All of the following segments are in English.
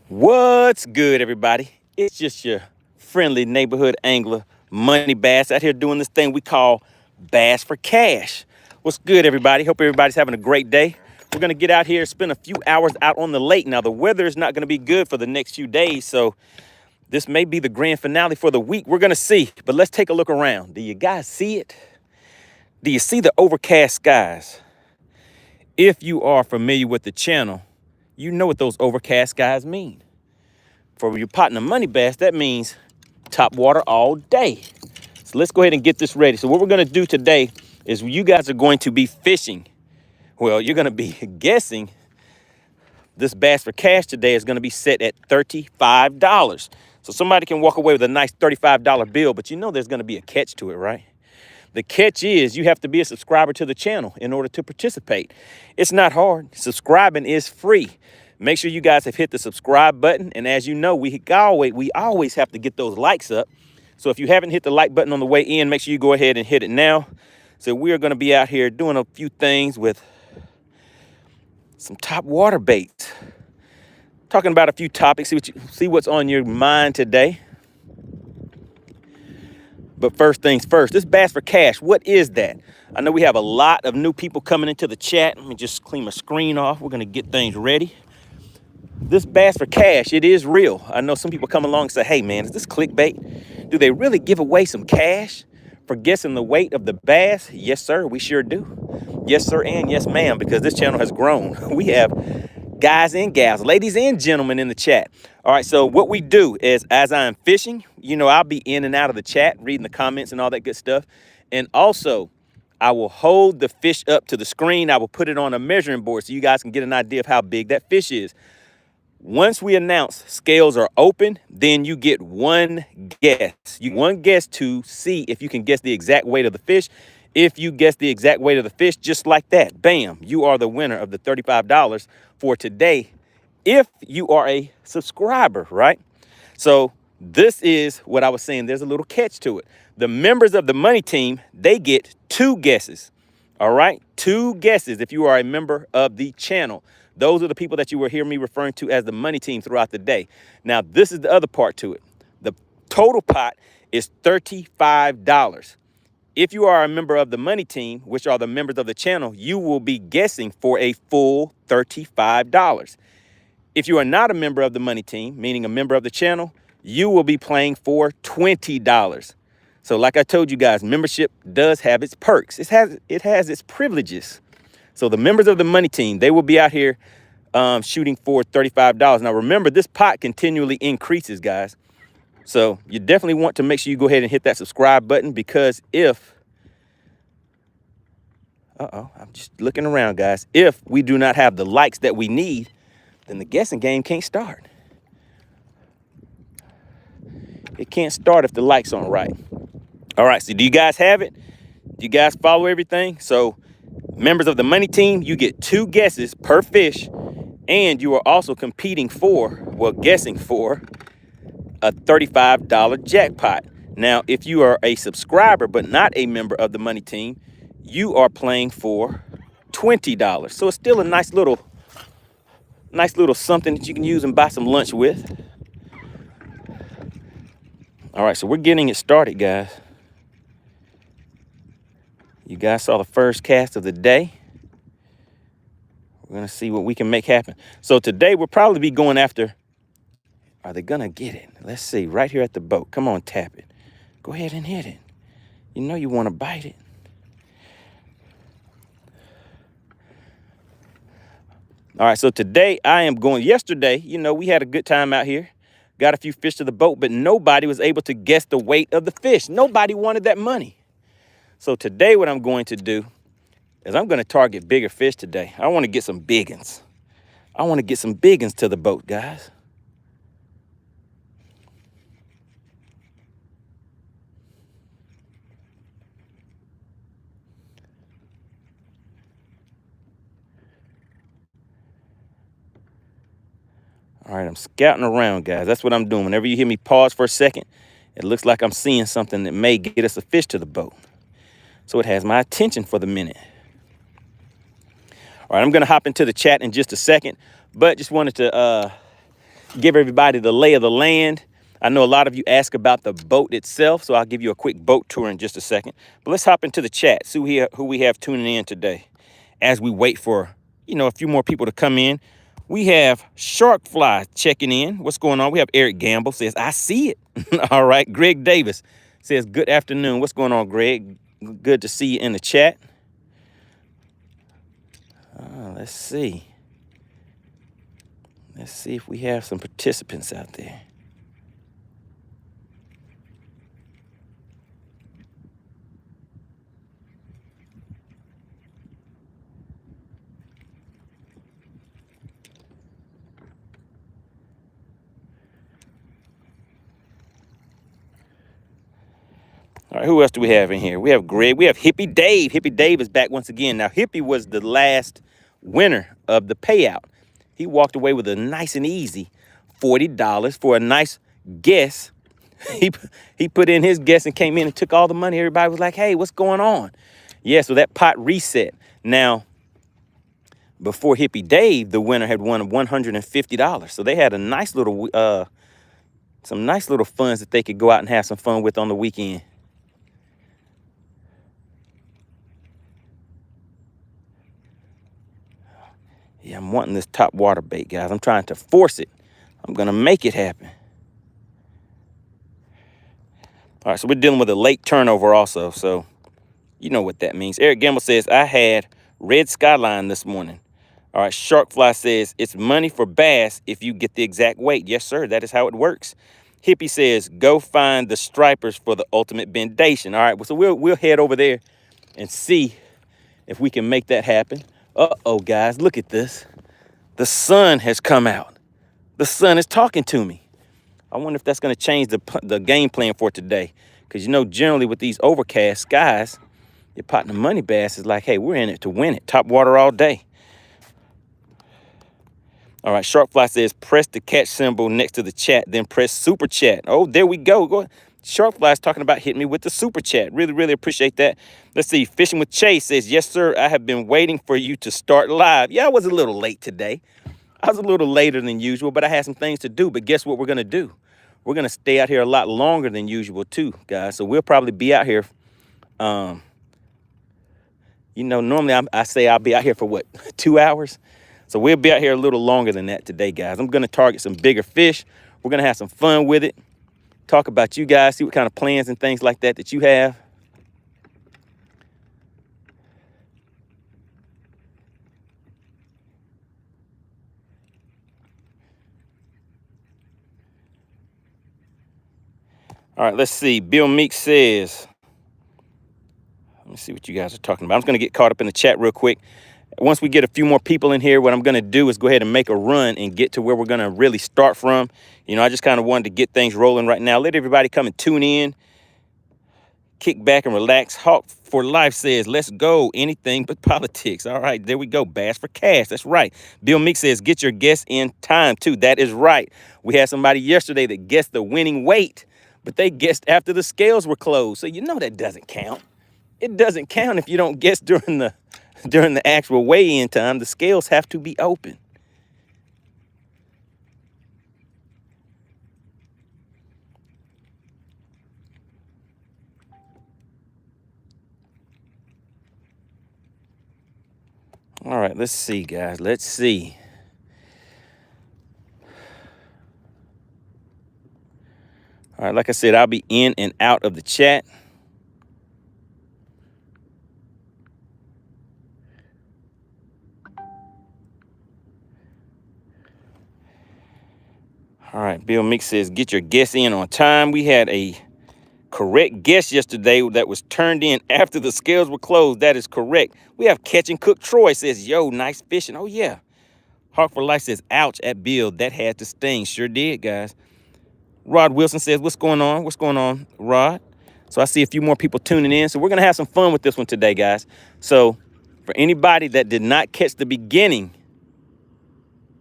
What's good, everybody? It's just your friendly neighborhood angler, Money Bass, out here doing this thing we call Bass for Cash. What's good, everybody? Hope everybody's having a great day. We're going to get out here, spend a few hours out on the lake. Now, the weather is not going to be good for the next few days, so this may be the grand finale for the week. We're going to see, but let's take a look around. Do you guys see it? Do you see the overcast skies? If you are familiar with the channel, you know what those overcast skies mean. For your partner Money Bass, that means top water all day. So let's go ahead and get this ready. So what we're going to do today is you guys are going to be fishing. Well, you're going to be guessing this Bass for Cash today is going to be set at $35. So somebody can walk away with a nice $35 bill, but you know there's going to be a catch to it, right? The catch is you have to be a subscriber to the channel in order to participate. It's not hard. Subscribing is free. Make sure you guys have hit the subscribe button. And as you know, we always have to get those likes up. So if you haven't hit the like button on the way in, make sure you go ahead and hit it now. So we are going to be out here doing a few things with some top water baits. Talking about a few topics, see what's on your mind today. But first things first, this Bass for Cash, what is that? I know we have a lot of new people coming into the chat. Let me just clean my screen off. We're going to get things ready. This Bass for Cash, it is real. I know some people come along and say, hey, man, is this clickbait? Do they really give away some cash for guessing the weight of the bass? Yes, sir, we sure do. Yes, sir, and yes, ma'am, because this channel has grown. We have guys and gals, ladies and gentlemen in the chat. All right, so what we do is as I'm fishing, you know, I'll be in and out of the chat, reading the comments and all that good stuff. And also, I will hold the fish up to the screen. I will put it on a measuring board so you guys can get an idea of how big that fish is. Once we announce scales are open, then you get one guess. One guess to see if you can guess the exact weight of the fish. If you guess the exact weight of the fish, just like that, bam, you are the winner of the $35 for today. If you are a subscriber, right? So this is what I was saying. There's a little catch to it. The members of the Money Team, they get 2 guesses. All right, 2 guesses if you are a member of the channel. Those are the people that you will hear me referring to as the Money Team throughout the day. Now, this is the other part to it. The total pot is $35. If you are a member of the Money Team, which are the members of the channel, you will be guessing for a full $35. If you are not a member of the Money Team, meaning a member of the channel, you will be playing for $20. So like I told you guys, membership does have its perks. It has its privileges. So the members of the Money Team, they will be out here shooting for $35. Now, remember, this pot continually increases, guys. So you definitely want to make sure you go ahead and hit that subscribe button because if, I'm just looking around, guys. If we do not have the likes that we need, then the guessing game can't start. It can't start if the likes aren't right. All right, so do you guys have it? Do you guys follow everything? So members of the Money Team, you get 2 guesses per fish, and you are also competing for, well, guessing for a $35 jackpot. Now, if you are a subscriber but not a member of the Money Team, you are playing for $20. So it's still a nice little something that you can use and buy some lunch with. All right, so we're getting it started, guys. You guys saw the first cast of the day. We're going to see what we can make happen. So today we'll probably be going after, are they going to get it? Let's see, right here at the boat. Come on, tap it. Go ahead and hit it. You know you want to bite it. All right, so today I am going, yesterday, you know, we had a good time out here. Got a few fish to the boat, but nobody was able to guess the weight of the fish. Nobody wanted that money. So today what I'm going to do is I'm going to target bigger fish today. I want to get some big ones. I want to get some big ones to the boat, guys. All right, I'm scouting around, guys. That's what I'm doing. Whenever you hear me pause for a second, it looks like I'm seeing something that may get us a fish to the boat. So it has my attention for the minute. All right, I'm going to hop into the chat in just a second, but just wanted to give everybody the lay of the land. I know a lot of you ask about the boat itself, so I'll give you a quick boat tour in just a second. But let's hop into the chat, see who we have tuning in today. As we wait for, a few more people to come in, we have Sharkfly checking in. What's going on? We have Eric Gamble says, I see it. All right. Greg Davis says, good afternoon. What's going on, Greg? Good to see you in the chat. Let's see. Let's see if we have some participants out there. All right, who else do we have in here? We have Greg. We have Hippie Dave. Hippie Dave is back once again. Now, Hippie was the last winner of the payout. He walked away with a nice and easy $40 for a nice guess. He put in his guess and came in and took all the money. Everybody was like, hey, what's going on? Yeah, so that pot reset. Now, before Hippie Dave, the winner had won $150. So they had a nice little, some nice little funds that they could go out and have some fun with on the weekend. Yeah, I'm wanting this top water bait, guys. I'm trying to force it. I'm going to make it happen. All right, so we're dealing with a late turnover also, so you know what that means. Eric Gamble says, I had red skyline this morning. All right, Sharkfly says, it's money for bass if you get the exact weight. Yes, sir, that is how it works. Hippie says, go find the stripers for the ultimate bendation. All right, well, so we'll head over there and see if we can make that happen. Uh-oh, guys, look at this. The sun has come out. The sun is talking to me. I wonder if that's going to change the game plan for today. Because, generally with these overcast skies, your partner Money Bass is like, hey, we're in it to win it. Top water all day. All right, Sharkfly says, press the catch symbol next to the chat, then press super chat. Oh, there we go. Sharkfly is talking about hitting me with the super chat. Really, really appreciate that. Let's see. Fishing with Chase says, yes, sir, I have been waiting for you to start live. Yeah, I was a little late today. I was a little later than usual, but I had some things to do. But guess what we're going to do? We're going to stay out here a lot longer than usual, too, guys. So we'll probably be out here. Normally I say I'll be out here for, 2 hours? So we'll be out here a little longer than that today, guys. I'm going to target some bigger fish. We're going to have some fun with it. Talk about you guys, see what kind of plans and things like that you have. All right, let's see. Bill Meek says, let me see what you guys are talking about. I'm just going to get caught up in the chat real quick. Once we get a few more people in here, what I'm going to do is go ahead and make a run and get to where we're going to really start from. I just kind of wanted to get things rolling right now. Let everybody come and tune in. Kick back and relax. Hawk for Life says, let's go. Anything but politics. All right, there we go. Bass for cash. That's right. Bill Meek says, get your guess in time, too. That is right. We had somebody yesterday that guessed the winning weight, but they guessed after the scales were closed. So that doesn't count. It doesn't count if you don't guess during the actual weigh-in time. The scales have to be open. All right, let's see, guys. Let's see. All right, like I said, I'll be in and out of the chat. All right, Bill Meek says, get your guess in on time. We had a correct guess yesterday that was turned in after the scales were closed. That is correct. We have Catch and Cook Troy says, yo, nice fishing. Oh, yeah. Hawk for Life says, ouch at Bill. That had to sting. Sure did, guys. Rod Wilson says, what's going on? What's going on, Rod? So I see a few more people tuning in. So we're going to have some fun with this one today, guys. So for anybody that did not catch the beginning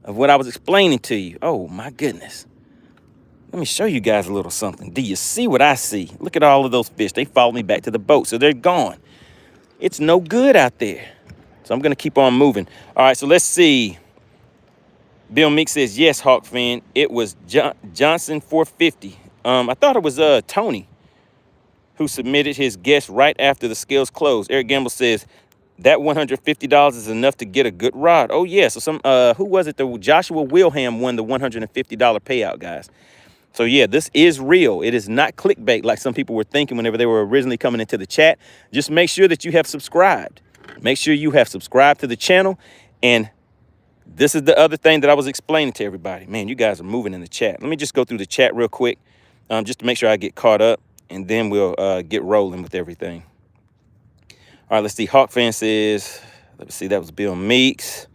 of what I was explaining to you, oh, my goodness. Let me show you guys a little something. Do you see what I see? Look at all of those fish. They followed me back to the boat, so they're gone. It's no good out there. So I'm going to keep on moving. All right, so let's see. Bill Meek says, yes, Hawk fan. It was Johnson 450. I thought it was Tony who submitted his guess right after the scales closed. Eric Gamble says that $150 is enough to get a good rod. Oh yeah, so some who was it? The Joshua Wilhelm won the $150 payout, guys. So yeah, this is real. It is not clickbait like some people were thinking whenever they were originally coming into the chat. Just make sure that you have subscribed. Make sure you have subscribed to the channel. And this is the other thing that I was explaining to everybody. Man, you guys are moving in the chat. Let me just go through the chat real quick, just to make sure I get caught up, and then we'll get rolling with everything. All right, let's see. Hawk fan says, let's see, that was Bill Meeks.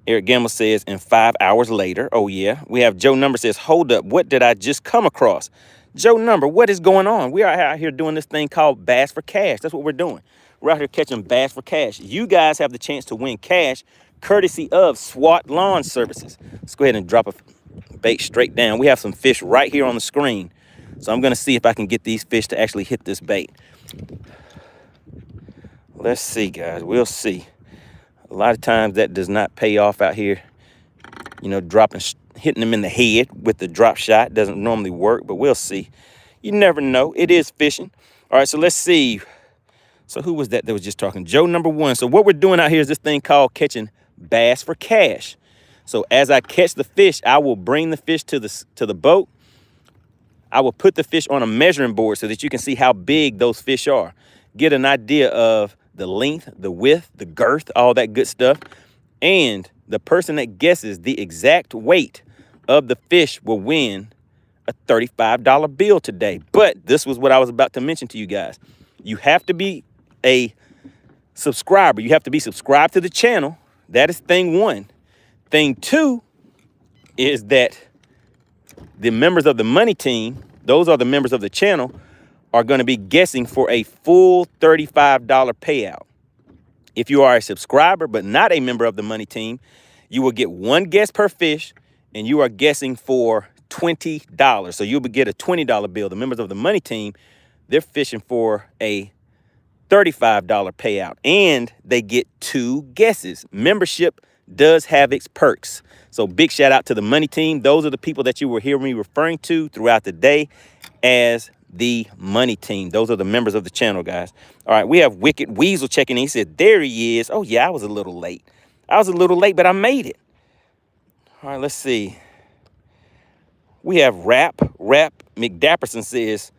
Eric Gamble says, and 5 hours later. Oh, yeah. We have Joe Number says, hold up. What did I just come across? Joe Number, what is going on? We are out here doing this thing called Bass for Cash. That's what we're doing. We're out here catching bass for cash. You guys have the chance to win cash courtesy of SWAT Lawn Services. Let's go ahead and drop a bait straight down. We have some fish right here on the screen. So I'm going to see if I can get these fish to actually hit this bait. Let's see, guys. We'll see. A lot of times that does not pay off out here. You know, hitting them in the head with the drop shot doesn't normally work, but we'll see. You never know. It is fishing. All right, so let's see. So who was that was just talking? Joe Number 1. So what we're doing out here is this thing called catching bass for cash. So as I catch the fish, I will bring the fish to the boat. I will put the fish on a measuring board so that you can see how big those fish are. Get an idea of the length, the width, the girth, all that good stuff. And the person that guesses the exact weight of the fish will win a $35 bill today. But this was what I was about to mention to you guys. You have to be a subscriber. You have to be subscribed to the channel. That is thing one. Thing two is that the members of the money team, those are the members of the channel, are going to be guessing for a full $35 payout. If you are a subscriber but not a member of the money team, you will get one guess per fish, and you are guessing for $20. So you'll get a $20 bill. The members of the money team, they're fishing for a $35 payout, and they get 2 guesses. Membership does have its perks. So big shout out to the money team. Those are the people that you will hear me referring to throughout the day as the money team. Those are the members of the channel, guys. All right, we have Wicked Weasel checking in. He said, there he is. Oh, yeah, I was a little late. But I made it. All right, let's see. We have Rap McDapperson says,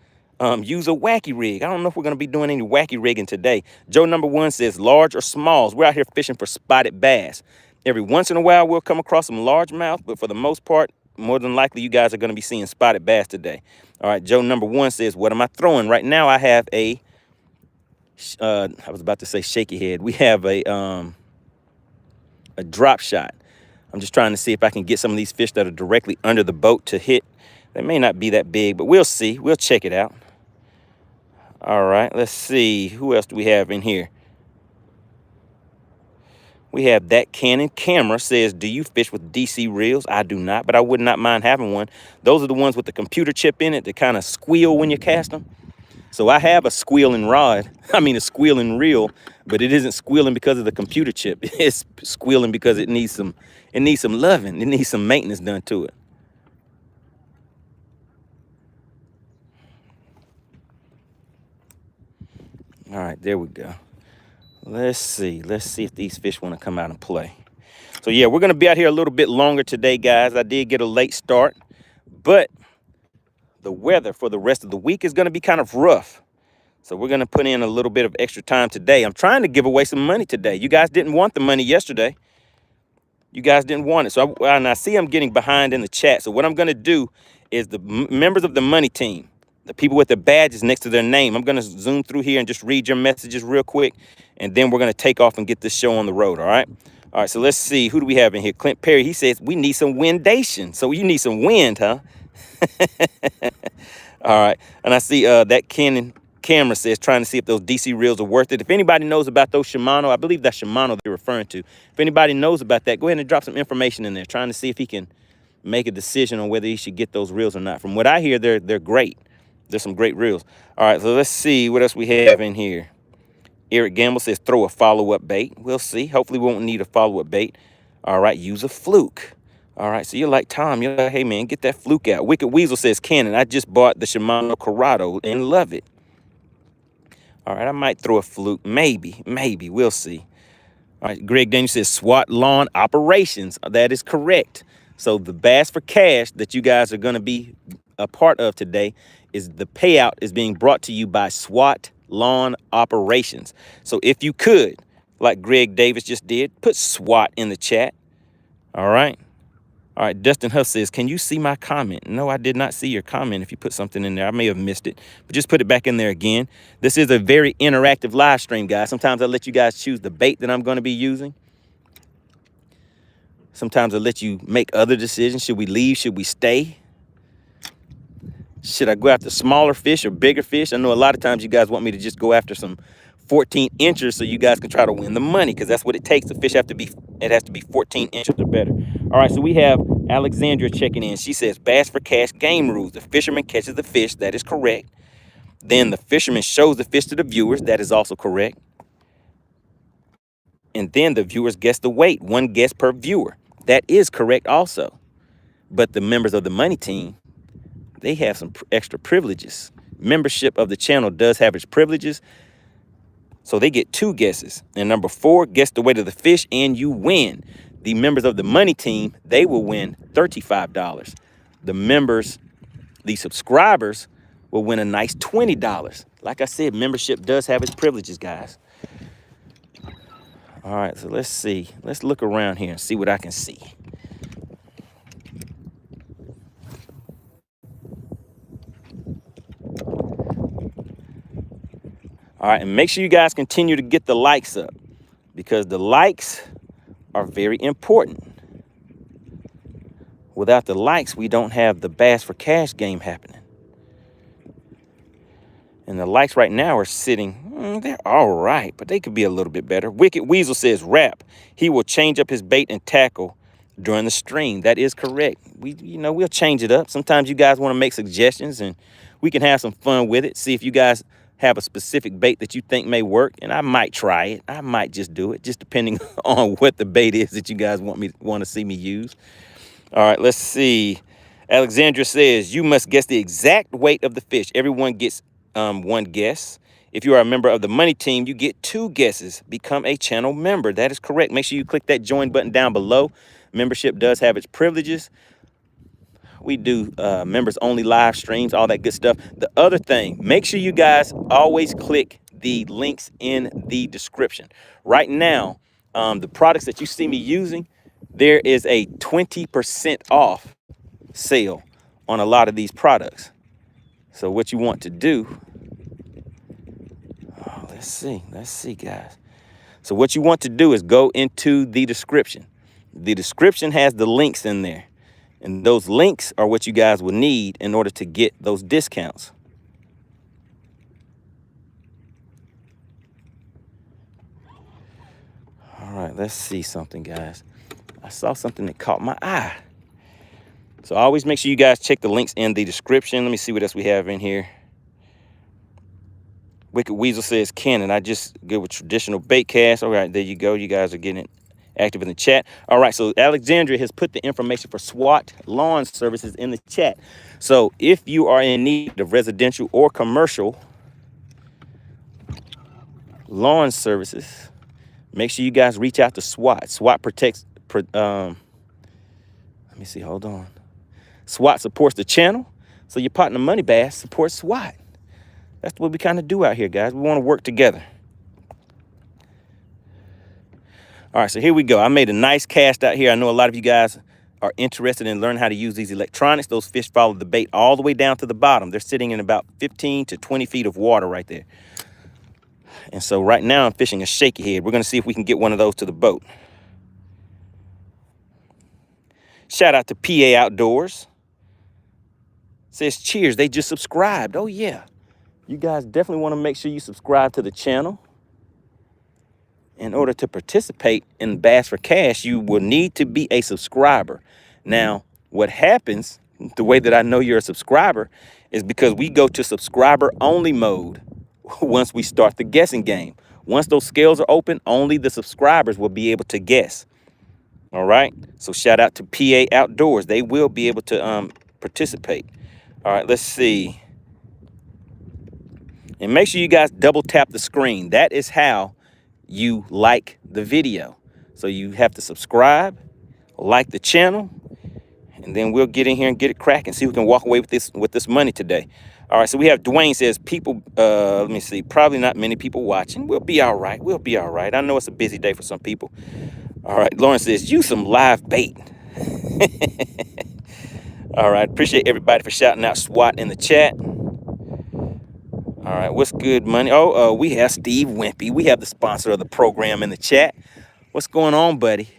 use a wacky rig. I don't know if we're going to be doing any wacky rigging today. Joe Number 1 says, large or smalls. We're out here fishing for spotted bass. Every once in a while, we'll come across some largemouth, but for the most part, more than likely, you guys are going to be seeing spotted bass today. All right, Joe Number 1 says, what am I throwing? Right now, I have I was about to say shaky head. We have a drop shot. I'm just trying to see if I can get some of these fish that are directly under the boat to hit. They may not be that big, but we'll see. We'll check it out. All right, let's see. Who else do we have in here? We have That Canon Camera says, do you fish with DC reels? I do not, but I would not mind having one. Those are the ones with the computer chip in it that kind of squeal when you cast them. So I have a squealing rod. I mean, a squealing reel, but it isn't squealing because of the computer chip. It's squealing because it needs some loving. It needs some maintenance done to it. All right, there we go. Let's see if these fish want to come out and play. So yeah, we're going to be out here a little bit longer today, guys. I did get a late start, but the weather for the rest of the week is going to be kind of rough. So we're going to put in a little bit of extra time today. I'm trying to give away some money today. You guys didn't want the money yesterday. You guys didn't want it. So I see I'm getting behind in the chat. So what I'm going to do is the members of the money team, the people with the badges next to their name, I'm going to zoom through here and just read your messages real quick. And then we're going to take off and get this show on the road, all right? All right, so let's see. Who do we have in here? Clint Perry, he says, we need some windation. So you need some wind, huh? All right, and I see That Canon Camera says, trying to see if those DC reels are worth it. If anybody knows about those Shimano, I believe that's Shimano they're referring to. If anybody knows about that, go ahead and drop some information in there, trying to see if he can make a decision on whether he should get those reels or not. From what I hear, they're great. There's some great reels. All right, so let's see what else we have in here. Eric Gamble says, throw a follow-up bait. We'll see. Hopefully we won't need a follow-up bait. All right, use a fluke. All right, so you're like, Tom, you're like, hey, man, get that fluke out. Wicked Weasel says, Cannon, I just bought the Shimano Corrado and love it. All right, I might throw a fluke. Maybe, we'll see. All right, Greg Daniel says, SWAT lawn operations. That is correct. So the Bass for Cash that you guys are going to be a part of today is the payout is being brought to you by SWAT lawn operations. So if you could, like Greg Davis just did, put SWAT in the chat. All right. All right, Dustin Huff says, can you see my comment? No, I did not see your comment. If you put something in there, I may have missed it, but just put it back in there again. This is a very interactive live stream, guys. Sometimes I let you guys choose the bait that I'm going to be using. Sometimes I let you make other decisions. Should we leave? Should we stay? Should I go after smaller fish or bigger fish? I know a lot of times you guys want me to just go after some 14 inches so you guys can try to win the money, because that's what it takes. The fish have to be, it has to be 14 inches or better. All right, so we have Alexandria checking in. She says, Bass for Cash game rules. The fisherman catches the fish. That is correct. Then the fisherman shows the fish to the viewers. That is also correct. And then the viewers guess the weight. One guess per viewer. That is correct also. But the members of the money team, they have some extra privileges. Membership of the channel does have its privileges. So they get 2 guesses. And number 4, guess the weight of the fish and you win. The members of the money team, they will win $35. The members, the subscribers, will win a nice $20. Like I said, membership does have its privileges, guys. All right, so let's see. Let's look around here and see what I can see. All right, and make sure you guys continue to get the likes up, because the likes are very important. Without the likes, we don't have the Bass for Cash game happening. And the likes right now are sitting, they're all right, but they could be a little bit better. Wicked Weasel says, rap, he will change up his bait and tackle during the stream. That is correct. We'll change it up. Sometimes you guys want to make suggestions and we can have some fun with it. See if you guys have a specific bait that you think may work, and I might try it. I might just do it, just depending on what the bait is that you guys want to see me use. All right, let's see. Alexandra says, you must guess the exact weight of the fish. Everyone gets 1 guess. If you are a member of the money team, you get 2 guesses. Become a channel member. That is correct. Make sure you click that join button down below. Membership does have its privileges. We do members only live streams, all that good stuff. The other thing, make sure you guys always click the links in the description. Right now, the products that you see me using, there is a 20% off sale on a lot of these products. So what you want to do, let's see, guys. So what you want to do is go into the description. The description has the links in there. And those links are what you guys will need in order to get those discounts. All right, let's see something, guys. I saw something that caught my eye. So always make sure you guys check the links in the description. Let me see what else we have in here. Wicked Weasel says, Cannon, I just go with traditional bait cast. All right, there you go. You guys are getting it active in the chat. All right, so Alexandria has put the information for SWAT lawn services in the chat. So if you are in need of residential or commercial lawn services, make sure you guys reach out to SWAT. SWAT protects, let me see, hold on. SWAT supports the channel, so your partner MoneyBass supports SWAT. That's what we kind of do out here, guys. We want to work together. All right, so here we go. I made a nice cast out here. I know a lot of you guys are interested in learning how to use these electronics. Those fish follow the bait all the way down to the bottom. They're sitting in about 15 to 20 feet of water right there. And so right now I'm fishing a shaky head. We're going to see if we can get one of those to the boat. Shout out to PA Outdoors. Says, cheers, they just subscribed. Oh, yeah. You guys definitely want to make sure you subscribe to the channel. In order to participate in Bass for Cash, you will need to be a subscriber. Now, what happens, the way that I know you're a subscriber, is because we go to subscriber only mode once we start the guessing game. Once those scales are open, only the subscribers will be able to guess. All right. So shout out to PA Outdoors. They will be able to participate. All right, let's see. And make sure you guys double tap the screen. That is how you like the video. So you have to subscribe, like the channel, and then we'll get in here and get it cracking. See who can walk away with this money today. All right, so we have Dwayne says people, let me see, probably not many people watching. We'll be all right. We'll be all right. I know it's a busy day for some people. All right, Lauren says, use some live bait. All right, appreciate everybody for shouting out SWAT in the chat. All right, what's good, money? Oh, we have Steve Wimpy. We have the sponsor of the program in the chat. What's going on, buddy?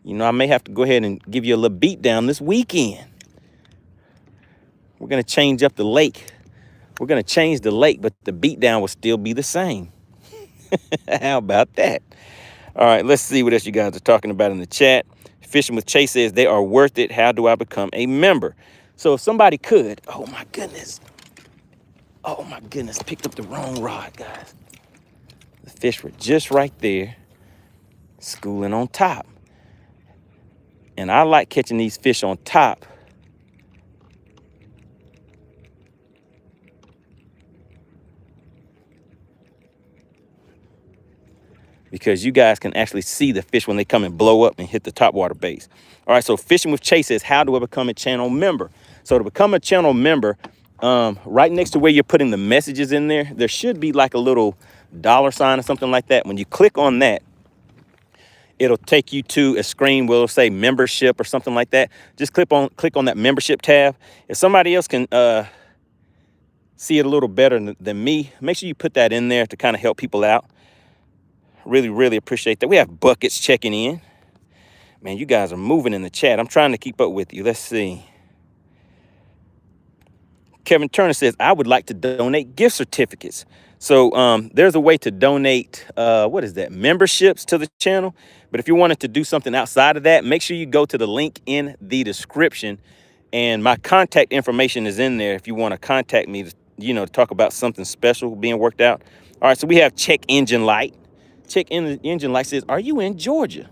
You know, I may have to go ahead and give you a little beat down this weekend. We're going to change up the lake. We're going to change the lake, but the beat down will still be the same. How about that? All right, let's see what else you guys are talking about in the chat. Fishing with Chase says, they are worth it. How do I become a member? So if somebody could, oh my goodness, picked up the wrong rod, guys. The fish were just right there, schooling on top. And I like catching these fish on top because you guys can actually see the fish when they come and blow up and hit the top water base. All right, so Fishing with Chase says, how do I become a channel member? So to become a channel member, right next to where you're putting the messages in there, there should be like a little $sign or something like that. When you click on that, it'll take you to a screen where it'll say membership or something like that. Just click on that membership tab. If somebody else can see it a little better than me, make sure you put that in there to kind of help people out. Really, really appreciate that. We have Buckets checking in. Man, you guys are moving in the chat. I'm trying to keep up with you. Let's see. Kevin Turner says, I would like to donate gift certificates. So there's a way to donate, memberships to the channel. But if you wanted to do something outside of that, make sure you go to the link in the description. And my contact information is in there if you want to contact me, to talk about something special being worked out. All right, so we have Check Engine Light. Check Engine Light says, are you in Georgia?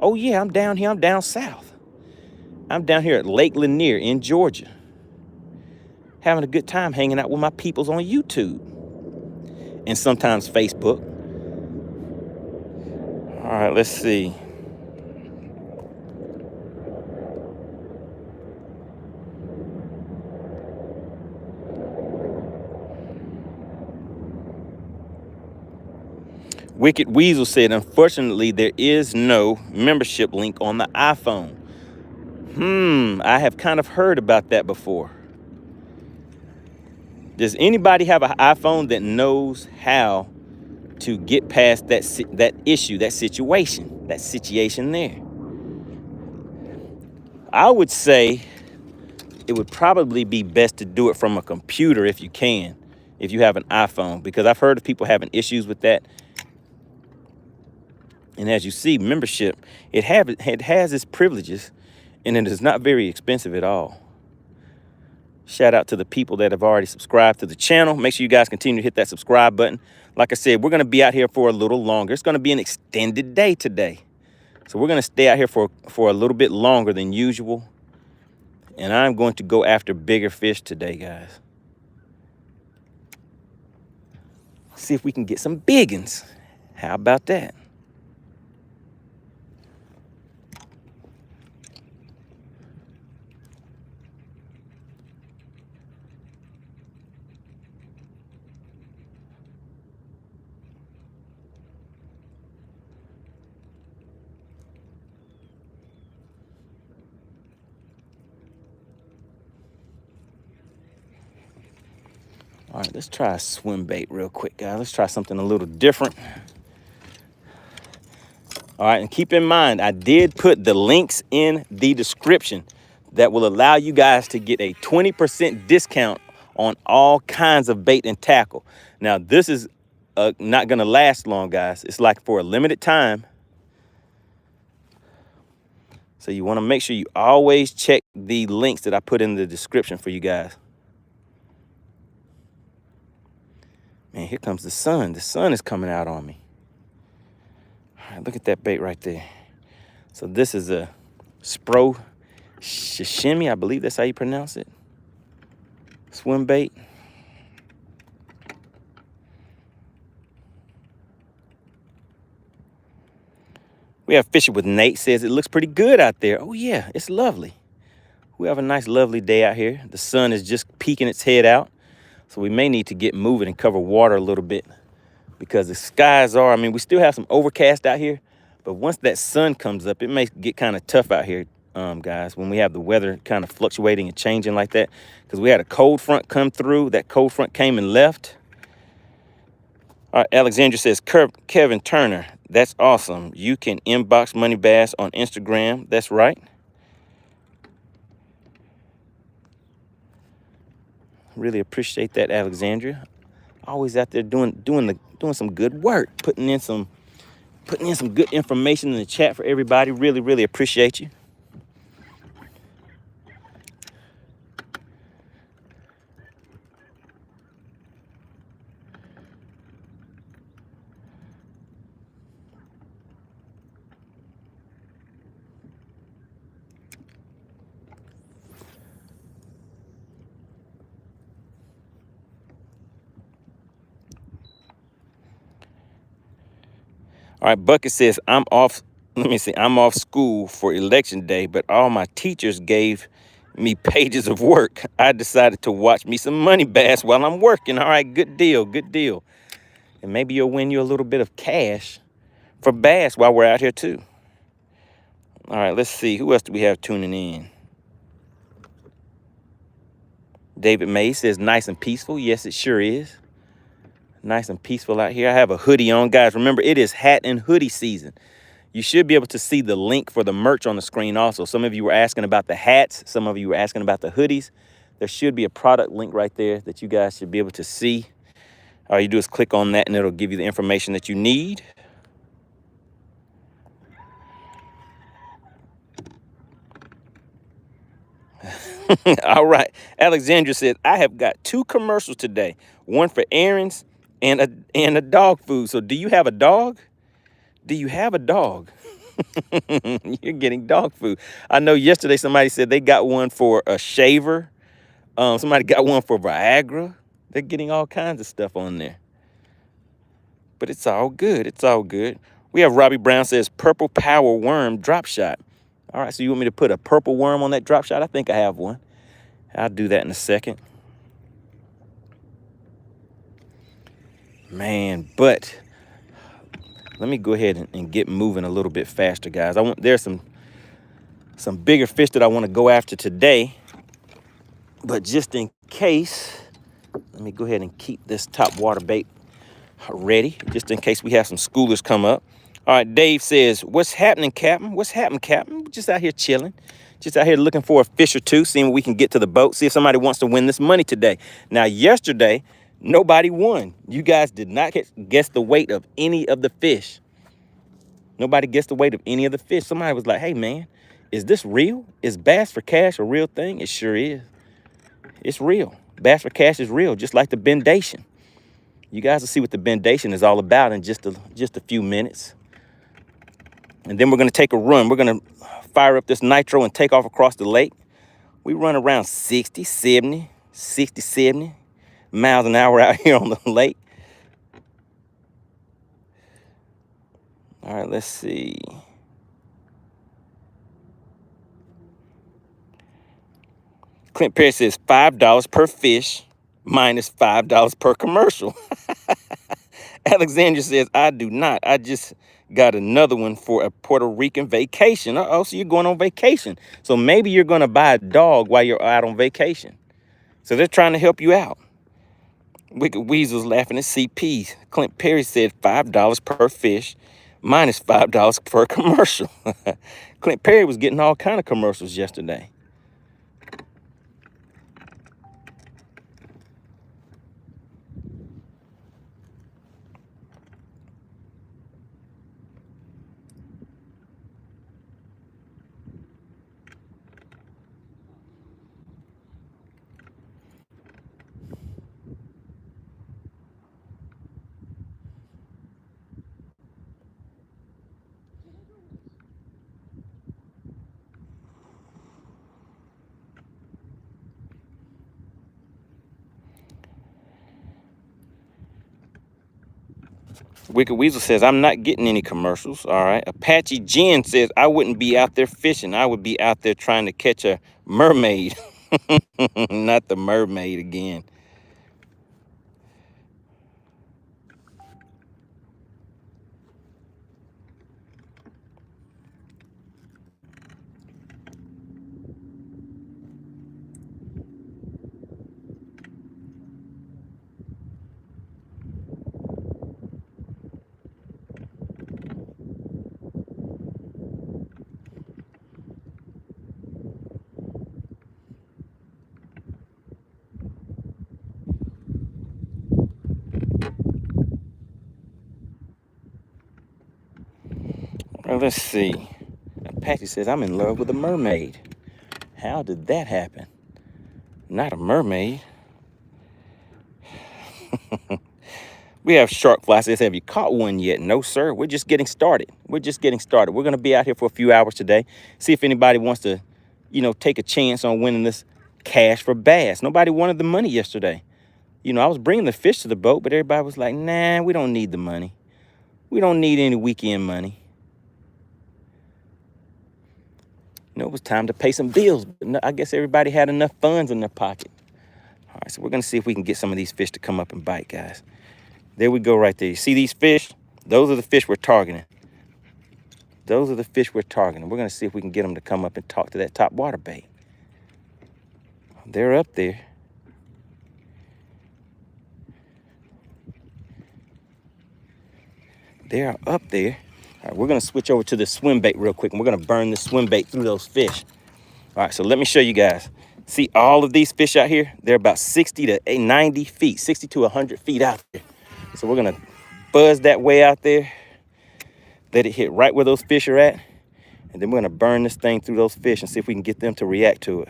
Oh, yeah, I'm down here. I'm down south. I'm down here at Lake Lanier in Georgia. Having a good time hanging out with my peoples on YouTube and sometimes Facebook. All right, let's see. Wicked Weasel said, unfortunately, there is no membership link on the iPhone. I have kind of heard about that before. Does anybody have an iPhone that knows how to get past that issue, that situation there? I would say it would probably be best to do it from a computer if you can, if you have an iPhone, because I've heard of people having issues with that. And as you see, membership, it has its privileges, and it is not very expensive at all. Shout out to the people that have already subscribed to the channel. Make sure you guys continue to hit that subscribe button. Like I said, we're going to be out here for a little longer. It's going to be an extended day today. So we're going to stay out here for a little bit longer than usual. And I'm going to go after bigger fish today, guys. See if we can get some biggins. How about that? All right, let's try a swim bait real quick, guys. Let's try something a little different. All right, and keep in mind, I did put the links in the description that will allow you guys to get a 20% discount on all kinds of bait and tackle. Now, this is not going to last long, guys. It's like for a limited time. So you want to make sure you always check the links that I put in the description for you guys. Man, here comes the sun. The sun is coming out on me. All right, look at that bait right there. So this is a Spro Sashimi, I believe that's how you pronounce it. Swim bait. We have Fishing with Nate, says it looks pretty good out there. Oh yeah, it's lovely. We have a nice, lovely day out here. The sun is just peeking its head out. So we may need to get moving and cover water a little bit because the skies are, I mean, we still have some overcast out here, but once that sun comes up, it may get kind of tough out here, guys, when we have the weather kind of fluctuating and changing like that, because we had a cold front come through. That cold front came and left. All right, Alexandra says, Kevin Turner, that's awesome. You can inbox MoneyBass on Instagram. That's right. Really appreciate that, Alexandria. Always out there doing some good work, putting in some good information in the chat for everybody. Really, really appreciate you. All right, Bucket says, I'm off school for election day, but all my teachers gave me pages of work. I decided to watch me some MoneyBass while I'm working. All right, good deal, good deal. And maybe you'll win you a little bit of cash for bass while we're out here too. All right, let's see. Who else do we have tuning in? David May says, nice and peaceful. Yes, it sure is. Nice and peaceful out here. I have a hoodie on, guys. Remember, it is hat and hoodie season. You should be able to see the link for the merch on the screen also. Some of you were asking about the hats. Some of you were asking about the hoodies. There should be a product link right there that you guys should be able to see. All you do is click on that and it'll give you the information that you need. All right. Alexandra said, I have got 2 commercials today. One for errands and a dog food. So do you have a dog? Do you have a dog? You're getting dog food. I know yesterday somebody said they got one for a shaver. Somebody got one for Viagra. They're getting all kinds of stuff on there. But it's all good. It's all good. We have Robbie Brown says, purple power worm drop shot. All right, so you want me to put a purple worm on that drop shot? I think I have one. I'll do that in a second. Man, but let me go ahead and get moving a little bit faster, guys. There's some bigger fish that I want to go after today. But just in case, let me go ahead and keep this top water bait ready, just in case we have some schoolers come up. All right, Dave says, what's happening, Captain? What's happening, Captain? Just out here chilling. Just out here looking for a fish or two, seeing what we can get to the boat, see if somebody wants to win this money today. Now, yesterday, nobody won. You guys did not guess the weight of any of the fish. Nobody guessed the weight of any of the fish. Somebody was like, hey, man, is this real? Is Bass for Cash a real thing? It sure is. It's real. Bass for Cash is real, just like the bendation. You guys will see what the bendation is all about in just a few minutes. And then we're going to take a run. We're going to fire up this nitro and take off across the lake. We run around 60, 70 miles an hour out here on the lake. All right, let's see. Clint Perry says $5 per fish minus $5 per commercial. Alexandra says, I do not. I just got another one for a Puerto Rican vacation. Uh-oh, so you're going on vacation. So maybe you're going to buy a dog while you're out on vacation. So they're trying to help you out. Wicked Weasel's laughing at CP. Clint Perry said $5 per fish minus $5 per commercial. Clint Perry was getting all kind of commercials yesterday. Wicked Weasel says, I'm not getting any commercials. All right. Apache Jen says, I wouldn't be out there fishing. I would be out there trying to catch a mermaid. Not the mermaid again. Well, let's see. Apache says, I'm in love with a mermaid. How did that happen? Not a mermaid. We have Sharkfly says, have you caught one yet? No, sir. We're just getting started. We're just getting started. We're going to be out here for a few hours today. See if anybody wants to, take a chance on winning this cash for bass. Nobody wanted the money yesterday. I was bringing the fish to the boat, but everybody was like, nah, we don't need the money. We don't need any weekend money. It was time to pay some bills. But I guess everybody had enough funds in their pocket. All right, so we're going to see if we can get some of these fish to come up and bite, guys. There we go right there. You see these fish? Those are the fish we're targeting. Those are the fish we're targeting. We're going to see if we can get them to come up and talk to that top water bait. They're up there. They are up there. All right, we're going to switch over to the swim bait real quick, and we're going to burn the swim bait through those fish. All right, so let me show you guys. See all of these fish out here? They're about 60 to 90 feet, 60 to 100 feet out there. So we're going to buzz that way out there. Let it hit right where those fish are at. And then we're going to burn this thing through those fish and see if we can get them to react to it.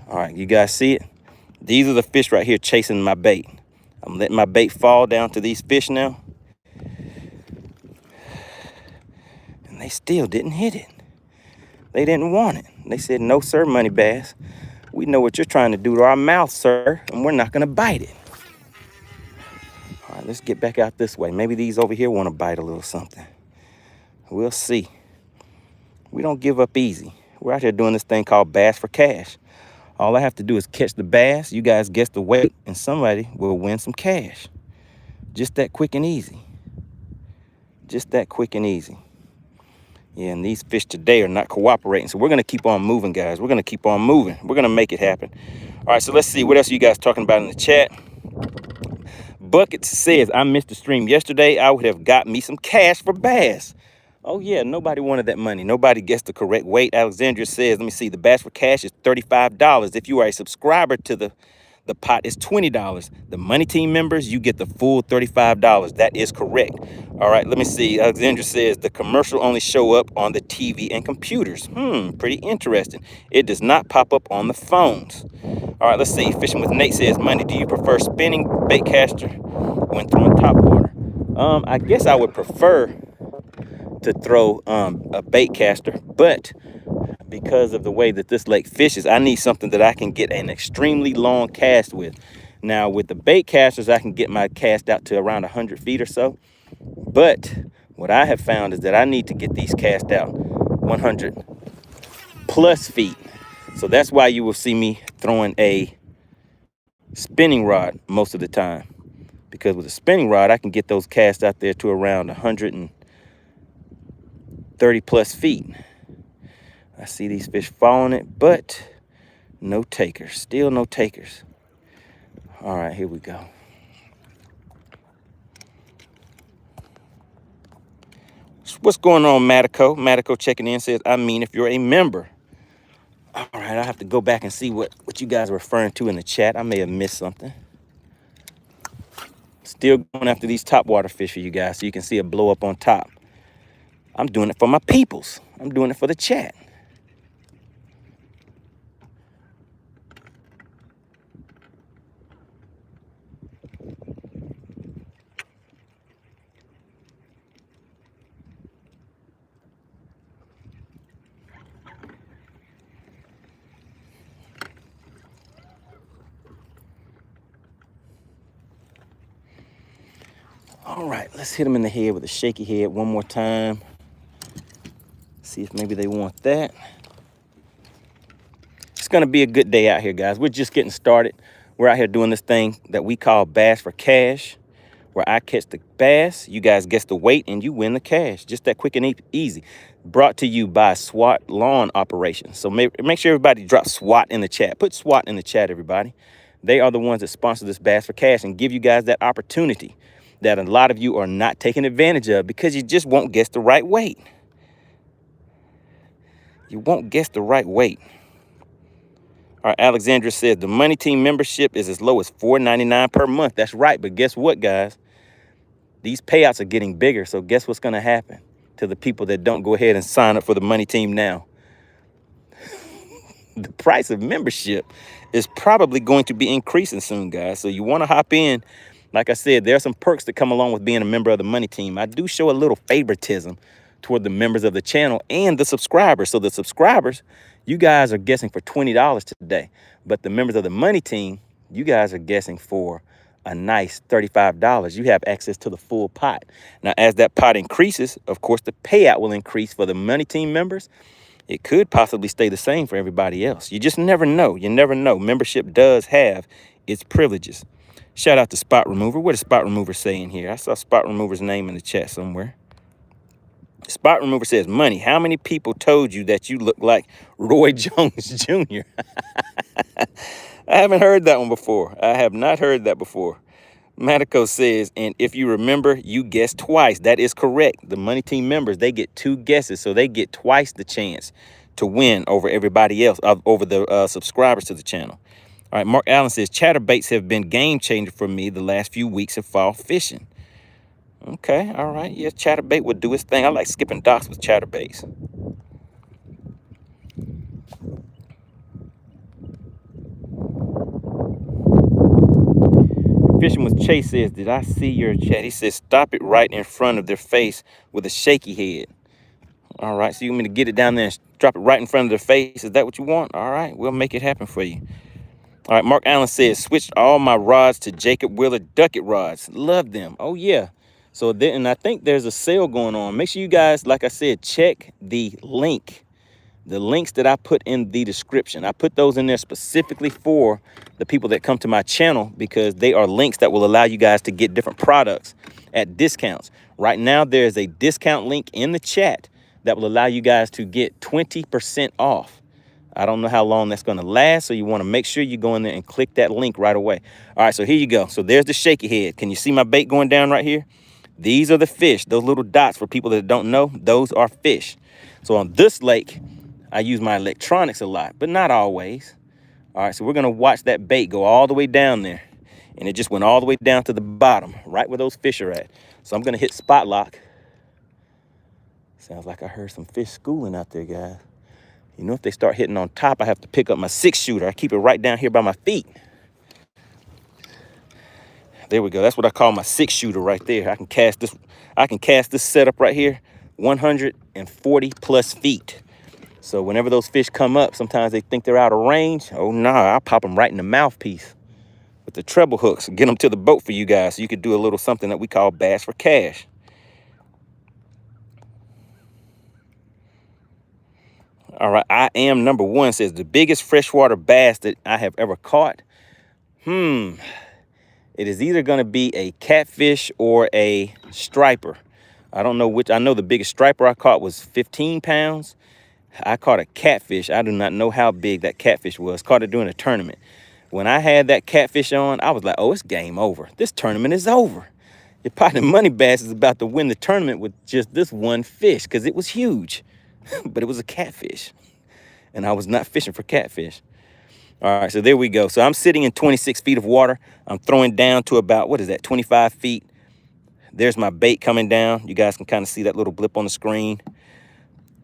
All right, you guys see it? These are the fish right here chasing my bait. I'm letting my bait fall down to these fish now. And they still didn't hit it. They didn't want it. They said, no, sir, MoneyBass. We know what you're trying to do to our mouth, sir, and we're not going to bite it. All right, let's get back out this way. Maybe these over here want to bite a little something. We'll see. We don't give up easy. We're out here doing this thing called bass for cash. All I have to do is catch the bass. You guys guess the weight, and somebody will win some cash. Just that quick and easy. Just that quick and easy. Yeah, and these fish today are not cooperating. So we're going to keep on moving, guys. We're going to keep on moving. We're going to make it happen. All right, so let's see. What else are you guys talking about in the chat? Bucket says, I missed the stream yesterday. I would have got me some cash for bass. Oh, yeah, nobody wanted that money. Nobody guessed the correct weight. Alexandria says, let me see, the bass for cash is $35. If you are a subscriber to the pot, it's $20. The MoneyTeam members, you get the full $35. That is correct. All right, let me see. Alexandria says, the commercial only show up on the TV and computers. Pretty interesting. It does not pop up on the phones. All right, let's see. Fishing with Nate says, Money, do you prefer spinning bait caster when throwing top water? I guess I would prefer to throw a bait caster, but because of the way that this lake fishes, I need something that I can get an extremely long cast with. Now, with the bait casters, I can get my cast out to around 100 feet or so. But what I have found is that I need to get these cast out 100 plus feet. So that's why you will see me throwing a spinning rod most of the time. Because with a spinning rod, I can get those cast out there to around 130 plus feet. I see these fish following it, but no takers. Still no takers. All right, here we go. What's going on, Matico? Matico checking in says, I mean, if you're a member. All right, I have to go back and see what you guys are referring to in the chat. I may have missed something. Still going after these topwater fish for you guys so you can see it blow up on top. I'm doing it for my peoples. I'm doing it for the chat. All right, let's hit them in the head with a shaky head one more time. See if maybe they want that. It's gonna be a good day out here, guys. We're just getting started. We're out here doing this thing that we call Bass for Cash, where I catch the bass, you guys guess the weight, and you win the cash. Just that quick and easy. Brought to you by SWAT Lawn Operations. So make sure everybody drops SWAT in the chat. Put SWAT in the chat, everybody. They are the ones that sponsor this Bass for Cash and give you guys that opportunity that a lot of you are not taking advantage of because you just won't guess the right weight. You won't guess the right weight. All right, Alexandra says the MoneyTeam membership is as low as $4.99 per month. That's right, but guess what, guys? These payouts are getting bigger, so guess what's going to happen to the people that don't go ahead and sign up for the MoneyTeam now? The price of membership is probably going to be increasing soon, guys. So you want to hop in. Like I said, there are some perks that come along with being a member of the MoneyTeam. I do show a little favoritism toward the members of the channel and the subscribers. So the subscribers, you guys are guessing for $20 today. But the members of the MoneyTeam, you guys are guessing for a nice $35. You have access to the full pot. Now, as that pot increases, of course, the payout will increase for the MoneyTeam members. It could possibly stay the same for everybody else. You just never know. You never know. Membership does have its privileges. Shout out to Spot Remover. What is Spot Remover saying here? I saw Spot Remover's name in the chat somewhere. Spot Remover says, Money, how many people told you that you look like Roy Jones Jr.? I haven't heard that one before. I have not heard that before. Matico says, and if you remember, you guessed twice. That is correct. The MoneyTeam members, they get 2 guesses, so they get twice the chance to win over everybody else, over the subscribers to the channel. All right, Mark Allen says, chatterbaits have been game changer for me the last few weeks of fall fishing. Okay, all right. Yeah, chatterbait would do its thing. I like skipping docks with chatterbaits. Fishing with Chase says, did I see your chat? He says, stop it right in front of their face with a shaky head. All right, so you want me to get it down there and drop it right in front of their face? Is that what you want? All right, we'll make it happen for you. All right, Mark Allen says, switched all my rods to Jacob Wheeler Ducket rods. Love them. Oh, yeah. So then, and I think there's a sale going on. Make sure you guys, like I said, check the link. The links that I put in the description. I put those in there specifically for the people that come to my channel because they are links that will allow you guys to get different products at discounts. Right now, there's a discount link in the chat that will allow you guys to get 20% off. I don't know how long that's going to last, so you want to make sure you go in there and click that link right away. All right, so here you go. So there's the shaky head. Can you see my bait going down right here? These are the fish. Those little dots, for people that don't know, those are fish. So on this lake, I use my electronics a lot, but not always. All right, so we're going to watch that bait go all the way down there. And it just went all the way down to the bottom, right where those fish are at. So I'm going to hit spot lock. Sounds like I heard some fish schooling out there, guys. You know, if they start hitting on top, I have to pick up my 6-shooter. I keep it right down here by my feet. There we go. That's what I call my 6-shooter right there. I can cast this setup right here 140 plus feet. So whenever those fish come up, sometimes they think they're out of range. Oh, no, I'll pop them right in the mouthpiece with the treble hooks. Get them to the boat for you guys so you could do a little something that we call bass for cash. All right, I am number one says the biggest freshwater bass that I have ever caught. It is either going to be a catfish or a striper. I don't know which. I know the biggest striper I caught was 15 pounds. I caught a catfish. I do not know how big that catfish was. Caught it during a tournament. When I had that catfish on, I was like, oh, it's game over. This tournament is over. Your partner MoneyBass is about to win the tournament with just this one fish because it was huge. But it was a catfish. And I was not fishing for catfish. All right, so there we go. So I'm sitting in 26 feet of water. I'm throwing down to about, what is that, 25 feet. There's my bait coming down. You guys can kind of see that little blip on the screen.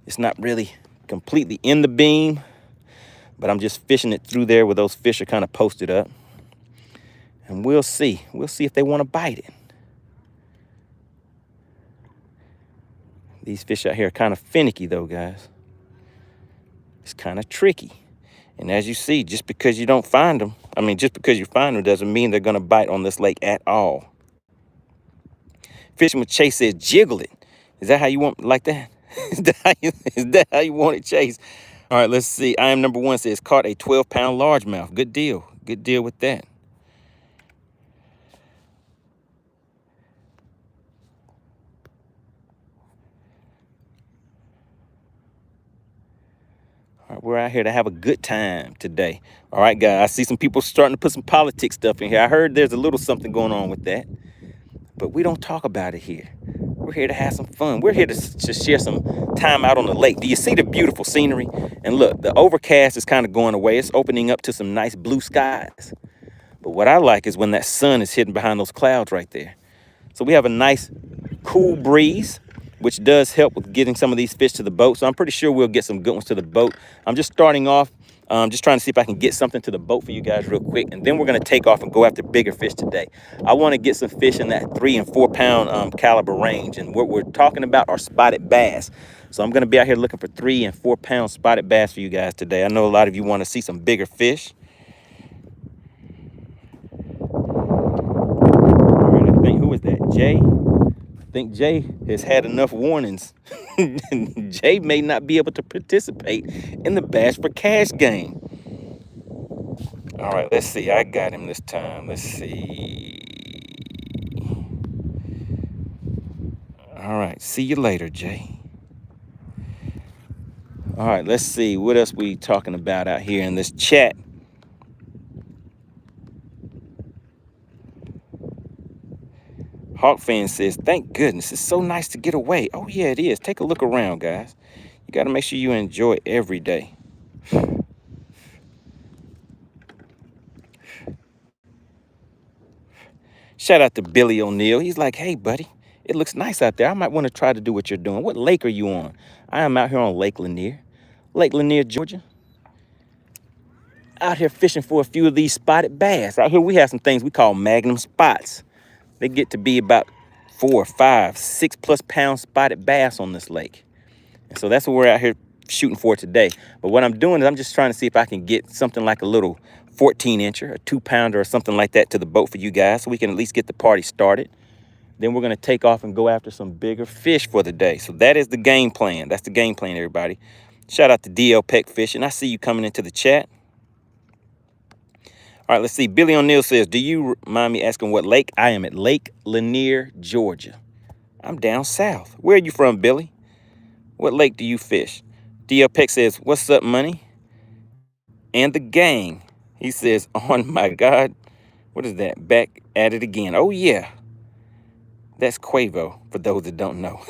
It's not really completely in the beam, but I'm just fishing it through there where those fish are kind of posted up. And we'll see. We'll see if they want to bite it. These fish out here are kind of finicky though, guys. It's kind of tricky. And as you see, just because you don't find them, just because you find them doesn't mean they're going to bite on this lake at all. Fisherman Chase says, jiggle it. Is that how you want, like that? Is that how you want it, Chase? All right, let's see. I am number one says, caught a 12-pound largemouth. Good deal. Good deal with that. All right, we're out here to have a good time today. All right, guys, I see some people starting to put some politics stuff in here. I heard there's a little something going on with that, but we don't talk about it here. We're here to have some fun. We're here to share some time out on the lake. Do you see the beautiful scenery? And look, the overcast is kind of going away. It's opening up to some nice blue skies. But what I like is when that sun is hidden behind those clouds right there. So we have a nice cool breeze, which does help with getting some of these fish to the boat. So I'm pretty sure we'll get some good ones to the boat. I'm just starting off, just trying to see if I can get something to the boat for you guys real quick. And then we're going to take off and go after bigger fish today. I want to get some fish in that 3 and 4 pound caliber range. And what we're talking about are spotted bass. So I'm going to be out here looking for 3 and 4 pound spotted bass for you guys today. I know a lot of you want to see some bigger fish. All right, I think, who is that? Jay? I think Jay has had enough warnings. Jay may not be able to participate in the Bass for Cash game. All right, let's see. I got him this time. Let's see. All right, see you later, Jay. All right, let's see. What else we talking about out here in this chat? Hawk fan says, thank goodness. It's so nice to get away. Oh, yeah, it is. Take a look around, guys. You got to make sure you enjoy every day. Shout out to Billy O'Neill. He's like, hey, buddy, it looks nice out there. I might want to try to do what you're doing. What lake are you on? I am out here on Lake Lanier, Georgia. Out here fishing for a few of these spotted bass. Out here we have some things we call magnum spots. They get to be about 4, 5, 6+ pound spotted bass on this lake. And so that's what we're out here shooting for today. But what I'm doing is I'm just trying to see if I can get something like a little 14-incher, a 2-pounder or something like that to the boat for you guys so we can at least get the party started. Then we're going to take off and go after some bigger fish for the day. So that is the game plan. That's the game plan, everybody. Shout out to DL Peck Fishing. I see you coming into the chat. All right, let's see. Billy O'Neill says, do you mind me asking what lake? I am at Lake Lanier, Georgia. I'm down south. Where are you from, Billy? What lake do you fish? DL Peck says, what's up, money? And the gang. He says, oh my God. What is that? Back at it again. Oh, yeah. That's Quavo, for those that don't know.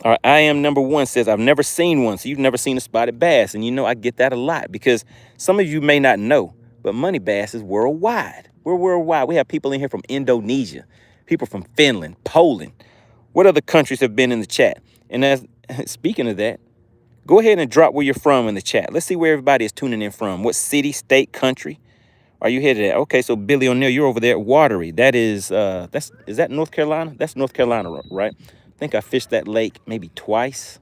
All right, I am number one says, I've never seen one. So you've never seen a spotted bass. And you know, I get that a lot because some of you may not know, but MoneyBass is worldwide. We're worldwide. We have people in here from Indonesia, people from Finland, Poland. What other countries have been in the chat? And as speaking of that, go ahead and drop where you're from in the chat. Let's see where everybody is tuning in from. What city, state, country are you headed at? Okay, so Billy O'Neill, you're over there at Watery. That is, is that North Carolina? That's North Carolina, right? I think I fished that lake maybe twice.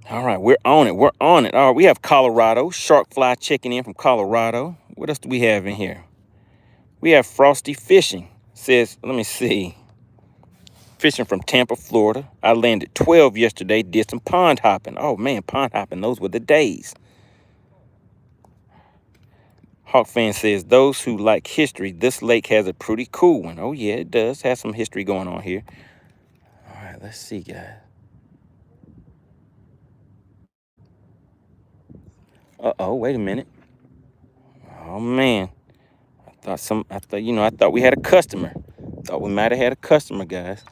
All right, we're on it. We're on it. All right, we have Colorado. Shark Fly checking in from Colorado. What else do we have in here? We have Frosty Fishing. Says, let me see. Fishing from Tampa, Florida. I landed 12 yesterday. Did some pond hopping. Oh, man, pond hopping. Those were the days. Hawk fan says, those who like history, this lake has a pretty cool one. Oh, yeah, it does. Has some history going on here. All right, let's see, guys. Uh-oh, wait a minute. Oh, man. I thought we had a customer. Thought we might have had a customer, guys.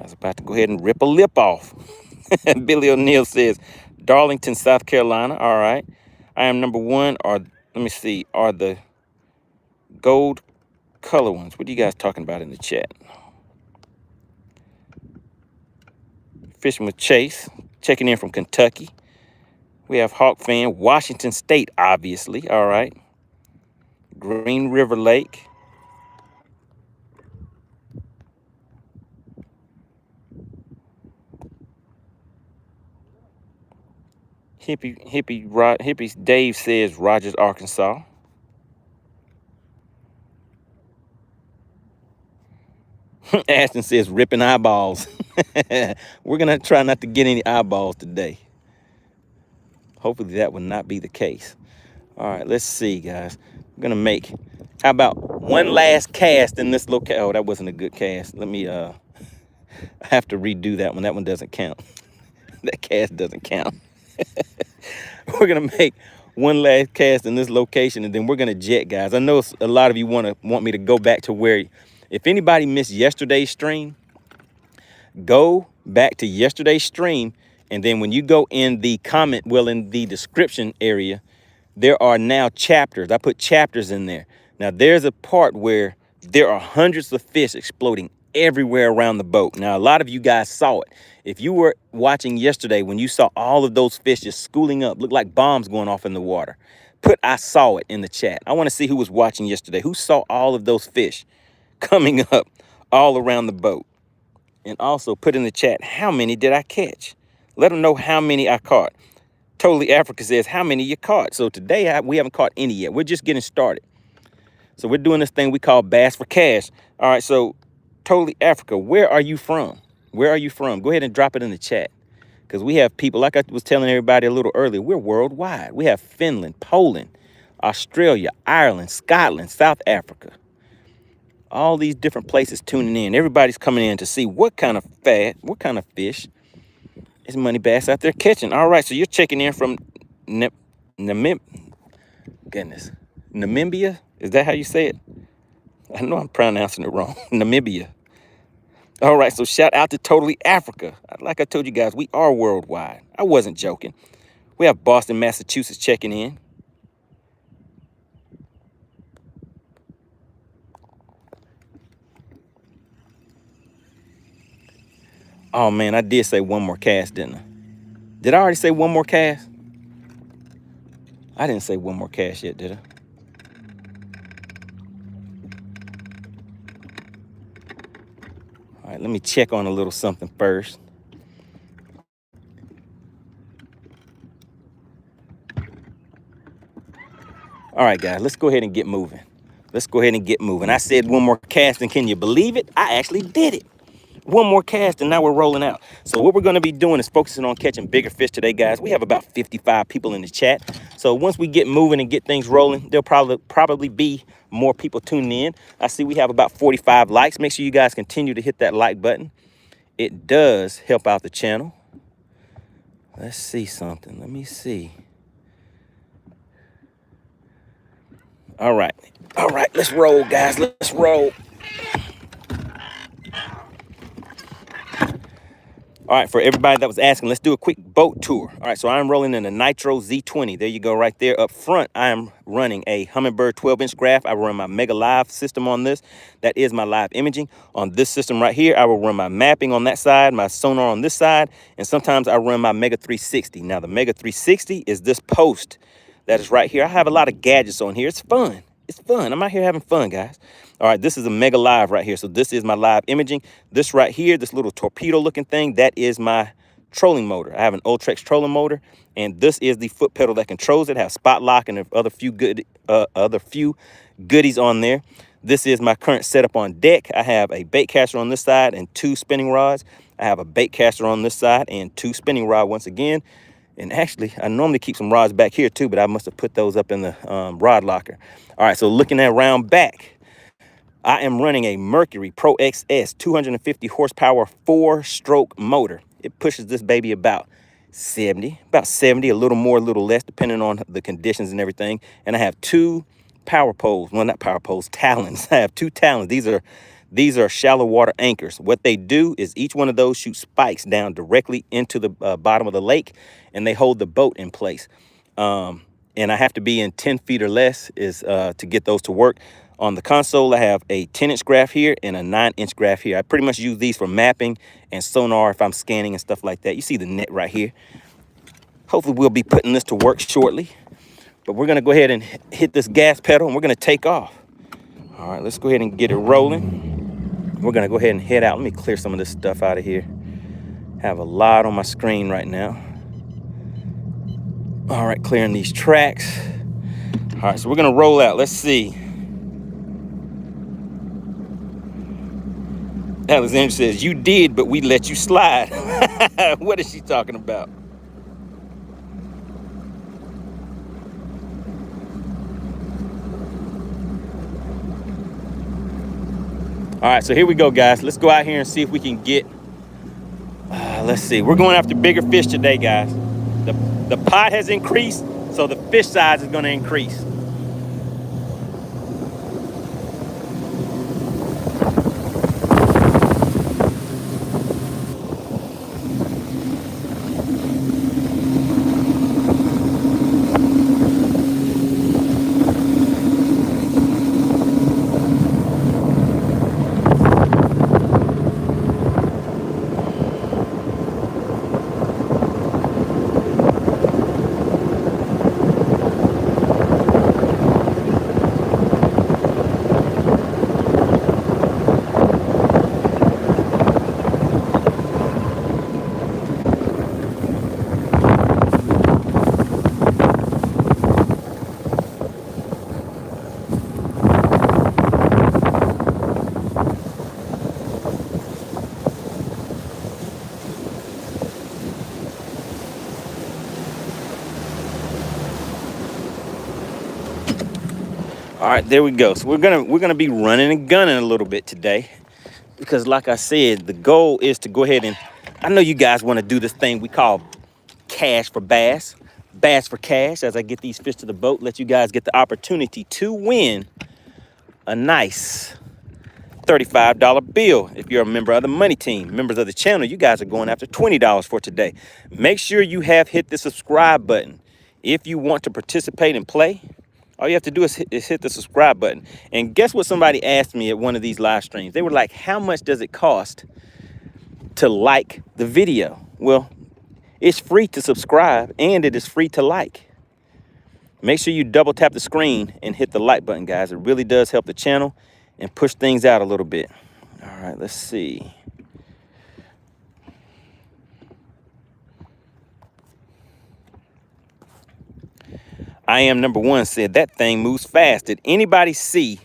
I was about to go ahead and rip a lip off. Billy O'Neill says, Darlington, South Carolina. All right. I am number one. Let me see, are the gold color ones. What are you guys talking about in the chat? Fishing with Chase, checking in from Kentucky. We have Hawk Fan, Washington State, obviously. All right. Green River Lake. Hippie Dave says Rogers, Arkansas. Ashton says ripping eyeballs. We're gonna try not to get any eyeballs today. Hopefully that will not be the case. All right, let's see, guys. We're gonna make, how about one last cast in this location? Oh, that wasn't a good cast. Let me, I have to redo that one. That one doesn't count. That cast doesn't count. We're gonna make one last cast in this location, and then we're gonna jet, guys. I know a lot of you want me to go back to where, if anybody missed yesterday's stream, go back to yesterday's stream, and then when you go in the comment, well, in the description area, there are now chapters. I put chapters in there. Now, there's a part where there are hundreds of fish exploding everywhere around the boat. Now, a lot of you guys saw it. If you were watching yesterday, when you saw all of those fish just schooling up, looked like bombs going off in the water, put I saw it in the chat. I want to see who was watching yesterday, who saw all of those fish coming up all around the boat. And also put in the chat, how many did I catch? Let them know how many I caught. Totally Africa says, how many you caught? So today, we haven't caught any yet. We're just getting started. So we're doing this thing we call Bass for Cash. All right, so Totally Africa, where are you from? Where are you from? Go ahead and drop it in the chat. Because we have people, like I was telling everybody a little earlier, we're worldwide. We have Finland, Poland, Australia, Ireland, Scotland, South Africa. All these different places tuning in. Everybody's coming in to see what kind of fish is MoneyBass out there catching. All right, so you're checking in from Namibia. Is that how you say it? I know I'm pronouncing it wrong. Namibia. All right, so shout out to Totally Africa. Like I told you guys, we are worldwide. I wasn't joking. We have Boston, Massachusetts checking in. Oh, man, I did say one more cast, didn't I? Did I already say one more cast? I didn't say one more cast yet, did I? All right, let me check on a little something first. All right, guys, let's go ahead and get moving. I said one more cast, and can you believe it? I actually did it. One more cast, and now we're rolling out. So what we're going to be doing is focusing on catching bigger fish today, guys. We have about 55 people in the chat. So once we get moving and get things rolling, there'll probably be more people tuning in. I see we have about 45 likes. Make sure you guys continue to hit that like button. It does help out the channel. Let's see something. Let me see. All right, let's roll, guys. Let's roll. All right, for everybody that was asking, let's do a quick boat tour. All right, so I'm rolling in a Nitro Z20. There you go, right there. Up front, I am running a Humminbird 12-inch graph. I run my Mega Live system on this. That is my live imaging. On this system right here, I will run my mapping on that side, my sonar on this side, and sometimes I run my Mega 360. Now, the Mega 360 is this post that is right here. I have a lot of gadgets on here. It's fun. It's fun. I'm out here having fun, guys. All right, this is a Mega Live right here. So this is my live imaging. This right here, this little torpedo looking thing, that is my trolling motor. I have an Ultrex trolling motor, and this is the foot pedal that controls it. I have spot lock and other few goodies on there. This is my current setup on deck. I have a bait caster on this side and 2 spinning rods. I have a bait caster on this side and 2 spinning rod once again. And actually, I normally keep some rods back here too, but I must have put those up in the rod locker. All right, so looking at around back, I am running a Mercury Pro XS 250 horsepower 4-stroke motor. It pushes this baby about 70, a little more, a little less, depending on the conditions and everything. And I have 2 power poles, well, not power poles, talons. I have 2 talons. These are shallow water anchors. What they do is each one of those shoots spikes down directly into the bottom of the lake, and they hold the boat in place. And I have to be in 10 feet or less to get those to work. On the console, I have a 10-inch graph here and a 9-inch graph here. I pretty much use these for mapping and sonar if I'm scanning and stuff like that. You see the net right here. Hopefully we'll be putting this to work shortly. But we're gonna go ahead and hit this gas pedal and we're gonna take off. All right, let's go ahead and get it rolling. We're gonna go ahead and head out. Let me clear some of this stuff out of here. Have a lot on my screen right now. All right, clearing these tracks. All right, so we're gonna roll out. Let's see. Alexander says, you did, but we let you slide. What is she talking about? All right, so here we go, guys. Let's go out here and see if we can get, let's see. We're going after bigger fish today, guys. The pot has increased, so the fish size is gonna increase. All right, there we go. So we're gonna be running and gunning a little bit today, because like I said, the goal is to go ahead and, I know you guys want to do this thing we call cash for bass, bass for cash. As I get these fish to the boat, let you guys get the opportunity to win a nice $35 bill. If you're a member of the Money Team, members of the channel, you guys are going after $20 for today. Make sure you have hit the subscribe button. If you want to participate and play, all you have to do is hit the subscribe button. And guess what somebody asked me at one of these live streams? They were like, how much does it cost to like the video? Well, it's free to subscribe and it is free to like. Make sure you double tap the screen and hit the like button, guys. It really does help the channel and push things out a little bit. All right, let's see. I am number one said that thing moves fast. Did anybody see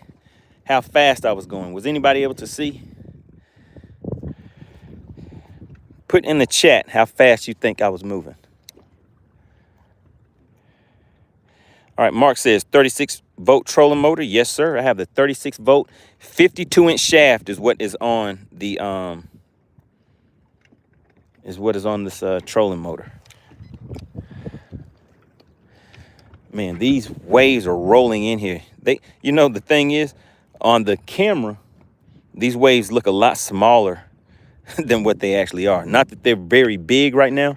how fast I was going? Was anybody able to see? Put in the chat how fast you think I was moving. All right, Mark says 36-volt trolling motor. Yes, sir. I have the 36-volt 52-inch shaft is what is on the this trolling motor. Man, these waves are rolling in here. You know, the thing is, on the camera, these waves look a lot smaller than what they actually are. Not that they're very big right now,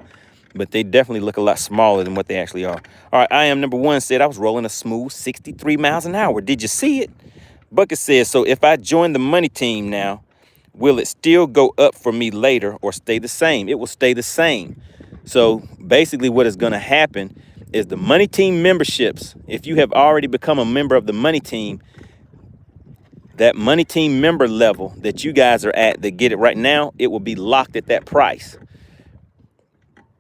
but they definitely look a lot smaller than what they actually are. All right, I am number one said I was rolling a smooth 63 miles an hour. Did you see it? Bucket says, so if I join the Money Team now, will it still go up for me later or stay the same? It will stay the same. So basically what is going to happen is the Money Team memberships, if you have already become a member of the Money Team, that Money Team member level that you guys are at that get it right now, it will be locked at that price.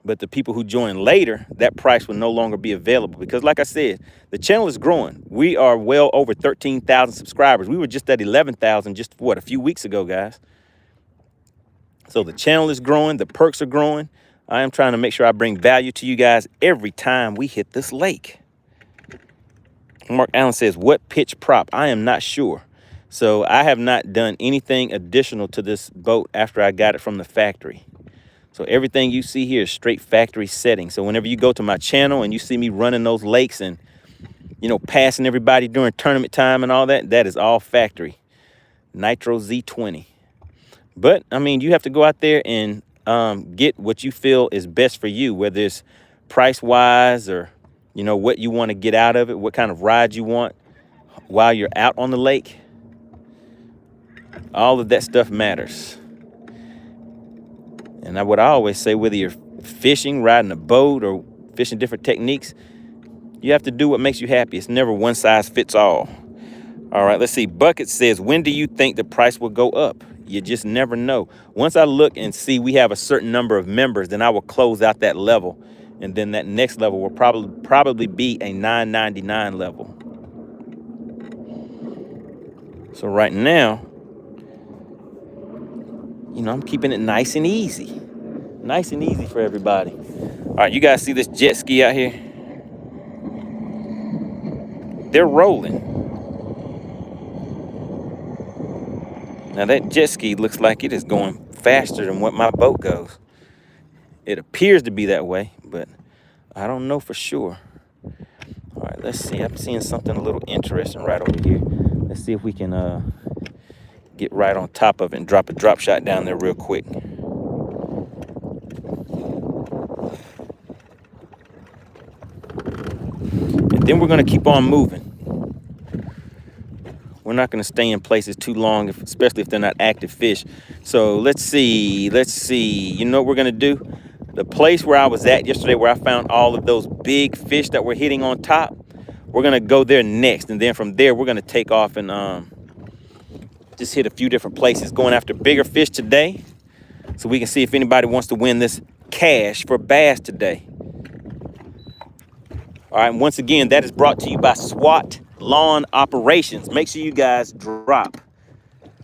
But the people who join later, that price will no longer be available because, like I said, the channel is growing. We are well over 13,000 subscribers. We were just at 11,000 just, what, a few weeks ago, guys. So the channel is growing. The perks are growing. I am trying to make sure I bring value to you guys every time we hit this lake. Mark Allen says, what pitch prop? I am not sure. So I have not done anything additional to this boat after I got it from the factory. So everything you see here is straight factory setting. So whenever you go to my channel and you see me running those lakes and, you know, passing everybody during tournament time and all that, that is all factory. Nitro Z20. But, I mean, you have to go out there and get what you feel is best for you, whether it's price-wise or, you know, what you want to get out of it, what kind of ride you want. while you're out on the lake, all of that stuff matters. And what I always say, whether you're fishing, riding a boat, or fishing different techniques, you have to do what makes you happy. It's never one size fits all. All right, let's see. Bucket says, when do you think the price will go up? You just never know. Once I look and see we have a certain number of members, then I will close out that level. And then that next level will probably be a $9.99 level. So right now, you know, I'm keeping it nice and easy. Nice and easy for everybody. All right, you guys see this jet ski out here? They're rolling. Now that jet ski looks like it is going faster than what my boat goes. It appears to be that way, but I don't know for sure. All right, let's see. I'm seeing something a little interesting right over here. Let's see if we can get right on top of it and drop a drop shot down there real quick. And then we're gonna keep on moving. We're not gonna stay in places too long, especially if they're not active fish. So let's see. You know what we're gonna do? The place where I was at yesterday, where I found all of those big fish that were hitting on top, we're gonna go there next. And then from there, we're gonna take off and just hit a few different places, going after bigger fish today, so we can see if anybody wants to win this cash for bass today. All right, and once again, that is brought to you by SWAT Lawn Operations. Make sure you guys drop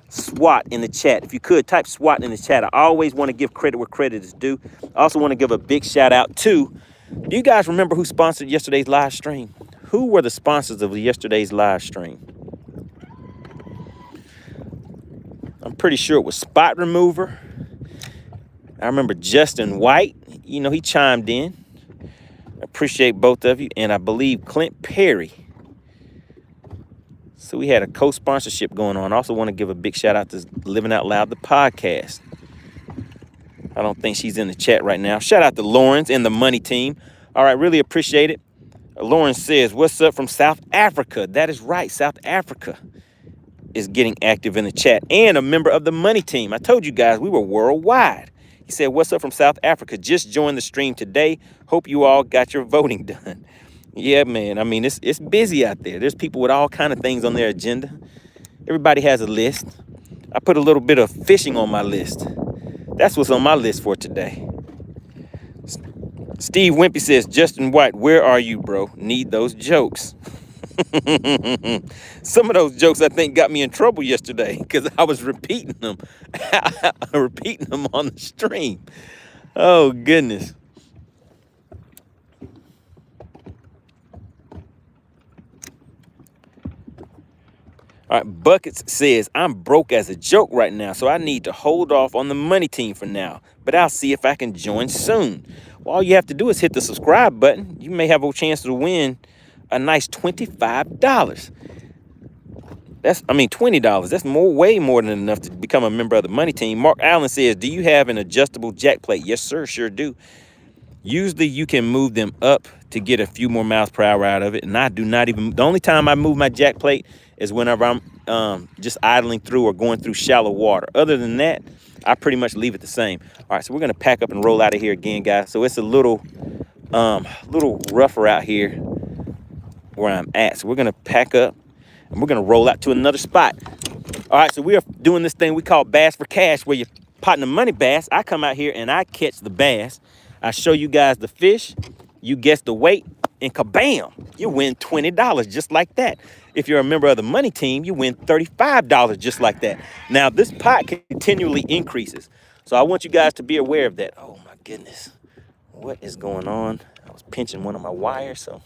SWAT in the chat. If you could, type SWAT in the chat. I always want to give credit where credit is due. I also want to give a big shout out to, do you guys remember who sponsored yesterday's live stream? Who were the sponsors of yesterday's live stream? I'm pretty sure it was Spot Remover. I remember Justin White. You know, he chimed in. Appreciate both of you. And I believe Clint Perry. So we had a co-sponsorship going on. I also want to give a big shout out to Living Out Loud, the podcast. I don't think she's in the chat right now. Shout out to Lawrence and the Money Team. All right, really appreciate it. Lawrence says, what's up from South Africa? That is right, South Africa is getting active in the chat, and a member of the Money Team. I told you guys we were worldwide. He said, what's up from South Africa? Just joined the stream today. Hope you all got your voting done. Yeah, man. I mean, it's busy out there. There's people with all kind of things on their agenda. Everybody has a list. I put a little bit of fishing on my list. That's what's on my list for today. Steve Wimpy says, Justin White, where are you, bro? Need those jokes. Some of those jokes I think got me in trouble yesterday because I was repeating them. Repeating them on the stream. Oh, goodness. All right, Buckets says, I'm broke as a joke right now, so I need to hold off on the Money Team for now, but I'll see if I can join soon. Well, all you have to do is hit the subscribe button. You may have a chance to win a nice $25. $20. That's way more than enough to become a member of the Money Team. Mark Allen says, do you have an adjustable jack plate? Yes, sir, sure do. Usually you can move them up to get a few more miles per hour out of it, and I do not even, the only time I move my jack plate is whenever I'm just idling through or going through shallow water. Other than that, I pretty much leave it the same. All right, so we're gonna pack up and roll out of here again, guys. So it's a little rougher out here where I'm at. So we're gonna pack up and we're gonna roll out to another spot. All right, so we are doing this thing we call Bass for Cash, where you're potting a money bass. I come out here and I catch the bass. I show you guys the fish, you guess the weight, and kabam, you win $20 just like that. If you're a member of the Money Team, you win $35 just like that. Now, this pot continually increases, so I want you guys to be aware of that. Oh, my goodness. What is going on? I was pinching one of my wires, so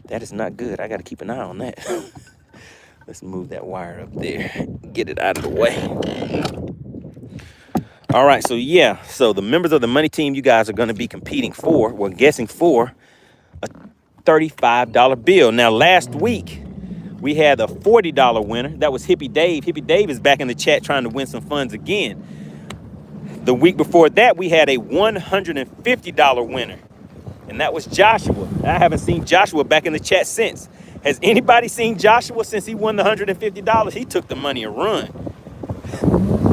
that is not good. I got to keep an eye on that. Let's move that wire up there, get it out of the way. All right, so yeah, so the members of the Money Team, you guys are going to be competing for, well, guessing for a $35 bill. Now, last week, we had a $40 winner. That was Hippie Dave. Hippie Dave is back in the chat trying to win some funds again. The week before that, we had a $150 winner, and that was Joshua. I haven't seen Joshua back in the chat since. Has anybody seen Joshua since he won the $150? He took the money and run.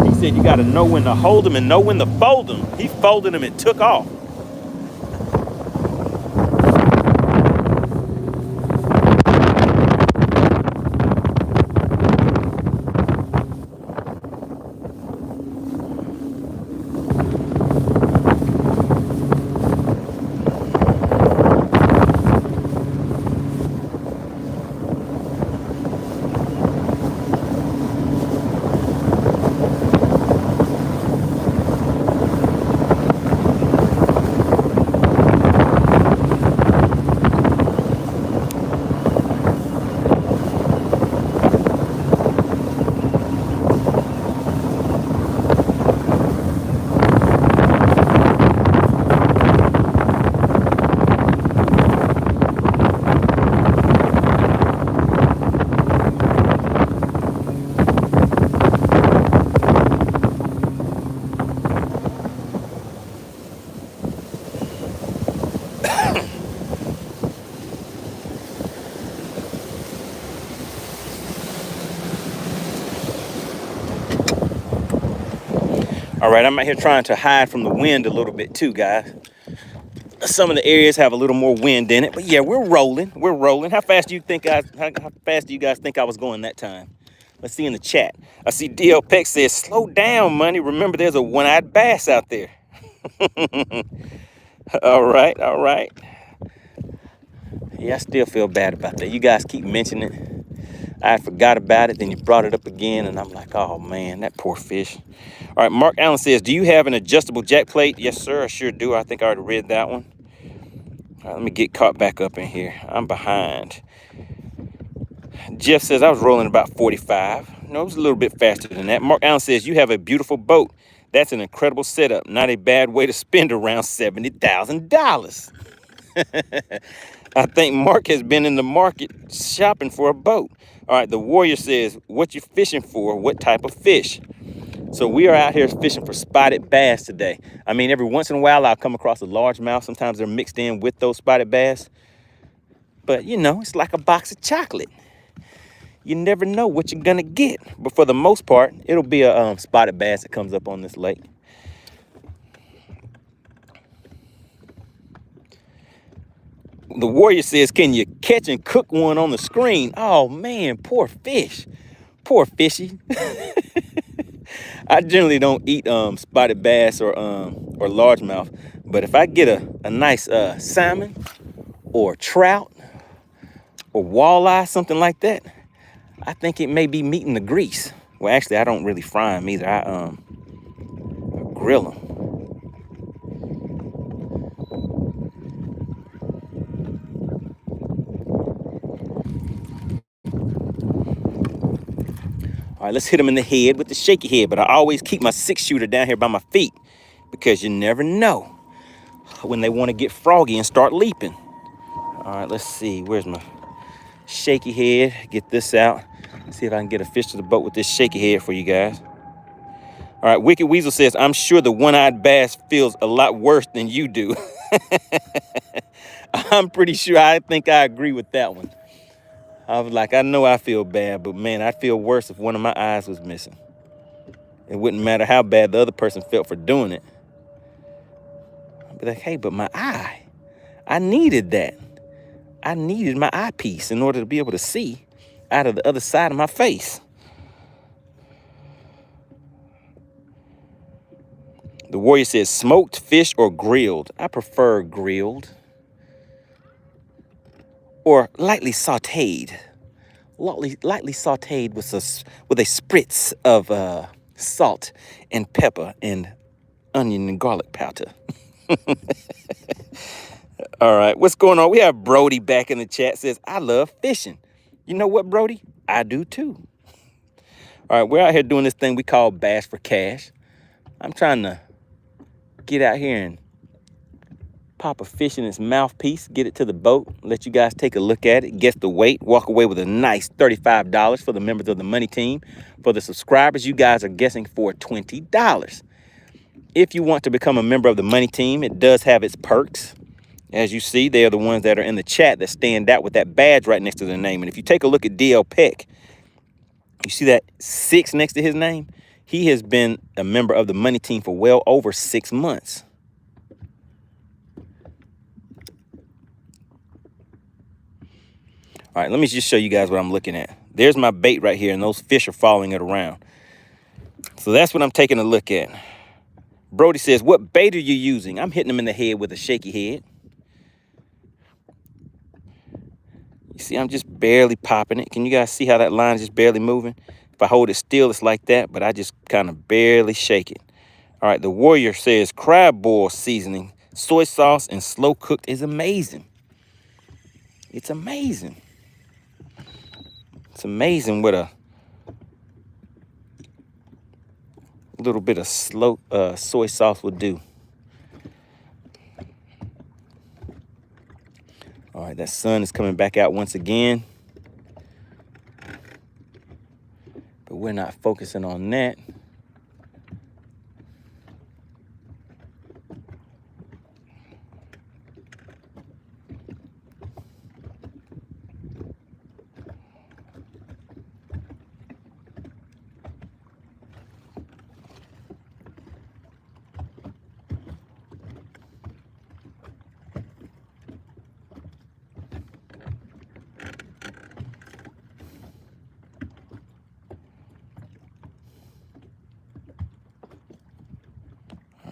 He said you got to know when to hold them and know when to fold them. He folded them and took off. All right, I'm out here trying to hide from the wind a little bit too, guys. Some of the areas have a little more wind in it, but yeah, we're rolling. We're rolling. How fast do you guys think I was going that time? Let's see in the chat. I see DL Peck says, slow down, Money. Remember, there's a one-eyed bass out there. All right, all right. Yeah, I still feel bad about that. You guys keep mentioning it. I forgot about it, then you brought it up again, and I'm like, oh man, that poor fish. All right, Mark Allen says, do you have an adjustable jack plate? Yes, sir, I sure do. I think I already read that one. All right, let me get caught back up in here. I'm behind. Jeff says, I was rolling about 45. No, it was a little bit faster than that. Mark Allen says, you have a beautiful boat. That's an incredible setup. Not a bad way to spend around $70,000. I think Mark has been in the market shopping for a boat. All right, the Warrior says, what you fishing for? What type of fish? So we are out here fishing for spotted bass today. I mean, every once in a while, I'll come across a largemouth. Sometimes they're mixed in with those spotted bass. But, you know, it's like a box of chocolate. You never know what you're going to get. But for the most part, it'll be a spotted bass that comes up on this lake. The Warrior says, can you catch and cook one on the screen? Oh, man, poor fish. Poor fishy. I generally don't eat spotted bass or largemouth. But if I get a nice salmon or trout or walleye, something like that, I think it may be meat in the grease. Well, actually, I don't really fry them either. I grill them. All right, let's hit them in the head with the shaky head. But I always keep my 6-shooter down here by my feet because you never know when they want to get froggy and start leaping. All right, let's see. Where's my shaky head? Get this out. See if I can get a fish to the boat with this shaky head for you guys. All right, Wicked Weasel says, I'm sure the one-eyed bass feels a lot worse than you do. I'm pretty sure. I think I agree with that one. I was like, I know I feel bad, but man, I'd feel worse if one of my eyes was missing. It wouldn't matter how bad the other person felt for doing it. I'd be like, hey, but my eye, I needed that. I needed my eyepiece in order to be able to see out of the other side of my face. The Warrior says, smoked fish or grilled? I prefer grilled. Or lightly sauteed. Lightly sauteed with a spritz of salt and pepper and onion and garlic powder. All right, what's going on? We have Brody back in the chat. Says, I love fishing. You know what, Brody? I do too. All right, we're out here doing this thing we call Bass for Cash. I'm trying to get out here and pop a fish in its mouthpiece, get it to the boat, let you guys take a look at it, guess the weight, walk away with a nice $35 for the members of the Money Team. For the subscribers, you guys are guessing for $20. If you want to become a member of the Money Team, it does have its perks. As you see, they are the ones that are in the chat that stand out with that badge right next to their name. And if you take a look at DL Peck, you see that 6 next to his name? He has been a member of the Money Team for well over 6 months. All right, let me just show you guys what I'm looking at. There's my bait right here, and those fish are following it around. So that's what I'm taking a look at. Brody says, what bait are you using? I'm hitting him in the head with a shaky head. You see, I'm just barely popping it. Can you guys see how that line is just barely moving? If I hold it still, it's like that, but I just kind of barely shake it. All right, the Warrior says, crab boil seasoning, soy sauce, and slow cooked is amazing. It's amazing. It's amazing what a little bit of soy sauce will do. All right, that sun is coming back out once again. But we're not focusing on that.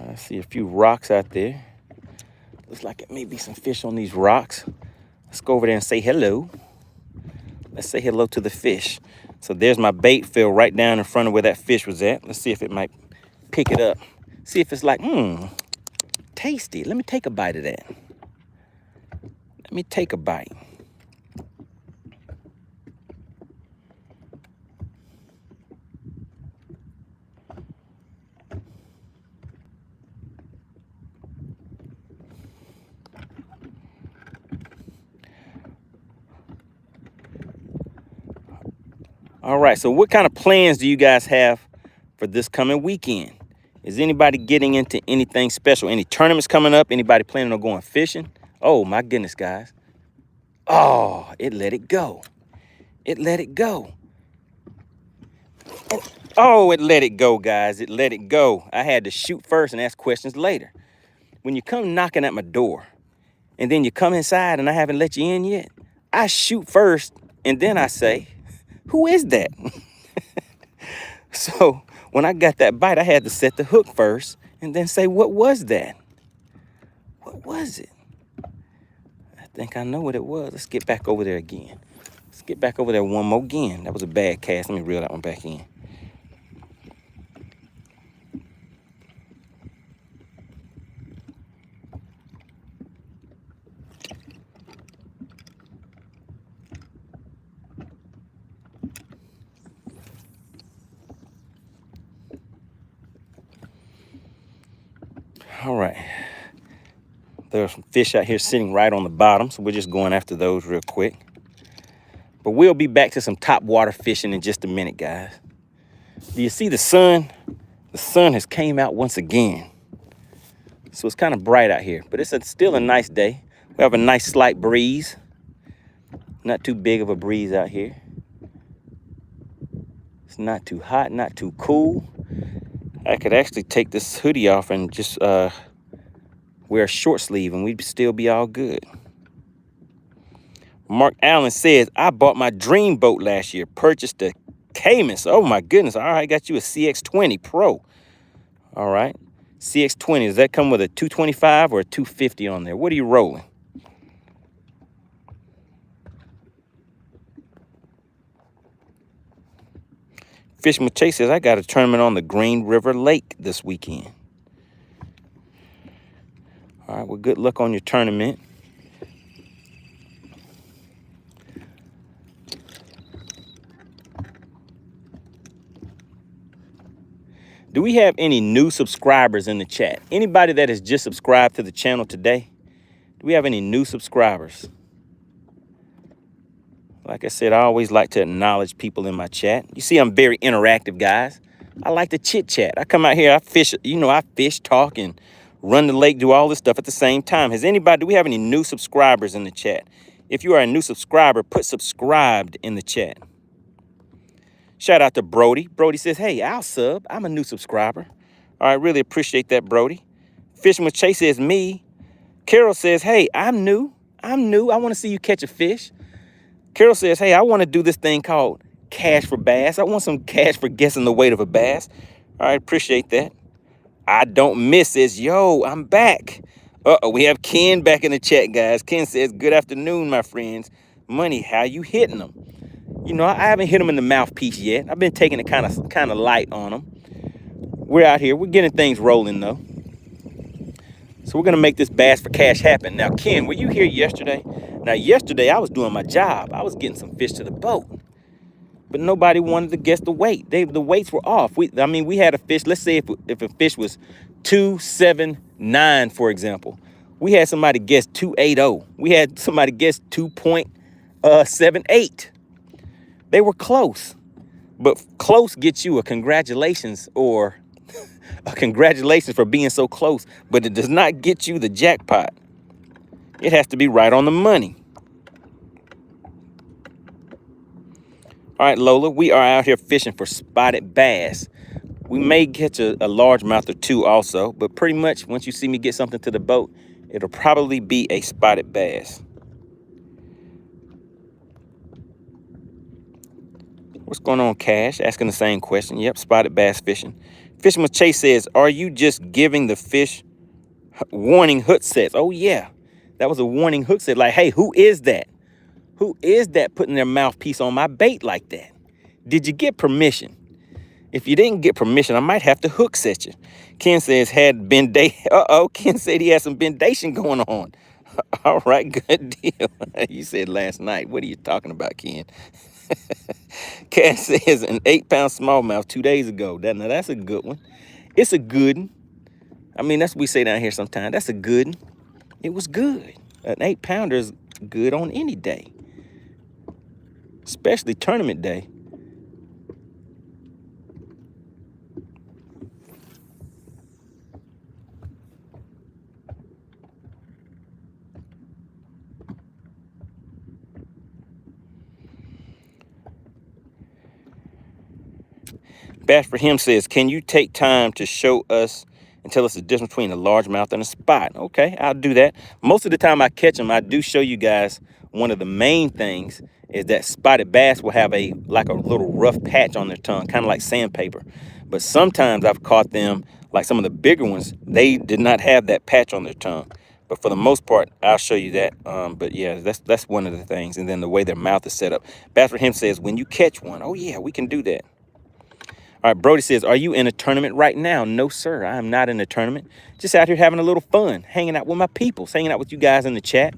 I see a few rocks out there. Looks like it may be some fish on these rocks. Let's go over there and say hello. Let's say hello to the fish. So there's my bait fill right down in front of where that fish was at. Let's see if it might pick it up. See if it's like, tasty. Let me take a bite of that. Let me take a bite. All right, so what kind of plans do you guys have for this coming weekend? Is anybody getting into anything special? Any tournaments coming up? Anybody planning on going fishing? Oh, my goodness, guys. Oh, it let it go. It let it go. Oh, it let it go, guys. It let it go. I had to shoot first and ask questions later. When you come knocking at my door and then you come inside and I haven't let you in yet, I shoot first and then I say, who is that? So when I got that bite, I had to set the hook first and then say, what was that? What was it? I think I know what it was. Let's get back over there again. Let's get back over there one more again. That was a bad cast. Let me reel that one back in. All right, there are some fish out here sitting right on the bottom, so we're just going after those real quick. But we'll be back to some top water fishing in just a minute, guys. Do you see the sun? The sun has came out once again. So it's kind of bright out here, but it's still a nice day. We have a nice slight breeze. Not too big of a breeze out here. It's not too hot, not too cool. I could actually take this hoodie off and just wear a short sleeve and we'd still be all good. Mark Allen says, I bought my dream boat last year, purchased a Cayman. Oh my goodness. All right, got you a CX20 Pro. All right, CX20, does that come with a 225 or a 250 on there? What are you rolling? Fisherman Chase says, I got a tournament on the Green River Lake this weekend. All right, well, good luck on your tournament. Do we have any new subscribers in the chat? Anybody that has just subscribed to the channel today? Do we have any new subscribers? Like I said, I always like to acknowledge people in my chat. You see, I'm very interactive, guys. I like to chit chat. I come out here, I fish, I fish, talk, and run the lake, do all this stuff at the same time. Do we have any new subscribers in the chat? If you are a new subscriber, put subscribed in the chat. Shout out to Brody. Brody says, hey, I'll sub. I'm a new subscriber. All right, really appreciate that, Brody. Fisherman Chase says, me. Carol says, hey, I'm new. I want to see you catch a fish. Carol says, hey, I want to do this thing called cash for bass. I want some cash for guessing the weight of a bass. All right, appreciate that. I don't miss says, yo, I'm back. Uh-oh, we have Ken back in the chat, guys. Ken says, good afternoon, my friends. Money, how you hitting them? You know, I haven't hit them in the mouthpiece yet. I've been taking it kind of light on them. We're out here. We're getting things rolling, though. So we're going to make this bass for cash happen. Now, Ken, were you here yesterday? Now, yesterday, I was doing my job. I was getting some fish to the boat. But nobody wanted to guess the weight. The weights were off. We had a fish. Let's say if a fish was 279, for example. We had somebody guess 280. We had somebody guess 2.78. They were close. But close gets you a congratulations or a congratulations for being so close. But it does not get you the jackpot. It has to be right on the money. All right, Lola, we are out here fishing for spotted bass. We may catch a largemouth or two also, but pretty much once you see me get something to the boat, it'll probably be a spotted bass. What's going on, Cash? Asking the same question. Yep, spotted bass fishing. Fisherman Chase says, are you just giving the fish warning hook sets? Oh, yeah. That was a warning hook set. Like, hey, who is that? Who is that putting their mouthpiece on my bait like that? Did you get permission? If you didn't get permission, I might have to hook set you. Ken says had bendation. Uh-oh, Ken said he had some bendation going on. All right, good deal. You said last night. What are you talking about, Ken? Ken says an 8-pound smallmouth 2 days ago. Now that's a good one. It's a good one. I mean, that's what we say down here sometimes. That's a good one. It was good. An 8-pounder is good on any day, especially tournament day. Bash for him says, can you take time to show us and tell us the difference between a largemouth and a spot? Okay, I'll do that. Most of the time I catch them, I do show you guys one of the main things is that spotted bass will have like a little rough patch on their tongue, kind of like sandpaper. But sometimes I've caught them, like some of the bigger ones, they did not have that patch on their tongue. But for the most part, I'll show you that. But yeah, that's one of the things. And then the way their mouth is set up. Bass for him says, when you catch one, oh yeah, we can do that. All right, Brody says, are you in a tournament right now? No, sir, I am not in a tournament. Just out here having a little fun, hanging out with my peoples, hanging out with you guys in the chat.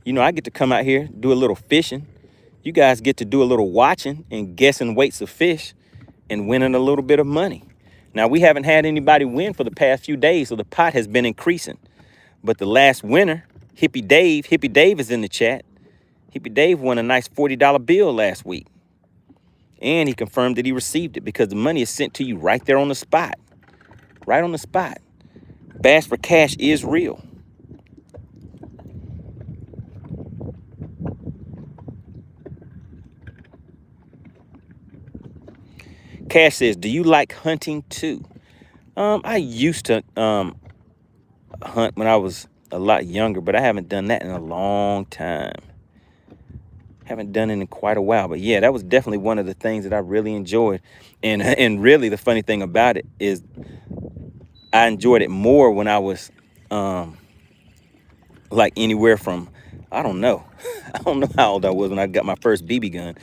You know, I get to come out here, do a little fishing. You guys get to do a little watching and guessing weights of fish and winning a little bit of money. Now, we haven't had anybody win for the past few days, so the pot has been increasing. But the last winner, Hippie Dave is in the chat. Hippie Dave won a nice $40 bill last week. And he confirmed that he received it because the money is sent to you right there on the spot. Right on the spot. Bass for cash is real. Cash says, do you like hunting too? I used to hunt when I was a lot younger, but I haven't done that in a long time. Haven't done it in quite a while, but yeah, that was definitely one of the things that I really enjoyed. And really the funny thing about it is I enjoyed it more when I was like anywhere from, I don't know how old I was when I got my first BB gun,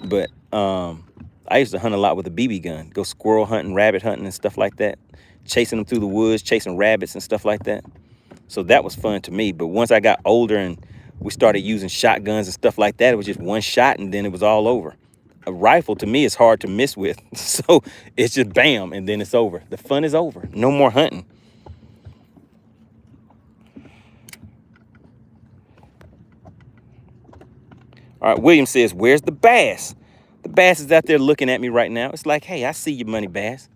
but I used to hunt a lot with a BB gun, go squirrel hunting, rabbit hunting and stuff like that, chasing them through the woods, chasing rabbits and stuff like that. So that was fun to me. But once I got older and we started using shotguns and stuff like that, it was just one shot and then it was all over. A rifle to me is hard to miss with. So it's just bam, and then it's over. The fun is over. No more hunting. All right, William says, where's the bass? The bass is out there looking at me right now. It's like, hey, I see your money, bass.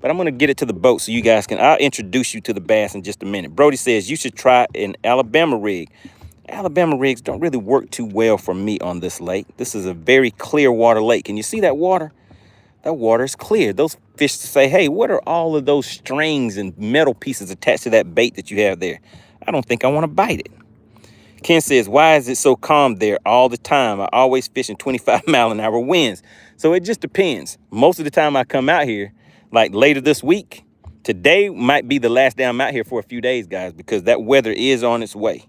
But I'm going to get it to the boat so you guys can, I'll introduce you to the bass in just a minute. Brody says you should try an Alabama rig. Alabama rigs don't really work too well for me on this lake. This is a very clear water lake. And you see that water? That water is clear. Those fish say, hey, what are all of those strings and metal pieces attached to that bait that you have there? I don't think I want to bite it. Ken says, why is it so calm there all the time? I always fish in 25-mile-an-hour winds. So it just depends. Most of the time I come out here, like later this week, today might be the last day I'm out here for a few days, guys, because that weather is on its way.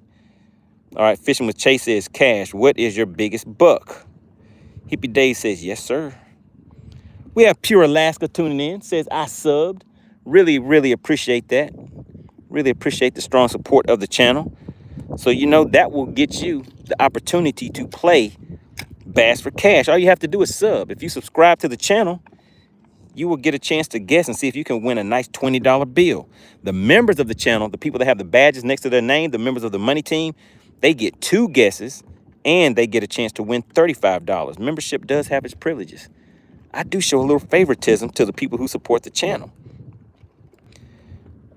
All right, Fishing with Chase says, Cash, what is your biggest buck? Hippie Dave says, yes, sir. We have Pure Alaska tuning in, says, I subbed. Really, really appreciate that. Really appreciate the strong support of the channel. So, you know, that will get you the opportunity to play Bass for Cash. All you have to do is sub. If you subscribe to the channel, you will get a chance to guess and see if you can win a nice $20 bill. The members of the channel, the people that have the badges next to their name, the members of the Money Team, they get 2 guesses and they get a chance to win $35. Membership does have its privileges. I do show a little favoritism to the people who support the channel.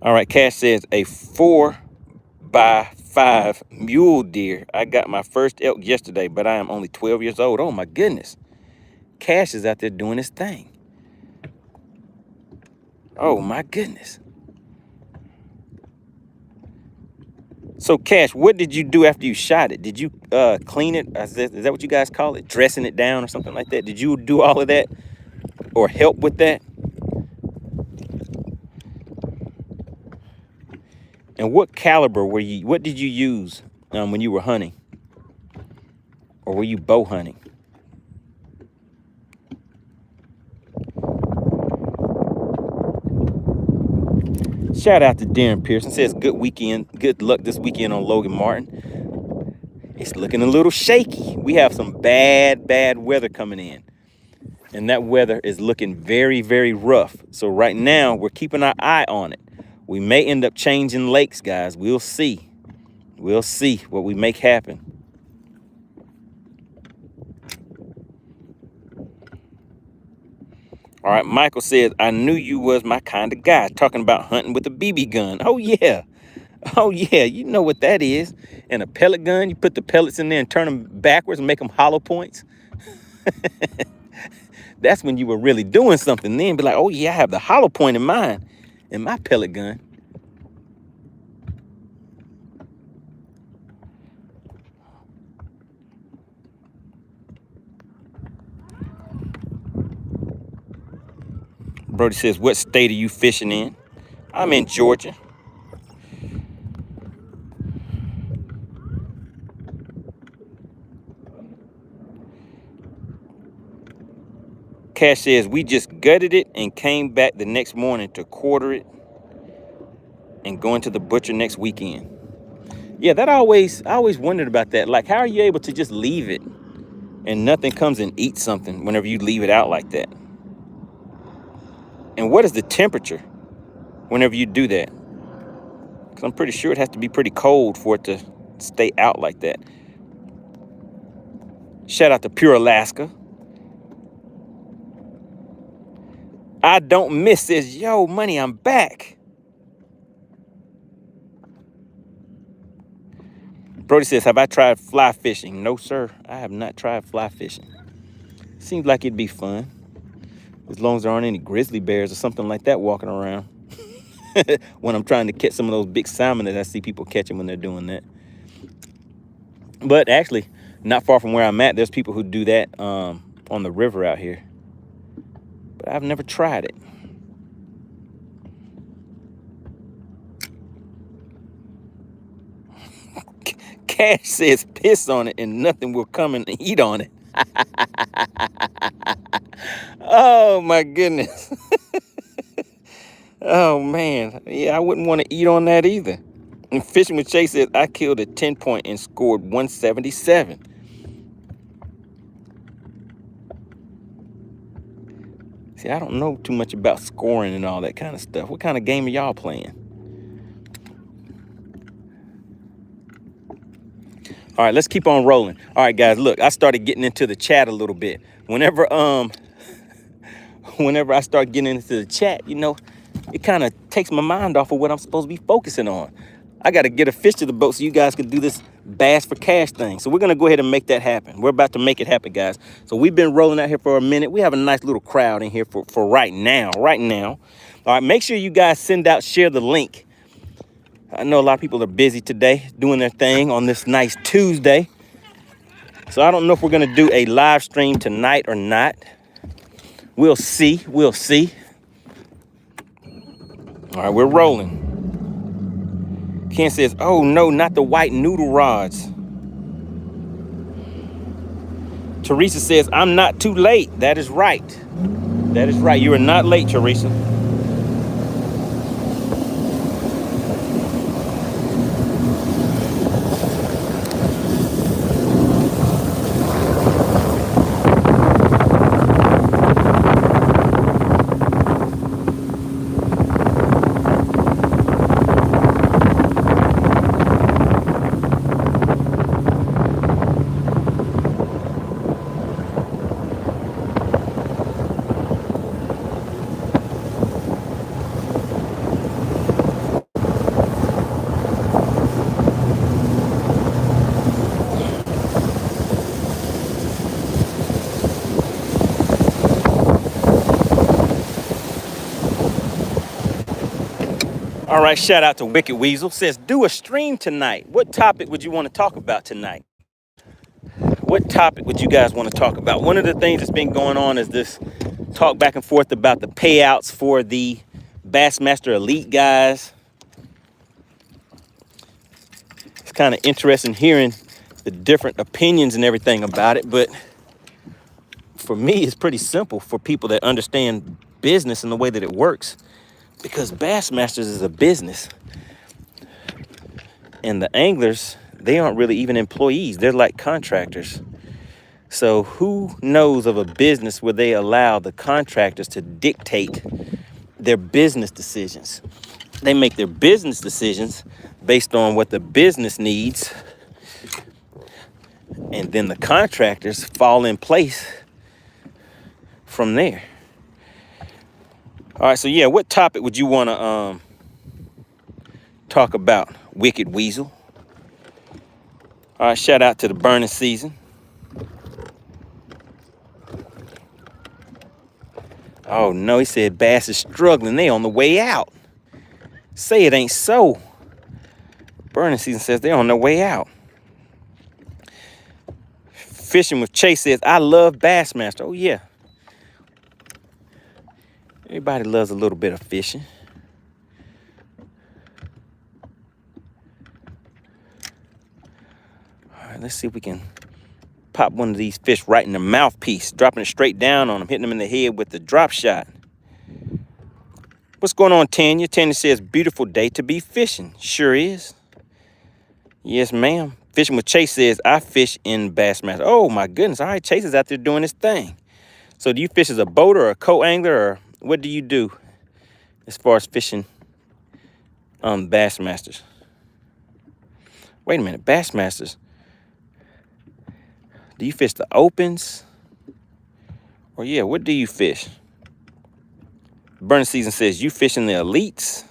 All right, Cash says a 4x5 mule deer. I got my first elk yesterday, but I am only 12 years old. Oh my goodness. Cash is out there doing his thing. Oh my goodness. So Cash, what did you do after you shot it? Did you clean it? Is that what you guys call it? Dressing it down or something like that? Did you do all of that or help with that? And what caliber what did you use when you were hunting? Or were you bow hunting? Shout out to Darren Pearson. Says good weekend. Good luck this weekend on Logan Martin. It's looking a little shaky. We have some bad weather coming in. And that weather is looking very, very rough. So right now, we're keeping our eye on it. We may end up changing lakes, guys. We'll see. We'll see what we make happen. All right, Michael says, I knew you was my kind of guy, talking about hunting with a BB gun. Oh, yeah. Oh, yeah. You know what that is. And a pellet gun, you put the pellets in there and turn them backwards and make them hollow points. That's when you were really doing something then. Be like, oh, yeah, I have the hollow point in mine, in my pellet gun. Brody says, what state are you fishing in? I'm in Georgia. Cash says, we just gutted it and came back the next morning to quarter it and going to the butcher next weekend. Yeah, I always wondered about that. Like, how are you able to just leave it and nothing comes and eats something whenever you leave it out like that? And what is the temperature whenever you do that? Because I'm pretty sure it has to be pretty cold for it to stay out like that. Shout out to Pure Alaska. I don't miss this. Yo, Money, I'm back. Brody says, have I tried fly fishing? No, sir. I have not tried fly fishing. Seems like it'd be fun. As long as there aren't any grizzly bears or something like that walking around. When I'm trying to catch some of those big salmon that I see people catching when they're doing that. But actually, not far from where I'm at, there's people who do that on the river out here. But I've never tried it. Cash says piss on it and nothing will come and eat on it. Oh my goodness. Oh man. Yeah, I wouldn't want to eat on that either. And Fishing with Chase says I killed a 10-point and scored 177. See, I don't know too much about scoring and all that kind of stuff. What kind of game are y'all playing? All right, let's keep on rolling. All right, guys, look, I started getting into the chat a little bit. Whenever whenever I start getting into the chat, you know, it kind of takes my mind off of what I'm supposed to be focusing on. I got to get a fish to the boat so you guys can do this bass for cash thing. So we're going to go ahead and make that happen. We're about to make it happen, guys. So we've been rolling out here for a minute. We have a nice little crowd in here for right now. All right, make sure you guys share the link. I know a lot of people are busy today doing their thing on this nice Tuesday. So I don't know if we're going to do a live stream tonight or not. We'll see. All right, we're rolling. Ken says, oh no, not the white noodle rods. Teresa says, I'm not too late. That is right. You are not late, Teresa. All right, shout out to Wicked Weasel. Says, do a stream tonight. What topic would you want to talk about tonight? What topic would you guys want to talk about? One of the things that's been going on is this talk back and forth about the payouts for the Bassmaster Elite guys. It's kind of interesting hearing the different opinions and everything about it, but for me, it's pretty simple for people that understand business and the way that it works. Because Bassmasters is a business. And the anglers, they aren't really even employees. They're like contractors. So who knows of a business where they allow the contractors to dictate their business decisions? They make their business decisions based on what the business needs. And then the contractors fall in place from there. All right, so yeah, what topic would you want to talk about, Wicked Weasel? All right, shout out to the burning season. Oh no, he said bass is struggling. They on the way out. Say it ain't so. Burning season says they're on their way out. Fishing with Chase says, I love Bassmaster. Oh yeah. Everybody loves a little bit of fishing. All right, let's see if we can pop one of these fish right in the mouthpiece, dropping it straight down on them, hitting them in the head with the drop shot. What's going on, Tanya? Tanya says, beautiful day to be fishing. Sure is. Yes, ma'am. Fishing with Chase says, I fish in Bassmaster. Oh, my goodness. All right, Chase is out there doing his thing. So do you fish as a boater or a co-angler, or what do you do as far as fishing Bassmasters? Wait a minute, Bassmasters. Do you fish the opens? Or yeah, what do you fish? Burning season says you fishing the elites.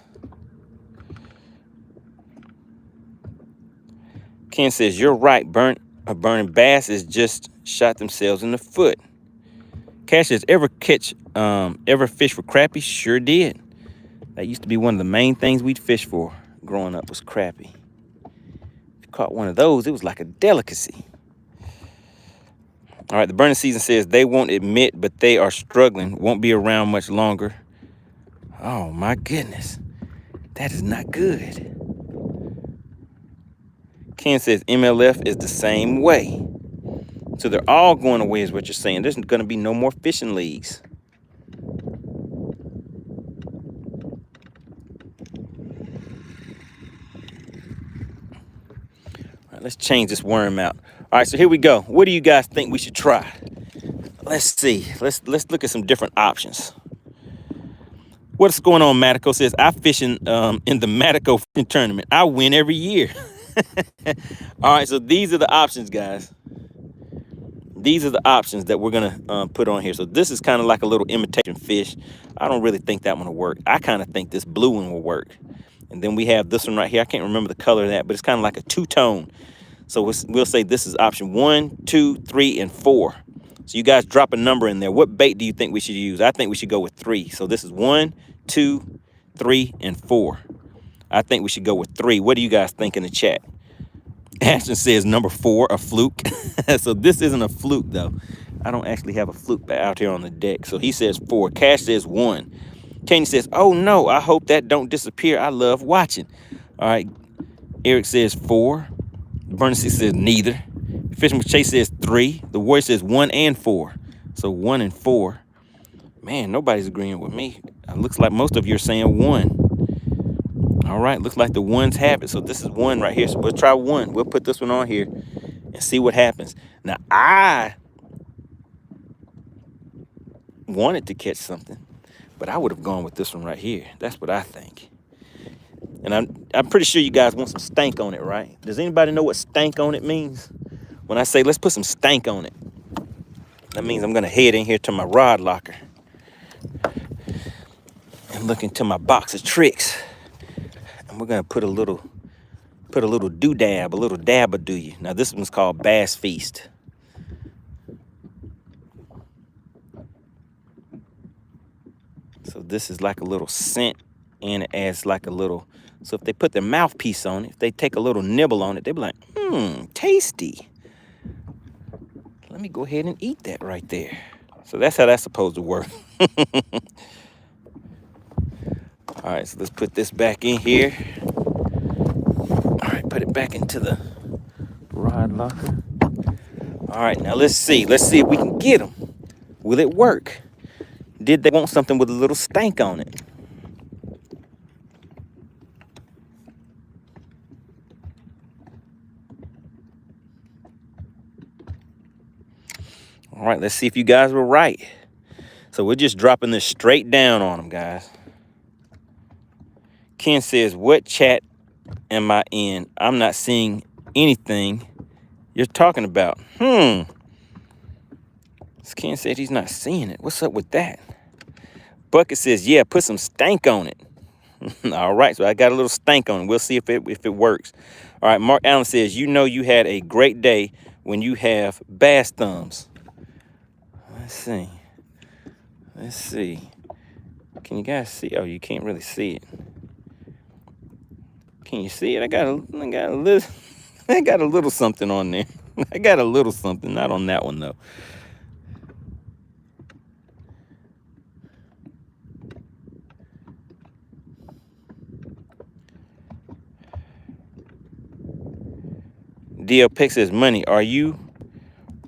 Ken says you're right. Burning bass is just shot themselves in the foot. Cash says ever fish for crappie? Sure did. That used to be one of the main things we'd fish for growing up, was crappie. If you caught one of those, it was like a delicacy. All right, the burning season says they won't admit, but they are struggling. Won't be around much longer. Oh my goodness. That is not good. Ken says MLF is the same way. So they're all going away is what you're saying. There's going to be no more fishing leagues. All right, let's change this worm out. All right, so here we go. What do you guys think we should try? Let's see. Let's look at some different options. What's going on, Matico says, I fish in the Matico fishing tournament. I win every year. All right, so these are the options, guys. These are the options that we're gonna put on here. So this is kind of like a little imitation fish. I don't really think that one will work. I kind of think this blue one will work. And then we have this one right here. I can't remember the color of that, but it's kind of like a two-tone. So we'll say this is option 1, 2, 3, and 4. So you guys drop a number in there. What bait do you think we should use? I think we should go with 3. So this is 1, 2, 3, and 4. I think we should go with 3. What do you guys think in the chat? Ashton says number 4, a fluke. So this isn't a fluke though. I don't actually have a fluke out here on the deck. So he says 4. Cash says 1. Kenny says, oh no, I hope that don't disappear. I love watching. All right. Eric says 4. Bernstein says neither. Fisherman Chase says 3. The Warrior says 1 and 4. So 1 and 4. Man, nobody's agreeing with me. It looks like most of you are saying 1. All right, looks like the ones have it. So this is 1 right here. So we'll try 1. We'll put this one on here and see what happens. Now, I wanted to catch something, but I would have gone with this one right here. That's what I think. And I'm pretty sure you guys want some stank on it, right? Does anybody know what stank on it means? When I say let's put some stank on it, that means I'm gonna head in here to my rod locker and look into my box of tricks. And we're gonna put a little doodab, a little dab-a-do you. Now this one's called Bass Feast. So this is like a little scent, and it adds like a little. So if they put their mouthpiece on it, if they take a little nibble on it, they'll be like, tasty. Let me go ahead and eat that right there. So that's how that's supposed to work. All right, so let's put this back in here. All right, put it back into the rod locker. All right, now let's see. Let's see if we can get them. Will it work? Did they want something with a little stank on it? All right, let's see if you guys were right. So we're just dropping this straight down on them, guys. Ken says, what chat am I in? I'm not seeing anything you're talking about. Ken said he's not seeing it. What's up with that? Bucket says, yeah, put some stank on it. All right, so I got a little stank on it. We'll see if it works. All right, Mark Allen says, you know you had a great day when you have bass thumbs. Let's see. Let's see. Can you guys see? Oh, you can't really see it. Can you see it? I got a little something on there. I got a little something, not on that one though. DL Pick says, Money, are you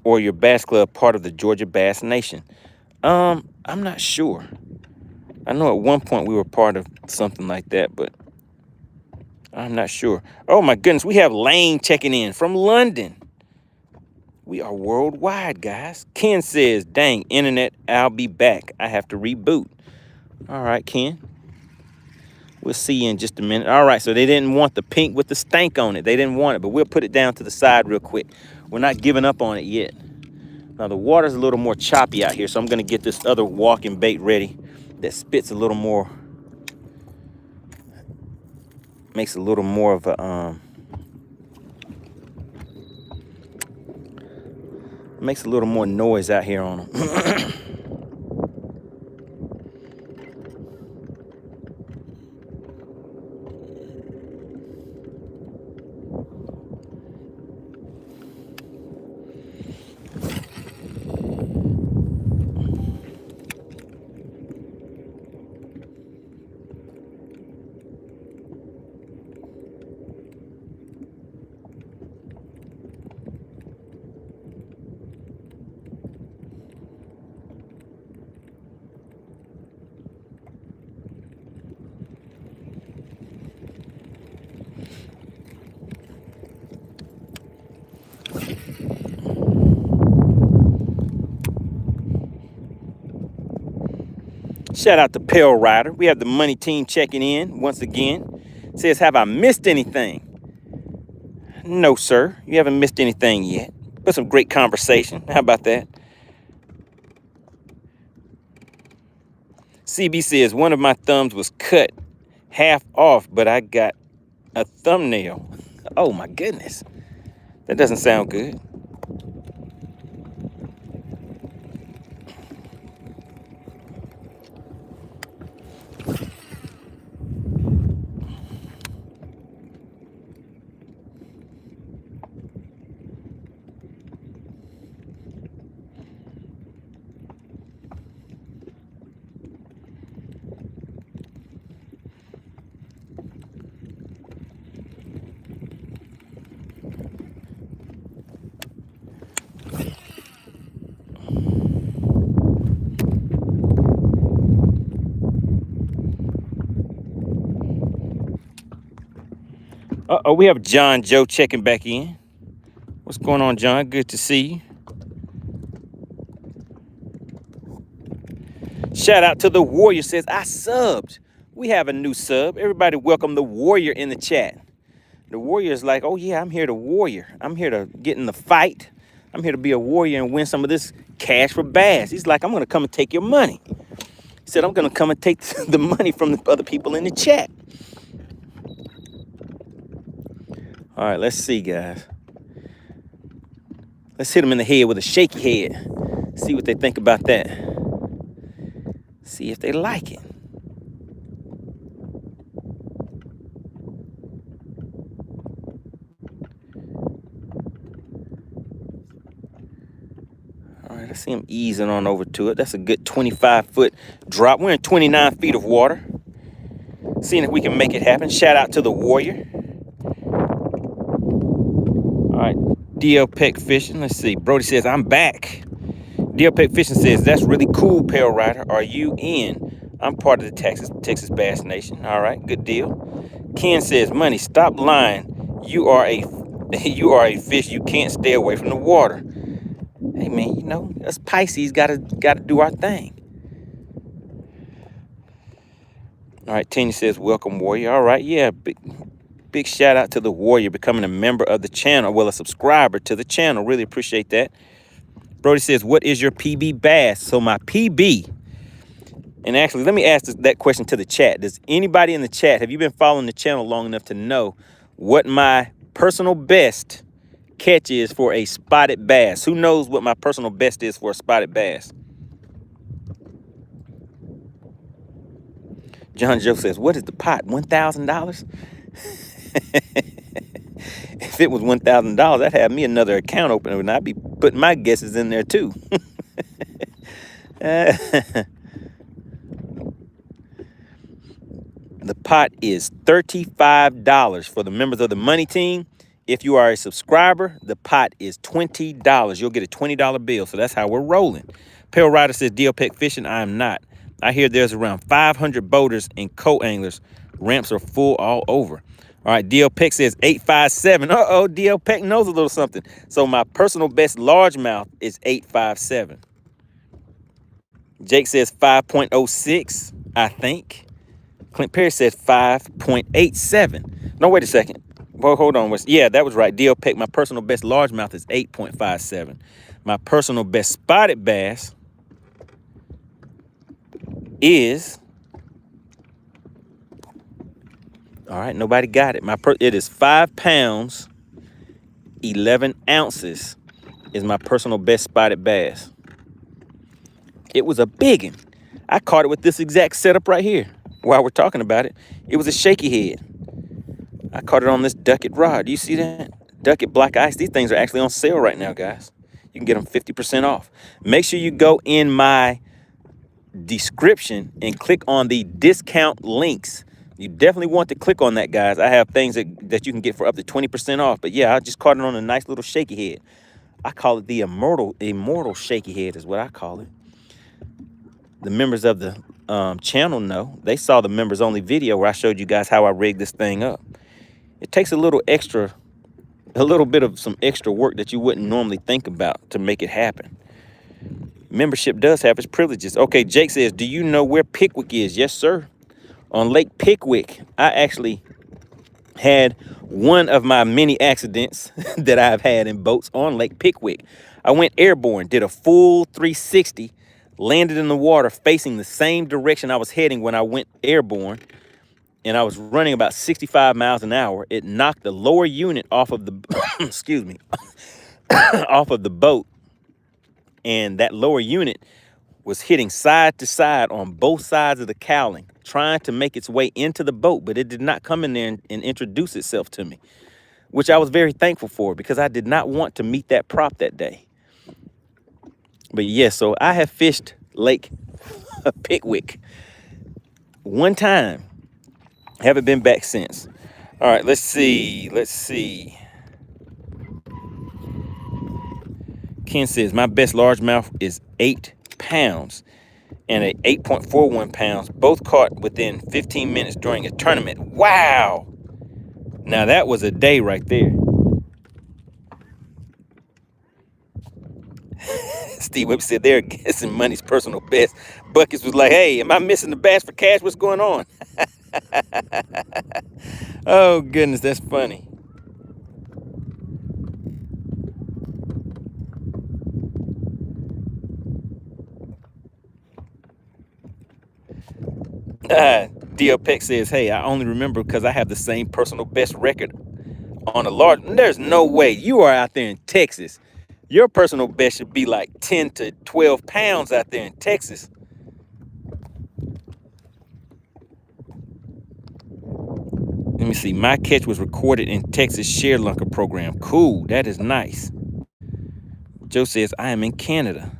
or your bass club part of the Georgia Bass Nation? I'm not sure. I know at one point we were part of something like that, but I'm not sure. Oh my goodness, we have Lane checking in from London. We are worldwide, guys. Ken says, dang, internet, I'll be back. I have to reboot. All right, Ken. We'll see you in just a minute. All right, so they didn't want the pink with the stank on it. They didn't want it, but we'll put it down to the side real quick. We're not giving up on it yet. Now, the water's a little more choppy out here, so I'm going to get this other walking bait ready that spits a little more, makes a little more of a, makes a little more noise out here on them. Shout out to Pale Rider. We have the Money Team checking in once again. Says, have I missed anything? No, sir. You haven't missed anything yet. But some great conversation. How about that? CB says, one of my thumbs was cut half off, but I got a thumbnail. Oh my goodness. That doesn't sound good. Uh-oh, we have John Joe checking back in. What's going on, John? Good to see you. Shout out to the Warrior says, I subbed. We have a new sub. Everybody welcome the Warrior in the chat. The Warrior is like, oh yeah, I'm here to warrior. I'm here to get in the fight. I'm here to be a warrior and win some of this cash for bass. He's like, I'm going to come and take your money. He said, I'm going to come and take the money from the other people in the chat. All right, let's see, guys. Let's hit them in the head with a shaky head. See what they think about that. See if they like it. All right, I see him easing on over to it. That's a good 25-foot drop. We're in 29 feet of water. Seeing if we can make it happen. Shout out to the Warrior. All right, DL Peck Fishing. Let's see. Brody says, I'm back. DL Peck Fishing says, that's really cool, Pail Rider. Are you in? I'm part of the Texas Bass Nation. All right, good deal. Ken says, Money, stop lying. You are a fish. You can't stay away from the water. Hey man, you know, us Pisces gotta do our thing. All right, Tina says, welcome, Warrior. All right, yeah, big shout out to the Warrior becoming a member of the channel. Well, a subscriber to the channel. Really appreciate that. Brody says, what is your PB bass? So my PB, and actually, let me ask that question to the chat. Does anybody in the chat, have you been following the channel long enough to know what my personal best catch is for a spotted bass? Who knows what my personal best is for a spotted bass? John Joe says, what is the pot? $1,000? If it was $1,000, that'd have me another account open, and I'd be putting my guesses in there too. The pot is $35 for the members of the Money Team. If you are a subscriber, the pot is $20. You'll get a $20 bill. So that's how we're rolling. Pale Rider says, DL Peck Fishing. I am not. I hear there's around 500 boaters and co-anglers. Ramps are full all over. All right, DL Peck says 857. Uh-oh, DL Peck knows a little something. So my personal best largemouth is 857. Jake says 5.06, I think. Clint Perry says 5.87. No, wait a second. Well, hold on. Yeah, that was right. DL Peck, my personal best largemouth is 8.57. My personal best spotted bass is... All right, nobody got it. It is 5 pounds, 11 ounces is my personal best spotted bass. It was a big one. I caught it with this exact setup right here. While we're talking about it, it was a shaky head. I caught it on this Ducket rod. Do you see that? Ducket Black Ice. These things are actually on sale right now, guys. You can get them 50% off. Make sure you go in my description and click on the discount links. You definitely want to click on that, guys. I have things that you can get for up to 20% off. But yeah, I just caught it on a nice little shaky head. I call it the immortal shaky head is what I call it. The members of the channel know. They saw the members only video where I showed you guys how I rigged this thing up. It takes a little bit of some extra work that you wouldn't normally think about to make it happen. Membership does have its privileges. Okay, Jake says, do you know where Pickwick is? Yes, sir. On Lake Pickwick, I actually had one of my many accidents that I've had in boats on Lake Pickwick. I went airborne, did a full 360, landed in the water facing the same direction I was heading when I went airborne, and I was running about 65 miles an hour. It knocked the lower unit off of the, excuse me, off of the boat, and that lower unit was hitting side to side on both sides of the cowling, trying to make its way into the boat, but it did not come in there and introduce itself to me, which I was very thankful for because I did not want to meet that prop that day. But yes, so I have fished Lake Pickwick one time. Haven't been back since. All right, let's see. Ken says, my best largemouth is 8 pounds and a 8.41 pounds, both caught within 15 minutes during a tournament. Wow. Now that was a day right there. Steve Whip said they're guessing Money's personal best. Buckets was like, hey, am I missing the bass for cash? What's going on? Oh, goodness, that's funny. D.L. Peck says, hey, I only remember because I have the same personal best record on a large. There's no way. You are out there in Texas. Your personal best should be like 10 to 12 pounds out there in Texas. Let me see. My catch was recorded in Texas Share Lunker program. Cool. That is nice. Joe says, I am in Canada.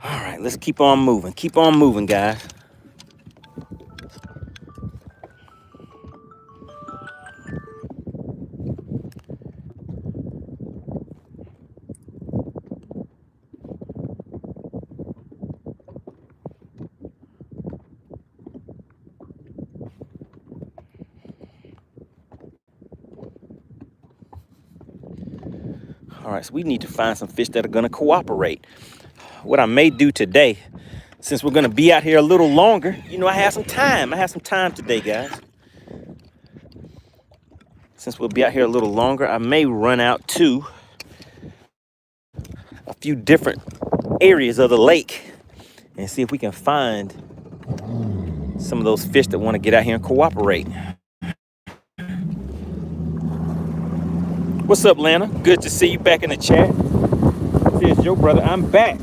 All right, let's keep on moving. Keep on moving, guys. All right, so we need to find some fish that are going to cooperate. What I may do today, since we're going to be out here a little longer, you know, I have some time. I have some time today, guys. Since we'll be out here a little longer, I may run out to a few different areas of the lake and see if we can find some of those fish that want to get out here and cooperate. What's up, Lana? Good to see you back in the chat. Says Joe, brother, I'm back.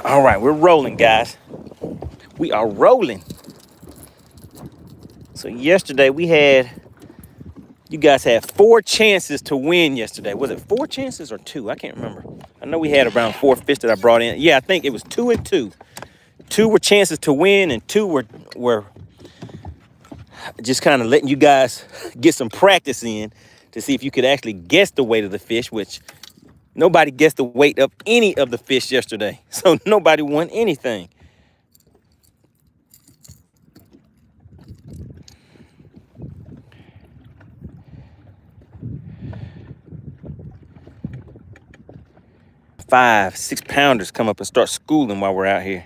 All right, we're rolling, guys. We are rolling. So yesterday you guys had 4 chances to win yesterday. Was it 4 chances or 2? I can't remember. I know we had around 4 fish that I brought in. Yeah, I think it was 2 and 2. 2 were chances to win and 2 were just kind of letting you guys get some practice in to see if you could actually guess the weight of the fish, which nobody guessed the weight of any of the fish yesterday. So nobody won anything. Five, 6 pounders come up and start schooling while we're out here.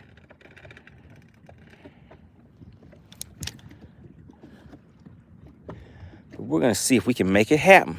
But we're gonna see if we can make it happen.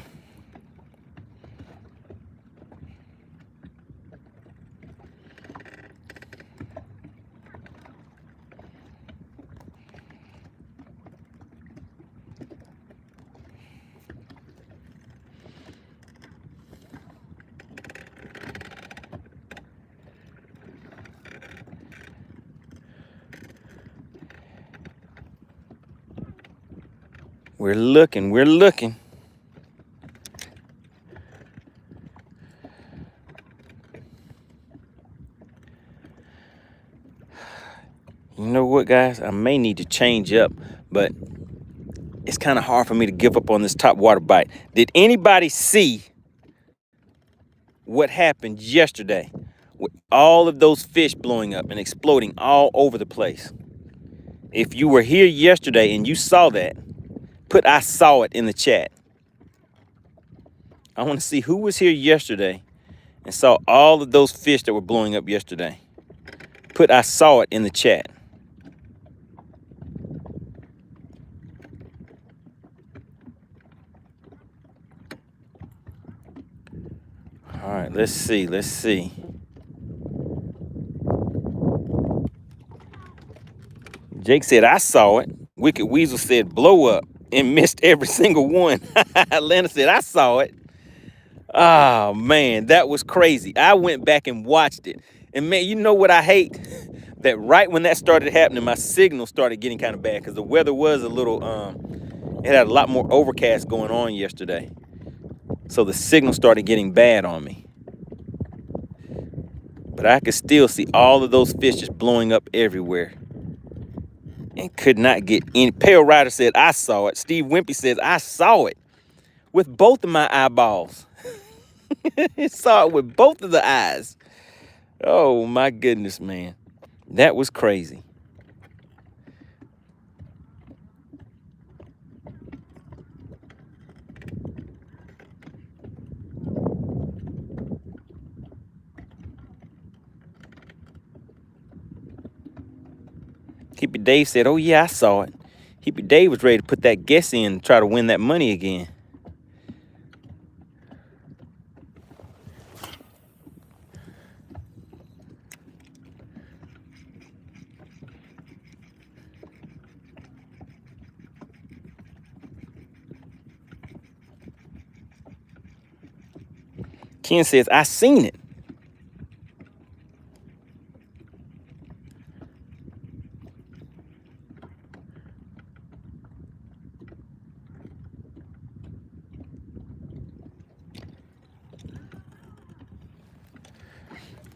We're looking, we're looking. You know what, guys? I may need to change up, but it's kind of hard for me to give up on this top water bite. Did anybody see what happened yesterday with all of those fish blowing up and exploding all over the place? If you were here yesterday and you saw that, put "I saw it" in the chat. I want to see who was here yesterday and saw all of those fish that were blowing up yesterday. Put "I saw it" in the chat. All right, let's see, let's see. Jake said, "I saw it." Wicked Weasel said, "Blow up," and missed every single one. Atlanta said, "I saw it." Oh, man, that was crazy. I went back and watched it. And, man, you know what I hate? That right when that started happening, my signal started getting kind of bad because the weather was a little, it had a lot more overcast going on yesterday. So the signal started getting bad on me. But I could still see all of those fish just blowing up everywhere. And could not get any. Pale Rider said, "I saw it." Steve Wimpy says, "I saw it with both of my eyeballs." Saw it with both of the eyes. Oh, my goodness, man. That was crazy. Hippie Dave said, "Oh, yeah, I saw it." Hippie Dave was ready to put that guess in and try to win that money again. Ken says, "I seen it."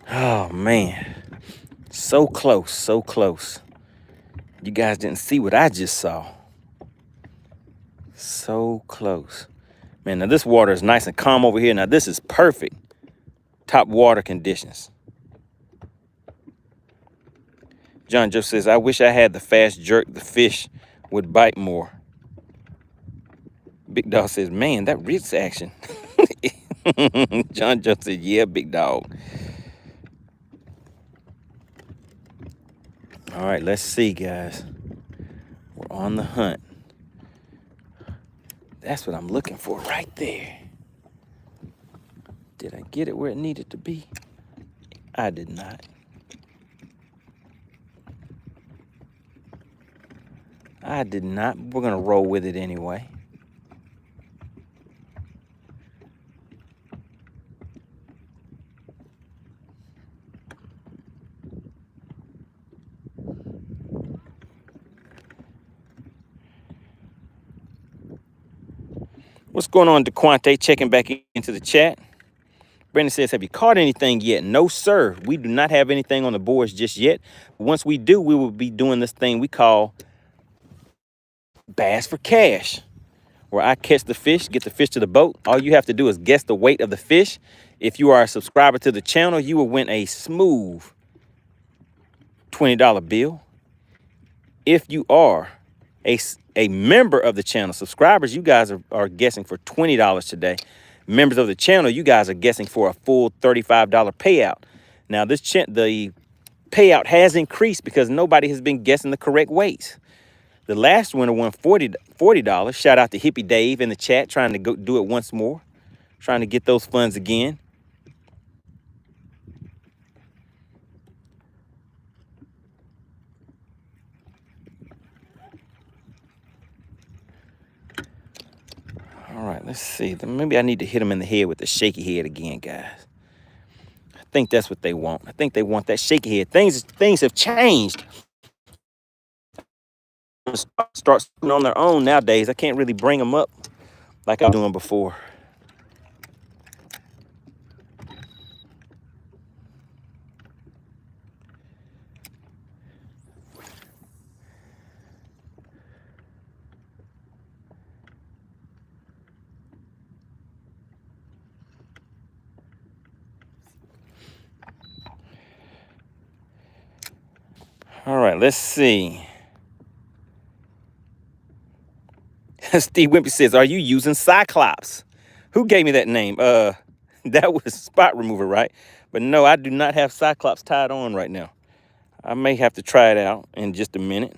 Oh, man. So close, so close. You guys didn't see what I just saw. So close. Man, now this water is nice and calm over here. Now this is perfect top water conditions. John Joe says, "I wish I had the fast jerk. The fish would bite more." Big Dog says, "Man, that wrist action." John Joe said, "Yeah, Big Dog." All right, let's see, guys. We're on the hunt. That's what I'm looking for right there. Did I get it where it needed to be? I did not. I did not. We're going to roll with it anyway. What's going on, DeQuante? Checking back into the chat. Brandon says, "Have you caught anything yet?" No, sir. We do not have anything on the boards just yet. Once we do, we will be doing this thing we call Bass for Cash, where I catch the fish, get the fish to the boat. All you have to do is guess the weight of the fish. If you are a subscriber to the channel, you will win a smooth $20 bill. If you are a member of the channel, subscribers, you guys are guessing for $20 today. Members of the channel, you guys are guessing for a full $35 payout. Now, the payout has increased because nobody has been guessing the correct weights. The last winner won $40. Shout out to Hippie Dave in the chat, trying to go do it once more, trying to get those funds again. All right, let's see. Maybe I need to hit them in the head with the shaky head again, guys. I think that's what they want. I think they want that shaky head. Things have changed. start swimming on their own nowadays. I can't really bring them up like I was doing before. All right, let's see. Steve Wimpy says, "Are you using Cyclops?" Who gave me that name? That was Spot Remover, right? But no, I do not have Cyclops tied on right now. I may have to try it out in just a minute.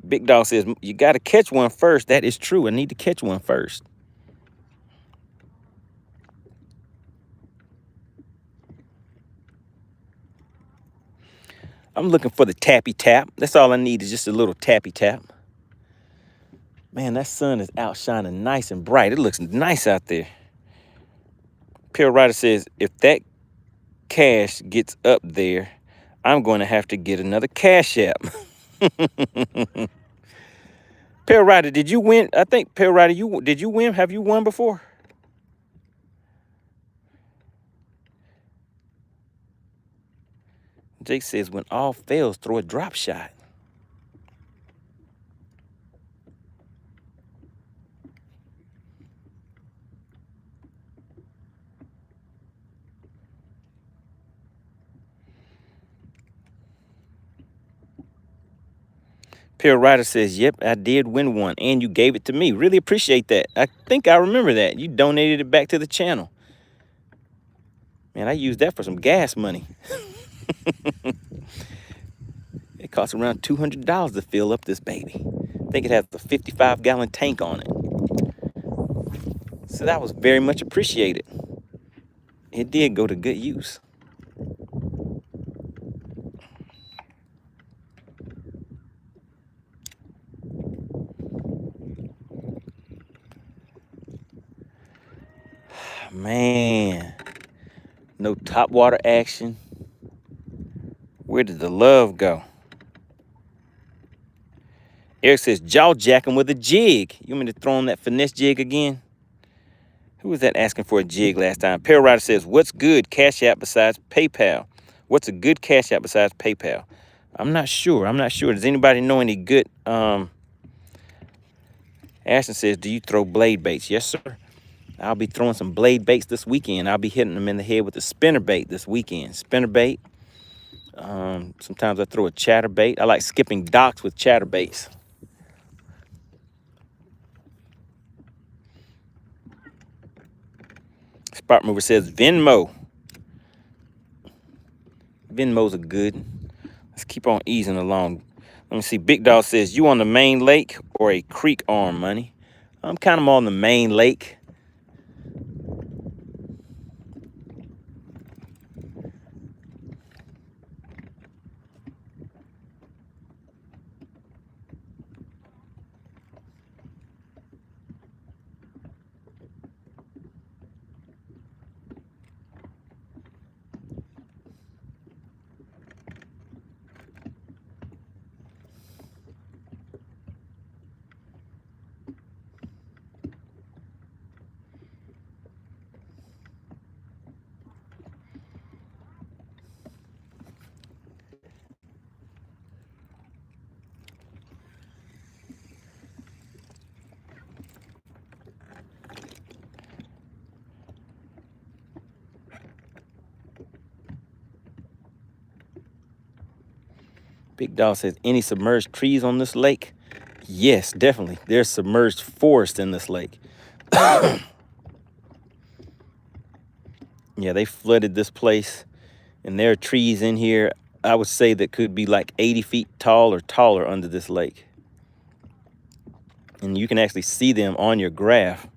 Big Dog says, "You got to catch one first." That is true. I need to catch one first. I'm looking for the tappy tap. That's all I need is just a little tappy tap. Man, that sun is outshining nice and bright. It looks nice out there. Pill Rider says, if that cash gets up there, I'm going to have to get another Cash App. Pill Rider, did you win? I think, Pill Rider, did you win? Have you won before? Jake says, when all fails, throw a drop shot. Pill Rider says, yep, I did win one, and you gave it to me. Really appreciate that. I think I remember that. You donated it back to the channel. Man, I used that for some gas money. It costs around $200 to fill up this baby. I think it has a 55-gallon tank on it. So that was very much appreciated. It did go to good use. Man, no top water action. Where did the love go? Eric says, jaw jacking with a jig. You want me to throw on that finesse jig again? Who was that asking for a jig last time? Pearl Rider says, what's good Cash App besides PayPal? What's a good Cash App besides PayPal? I'm not sure. Does anybody know any good? Ashton says, do you throw blade baits? Yes, sir. I'll be throwing some blade baits this weekend. I'll be hitting them in the head with a spinner bait this weekend. Spinner bait. Sometimes I throw a chatter bait. I like skipping docks with chatter baits. Spot Mover says Venmo. Venmos are good. Let's keep on easing along. Let me see. Big Dog says, you on the main lake or a creek arm, Money? I'm kind of on the main lake. Big Dog says, any submerged trees on this lake? Yes, definitely. There's submerged forest in this lake. Yeah, they flooded this place, and there are trees in here, I would say, that could be like 80 feet tall or taller under this lake. And you can actually see them on your graph.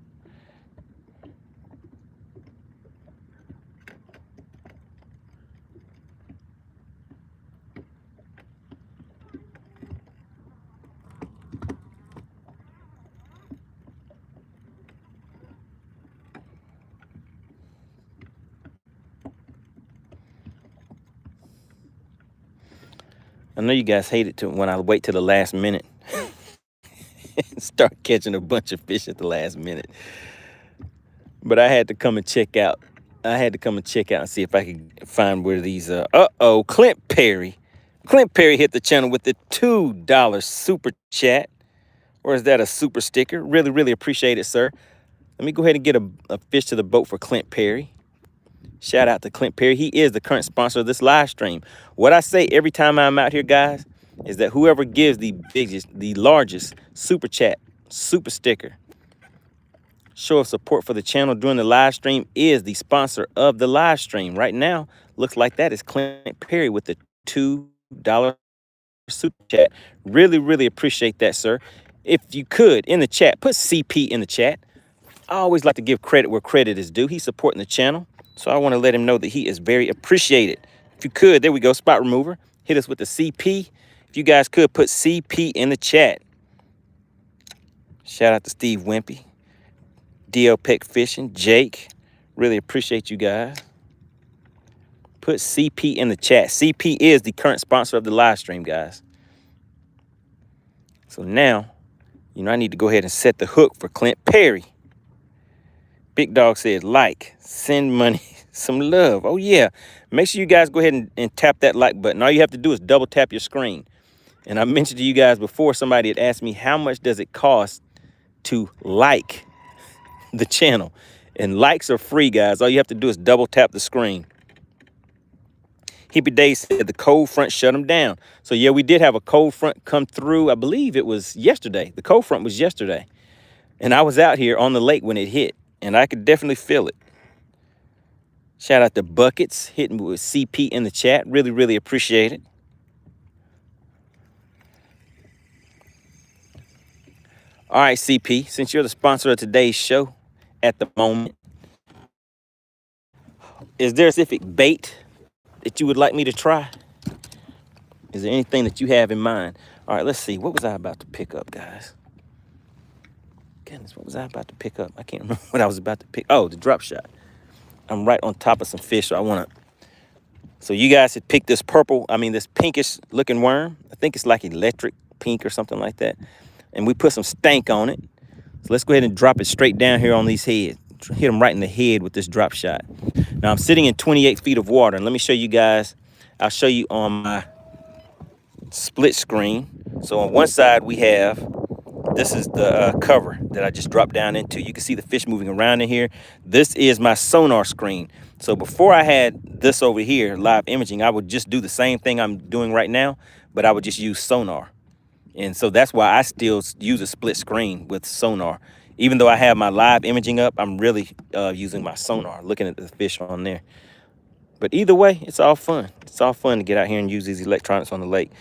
I know you guys hate it when I wait till the last minute. start catching a bunch of fish at the last minute. But I had to come and check out. And see if I could find where these, Clint Perry. Clint Perry hit the channel with the $2 super chat. Or is that a super sticker? Really, really appreciate it, sir. Let me go ahead and get a fish to the boat for Clint Perry. Shout out to Clint Perry. He is the current sponsor of this live stream. What I say every time I'm out here, guys, is that whoever gives the largest super chat, super sticker, show of support for the channel during the live stream is the sponsor of the live stream. Right now, looks like that is Clint Perry with the $2 super chat. Really, really appreciate that, sir. If you could, in the chat, put CP in the chat. I always like to give credit where credit is due. He's supporting the channel, so I want to let him know that he is very appreciated. If you could, there we go, spot remover. Hit us with the CP. If you guys could, put CP in the chat. Shout out to Steve Wimpy, DL Peck Fishing, Jake. Really appreciate you guys. Put CP in the chat. CP is the current sponsor of the live stream, guys. So now, I need to go ahead and set the hook for Clint Perry. Big Dog says, send money, some love. Oh, yeah. Make sure you guys go ahead and tap that like button. All you have to do is double tap your screen. And I mentioned to you guys before, somebody had asked me, how much does it cost to like the channel? And likes are free, guys. All you have to do is double tap the screen. Hippie Day said the cold front shut them down. So, yeah, we did have a cold front come through. I believe it was yesterday. The cold front was yesterday. And I was out here on the lake when it hit, and I could definitely feel it. Shout out to Buckets, hitting me with CP in the chat. Really, really appreciate it. All right, CP, since you're the sponsor of today's show at the moment, is there a specific bait that you would like me to try? Is there anything that you have in mind? All right, let's see. What was I about to pick up, guys? Goodness, what was I about to pick up? I can't remember what I was about to pick. Oh, the drop shot. I'm right on top of some fish, so I want to. So you guys had picked this this pinkish looking worm. I think it's like electric pink or something like that. And we put some stank on it. So let's go ahead and drop it straight down here on these heads. Hit them right in the head with this drop shot. Now I'm sitting in 28 feet of water, and let me show you guys. I'll show you on my split screen. So on one side we have, this is the cover that I just dropped down into. You can see the fish moving around in here. This is my sonar screen. So before I had this over here, live imaging, I would just do the same thing I'm doing right now, but I would just use sonar. And so that's why I still use a split screen with sonar. Even though I have my live imaging up, I'm really using my sonar, looking at the fish on there. But either way, it's all fun. It's all fun to get out here and use these electronics on the lake.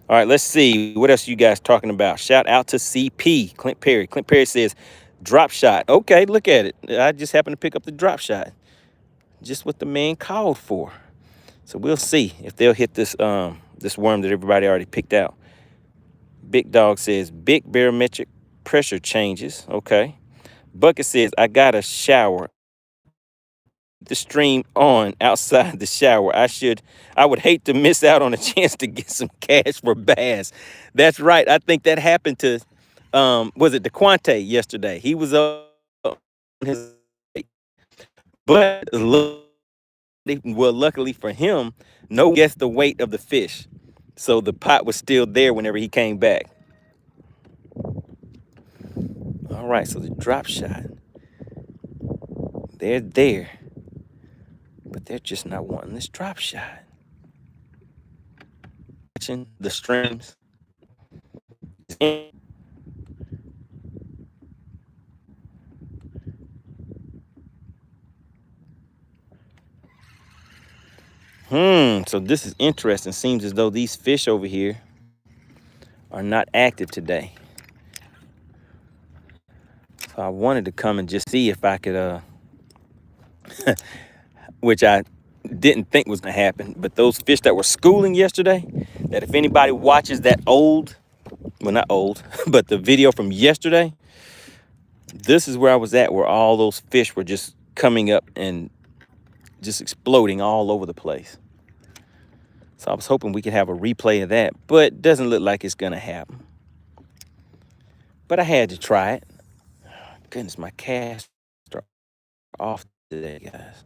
All right, let's see. What else are you guys talking about? Shout out to CP, Clint Perry. Clint Perry says, drop shot. Okay, look at it. I just happened to pick up the drop shot. Just what the man called for. So we'll see if they'll hit this this worm that everybody already picked out. Big Dog says, big barometric pressure changes. Okay. Bucket says, I got a shower. The stream on outside the shower. I would hate to miss out on a chance to get some cash for bass. That's right. I think that happened to, was it DeQuante yesterday? He was up on his, but luckily for him, no one guessed the weight of the fish. So the pot was still there whenever he came back. All right, so the drop shot. They're there, but they're just not wanting this drop shot. Watching the streams. So this is interesting. Seems as though these fish over here are not active today. So I wanted to come and just see if I could, which I didn't think was gonna happen, but those fish that were schooling yesterday, that if anybody watches that old, well, not old, but the video from yesterday, this is where I was at, where all those fish were just coming up and just exploding all over the place. So I was hoping we could have a replay of that, but it doesn't look like it's gonna happen. but I had to try it. Goodness, my casts are off today, guys.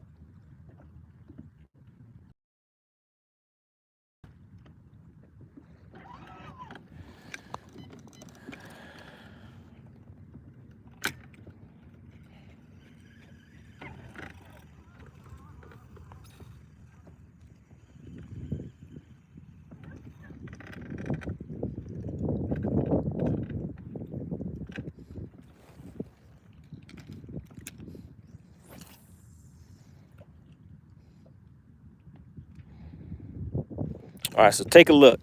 All right, so take a look.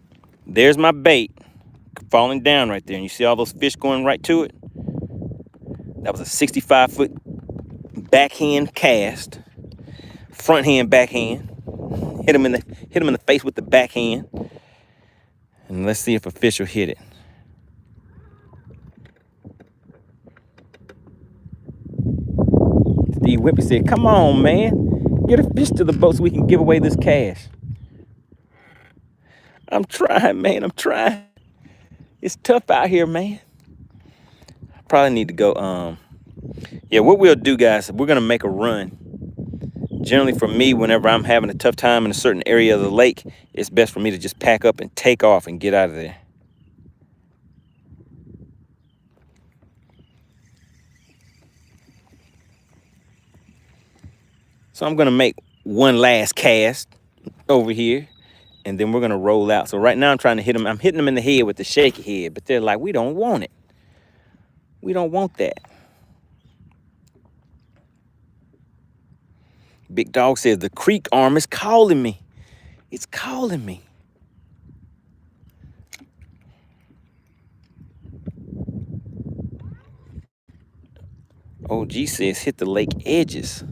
There's my bait falling down right there. And you see all those fish going right to it? That was a 65-foot backhand cast, front hand backhand. Hit him in the face with the backhand. And let's see if a fish will hit it. Steve Whippy said, come on, man. Get a fish to the boat so we can give away this cash. I'm trying, man. I'm trying. It's tough out here, man. I probably need to go. Yeah, what we'll do, guys, we're going to make a run. Generally, for me, whenever I'm having a tough time in a certain area of the lake, it's best for me to just pack up and take off and get out of there. So I'm going to make one last cast over here, and then we're going to roll out. So right now I'm trying to hit them. I'm hitting them in the head with the shaky head, but they're like, we don't want it. We don't want that. Big Dog says, the creek arm is calling me. It's calling me. OG says, hit the lake edges.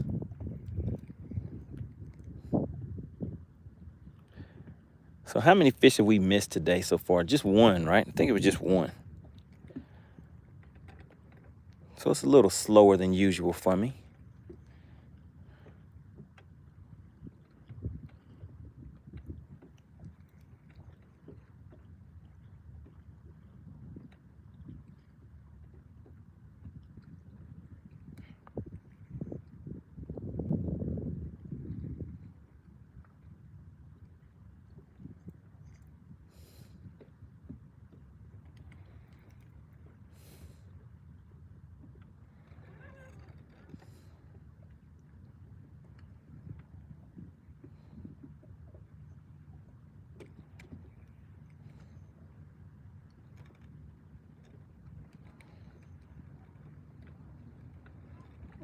So how many fish have we missed today so far? Just one, right? I think it was just one. So it's a little slower than usual for me.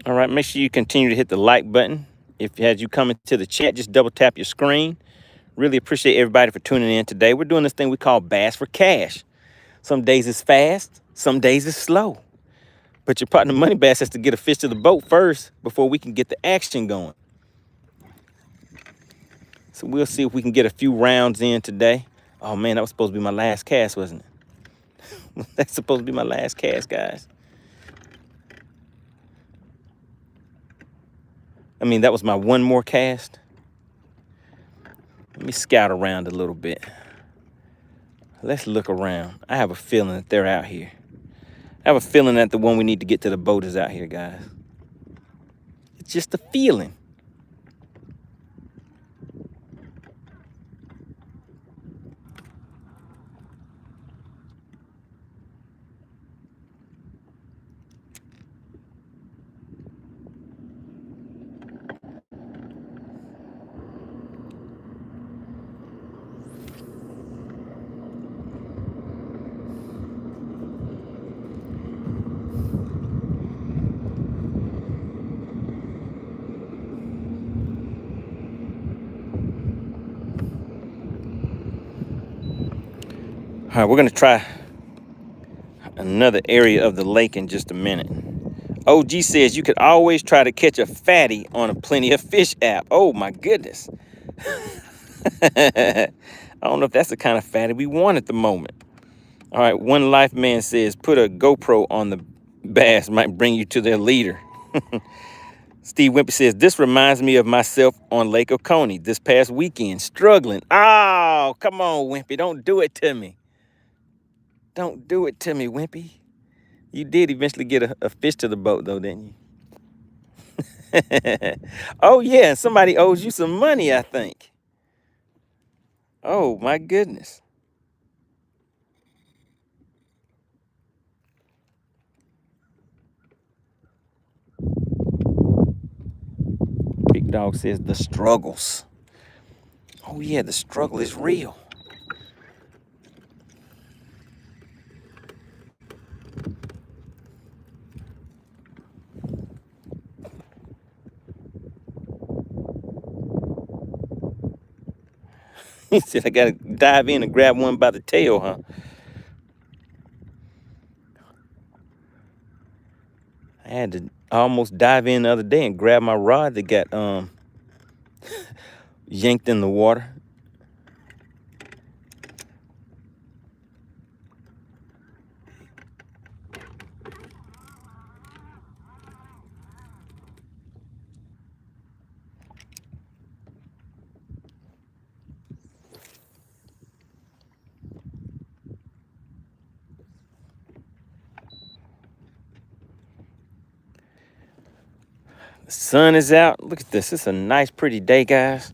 All right, make sure you continue to hit the like button. If as you come into the chat, just double tap your screen. Really appreciate everybody for tuning in today. We're doing this thing we call Bass for Cash. Some days it's fast, some days it's slow. But your partner MoneyBass has to get a fish to the boat first before we can get the action going. So we'll see if we can get a few rounds in today. Oh man, that was supposed to be my last cast, wasn't it? That's supposed to be my last cast, guys. I mean, that was my one more cast. Let me scout around a little bit. Let's look around. I have a feeling that they're out here. I have a feeling that the one we need to get to the boat is out here, guys. It's just a feeling. All right, we're gonna try another area of the lake in just a minute. OG says you could always try to catch a fatty on a Plenty of Fish app. Oh my goodness. I don't know if that's the kind of fatty we want at the moment. All right, One Life Man says put a GoPro on the bass, might bring you to their leader. Steve Wimpy says, this reminds me of myself on Lake Oconee this past weekend, struggling. Oh, come on, Wimpy, don't do it to me. Don't do it to me, Wimpy. You did eventually get a fish to the boat, though, didn't you? Oh, yeah, and somebody owes you some money, I think. Oh, my goodness. Big Dog says the struggles. Oh, yeah, the struggle is real. He said, I got to dive in and grab one by the tail, huh? I had to almost dive in the other day and grab my rod that got yanked in the water. The sun is out. Look at this. It's a nice, pretty day, guys.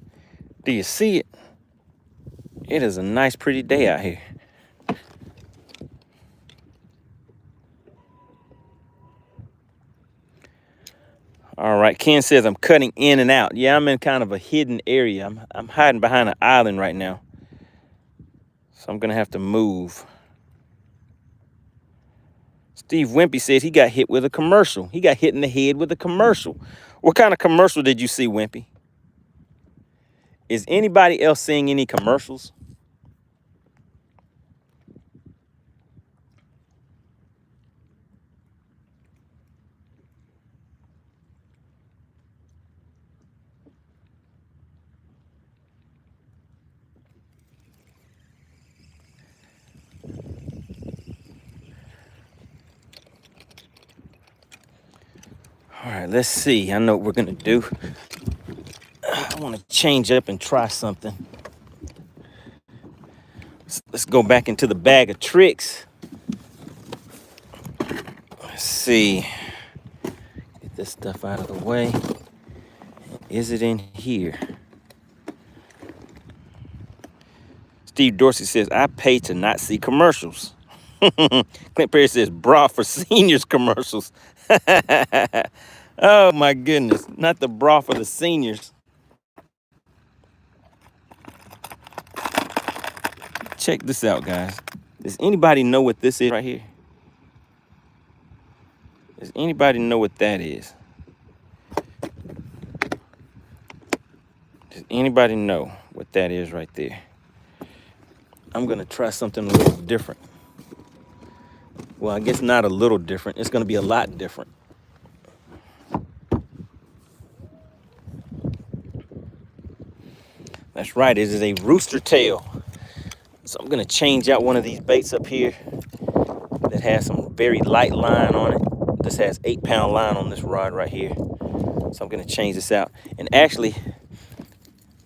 Do you see it? It is a nice, pretty day out here. All right, Ken says I'm cutting in and out. Yeah, I'm in kind of a hidden area. I'm hiding behind an island right now. So I'm gonna have to move. Steve Wimpy says he got hit with a commercial. He got hit in the head with a commercial. What kind of commercial did you see, Wimpy? Is anybody else seeing any commercials? All right, let's see. I know what we're gonna do. I want to change up and try something. Let's go back into the bag of tricks. Let's see. Get this stuff out of the way. Is it in here? Steve Dorsey says, I pay to not see commercials. Clint Perry says, bra for seniors commercials. Oh my goodness, not the bra for the seniors. Check this out, guys. Does anybody know what this is right here? Does anybody know what that is? Does anybody know what that is right there? I'm gonna try something a little different. Well, I guess not a little different. It's gonna be a lot different. That's right, it is a rooster tail. So I'm gonna change out one of these baits up here that has some very light line on it. This has 8-pound line on this rod right here. So I'm gonna change this out. And actually,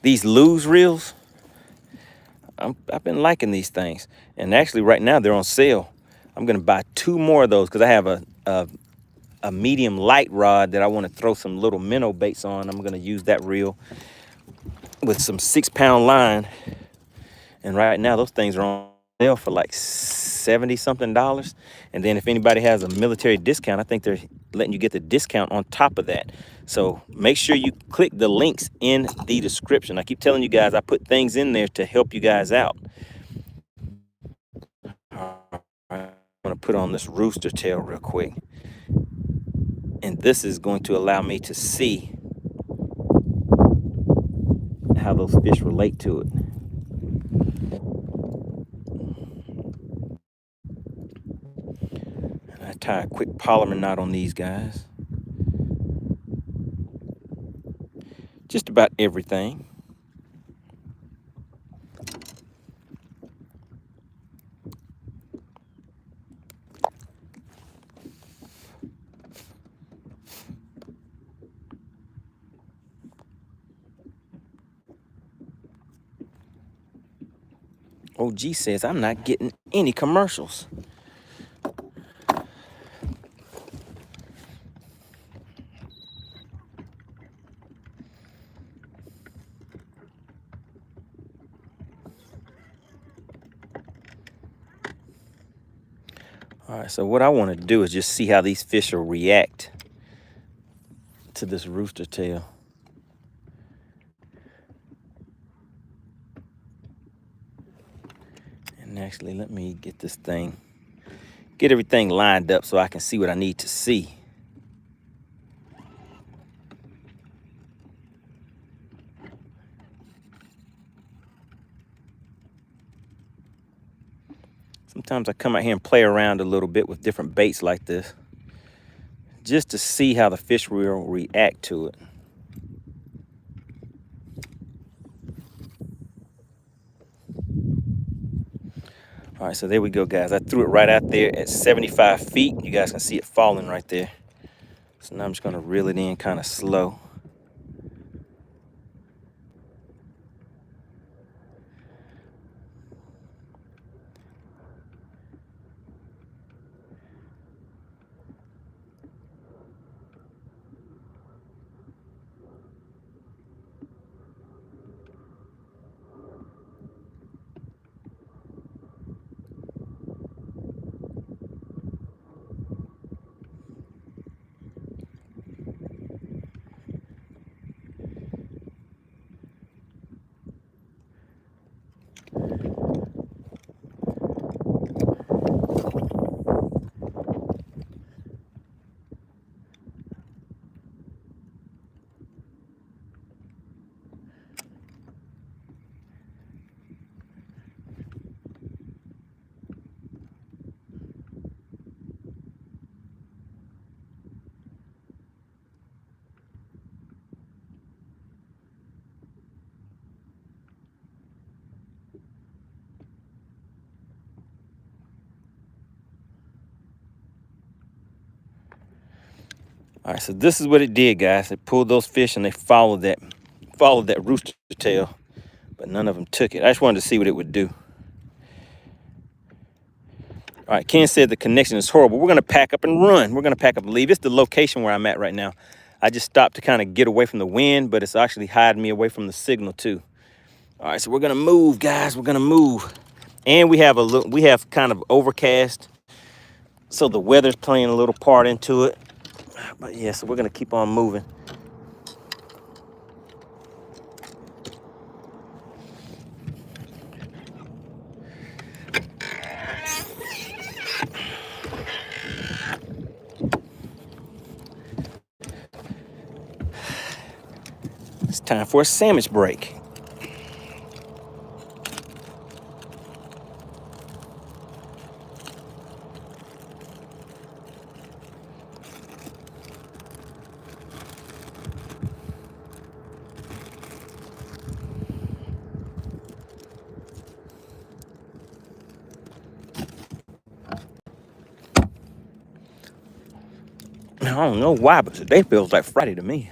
these lose reels, I've been liking these things. And actually right now they're on sale. I'm gonna buy 2 more of those because I have a medium light rod that I wanna throw some little minnow baits on. I'm gonna use that reel with some 6-pound line. And right now those things are on sale for like $70 something. And then if anybody has a military discount, I think they're letting you get the discount on top of that. So make sure you click the links in the description. I keep telling you guys, I put things in there to help you guys out. All right, I'm gonna put on this rooster tail real quick. And this is going to allow me to see how those fish relate to it. And I tie a quick polymer knot on these guys. Just about everything. OG says I'm not getting any commercials. All right, so what I want to do is just see how these fish will react to this rooster tail. And actually, let me get this thing, get everything lined up so I can see what I need to see. Sometimes I come out here and play around a little bit with different baits like this, just to see how the fish will react to it. All right, so there we go, guys. I threw it right out there at 75 feet. You guys can see it falling right there. So now I'm just gonna reel it in kind of slow. All right, so this is what it did, guys. They pulled those fish and they followed that rooster tail, but none of them took it. I just wanted to see what it would do. All right, Ken said the connection is horrible. We're gonna pack up and run. We're gonna pack up and leave. It's the location where I'm at right now. I just stopped to kind of get away from the wind, but it's actually hiding me away from the signal too. All right, so we're gonna move, guys. We're gonna move, and we have kind of overcast, so the weather's playing a little part into it. But yeah, so we're gonna keep on moving. It's time for a sandwich break. I don't know why, but today feels like Friday to me.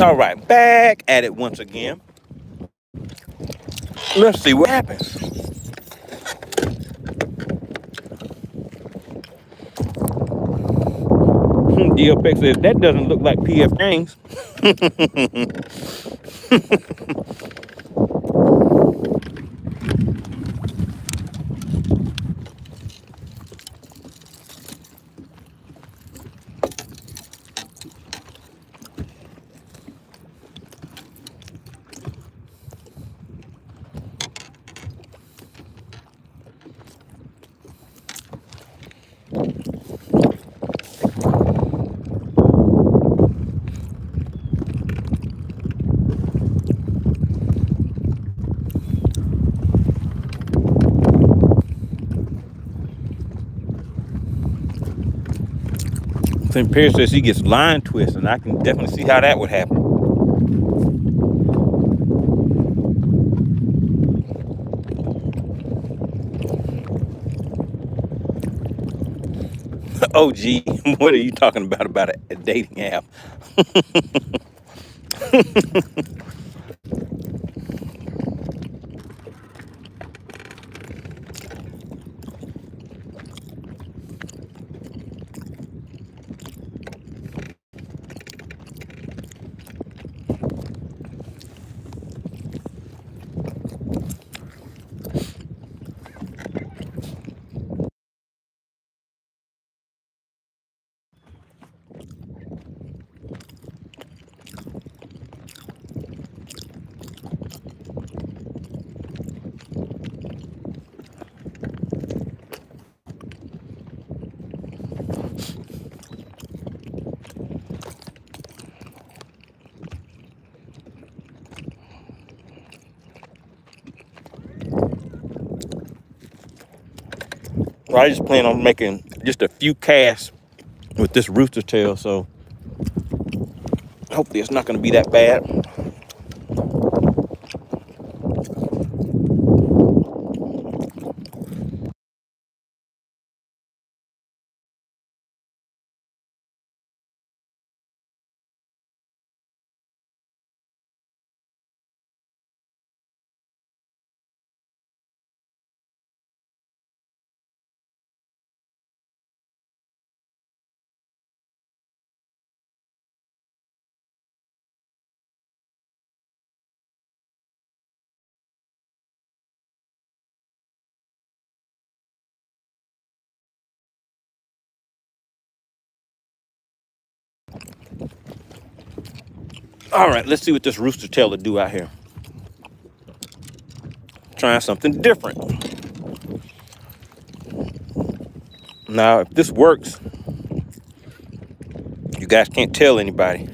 All right, back at it once again. Let's see what happens. DLPX says that doesn't look like PF James. St. Pierre says he gets line twists, and I can definitely see how that would happen. Oh, gee, what are you talking about a dating app? Well, I just plan on making just a few casts with this rooster tail, so hopefully it's not going to be that bad. All right, let's see what this rooster tail will do out here. Trying something different. Now, if this works, you guys can't tell anybody.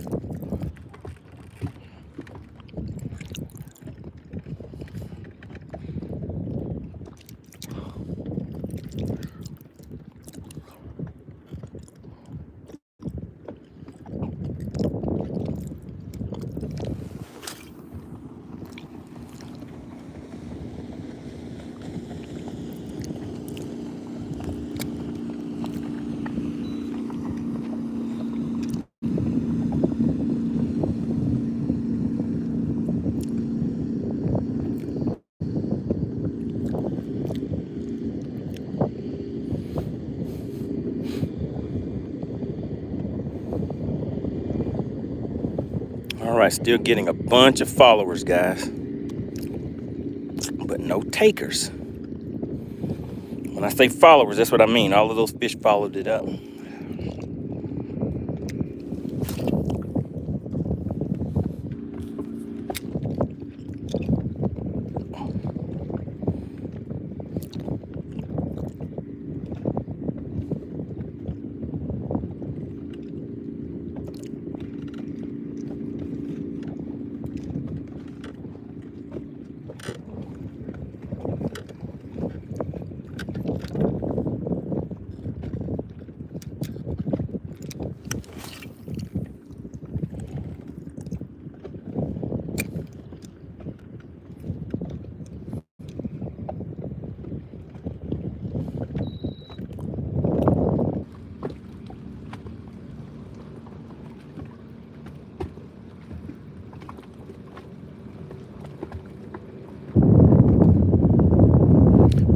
All right, still getting a bunch of followers, guys, but no takers. When I say followers, that's what I mean. All of those fish followed it up.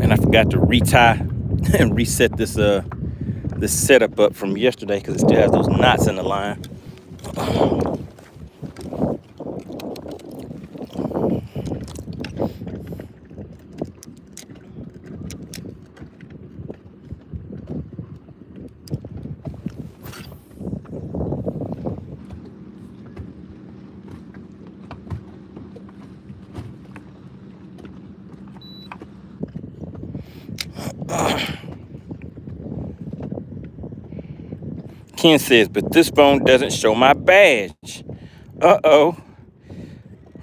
And I forgot to retie and reset this this setup up from yesterday because it still has those knots in the line. Ken says, but this phone doesn't show my badge. Uh-oh.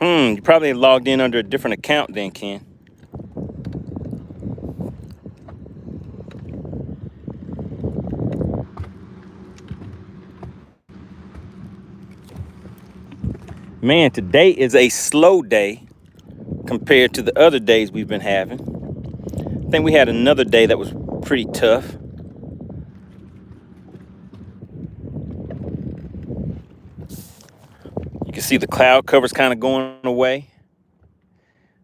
You probably logged in under a different account then, Ken. Man, today is a slow day compared to the other days we've been having. I think we had another day that was pretty tough. You can see the cloud cover's kind of going away.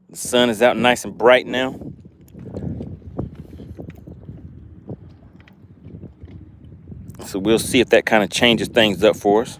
The sun is out nice and bright now. So we'll see if that kind of changes things up for us.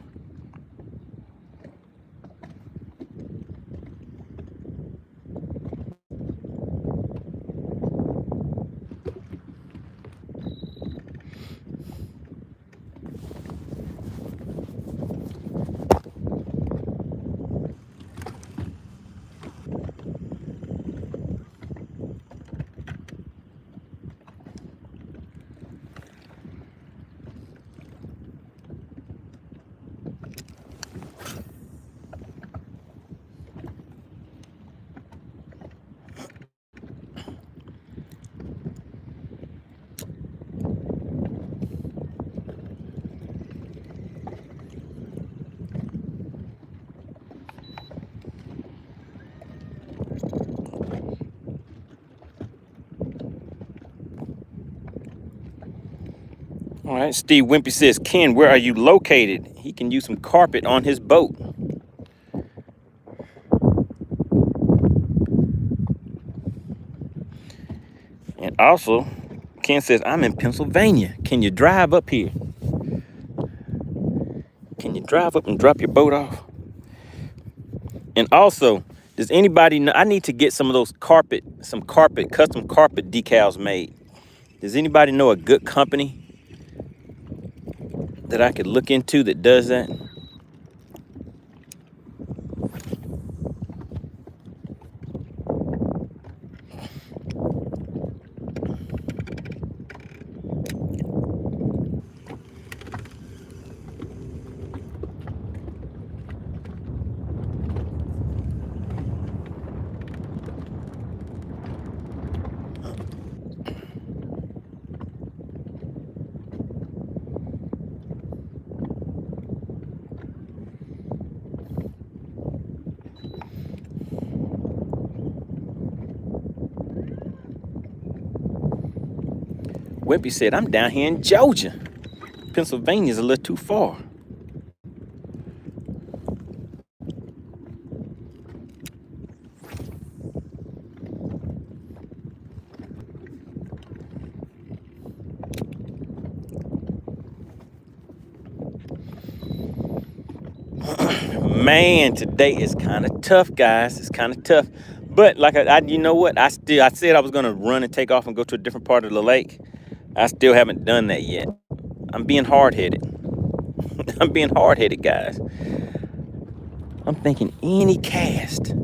All right, Steve Wimpy says, Ken, where are you located? He can use some carpet on his boat. And also, Ken says, I'm in Pennsylvania. Can you drive up here? Can you drive up and drop your boat off? And also, does anybody know, I need to get some of those custom carpet decals made. Does anybody know a good company that I could look into that does that? Wimpy said, I'm down here in Georgia. Pennsylvania's a little too far. Man, today is kind of tough, guys. It's kind of tough. But like you know what? I said I was gonna run and take off and go to a different part of the lake. I still haven't done that yet. I'm being hard-headed. I'm being hard-headed, guys. I'm thinking any cast.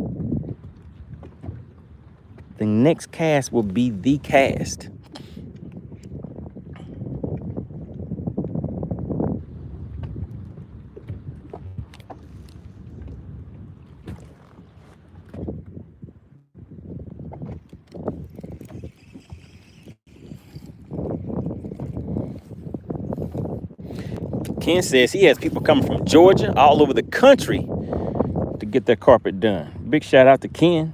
The next cast will be the cast. Ken says he has people coming from Georgia, all over the country to get their carpet done. Big shout out to Ken.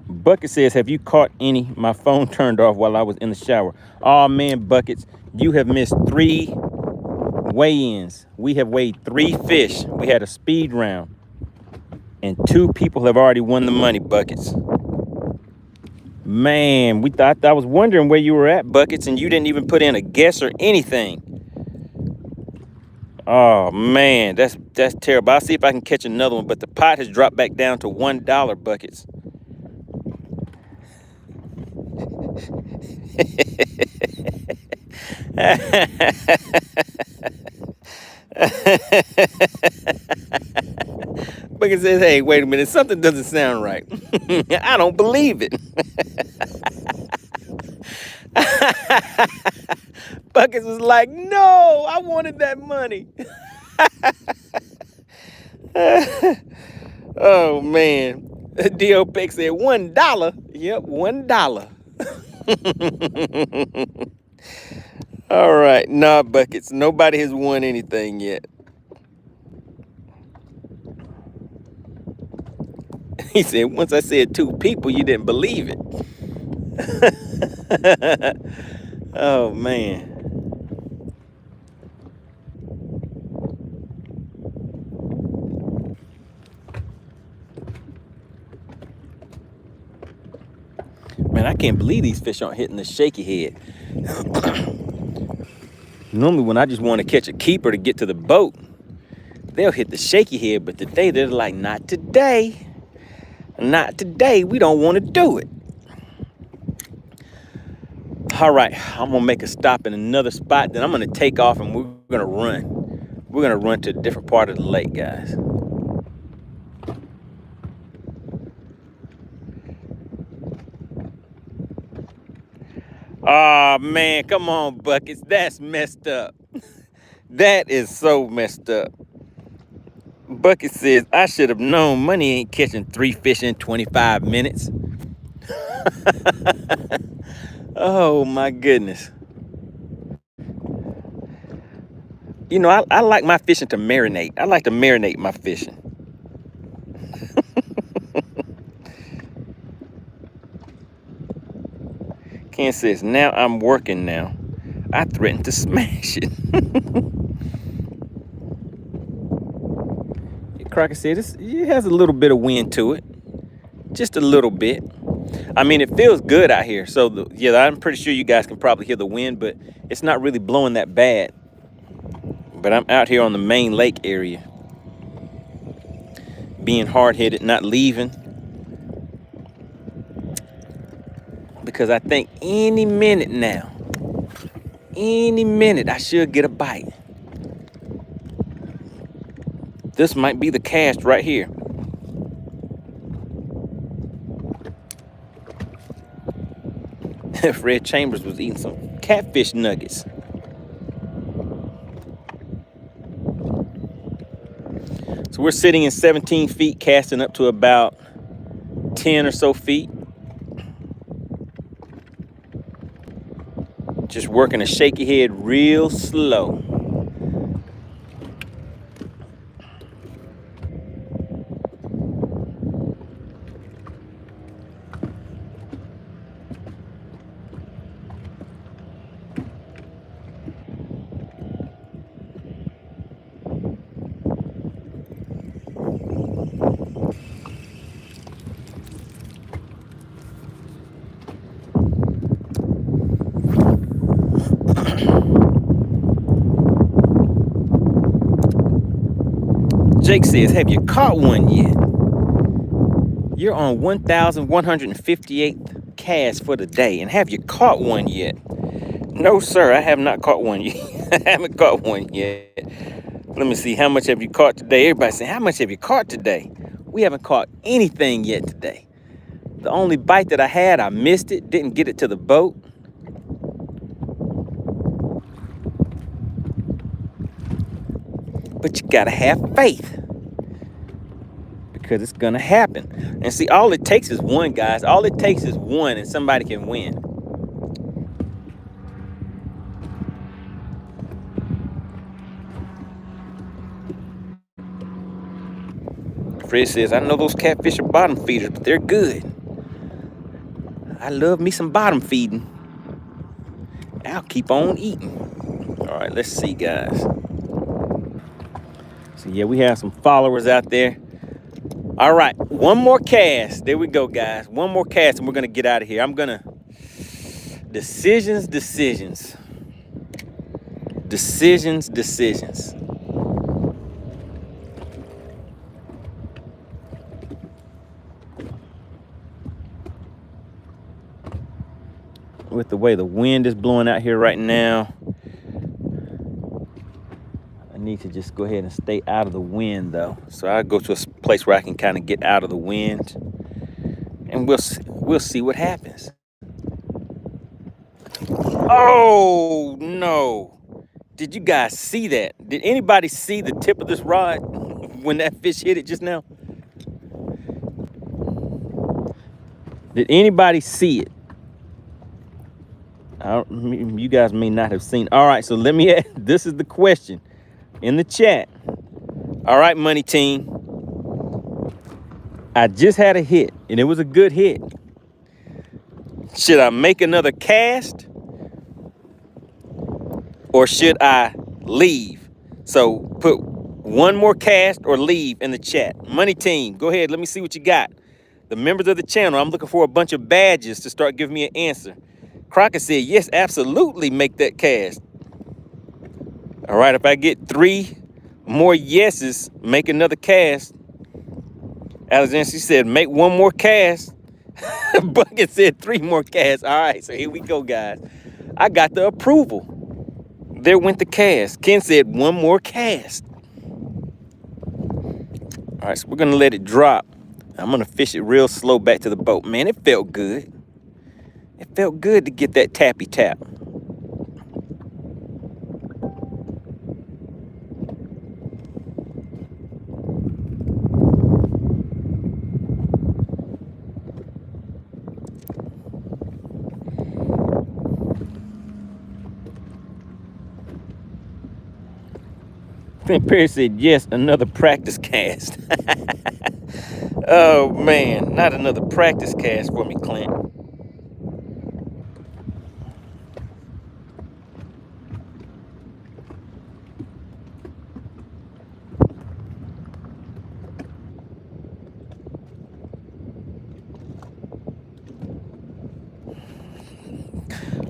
Bucket says, have you caught any? My phone turned off while I was in the shower. Oh man, Buckets, you have missed 3 weigh-ins. We have weighed 3 fish. We had a speed round. And 2 people have already won the money, Buckets. Man, I was wondering where you were at, Buckets, and you didn't even put in a guess or anything. Oh man, that's terrible. I'll see if I can catch another one, but the pot has dropped back down to $1, Buckets. Bucket says, hey, wait a minute, something doesn't sound right. I don't believe it. Buckets was like, no, I wanted that money. Oh, man. DOP said $1. Yep, $1. All right, nah, Buckets. Nobody has won anything yet. He said, once I said 2 people, you didn't believe it. Oh, man. Man, I can't believe these fish aren't hitting the shaky head. Normally, when I just want to catch a keeper to get to the boat, they'll hit the shaky head, but today they're like, not today. Not today. We don't want to do it. All right, I'm gonna make a stop in another spot, then I'm gonna take off and we're gonna run. We're gonna run to a different part of the lake, guys. Oh man, come on, Buckets. That's messed up. That is so messed up. Bucket says, I should have known money ain't catching 3 fish in 25 minutes. Oh my goodness. You know, I like my fishing to marinate. I like to marinate my fishing. Ken says, now I'm working now. I threatened to smash it. Crockett said, it has a little bit of wind to it. Just a little bit. I mean, it feels good out here. So, yeah, I'm pretty sure you guys can probably hear the wind, but it's not really blowing that bad. But I'm out here on the main lake area. Being hard-headed, not leaving. Because I think any minute now, any minute, I should get a bite. This might be the cast right here. Fred Chambers was eating some catfish nuggets. So we're sitting in 17 feet, casting up to about 10 or so feet. Just working a shaky head real slow. Jake says, have you caught one yet? You're on 1,158th cast for the day, and have you caught one yet? No, sir, I have not caught one yet. I haven't caught one yet. Let me see, how much have you caught today? Everybody's saying, how much have you caught today? We haven't caught anything yet today. The only bite that I had, I missed it, didn't get it to the boat. But you gotta have faith, because it's gonna happen. And see, all it takes is one, guys. All it takes is one, and somebody can win. Fred says, I know those catfish are bottom feeders, but they're good. I love me some bottom feeding. I'll keep on eating. All right, let's see, guys. So yeah, we have some followers out there. All right, one more cast. There we go, guys. One more cast and we're gonna get out of here. I'm gonna, decisions. With the way the wind is blowing out here right now, I need to just go ahead and stay out of the wind though. So I'll go to a place where I can kind of get out of the wind, and we'll see what happens. Oh, no. Did you guys see that? Did anybody see the tip of this rod when that fish hit it just now? Did anybody see it? You guys may not have seen. All right, so let me ask, this is the question in the chat. All right, Money Team. I just had a hit, and it was a good hit. Should I make another cast? Or should I leave? So put one more cast or leave in the chat. Money Team, go ahead. Let me see what you got. The members of the channel, I'm looking for a bunch of badges to start giving me an answer. Crockett said, yes, absolutely make that cast. All right, if I get 3 more yeses, make another cast. Alexander said, make 1 more cast. Bucket said 3 more casts. All right, so here we go, guys. I got the approval. There went the cast. Ken said 1 more cast. All right, so we're gonna let it drop. I'm gonna fish it real slow back to the boat. Man, it felt good. It felt good to get that tappy tap. Clint Perry said, yes, another practice cast. Oh, man, not another practice cast for me, Clint.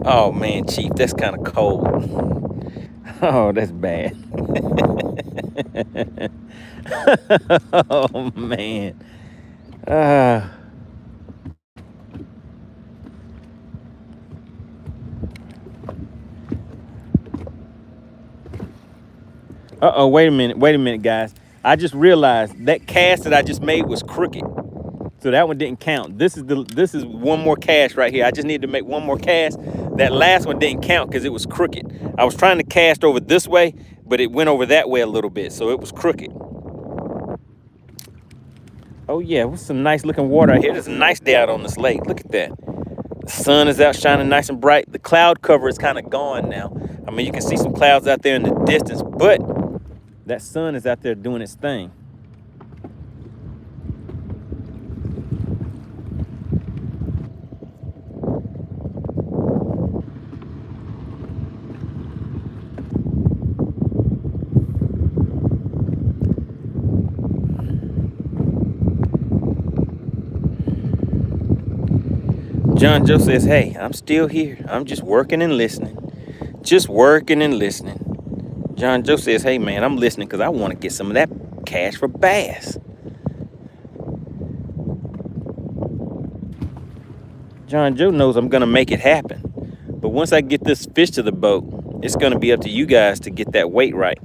Oh, man, Chief, that's kind of cold. Oh, that's bad. Oh, man. Uh-oh, wait a minute, guys. I just realized that cast that I just made was crooked. So that one didn't count. This is 1 more cast right here. I just needed to make 1 more cast. That last one didn't count because it was crooked. I was trying to cast over this way, but it went over that way a little bit, so it was crooked. Oh yeah, with some nice looking water out here. It's a nice day out on this lake. Look at that. The sun is out shining nice and bright. The cloud cover is kind of gone now. I mean, you can see some clouds out there in the distance, but that sun is out there doing its thing. John Joe says, hey, I'm still here. I'm just working and listening. Just working and listening. John Joe says, hey, man, I'm listening because I want to get some of that cash for bass. John Joe knows I'm going to make it happen. But once I get this fish to the boat, it's going to be up to you guys to get that weight right.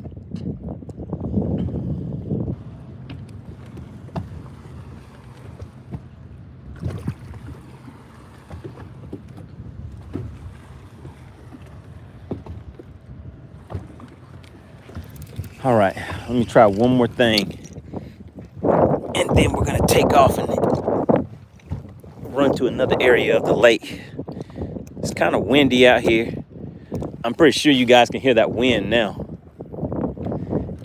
All right, let me try one more thing. And then we're gonna take off and run to another area of the lake. It's kind of windy out here. I'm pretty sure you guys can hear that wind now.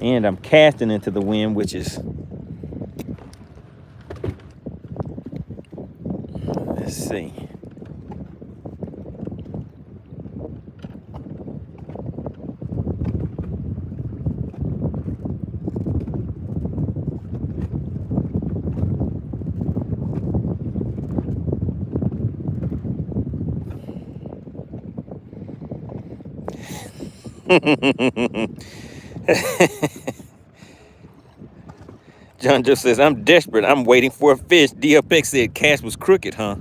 And I'm casting into the wind, which is, let's see. John just says, I'm desperate. I'm waiting for a fish. DFX said cast was crooked, huh?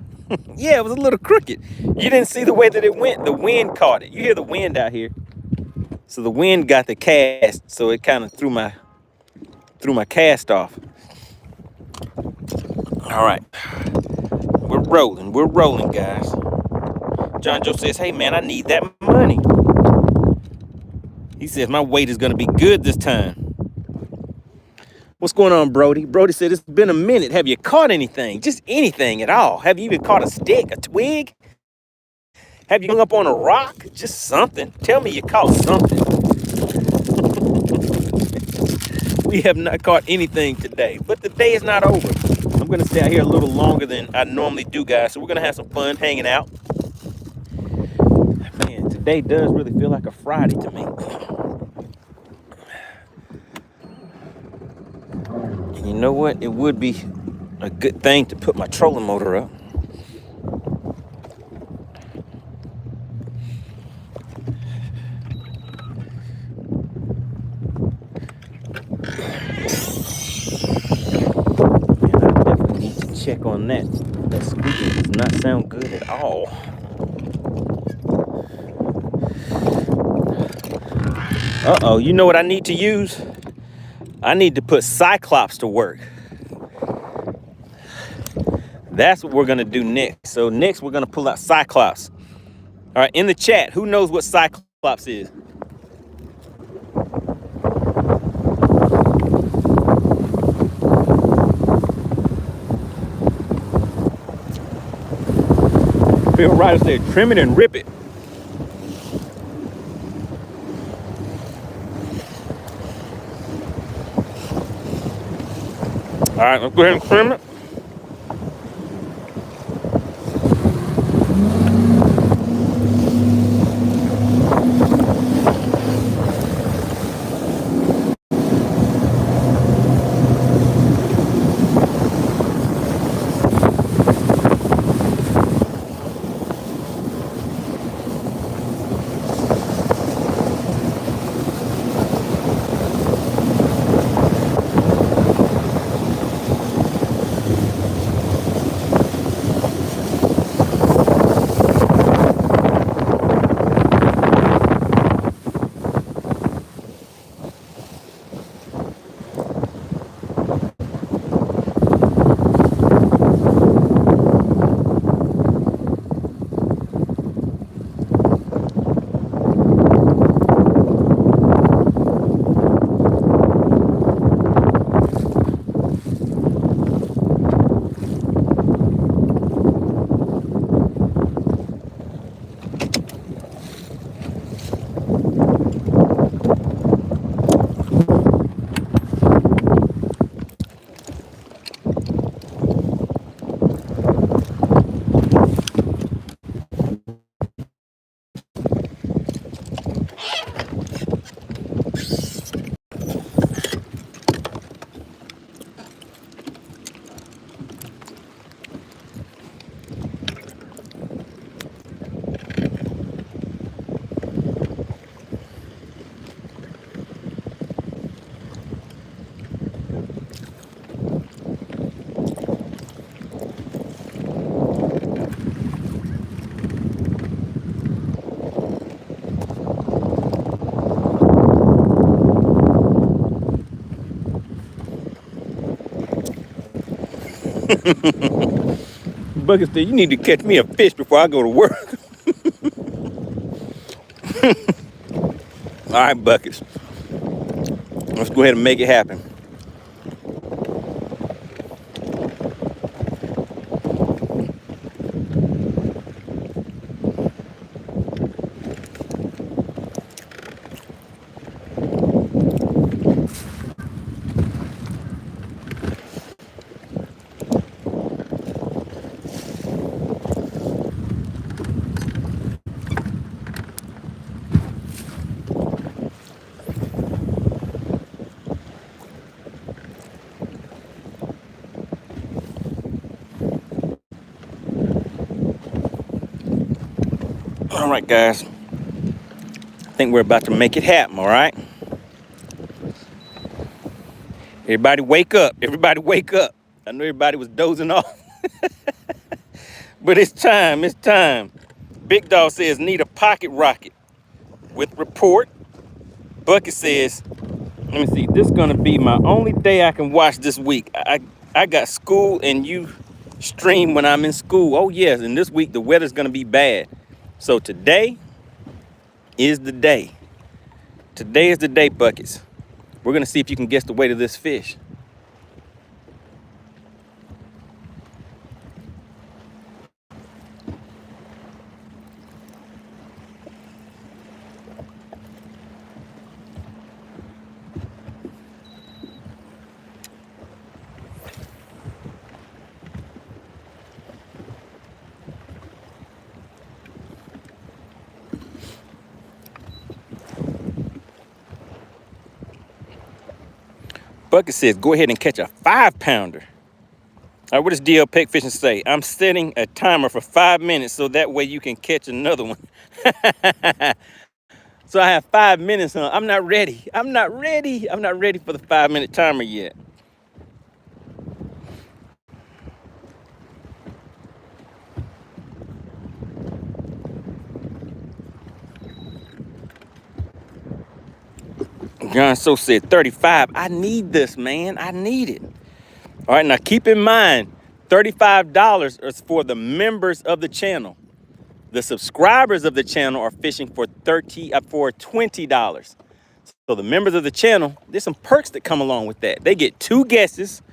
Yeah, it was a little crooked. You didn't see the way that it went. The wind caught it. You hear the wind out here. So the wind got the cast, so it kind of threw my cast off. All right. We're rolling, guys. John Joe says, hey man, I need that money. He says my weight is gonna be good this time. What's going on, Brody? Brody said, it's been a minute. Have you caught anything? Just anything at all? Have you even caught a stick, a twig? Have you hung up on a rock? Just something. Tell me you caught something. We have not caught anything today, but the day is not over. I'm gonna stay out here a little longer than I normally do, guys. So we're gonna have some fun hanging out. Man, today does really feel like a Friday to me. And you know what? It would be a good thing to put my trolling motor up. Check on that. That squeaking does not sound good at all. Uh-oh, you know what I need to use? I need to put Cyclops to work. That's what we're gonna do next. So next we're gonna pull out Cyclops. All right, in the chat, who knows what Cyclops is? Bill Ryder said, trim it and rip it. All right, let's go ahead and trim it. Bucket said, you need to catch me a fish before I go to work. All right, Buckets. Let's go ahead and make it happen. All right, guys. I think we're about to make it happen, all right? Everybody wake up. Everybody wake up. I know everybody was dozing off. But it's time. It's time. Big Dog says, need a pocket rocket with report. Bucket says, let me see. This is going to be my only day I can watch this week. I got school and you stream when I'm in school. Oh, yes. And this week, the weather's going to be bad. So today is the day. Today is the day, Buckets. We're gonna see if you can guess the weight of this fish. Bucket says, go ahead and catch a 5-pounder. All right, what does DL Peck Fishing say? I'm setting a timer for 5 minutes so that way you can catch another one. So I have 5 minutes, huh? I'm not ready. I'm not ready. I'm not ready for the 5-minute timer yet. John So said 35. I need this, man. I need it. All right, now keep in mind, $35 is for the members of the channel. The subscribers of the channel are fishing for $20. So the members of the channel, there's some perks that come along with that. They get 2 guesses,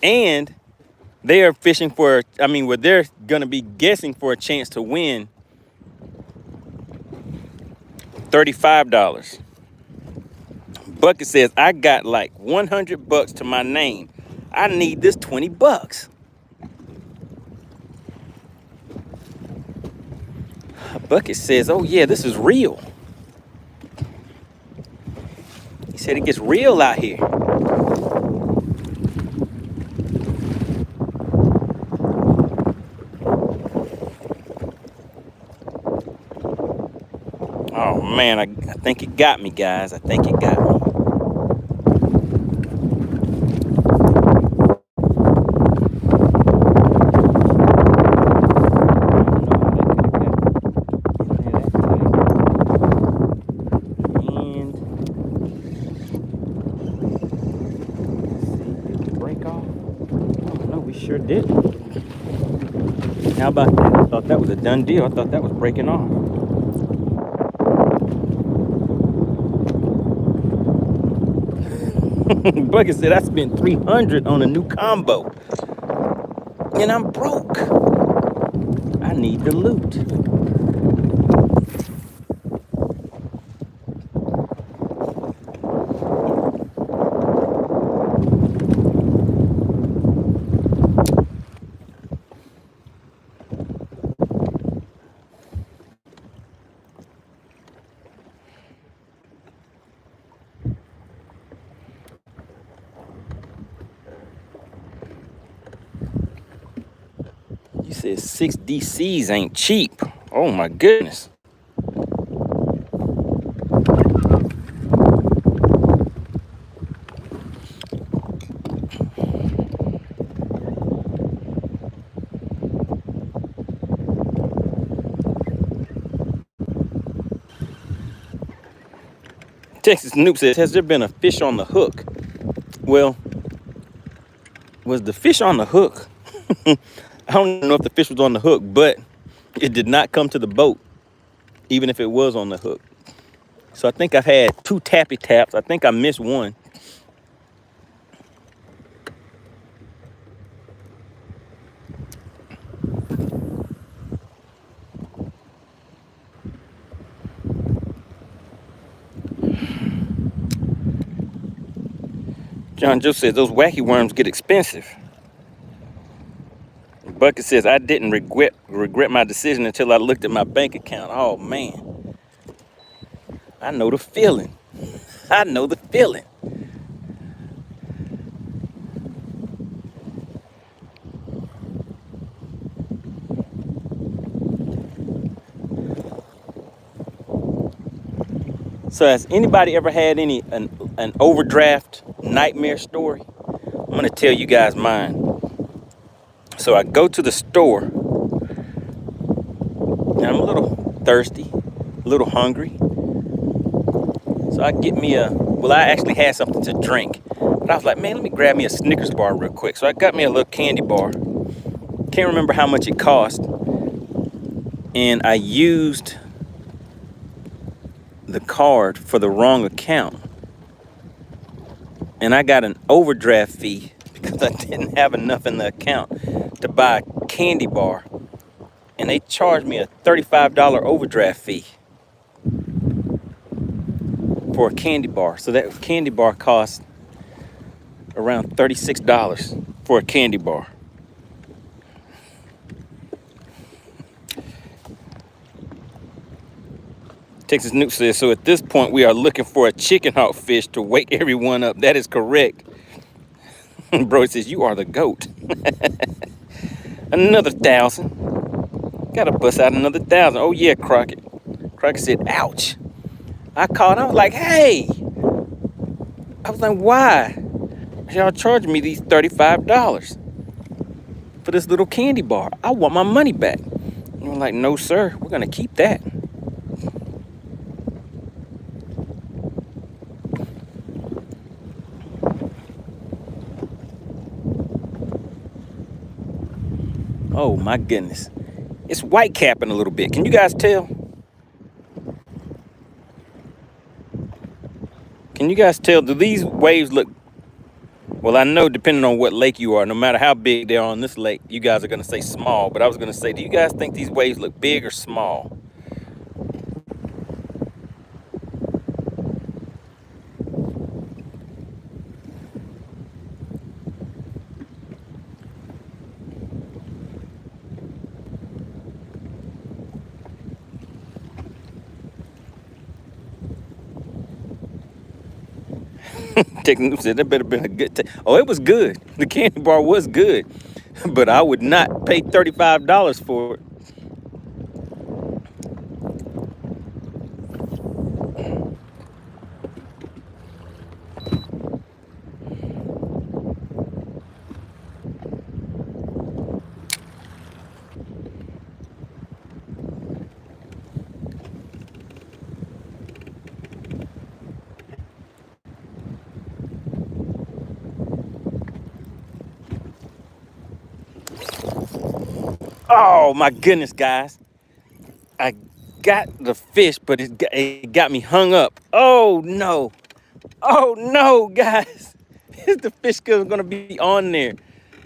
and they are fishing for, they're gonna be guessing for a chance to win $35. Bucket says, I got like $100 to my name. I need this $20. Bucket says, oh yeah, this is real. He said it gets real out here. Oh man, I think it got me, guys. I think it got me. Sure did. How about that? I thought that was a done deal. I thought that was breaking off. Bucket said, I spent $300 on a new combo and I'm broke. I need the loot. You said 6 DCs ain't cheap. Oh my goodness. Texas Noob says, has there been a fish on the hook? Well, was the fish on the hook? I don't know if the fish was on the hook, but it did not come to the boat, even if it was on the hook. So I think I've had 2 tappy taps. I think I missed one. John Joe says, those wacky worms get expensive. Bucket says, I didn't regret my decision until I looked at my bank account. Oh, man. I know the feeling. I know the feeling. So has anybody ever had an overdraft nightmare story? I'm going to tell you guys mine. So I go to the store, and I'm a little thirsty, a little hungry. So I get me I actually had something to drink. But I was like, man, let me grab me a Snickers bar real quick. So I got me a little candy bar. Can't remember how much it cost. and I used the card for the wrong account, and I got an overdraft fee because I didn't have enough in the account to buy a candy bar, and they charged me a $35 overdraft fee for a candy bar. So that candy bar cost around $36 for a candy bar. Texas Nuke says, so at this point we are looking for a chicken hawk fish to wake everyone up. That is correct. Bro says, you are the GOAT. Another 1,000. Gotta bust out another 1,000. Oh yeah, Crockett. Crockett said, ouch. I called, I was like, hey. I was like, why? Y'all charging me these $35 for this little candy bar. I want my money back. And I'm like, no sir, we're gonna keep that. Oh my goodness. It's white capping a little bit. Can you guys tell? Can you guys tell? Do these waves look, well, I know depending on what lake you are, no matter how big they are on this lake, you guys are gonna say small, but I was gonna say, do you guys think these waves look big or small? Technique said that better been a good oh, it was good. The candy bar was good, but I would not pay $35 for it. Oh my goodness, guys. I got the fish, but it got me hung up. Oh no. Oh no, guys. Is the fish gonna be on there?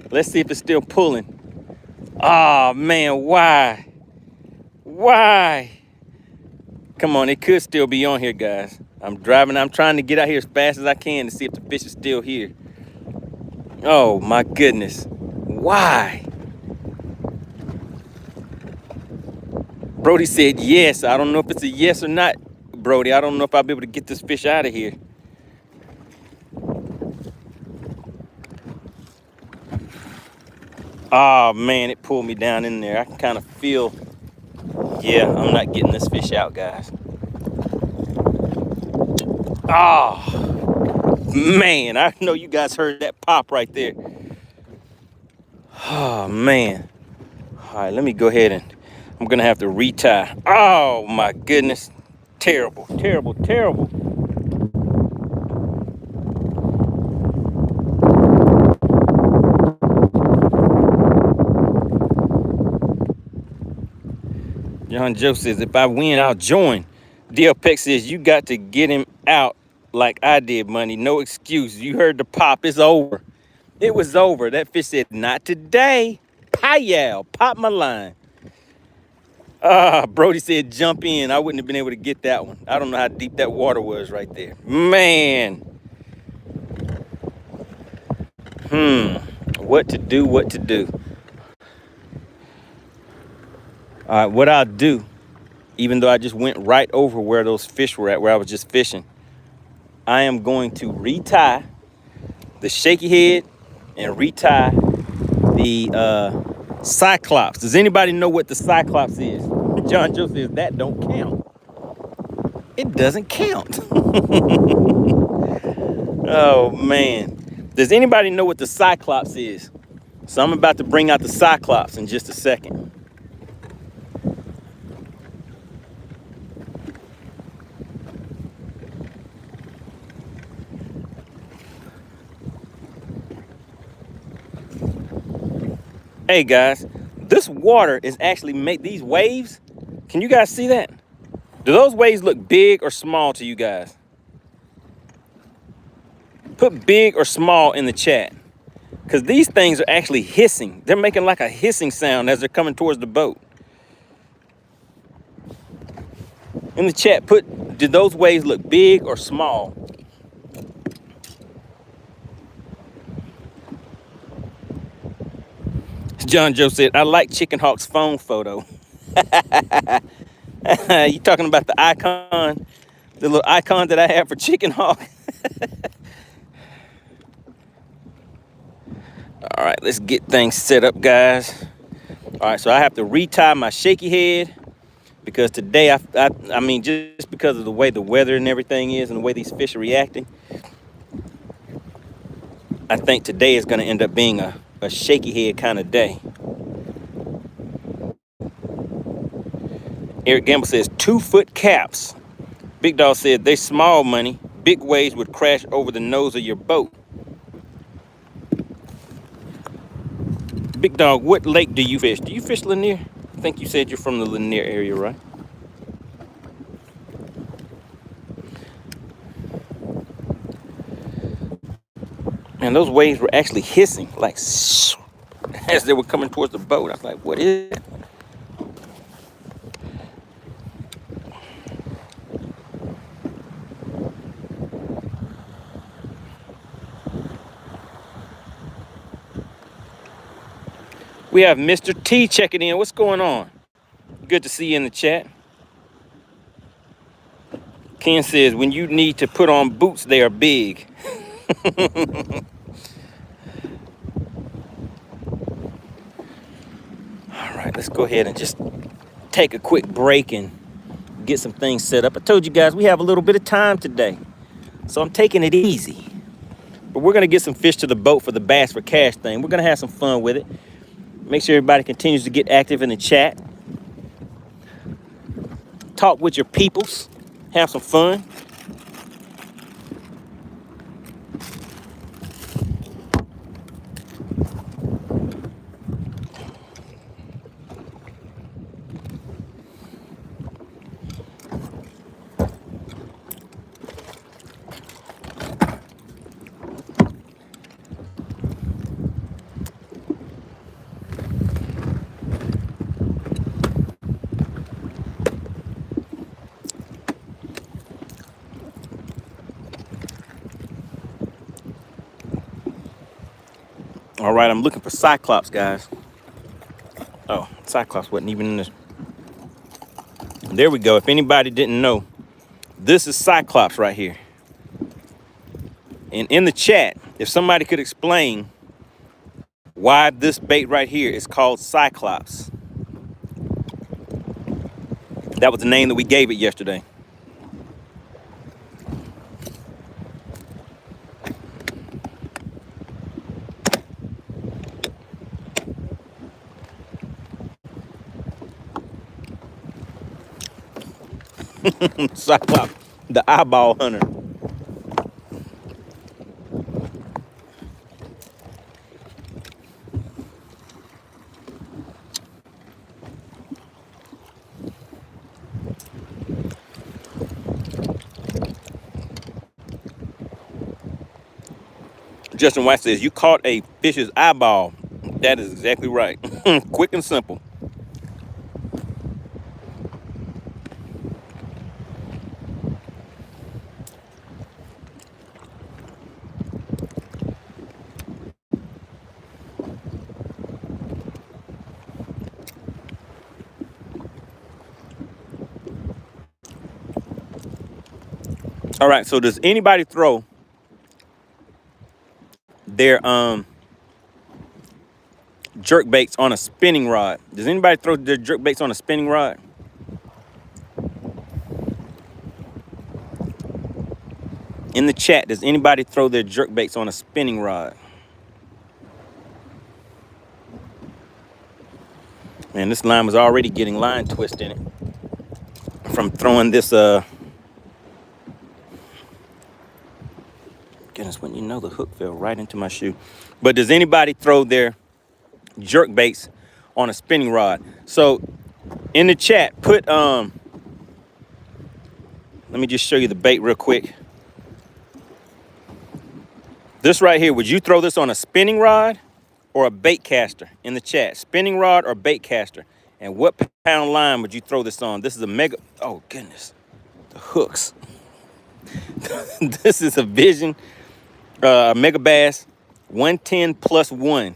Let's see if it's still pulling. Oh man, why? Why? Come on, it could still be on here, guys. I'm driving, I'm trying to get out here as fast as I can to see if the fish is still here. Oh my goodness. Why? Brody said yes. I don't know if it's a yes or not, Brody. I don't know if I'll be able to get this fish out of here. Oh man, it pulled me down in there. I can kind of feel, yeah, I'm not getting this fish out, guys. Oh man, I know you guys heard that pop right there. Oh man. All right, let me go ahead and I'm gonna have to retie. Oh my goodness. Terrible, terrible, terrible. John Joe says, if I win, I'll join. DL Peck says, you got to get him out like I did, Money. No excuse. You heard the pop. It's over. It was over. That fish said, not today. Payal, pop my line. Brody said, jump in. I wouldn't have been able to get that one. I don't know how deep that water was right there. Man. What to do, what to do. All right, what I'll do, even though I just went right over where those fish were at, where I was just fishing, I am going to retie the shaky head and retie the Cyclops. Does anybody know what the Cyclops is? John Joe says that don't count. It doesn't count. Oh man. Does anybody know what the Cyclops is? So I'm about to bring out the Cyclops in just a second. Hey guys, this water is actually these waves Can you guys see that? Do those waves look big or small to you guys? Put big or small in the chat, because these things are actually hissing. They're making like a hissing sound as they're coming towards the boat. In the chat, did those waves look big or small? John Joe said, I like Chicken Hawk's phone photo. You talking about the icon? The little icon that I have for Chicken Hawk? All right, let's get things set up, guys. All right, so I have to retie my shaky head because today, I mean, just because of the way the weather and everything is and the way these fish are reacting, I think today is going to end up being a shaky head kind of day. Eric Gamble says 2-foot caps. Big Dog said they small money. Big waves would crash over the nose of your boat. Big Dog, what lake do you fish? Do you fish Lanier? I think you said you're from the Lanier area, right? And those waves were actually hissing, like as they were coming towards the boat. I was like, what is it? We have Mr. T checking in. What's going on? Good to see you in the chat. Ken says, when you need to put on boots, they are big. All right, let's go ahead and just take a quick break and get some things set up. I told you guys we have a little bit of time today, so I'm taking it easy. But we're gonna get some fish to the boat for the Bass for Cash thing. We're gonna have some fun with it. Make sure everybody continues to get active in the chat. Talk with your peoples. Have some fun. All right, I'm looking for Cyclops, guys. Oh, Cyclops wasn't even in this. There we go. If anybody didn't know, this is Cyclops right here. And in the chat, if somebody could explain why this bait right here is called Cyclops. That was the name that we gave it yesterday. Cyclops, the eyeball hunter. Justin White says, you caught a fish's eyeball. That is exactly right. Quick and simple. All right, so does anybody throw their jerk baits on a spinning rod? Does anybody throw their jerk baits on a spinning rod? In the chat, does anybody throw their jerk baits on a spinning rod? Man, this line was already getting line twist in it from throwing this goodness, when you know the hook fell right into my shoe. But does anybody throw their jerk baits on a spinning rod? So In the chat, put let me just show you the bait real quick. This right here, would you throw this on a spinning rod or a bait caster? In the chat, spinning rod or bait caster? And what pound line would you throw this on? This is a mega, oh goodness, the hooks. This is a Vision Mega Bass 110+1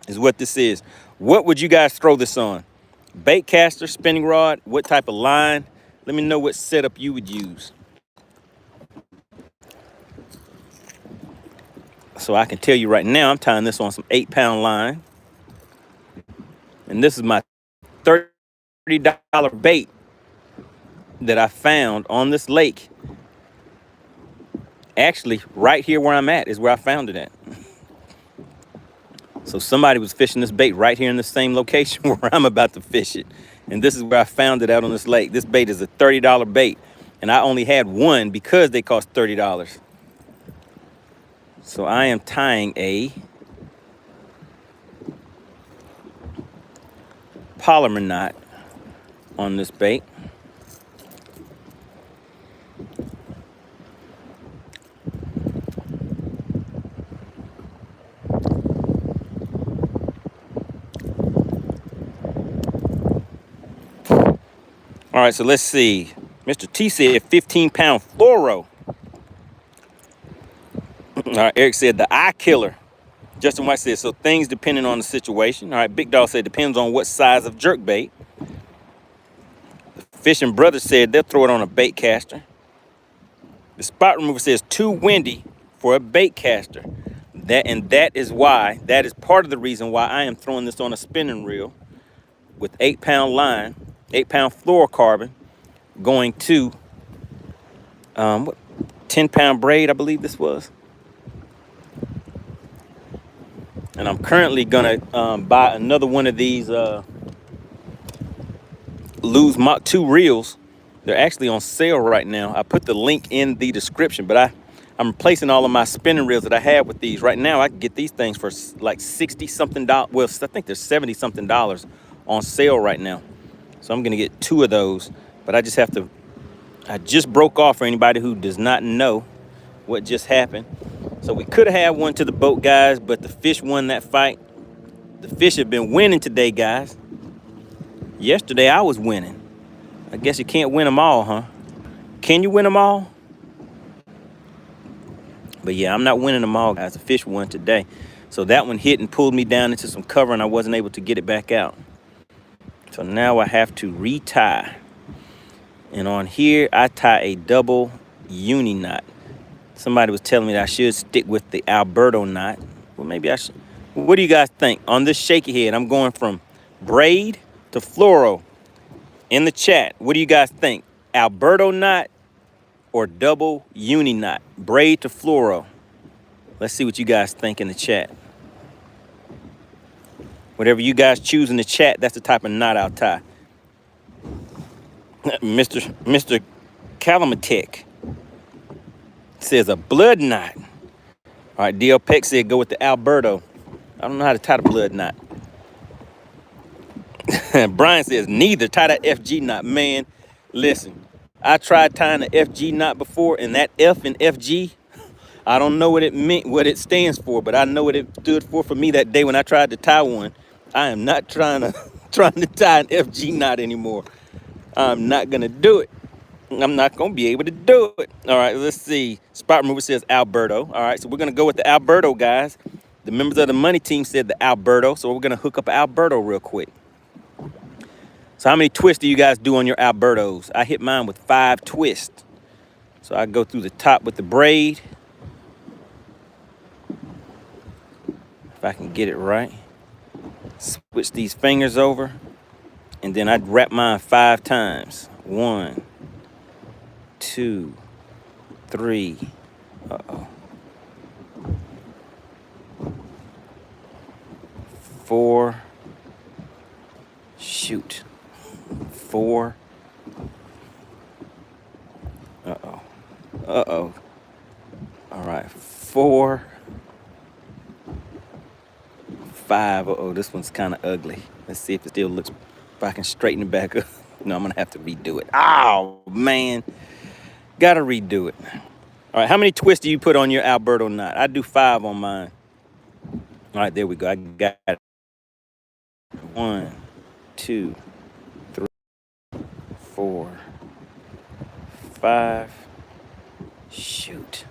is what this is. What would you guys throw this on? Bait caster, spinning rod, what type of line? Let me know what setup you would use. So I can tell you right now, I'm tying this on some 8-pound line. And this is my $30 bait that I found on this lake. Actually, right here where I'm at is where I found it at. So somebody was fishing this bait right here in the same location where I'm about to fish it. And this is where I found it out on this lake. This bait is a $30 bait. And I only had one because they cost $30. So I am tying a polymer knot on this bait. All right, so let's see. Mr. T said 15-pound fluoro. All right, Eric said the eye killer. Justin White said, so things depending on the situation. All right, Big Dog said depends on what size of jerk bait. The Fishing Brother said they'll throw it on a bait caster. The Spot Remover says too windy for a bait caster. That is part of the reason why I am throwing this on a spinning reel with 8-pound line, 8-pound fluorocarbon, going to 10-pound braid, I believe this was. And I'm currently gonna buy another one of these Lose Mach 2 reels. They're actually on sale right now. I put the link in the description, but I'm replacing all of my spinning reels that I have with these. Right now, I can get these things for like $60-something. Well, I think they're $70-something on sale right now. So I'm gonna get 2 of those, but I just broke off for anybody who does not know what just happened. So we could have had one to the boat, guys, but the fish won that fight. The fish have been winning today, guys. Yesterday, I was winning. I guess you can't win them all, huh? Can you win them all? But yeah, I'm not winning them all, guys. The fish won today. So that one hit and pulled me down into some cover, and I wasn't able to get it back out. So now I have to retie. And on here, I tie a double uni knot. Somebody was telling me that I should stick with the Alberto knot. Well, maybe I should. What do you guys think? On this shaky head, I'm going from braid to fluoro. In the chat, what do you guys think? Alberto knot or double uni knot? Braid to fluoro. Let's see what you guys think in the chat. Whatever you guys choose in the chat, that's the type of knot I'll tie. Mr. Calamatek says a blood knot. All right, DL Peck said go with the Alberto. I don't know how to tie the blood knot. Brian says neither. Tie that FG knot. Man, listen, I tried tying the FG knot before, and that F in FG, I don't know what it meant, what it stands for, but I know what it stood for me that day when I tried to tie one. I am not trying to tie an FG knot anymore. I'm not gonna do it. I'm not gonna be able to do it. All right, let's see. Spot Remover says Alberto. All right, so we're gonna go with the Alberto, guys. The members of the money team said the Alberto, so we're gonna hook up Alberto real quick. So how many twists do you guys do on your Albertos? I hit mine with 5 twists. So I go through the top with the braid. If I can get it right. Switch these fingers over. And then I'd wrap mine 5 times. 1, 2, 3. Uh-oh. 4. Shoot. 4. Uh-oh. Uh-oh. All right. 4. 5. Uh-oh, this one's kind of ugly. Let's see if it still looks. If I can straighten it back up. No, I'm gonna have to redo it. Oh man, gotta redo it. All right, how many twists do you put on your Alberto knot? I do 5 on mine. All right, there we go. I got it. 1, 2, 3, 4, 5. Shoot.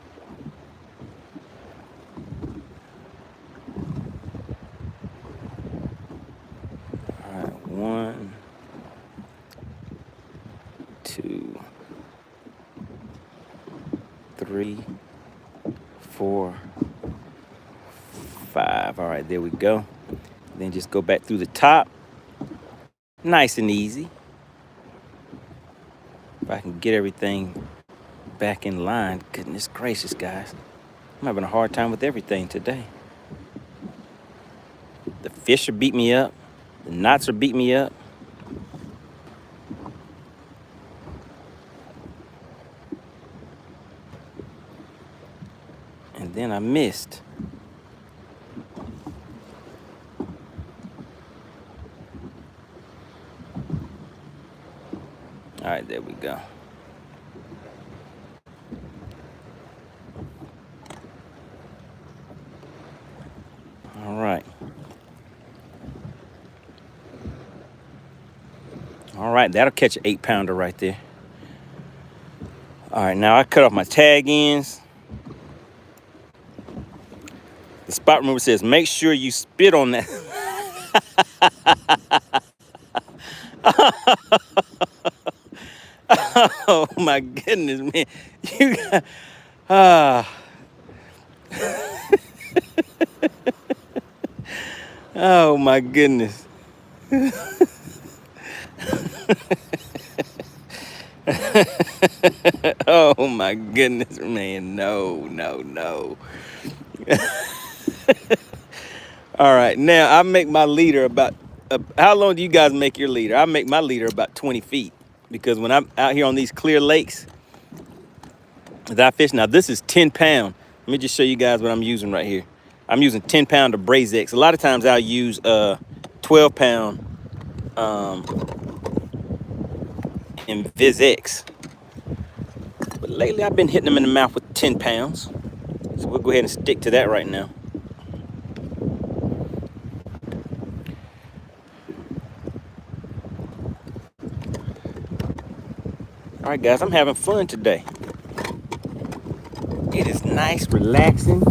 All right, 1, 2, 3, 4, 5. All right, there we go. Then just go back through the top. Nice and easy. If I can get everything back in line. Goodness gracious, guys. I'm having a hard time with everything today. The fish are beating me up. The knots are beating me up. And then I missed. All right, there we go. All right. All right, that'll catch an 8-pounder right there. All right, now I cut off my tag ends. The spot remover says, make sure you spit on that. Oh my goodness, man. You got, oh my goodness. Oh my goodness, man. No. All right, now I make my leader about, how long do you guys make your leader? I make my leader about 20 feet because when I'm out here on these clear lakes that I fish, now this is 10 pound. Let me just show you guys what I'm using right here. I'm using 10 pound of Brazex. A lot of times I'll use 12 pound in VizX. But lately I've been hitting them in the mouth with 10 pounds. So we'll go ahead and stick to that right now. All right, guys, I'm having fun today. It is nice, relaxing,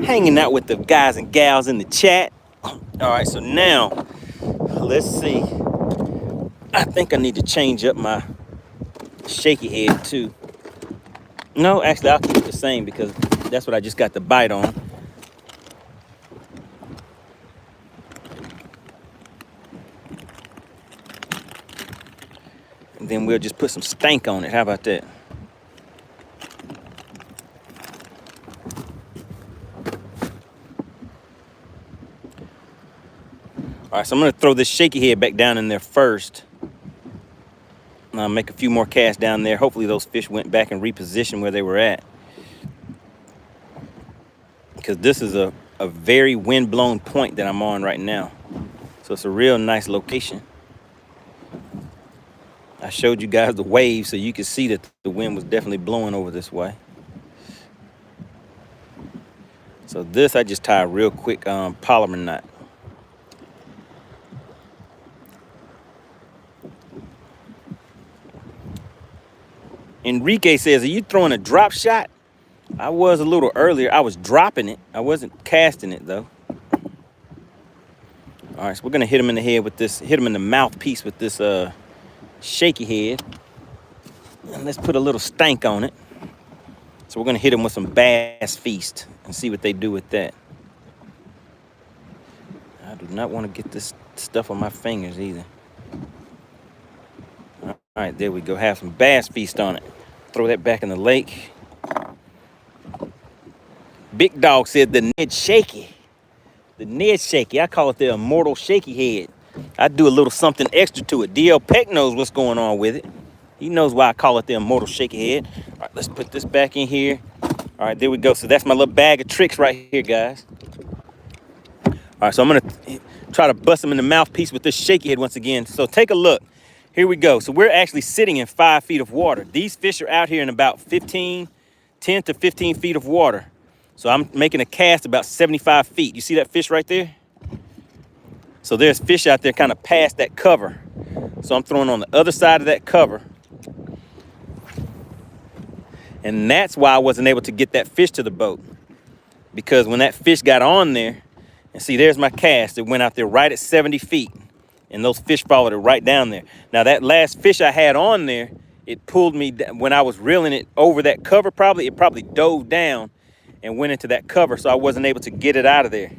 hanging out with the guys and gals in the chat. All right, so now, let's see. I think I need to change up my shaky head too. No, actually, I'll keep it the same because that's what I just got the bite on. And then we'll just put some stank on it. How about that? All right, so I'm gonna throw this shaky head back down in there first. I'll make a few more casts down there. Hopefully those fish went back and repositioned where they were at. Because this is a very wind-blown point that I'm on right now. So it's a real nice location. I showed you guys the waves so you could see that the wind was definitely blowing over this way. So this I just tie a real quick polymer knot. Enrique says, are you throwing a drop shot? I was a little earlier. I was dropping it. I wasn't casting it though. All right, so we're gonna hit him in the head with this, hit him in the mouthpiece with this shaky head. And let's put a little stank on it. So we're gonna hit him with some Bass Feast and see what they do with that. I do not want to get this stuff on my fingers either. All right, there we go. Have some Bass Feast on it. Throw that back in the lake. Big Dog said the Ned Shaky. The Ned Shaky. I call it the immortal shaky head. I do a little something extra to it. DL Peck knows what's going on with it. He knows why I call it the immortal shaky head. All right, let's put this back in here. All right, there we go. So that's my little bag of tricks right here, guys. All right, so I'm gonna try to bust them in the mouthpiece with this shaky head once again. So take a look. Here we go. So we're actually sitting in 5 feet of water. These fish are out here in about 10 to 15 feet of water. So I'm making a cast about 75 feet. You see that fish right there? So there's fish out there kind of past that cover. So I'm throwing on the other side of that cover. And that's why I wasn't able to get that fish to the boat. Because when that fish got on there, and see, there's my cast. It went out there right at 70 feet. And those fish followed it right down there. Now, that last fish I had on there, it pulled me, when I was reeling it over that cover probably, it probably dove down and went into that cover, so I wasn't able to get it out of there.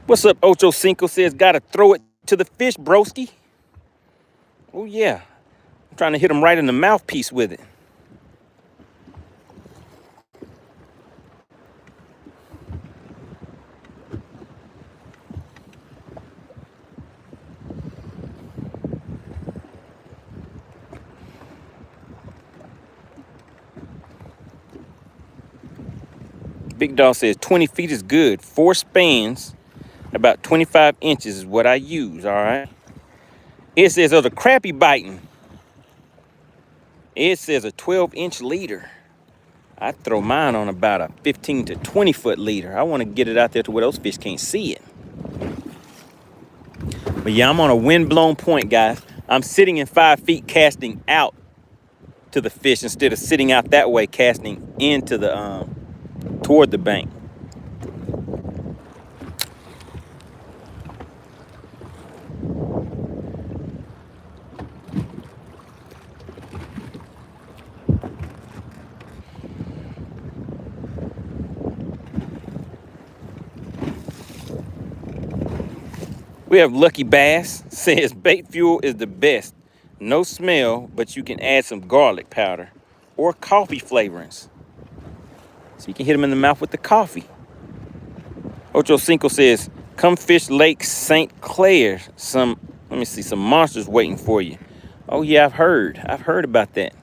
What's up, Ocho Cinco says, gotta throw it to the fish, broski. Oh, yeah. I'm trying to hit him right in the mouthpiece with it. Big Dog says 20 feet is good. 4 spans, about 25 inches is what I use, all right? It says, oh, the crappie biting. It says a 12-inch leader. I throw mine on about a 15 to 20 foot leader. I want to get it out there to where those fish can't see it. But yeah, I'm on a wind-blown point, guys. I'm sitting in 5 feet casting out to the fish instead of sitting out that way casting into the toward the bank. We have Lucky Bass says bait fuel is the best. No smell, but you can add some garlic powder or coffee flavorings. So you can hit them in the mouth with the coffee. Ocho Cinco says, come fish Lake St. Clair. Let me see, some monsters waiting for you. Oh yeah, I've heard about that.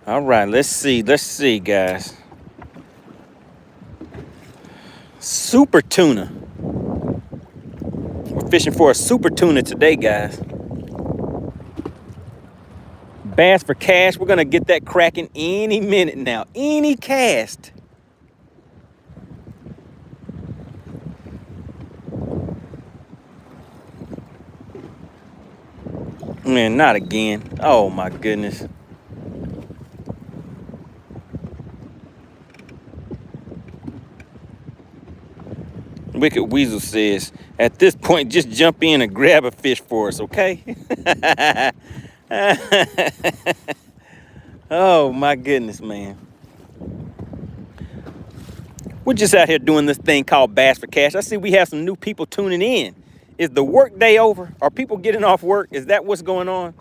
All right, let's see, guys. Super tuna. We're fishing for a super tuna today, guys. Bass for cash. We're gonna get that cracking any minute now. Any cast. Man, not again. Oh my goodness. Wicked Weasel says, at this point, just jump in and grab a fish for us, okay? Oh my goodness, man. We're just out here doing this thing called Bass for Cash. I see we have some new people tuning in. Is the work day over? Are people getting off work? Is that what's going on?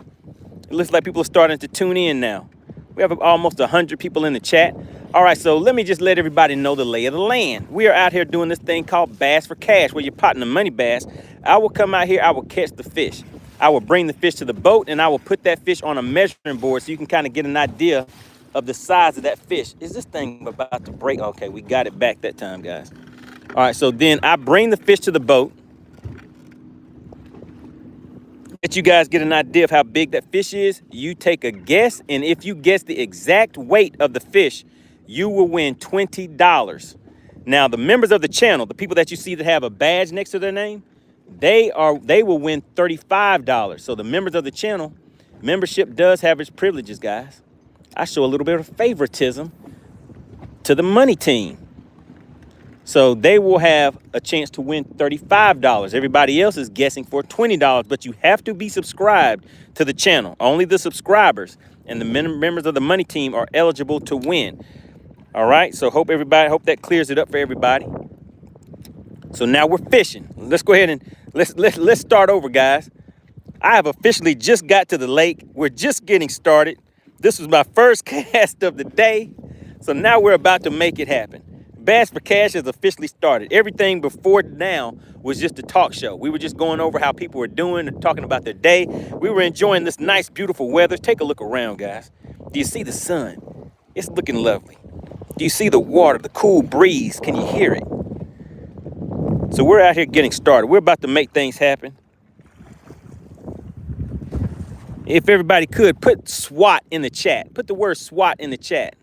It looks like people are starting to tune in now. We have almost 100 people in the chat. All right, so let me just let everybody know the lay of the land. We are out here doing this thing called Bass for Cash, where you're potting the money bass. I will come out here, I will catch the fish. I will bring the fish to the boat, and I will put that fish on a measuring board so you can kind of get an idea of the size of that fish. Is this thing about to break? Okay, we got it back that time, guys. All right, so then I bring the fish to the boat. Let you guys get an idea of how big that fish is. You take a guess, and if you guess the exact weight of the fish, you will win $20. Now, the members of the channel, the people that you see that have a badge next to their name, they will win $35. So the members of the channel, membership does have its privileges, guys. I show a little bit of favoritism to the money team. So they will have a chance to win $35. Everybody else is guessing for $20, but you have to be subscribed to the channel. Only the subscribers and the members of the money team are eligible to win. All right, so hope that clears it up for everybody. So now we're fishing. Let's go ahead and let's start over, guys. I have officially just got to the lake. We're just getting started. This was my first cast of the day. So now we're about to make it happen. Bass for Cash has officially started. Everything before now was just a talk show. We were just going over how people were doing and talking about their day. We were enjoying this nice, beautiful weather. Take a look around, guys. Do you see the sun? It's looking lovely. Do you see the water, the cool breeze? Can you hear it? So we're out here getting started. We're about to make things happen. If everybody could, put SWAT in the chat. Put the word SWAT in the chat.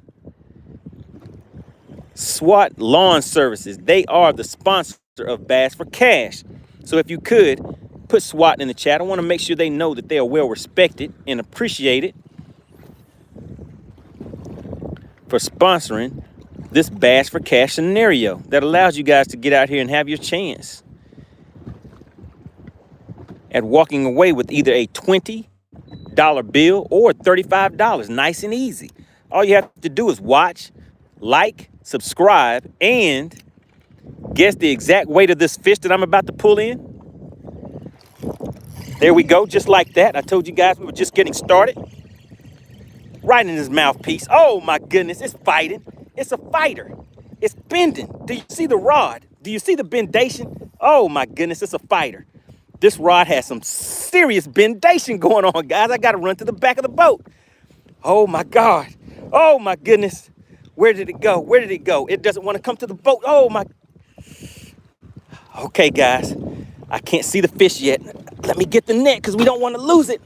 SWAT Lawn Services. They are the sponsor of Bass for Cash. So if you could, put SWAT in the chat. I want to make sure they know that they are well respected and appreciated for sponsoring this Bass for Cash scenario that allows you guys to get out here and have your chance at walking away with either a $20 bill or $35. Nice and easy. All you have to do is watch, like, subscribe, and guess the exact weight of this fish that I'm about to pull in. There we go, just like that. I told you guys we were just getting started. Right in his mouthpiece. Oh my goodness, it's fighting. It's a fighter. It's bending. Do you see the rod? Do you see the bendation? Oh my goodness, it's a fighter. This rod has some serious bendation going on, guys. I gotta run to the back of the boat. Oh my God. Oh my goodness. Where did it go? Where did it go? It doesn't want to come to the boat. Oh my. Okay, guys. I can't see the fish yet. Let me get the net because we don't want to lose it.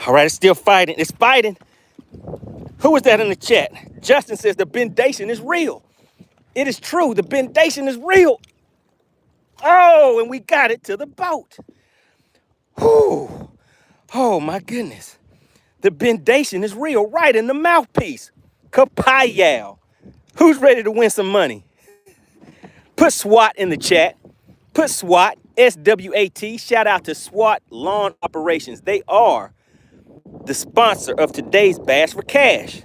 All right, it's still fighting. It's fighting. Who is that in the chat? Justin says the bendation is real. It is true. The bendation is real. Oh, and we got it to the boat. Whew. Oh, my goodness. The bendation is real right in the mouthpiece. Kapayow. Who's ready to win some money? Put SWAT in the chat. Put SWAT, S-W-A-T. Shout out to SWAT Lawn Operations. They are the sponsor of today's Bass for Cash.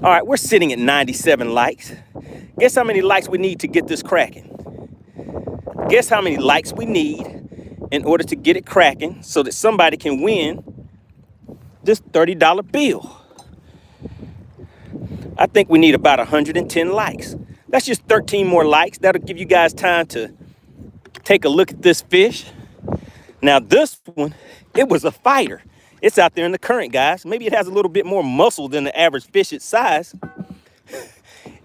All right, we're sitting at 97 likes. Guess how many likes we need to get this cracking? Guess how many likes we need in order to get it cracking so that somebody can win this $30 bill? I think we need about 110 likes. That's just 13 more likes. That'll give you guys time to take a look at this fish. Now this one, it was a fighter. It's out there in the current, guys. Maybe it has a little bit more muscle than the average fish its size.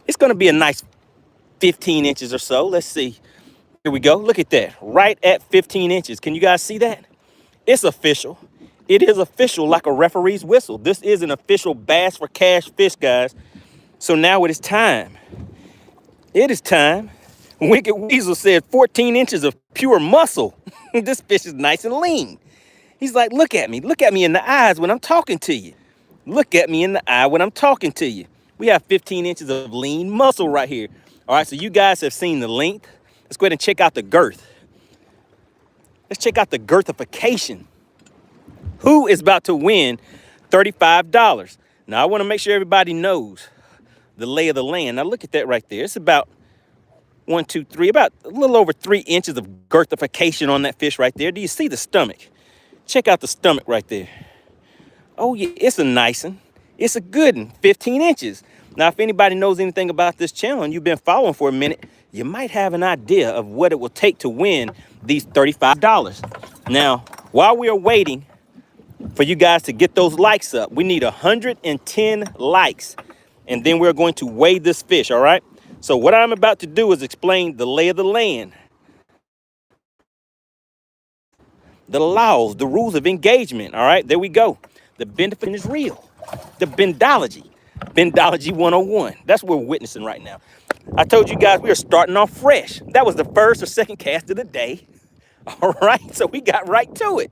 It's gonna be a nice 15 inches or so. Let's see. Here we go. Look at that. Right at 15 inches. Can you guys see that? It's official. It is official like a referee's whistle. This is an official Bass for Cash fish, guys. So now it is time. It is time. Wicked Weasel said 14 inches of pure muscle. This fish is nice and lean. He's like, look at me in the eyes when I'm talking to you. Look at me in the eye when I'm talking to you. We have 15 inches of lean muscle right here. All right, so you guys have seen the length. Let's go ahead and check out the girth. Let's check out the girthification. Who is about to win $35? Now, I want to make sure everybody knows the lay of the land. Now, look at that right there. It's about 1, 2, 3, about a little over 3 inches of girthification on that fish right there. Do you see the stomach? Check out the stomach right there. Oh, yeah, it's a nice one. It's a good one, 15 inches. Now, if anybody knows anything about this channel and you've been following for a minute, you might have an idea of what it will take to win these $35. Now, while we are waiting for you guys to get those likes up, we need 110 likes, and then we're going to weigh this fish, all right? So what I'm about to do is explain the lay of the land, the laws, the rules of engagement, all right? There we go. The benefit is real. The bendology 101. That's what we're witnessing right now. I told you guys we are starting off fresh. That was the first or second cast of the day. All right, so we got right to it.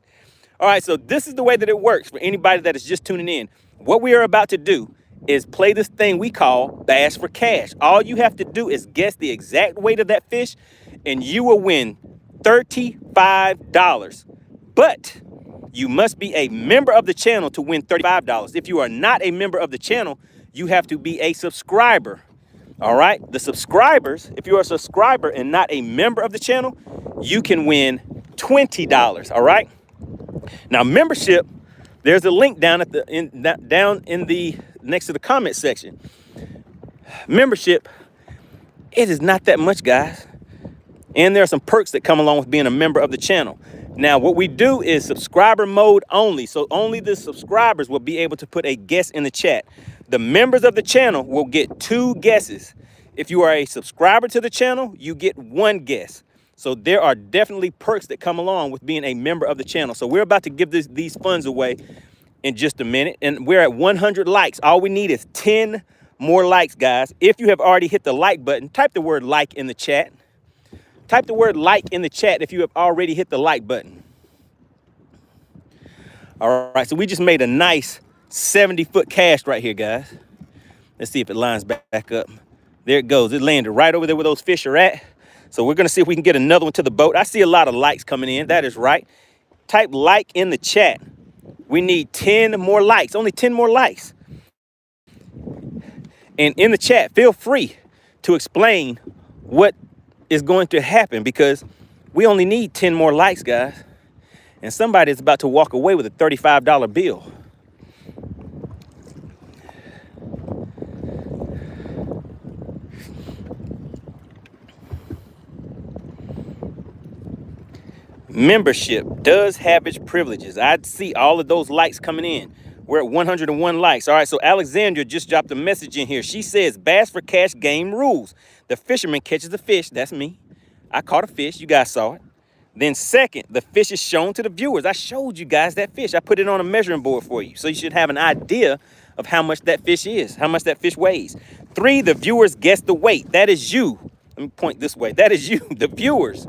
All right, so this is the way that it works for anybody that is just tuning in. What we are about to do is play this thing we call Bass for Cash. All you have to do is guess the exact weight of that fish, and you will win $35. But You must be a member of the channel to win $35. If you are not a member of the channel, you have to be a subscriber. All right, the subscribers, if you're a subscriber and not a member of the channel, you can win $20. All right. Now, membership, there's a link down at the next to the comment section. Membership, it is not that much, guys. And there are some perks that come along with being a member of the channel. Now, what we do is subscriber mode only. So only the subscribers will be able to put a guess in the chat. The members of the channel will get 2 guesses. If you are a subscriber to the channel, you get 1 guess. So there are definitely perks that come along with being a member of the channel. So we're about to give these funds away in just a minute. And we're at 100 likes. All we need is 10 more likes, guys. If you have already hit the like button, type the word like in the chat. Type the word like in the chat if you have already hit the like button. All right, so we just made a nice 70-foot cast right here, guys. Let's see if it lines back up. There it goes. It landed right over there where those fish are at. So we're going to see if we can get another one to the boat. I see a lot of likes coming in. That is right. Type like in the chat. We need 10 more likes, only 10 more likes. And in the chat, feel free to explain what is going to happen, because we only need 10 more likes, guys. And somebody is about to walk away with a $35 bill. Membership does have its privileges. I see all of those likes coming in. We're at 101 likes. All right, so Alexandria just dropped a message in here. She says, Bass for Cash game rules. The fisherman catches the fish. That's me. I caught a fish. You guys saw it. Then second, the fish is shown to the viewers. I showed you guys that fish. I put it on a measuring board for you. So you should have an idea of how much that fish is, how much that fish weighs. 3, the viewers guess the weight. That is you. Let me point this way. That is you, the viewers.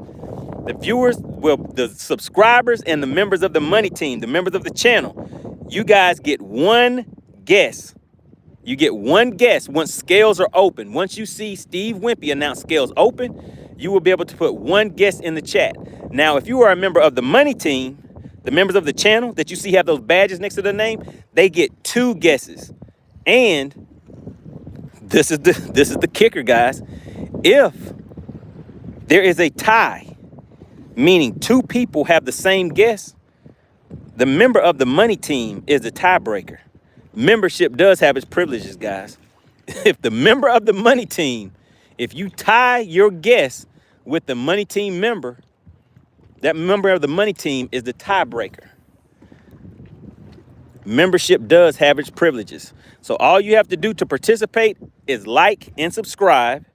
The viewers, well, the subscribers and the members of the money team, the members of the channel. You guys get 1 guess. You get 1 guess once scales are open. Once you see Steve Wimpy announce scales open, you will be able to put 1 guess in the chat. Now, if you are a member of the money team, the members of the channel that you see have those badges next to their name, they get 2 guesses. And this is the kicker, guys. If there is a tie, meaning 2 people have the same guess, the member of the money team is the tiebreaker. Membership does have its privileges, guys. If the member of the money team, if you tie your guess with the money team member, that member of the money team is the tiebreaker. Membership does have its privileges. So all you have to do to participate is like and subscribe.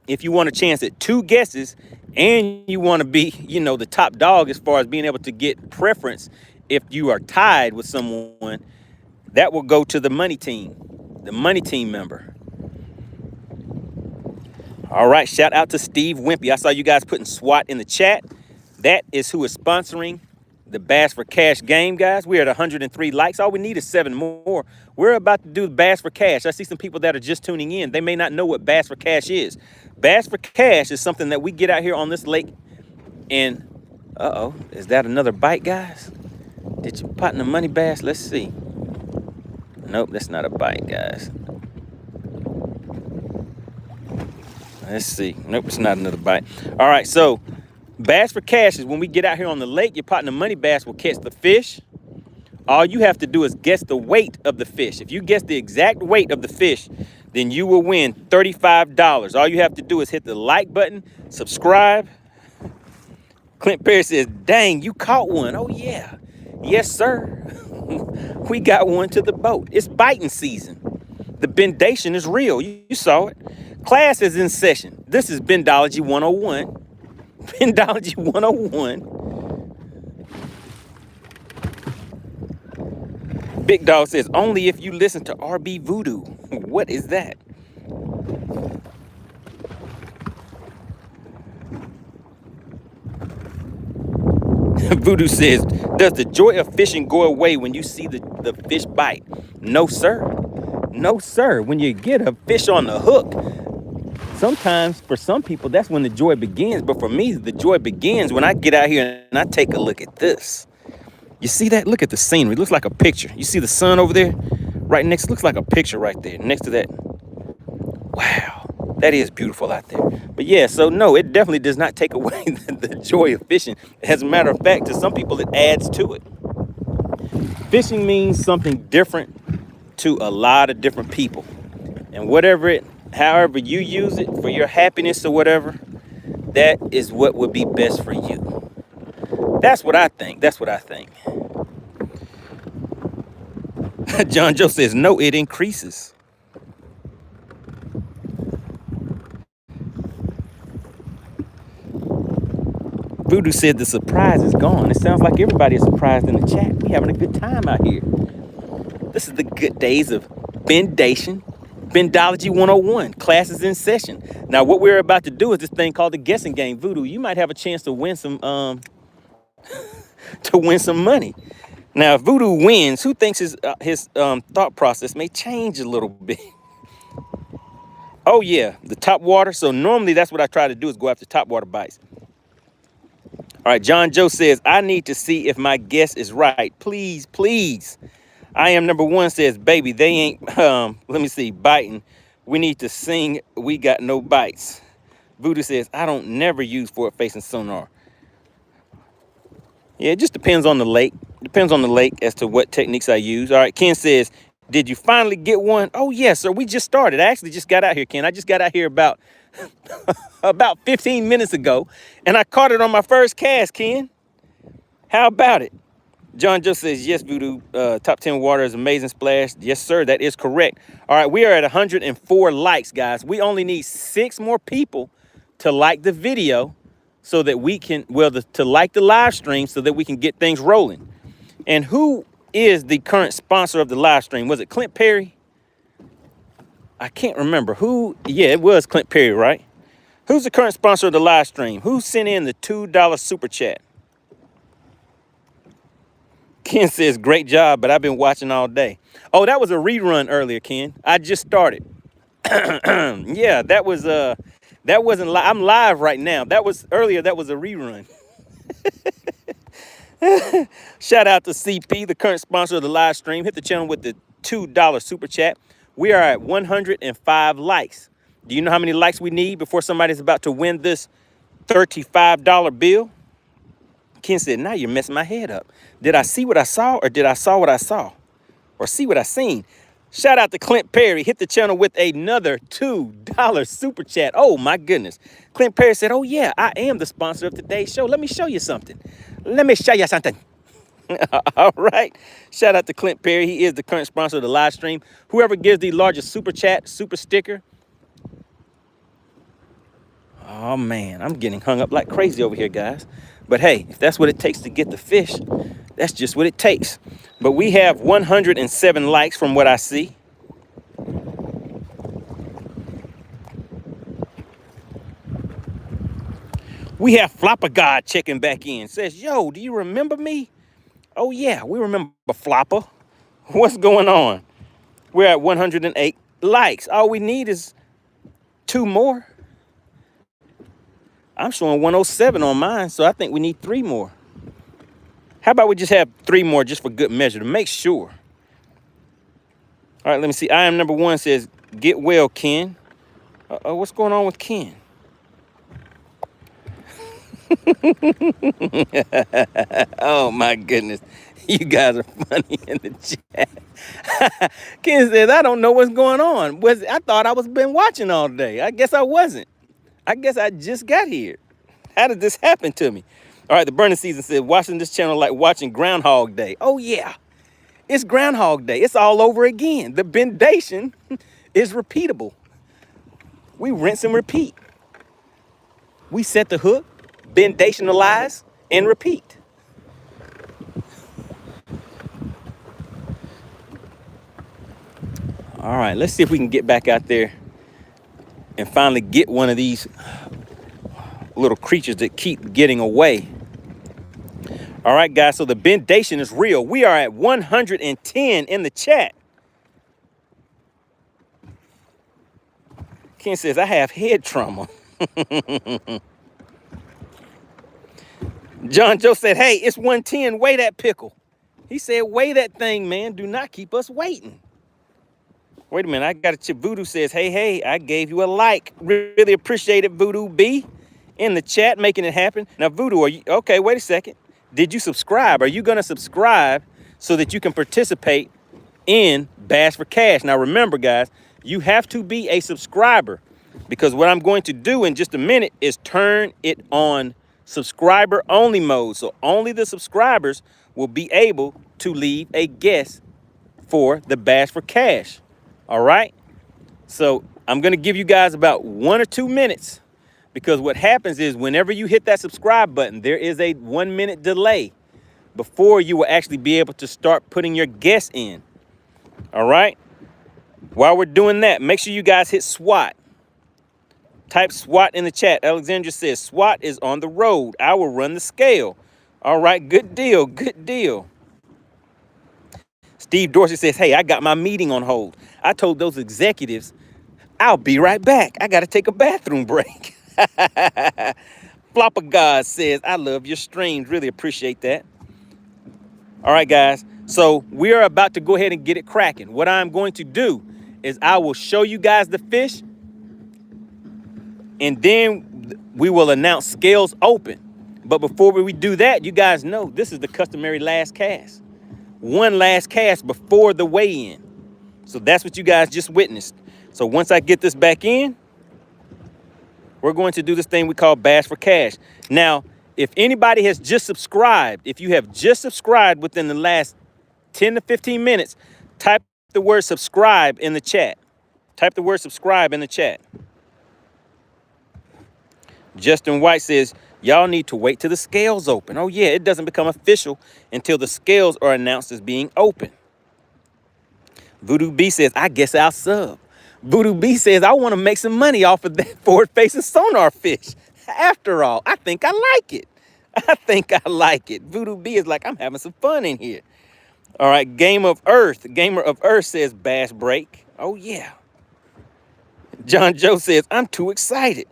If you want a chance at 2 guesses and you want to be, you know, the top dog as far as being able to get preference if you are tied with someone, that will go to the money team member. All right, shout out to Steve Wimpy. I saw you guys putting SWAT in the chat. That is who is sponsoring the Bass for Cash game, guys. We're at 103 likes. All we need is 7 more. We're about to do Bass for Cash. I see some people that are just tuning in. They may not know what Bass for Cash is. Bass for Cash is something that we get out here on this lake. And, uh-oh, is that another bite, guys? Did you pot in the money bass? Let's see. Nope, that's not a bite, guys. Let's see. Nope, it's not another bite. All right, so Bass for Cash is when we get out here on the lake, your partner Money Bass will catch the fish. All you have to do is guess the weight of the fish. If you guess the exact weight of the fish, then you will win $35. All you have to do is hit the like button, subscribe. Clint Perry says, dang, you caught one. Oh, yeah. Yes, sir. We got one to the boat. It's biting season. The bendation is real. You saw it. Class is in session. This is Bendology 101. Bendology 101. Big Dog says, only if you listen to RB Voodoo. What is that? Voodoo says, does the joy of fishing go away when you see the fish bite? No, sir. No, sir. When you get a fish on the hook, sometimes for some people, that's when the joy begins. But for me, the joy begins when I get out here and I take a look at this. You see that? Look at the scenery. It looks like a picture. You see the sun over there? Right next, looks like a picture right there next to that. Wow, that is beautiful out there. But yeah, so no, it definitely does not take away the joy of fishing. As a matter of fact, to some people, it adds to it. Fishing means something different to a lot of different people. And however you use it for your happiness or whatever, that is what would be best for you. That's what I think. That's what I think. John Joe says, no, it increases. Voodoo said the surprise is gone. It sounds like everybody is surprised in the chat. We having a good time out here. This is the good days of Bendation, Bendology 101. Classes in session. Now, what we're about to do is this thing called the guessing game. Voodoo, you might have a chance to win some money. Now, if Voodoo wins, who thinks his thought process may change a little bit? Oh yeah, the top water. So normally that's what I try to do is go after top water bites. All right, John Joe says, I need to see if my guess is right. Please, please. I am number one says, baby, they ain't, let me see, biting. We need to sing, we got no bites. Voodoo says, I don't never use forward-facing sonar. Yeah, it just depends on the lake. Depends on the lake as to what techniques I use. All right, Ken says, did you finally get one? Oh, yeah, sir, we just started. I actually just got out here, Ken. I just got out here about 15 minutes ago, and I caught it on my first cast, Ken. How about it? John just says, yes, Voodoo, top 10 water is amazing splash. Yes, sir, that is correct. All right, we are at 104 likes, guys. We only need 6 more people to like the video so that we can, to like the live stream so that we can get things rolling. And who is the current sponsor of the live stream? Was it Clint Perry? I can't remember who. Yeah, it was Clint Perry, right? Who's the current sponsor of the live stream? Who sent in the $2 super chat? Ken says, great job, but I've been watching all day. Oh, that was a rerun earlier, Ken. I just started. Yeah, that wasn't live. I'm live right now. That was earlier. That was a rerun. Shout out to CP, the current sponsor of the live stream. Hit the channel with the $2 super chat. We are at 105 likes. Do you know how many likes we need before somebody's about to win this $35 bill? Ken said, now you're messing my head up. Did I see what I saw, or did I saw what I saw? Or see what I seen? Shout out to Clint Perry. Hit the channel with another $2 super chat. Oh, my goodness. Clint Perry said, oh, yeah, I am the sponsor of today's show. Let me show you something. Let me show you something. All right. Shout out to Clint Perry. He is the current sponsor of the live stream. Whoever gives the largest super chat, super sticker. Oh, man, I'm getting hung up like crazy over here, guys. But hey, if that's what it takes to get the fish, that's just what it takes. But we have 107 likes from what I see. We have Flopper God checking back in. Says, yo, do you remember me? Oh, yeah, we remember Flopper. What's going on? We're at 108 likes. All we need is 2 more. I'm showing 107 on mine, so I think we need 3 more. How about we just have 3 more just for good measure to make sure? All right, let me see. I am number one says, get well, Ken. What's going on with Ken? Oh, my goodness. You guys are funny in the chat. Ken says, I don't know what's going on. I thought I was been watching all day. I guess I wasn't. I guess I just got here. How did this happen to me? All right, the burning season said, watching this channel like watching Groundhog Day. Oh, yeah. It's Groundhog Day. It's all over again. The bendation is repeatable. We rinse and repeat. We set the hook, bendationalize, and repeat. All right, let's see if we can get back out there and finally get one of these little creatures that keep getting away. All right, guys, so the bendation is real. We are at 110 in the chat. Ken says, I have head trauma. John Joe said, hey, it's 110. Weigh that pickle. He said, weigh that thing, man. Do not keep us waiting. Wait a minute. I got a chip. Voodoo says, hey, I gave you a like. Really appreciate it, Voodoo B. In the chat, making it happen. Now, Voodoo, are you okay? Wait a second. Did you subscribe? Are you going to subscribe so that you can participate in Bass for Cash? Now, remember, guys, you have to be a subscriber, because what I'm going to do in just a minute is turn it on subscriber only mode. So only the subscribers will be able to leave a guess for the Bass for Cash. All right. So I'm going to give you guys about 1 or 2 minutes, because what happens is whenever you hit that subscribe button, there is a 1 minute delay before you will actually be able to start putting your guess in. All right. While we're doing that, make sure you guys hit SWAT. Type SWAT in the chat. Alexandra says SWAT is on the road. I will run the scale. All right. Good deal. Good deal. Steve Dorsey says, hey, I got my meeting on hold. I told those executives I'll be right back. I got to take a bathroom break. Flopper God says, I love your streams. Really appreciate that. All right, guys. So we are about to go ahead and get it cracking. What I'm going to do is I will show you guys the fish, and then we will announce scales open. But before we do that, you guys know this is the customary last cast. One last cast before the weigh-in. So that's what you guys just witnessed. So once I get this back in, we're going to do this thing we call Bass for Cash. Now, if anybody has just subscribed, if you have just subscribed within the last 10 to 15 minutes, type the word subscribe in the chat. Type the word subscribe in the chat. Justin White says, y'all need to wait till the scales open. Oh, yeah, it doesn't become official until the scales are announced as being open. Voodoo B says, I guess I'll sub. Voodoo B says, I want to make some money off of that forward-facing sonar fish. After all, I think I like it. I think I like it. Voodoo B is like, I'm having some fun in here. All right, Gamer of Earth says, bass break. Oh, yeah. John Joe says, I'm too excited.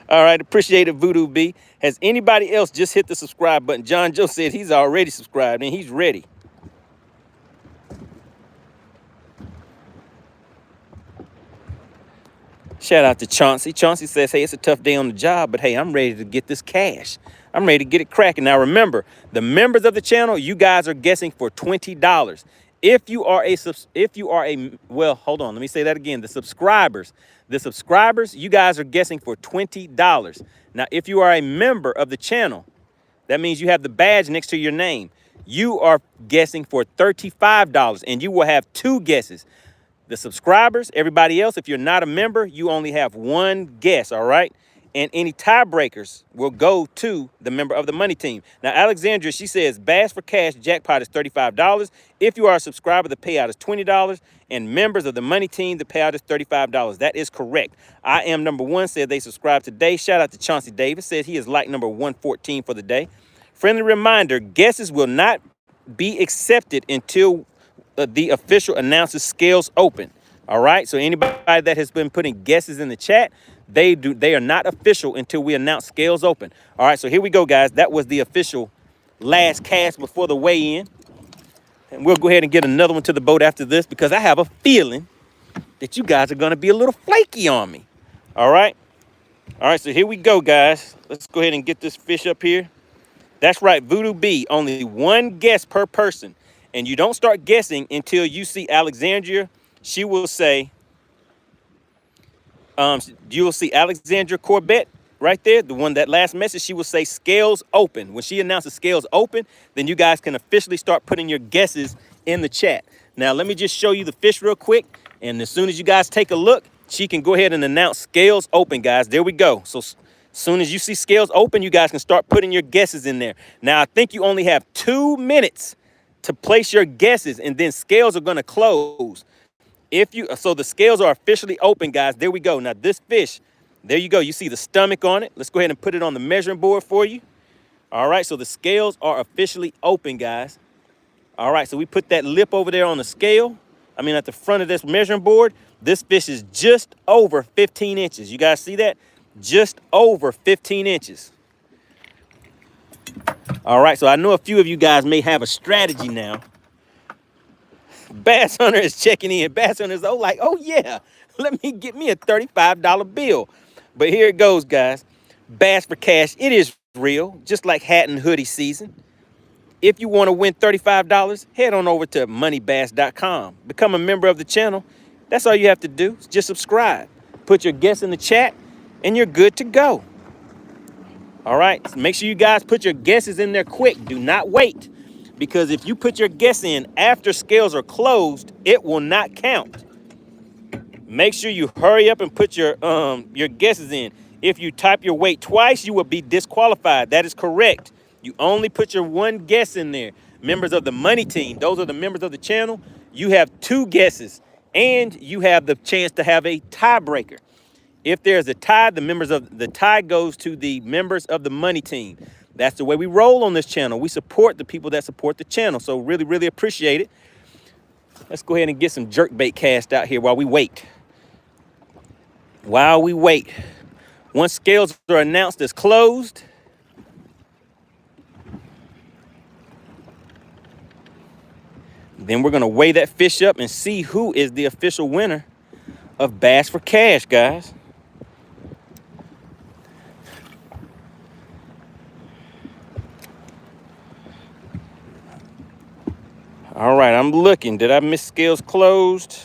All right, appreciate it, Voodoo B. Has anybody else just hit the subscribe button? John Joe said he's already subscribed and he's ready. Shout out to Chauncey. Chauncey says, hey, it's a tough day on the job, but hey, I'm ready to get this cash. I'm ready to get it cracking. Now, remember, the members of the channel, you guys are guessing for $20. If you are well, hold on, let me say that again. The subscribers, you guys are guessing for $20. Now, if you are a member of the channel, that means you have the badge next to your name. You are guessing for $35, and you will have 2 guesses. The subscribers, everybody else, if you're not a member, you only have 1 guess, all right? And any tiebreakers will go to the member of the money team. Now, Alexandria, she says, Bass for Cash jackpot is $35. If you are a subscriber, the payout is $20. And members of the money team, the payout is $35. That is correct. I am number 1 said they subscribed today. Shout out to Chauncey Davis, said he is like number 114 for the day. Friendly reminder, guesses will not be accepted until the official announces scales open. All right. So anybody that has been putting guesses in the chat, they are not official until we announce scales open. All right. So here we go, guys. That was the official last cast before the weigh-in. And we'll go ahead and get another one to the boat after this, because I have a feeling that you guys are going to be a little flaky on me. All right. All right. So here we go, guys. Let's go ahead and get this fish up here. That's right. Voodoo B, only 1 guess per person. And you don't start guessing until you see Alexandria. She will say, you will see Alexandria Corbett right there, the one that last message. She will say scales open. When she announces scales open, then you guys can officially start putting your guesses in the chat. Now, let me just show you the fish real quick. And as soon as you guys take a look, she can go ahead and announce scales open, guys. There we go. So as soon as you see scales open, you guys can start putting your guesses in there. Now, I think you only have 2 minutes to place your guesses, and then scales are going to close. So the scales are officially open, guys. There we go. Now this fish, there you go. You see the stomach on it. Let's go ahead and put it on the measuring board for you. All right. So the scales are officially open, guys. All right. So we put that lip over there on the scale. I mean, at the front of this measuring board, this fish is just over 15 inches. You guys see that? Just over 15 inches. All right, so I know a few of you guys may have a strategy now. Bass Hunter is checking in. Bass Hunter is like, oh yeah, let me get me a $35 bill. But here it goes, guys. Bass for Cash, it is real, just like hat and hoodie season. If you want to win $35, head on over to MoneyBass.com. Become a member of the channel. That's all you have to do. Just subscribe. Put your guess in the chat, and you're good to go. All right, so make sure you guys put your guesses in there quick. Do not wait, because if you put your guess in after scales are closed, it will not count. Make sure you hurry up and put your guesses in. If you type your weight twice, you will be disqualified. That is correct. You only put your one guess in there. Members of the Money Team, those are the members of the channel. You have 2 guesses, and you have the chance to have a tiebreaker. If there's a tie, the tie goes to the members of the Money Team. That's the way we roll on this channel. We support the people that support the channel. So really, really appreciate it. Let's go ahead and get some jerkbait cast out here while we wait. While we wait. Once scales are announced as closed, then we're going to weigh that fish up and see who is the official winner of Bass for Cash, guys. All right, I'm looking. Did I miss scales closed?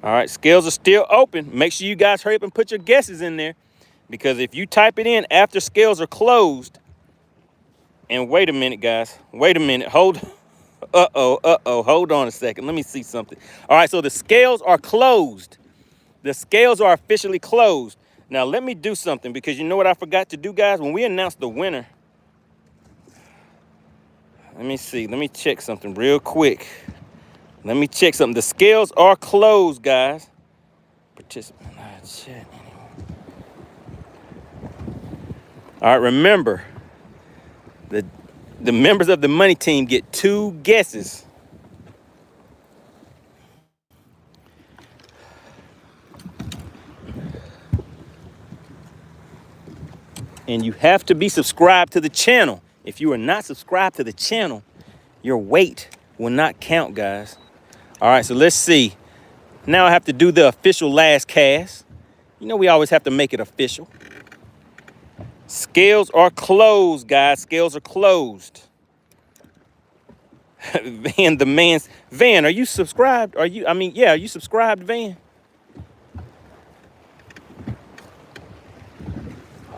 All right, scales are still open. Make sure you guys hurry up and put your guesses in there, because if you type it in after scales are closed, and wait a minute, guys. Wait a minute. Hold Hold on a second. Let me see something. All right, so the scales are closed. The scales are officially closed. Now, let me do something, because you know what I forgot to do, guys? When we announced the winner, let me see. Let me check something real quick. Let me check something. The scales are closed, guys. Participant chat. All right, remember, the members of the Money Team get 2 guesses. And you have to be subscribed to the channel. If you are not subscribed to the channel, your weight will not count, guys. All right, so let's see. Now I have to do the official last cast. You know we always have to make it official. Scales are closed, guys. Scales are closed. Van, are you subscribed? Are you subscribed, Van?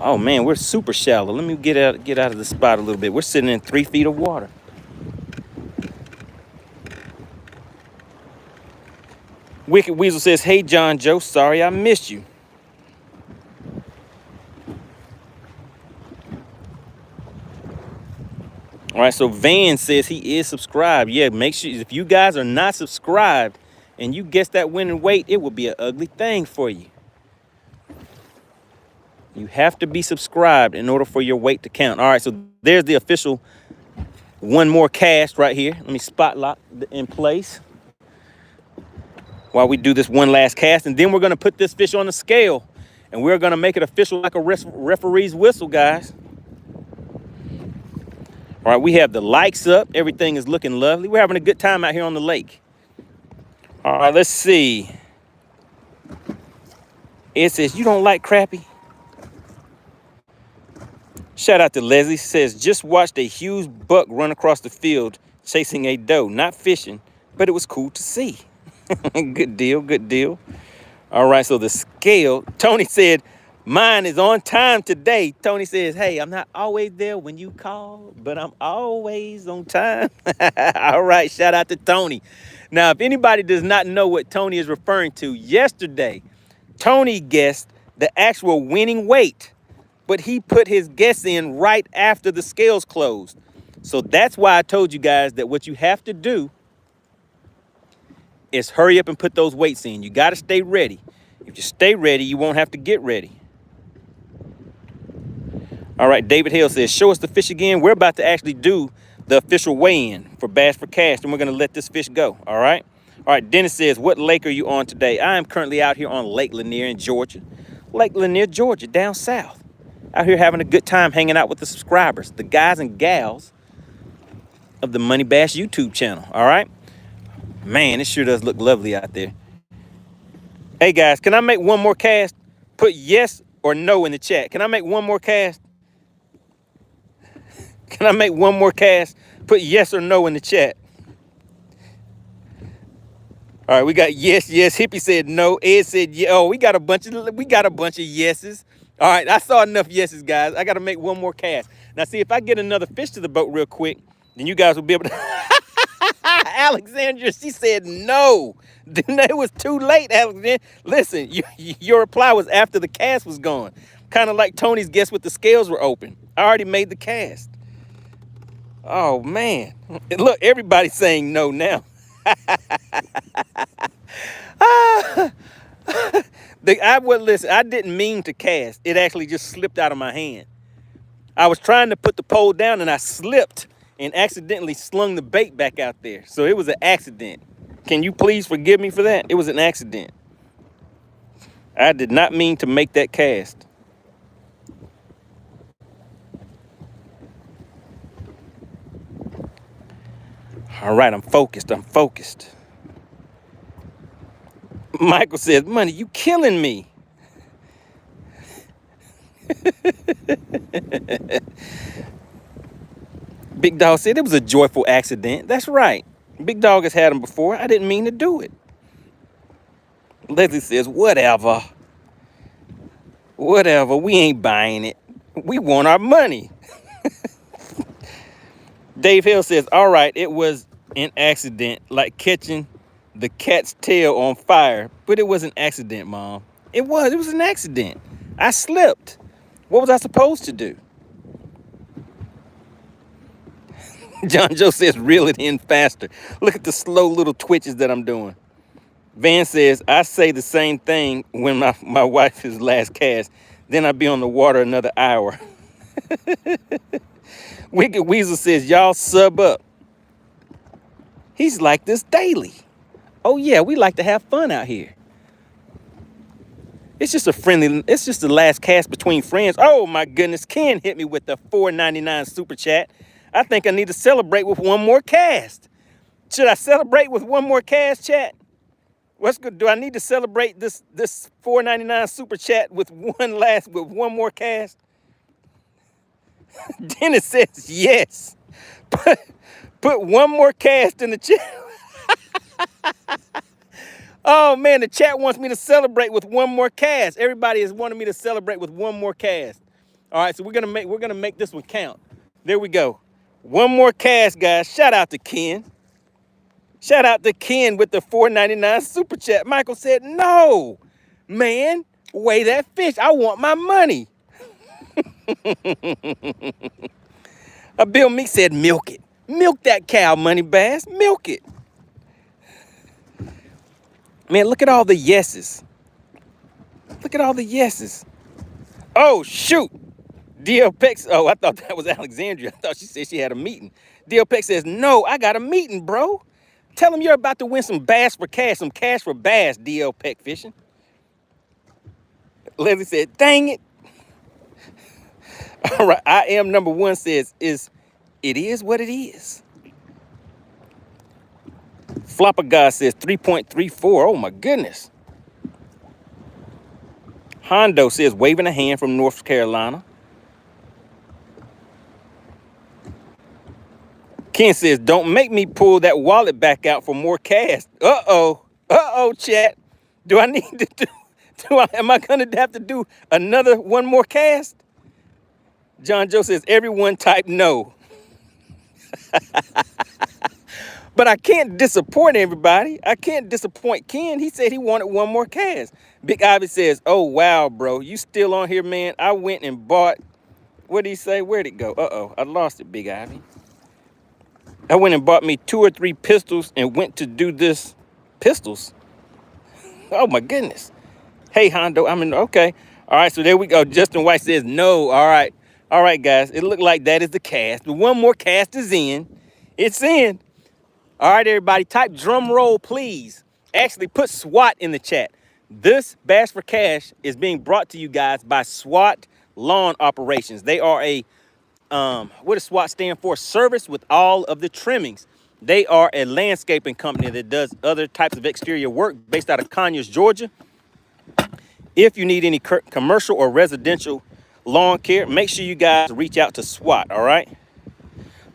Oh man, we're super shallow. Let me get out of the spot a little bit. We're sitting in 3 feet of water. Wicked Weasel says, "Hey John Joe, sorry I missed you." All right, so Van says he is subscribed. Yeah, make sure, if you guys are not subscribed and you guess that winning weight, it will be an ugly thing for you. You have to be subscribed in order for your weight to count. All right, so there's the official one more cast right here. Let me spot lock in place while we do this one last cast. And then we're going to put this fish on the scale, and we're going to make it official like a referee's whistle, guys. All right, we have the lights up. Everything is looking lovely. We're having a good time out here on the lake. All right, let's see. It says, "You don't like crappie?" Shout out to Leslie. Says, "Just watched a huge buck run across the field chasing a doe. Not fishing, but it was cool to see." Good deal, good deal. All right, so the scale, Tony said, "Mine is on time today." Tony says, "Hey, I'm not always there when you call, but I'm always on time." All right, shout out to Tony. Now, if anybody does not know what Tony is referring to, yesterday, Tony guessed the actual winning weight, but he put his guess in right after the scales closed. So that's why I told you guys that what you have to do is hurry up and put those weights in. You got to stay ready. If you stay ready, you won't have to get ready. All right, David Hale says, "Show us the fish again." We're about to actually do the official weigh-in for Bass for Cash, and we're going to let this fish go, all right? All right, Dennis says, "What lake are you on today?" I am currently out here on Lake Lanier in Georgia. Lake Lanier, Georgia, down south. Out here having a good time hanging out with the subscribers, the guys and gals of the MoneyBass YouTube channel, all right? Man, it sure does look lovely out there. Hey, guys, can I make one more cast? Put yes or no in the chat. Can I make one more cast? Can I make one more cast? Put yes or no in the chat. All right, we got yes, yes. Hippie said no. Ed said yeah. Oh, we got a bunch of yeses. All right, I saw enough yeses, guys. I got to make one more cast. Now, see, if I get another fish to the boat real quick, then you guys will be able to. Alexandra, she said no. It was too late, Alexandra. Listen, your reply was after the cast was gone. Kind of like Tony's guess with the scales were open. I already made the cast. Oh, man. Look, everybody's saying no now. Listen, I didn't mean to cast. It actually just slipped out of my hand. I was trying to put the pole down and I slipped and accidentally slung the bait back out there. So it was an accident. Can you please forgive me for that? It was an accident. I did not mean to make that cast. All right, I'm focused. Michael says, Money, you killing me. Big Dog said it was a joyful accident. That's right. Big Dog has had them before. I didn't mean to do it. Leslie says, whatever. Whatever. We ain't buying it. We want our money. Dave Hill says, all right, it was an accident, like catching the cat's tail on fire. But it was an accident, Mom. It was an accident. I slipped. What was I supposed to do? John Joe says, reel it in faster. Look at the slow little twitches that I'm doing. Van says, I say the same thing when my wife is last cast. Then I'll be on the water another hour. Wicked Weasel says, y'all sub up. He's like this daily. Oh, yeah, we like to have fun out here. It's just the last cast between friends. Oh, my goodness. Ken hit me with the $4.99 super chat. I think I need to celebrate with one more cast. Should I celebrate with one more cast, chat? What's good? Do I need to celebrate this $4.99 super chat with one more cast? Dennis says yes. Put one more cast in the chat. Oh man, the chat wants me to celebrate with one more cast. Everybody is wanting me to celebrate with one more cast. All right, so we're gonna make this one count. There we go. One more cast, guys. Shout out to Ken. Shout out to Ken with the $4.99 super chat. Michael said, no, man, weigh that fish. I want my money. Bill Meek said, milk it. Milk that cow, MoneyBass. Milk it. Man, look at all the yeses. Look at all the yeses. Oh, shoot. DL Peck, oh, I thought that was Alexandria. I thought she said she had a meeting. DL Peck says, no, I got a meeting, bro. Tell him you're about to win some bass for cash, some cash for bass, DL Peck Fishing. Leslie said, dang it. All right, I am number one says, it is what it is. Flopper God says 3.34. Oh, my goodness. Hondo says, waving a hand from North Carolina. Ken says, don't make me pull that wallet back out for more cash. Uh-oh. Uh-oh, chat. Do I need to am I going to have to do one more cast? John Joe says, everyone type no. But I can't disappoint everybody. I can't disappoint Ken. He said he wanted one more cast. Big Ivy says, oh, wow, bro. You still on here, man? I went and bought, what did he say? Where'd it go? Uh-oh, I lost it, Big Ivy. I went and bought me 2 or 3 pistols and went to do this. Pistols? Oh, my goodness. Hey, Hondo, okay. All right, so there we go. Justin White says no. All right. All right, guys. It looked like that is the cast. But one more cast is in. It's in. All right, everybody. Type drum roll, please. Actually, put SWAT in the chat. This Bass for Cash is being brought to you guys by SWAT lawn operations. They are a, what does SWAT stand for? Service with all of the trimmings. They are a landscaping company that does other types of exterior work based out of Conyers, Georgia. If you need any commercial or residential lawn care, make sure you guys reach out to SWAT, all right?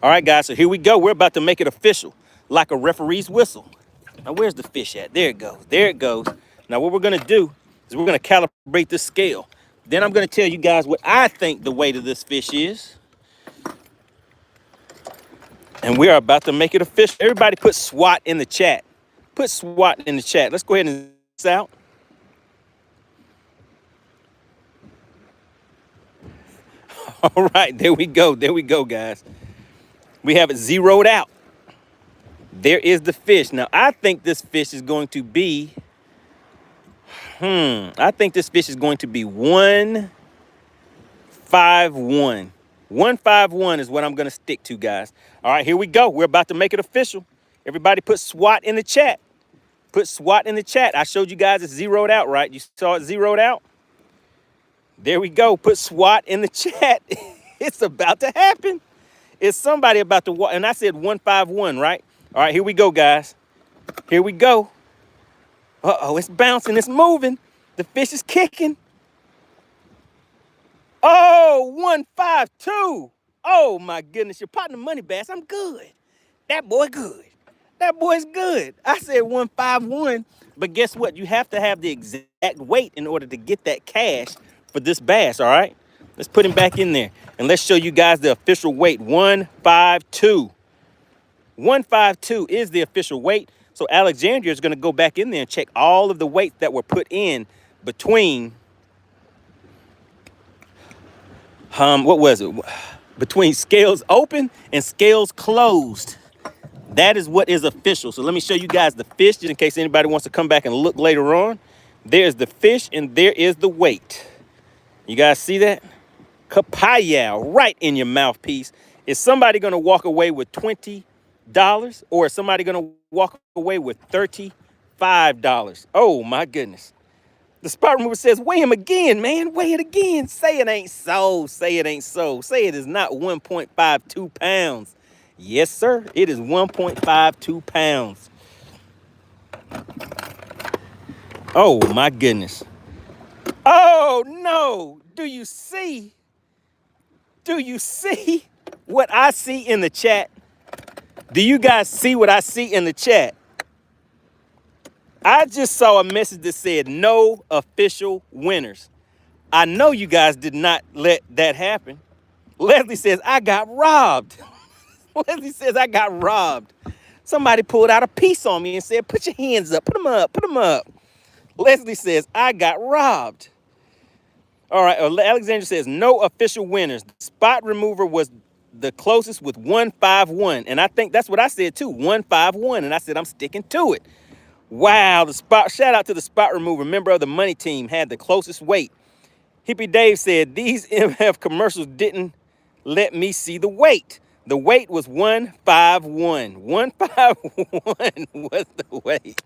All right, guys, so here we go. We're about to make it official, like a referee's whistle. Now, where's the fish at? There it goes. There it goes. Now, what we're going to do is we're going to calibrate the scale. Then I'm going to tell you guys what I think the weight of this fish is. And we are about to make it official. Everybody put SWAT in the chat. Put SWAT in the chat. Let's go ahead and this out. All right, there we go. There we go, guys. We have it zeroed out. There is the fish. Now, I think this fish is going to be, I think this fish is going to be 151. 151 is what I'm going to stick to, guys. All right, here we go. We're about to make it official. Everybody put SWAT in the chat. Put SWAT in the chat. I showed you guys it's zeroed out, right? You saw it zeroed out? There we go. Put SWAT in the chat. It's about to happen. It's somebody about to walk. And I said 151, right? All right, here we go, guys. Here we go. Uh-oh, it's bouncing. It's moving. The fish is kicking. Oh, 152. Oh, my goodness. Your partner, MoneyBass. I'm good. That boy good. That boy's good. I said 151. But guess what? You have to have the exact weight in order to get that cash for this bass, all right? Let's put him back in there. And let's show you guys the official weight, 152. 152 is the official weight. So Alexandria is going to go back in there and check all of the weights that were put in between, what was it? Between scales open and scales closed. That is what is official. So let me show you guys the fish, just in case anybody wants to come back and look later on. There's the fish and there is the weight. You guys see that? Kapow, right in your mouthpiece. Is somebody going to walk away with $20 or is somebody going to walk away with $35? Oh, my goodness. The spot remover says, weigh him again, man. Weigh it again. Say it ain't so. Say it ain't so. Say it is not 1.52 pounds. Yes, sir. It is 1.52 pounds. Oh, my goodness. Oh, no. Do you see? Do you see what I see in the chat? Do you guys see what I see in the chat? I just saw a message that said no official winners. I know you guys did not let that happen. Leslie says, I got robbed. Leslie says, I got robbed. Somebody pulled out a piece on me and said, put your hands up, put them up, put them up. Leslie says, I got robbed. All right, Alexandra says, no official winners. The spot remover was the closest with 151. And I think that's what I said too, 151. And I said, I'm sticking to it. Wow, shout out to the spot remover, member of the money team, had the closest weight. Hippie Dave said, these MF commercials didn't let me see the weight. The weight was 151. 151 was the weight.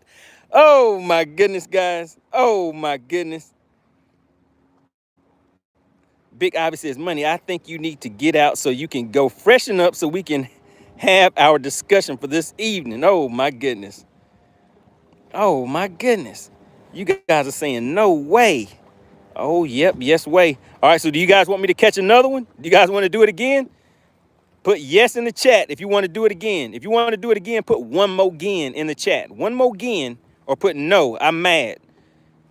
Oh, my goodness, guys. Oh, my goodness. Big Ivy says, Money, I think you need to get out so you can go freshen up so we can have our discussion for this evening. Oh, my goodness. Oh, my goodness. You guys are saying no way. Oh, yep, yes way. All right, so do you guys want me to catch another one? Do you guys want to do it again? Put yes in the chat if you want to do it again. If you want to do it again, put one more again in the chat. One more again, or put no, I'm mad.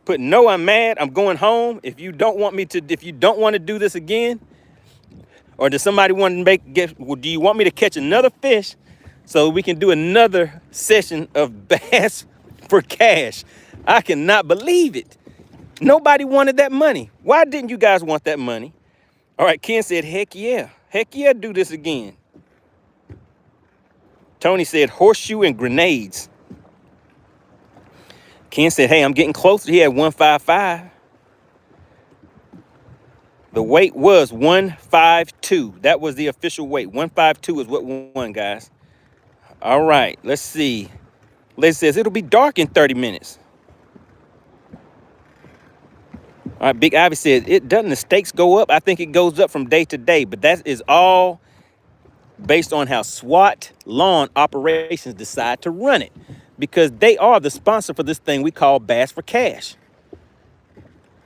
Put no, I'm mad, I'm going home. If you don't want to do this again, or does somebody want to do you want me to catch another fish so we can do another session of bass for cash? I cannot believe it. Nobody wanted that money. Why didn't you guys want that money? All right, Ken said, heck yeah. Heck yeah, do this again. Tony said, horseshoe and grenades. Ken said, hey, I'm getting closer. He had 155. The weight was 152. That was the official weight. 152 is what won, guys. All right, let's see. Les says, it'll be dark in 30 minutes. All right, Big Ivy says, it doesn't the stakes go up? I think it goes up from day to day, but that is all based on how SWAT lawn operations decide to run it, because they are the sponsor for this thing we call Bass for Cash.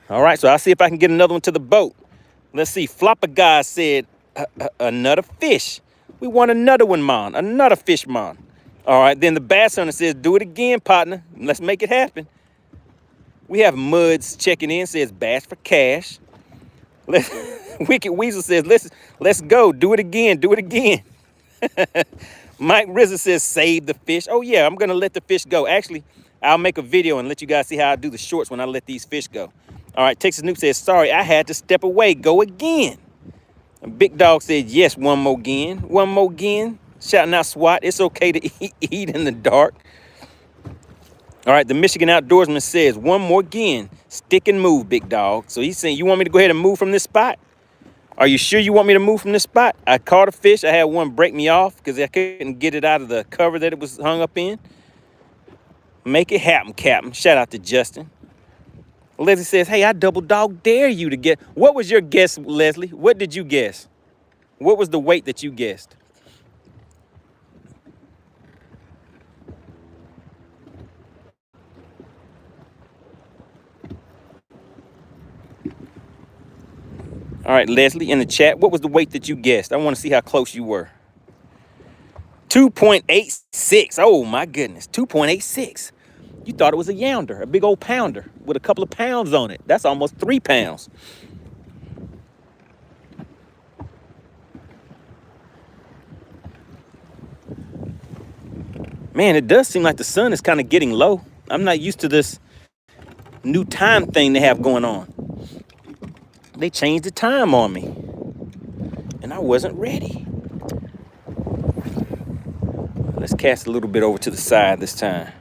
All right, so I'll see if I can get another one to the boat. Let's see. Flopper Guy said, another fish. We want another one, man. Another fish, man. All right, then the Bass Hunter says, do it again, partner. Let's make it happen. We have Muds checking in, says Bass for Cash. Wicked Weasel says, let's go. Do it again. Do it again. Mike Rizzo says, save the fish. Oh, yeah, I'm going to let the fish go. Actually, I'll make a video and let you guys see how I do the shorts when I let these fish go. All right, Texas Noob says, sorry, I had to step away. Go again. And Big Dog said, yes, one more again. One more again. Shouting out SWAT. It's okay to eat in the dark. All right, the Michigan Outdoorsman says, one more again. Stick and move, Big Dog. So he's saying, you want me to go ahead and move from this spot? Are you sure you want me to move from this spot? I caught a fish. I had one break me off because I couldn't get it out of the cover that it was hung up in. Make it happen, Captain. Shout out to Justin. Leslie says, hey, I double dog dare you to get. What was your guess, Leslie? What did you guess? What was the weight that you guessed? All right, Leslie, in the chat, what was the weight that you guessed? I want to see how close you were. 2.86. Oh, my goodness. 2.86. You thought it was a younder, a big old pounder with a couple of pounds on it. That's almost 3 pounds. Man, it does seem like the sun is kind of getting low. I'm not used to this new time thing they have going on. They changed the time on me, and I wasn't ready. Let's cast a little bit over to the side this time.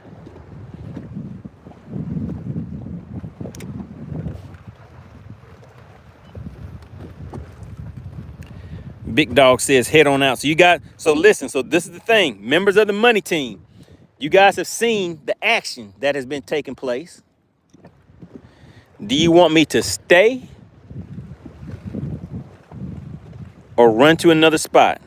Big Dog says head on out. So you got, so listen, so this is the thing. Members of the Money Team, you guys have seen the action that has been taking place. Do you want me to stay or run to another spot?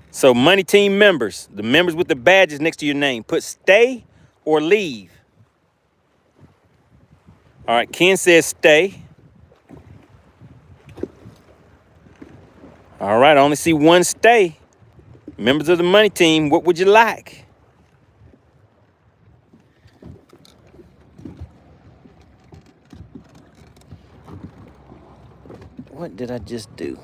So Money Team members, the members with the badges next to your name, put stay or leave. All right, Ken says stay. All right, I only see one stay. Members of the Money Team, what would you like? What did I just do?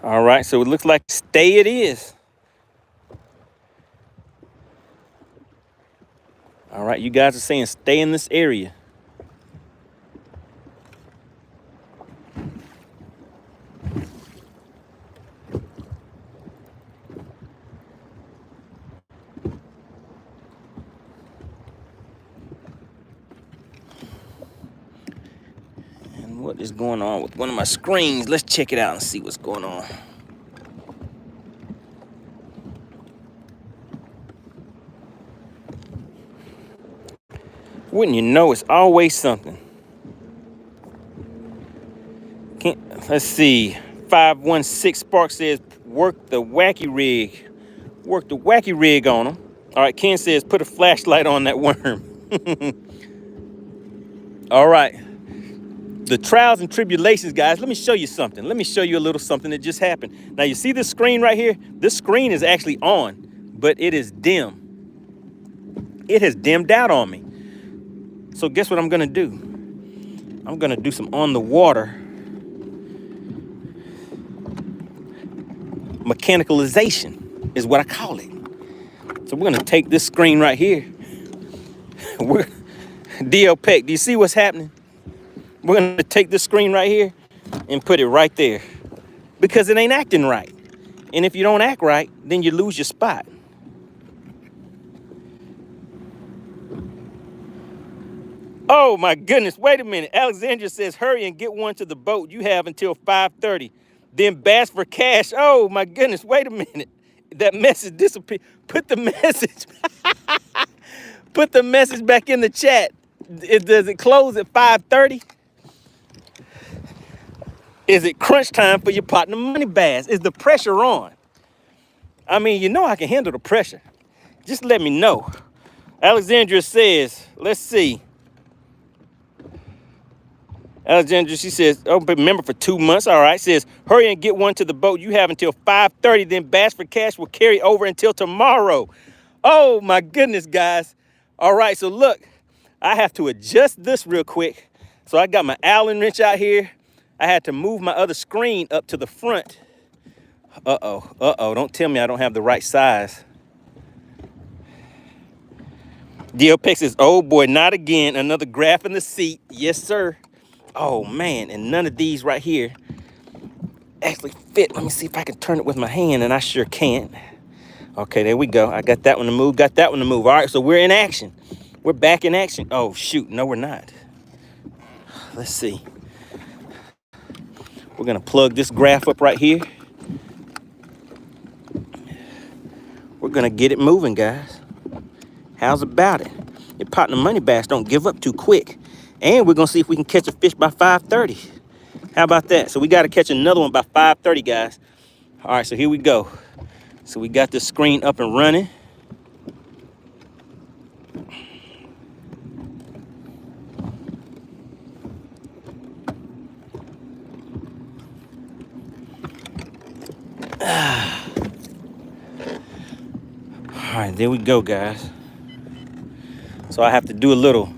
All right, so it looks like stay it is. All right, you guys are saying stay in this area. And what is going on with one of my screens? Let's check it out and see what's going on. Wouldn't you know, it's always something. Let's see. 516 Spark says, work the wacky rig. Work the wacky rig on them. All right, Ken says, put a flashlight on that worm. All right. The trials and tribulations, guys. Let me show you something. Let me show you a little something that just happened. Now, you see this screen right here? This screen is actually on, but it is dim. It has dimmed out on me. So guess what I'm going to do? I'm going to do some on the water mechanicalization is what I call it. So we're going to take this screen right here. DL Peck, do you see what's happening? We're going to take this screen right here and put it right there because it ain't acting right. And if you don't act right, then you lose your spot. Oh my goodness, wait a minute. Alexandria says, hurry and get one to the boat. You have until 5:30. Then bass for cash. Oh my goodness, wait a minute. That message disappeared. Put the message, put the message back in the chat. Does it close at 5:30? Is it crunch time for your partner money bass? Is the pressure on? I mean, you know I can handle the pressure. Just let me know. Alexandria says, let's see. Alexandra, she says, oh, but remember for 2 months. All right, says, hurry and get one to the boat. You have until 5:30. Then Bass for Cash will carry over until tomorrow. Oh, my goodness, guys. All right, so look, I have to adjust this real quick. So I got my Allen wrench out here. I had to move my other screen up to the front. Uh-oh. Don't tell me I don't have the right size. DLPEX says, oh, boy, not again. Another graph in the seat. Yes, sir. Oh, man, and none of these right here actually fit. Let me see if I can turn it with my hand, and I sure can't. Okay, there we go. I got that one to move, got that one to move. All right, so we're in action. We're back in action. Oh, shoot. No, we're not. Let's see. We're going to plug this graph up right here. We're going to get it moving, guys. How's about it? Your partner money bass don't give up too quick. And we're going to see if we can catch a fish by 5:30. How about that? So we got to catch another one by 5:30, guys. All right, so here we go. So we got the screen up and running. All right, there we go, guys. So I have to do a little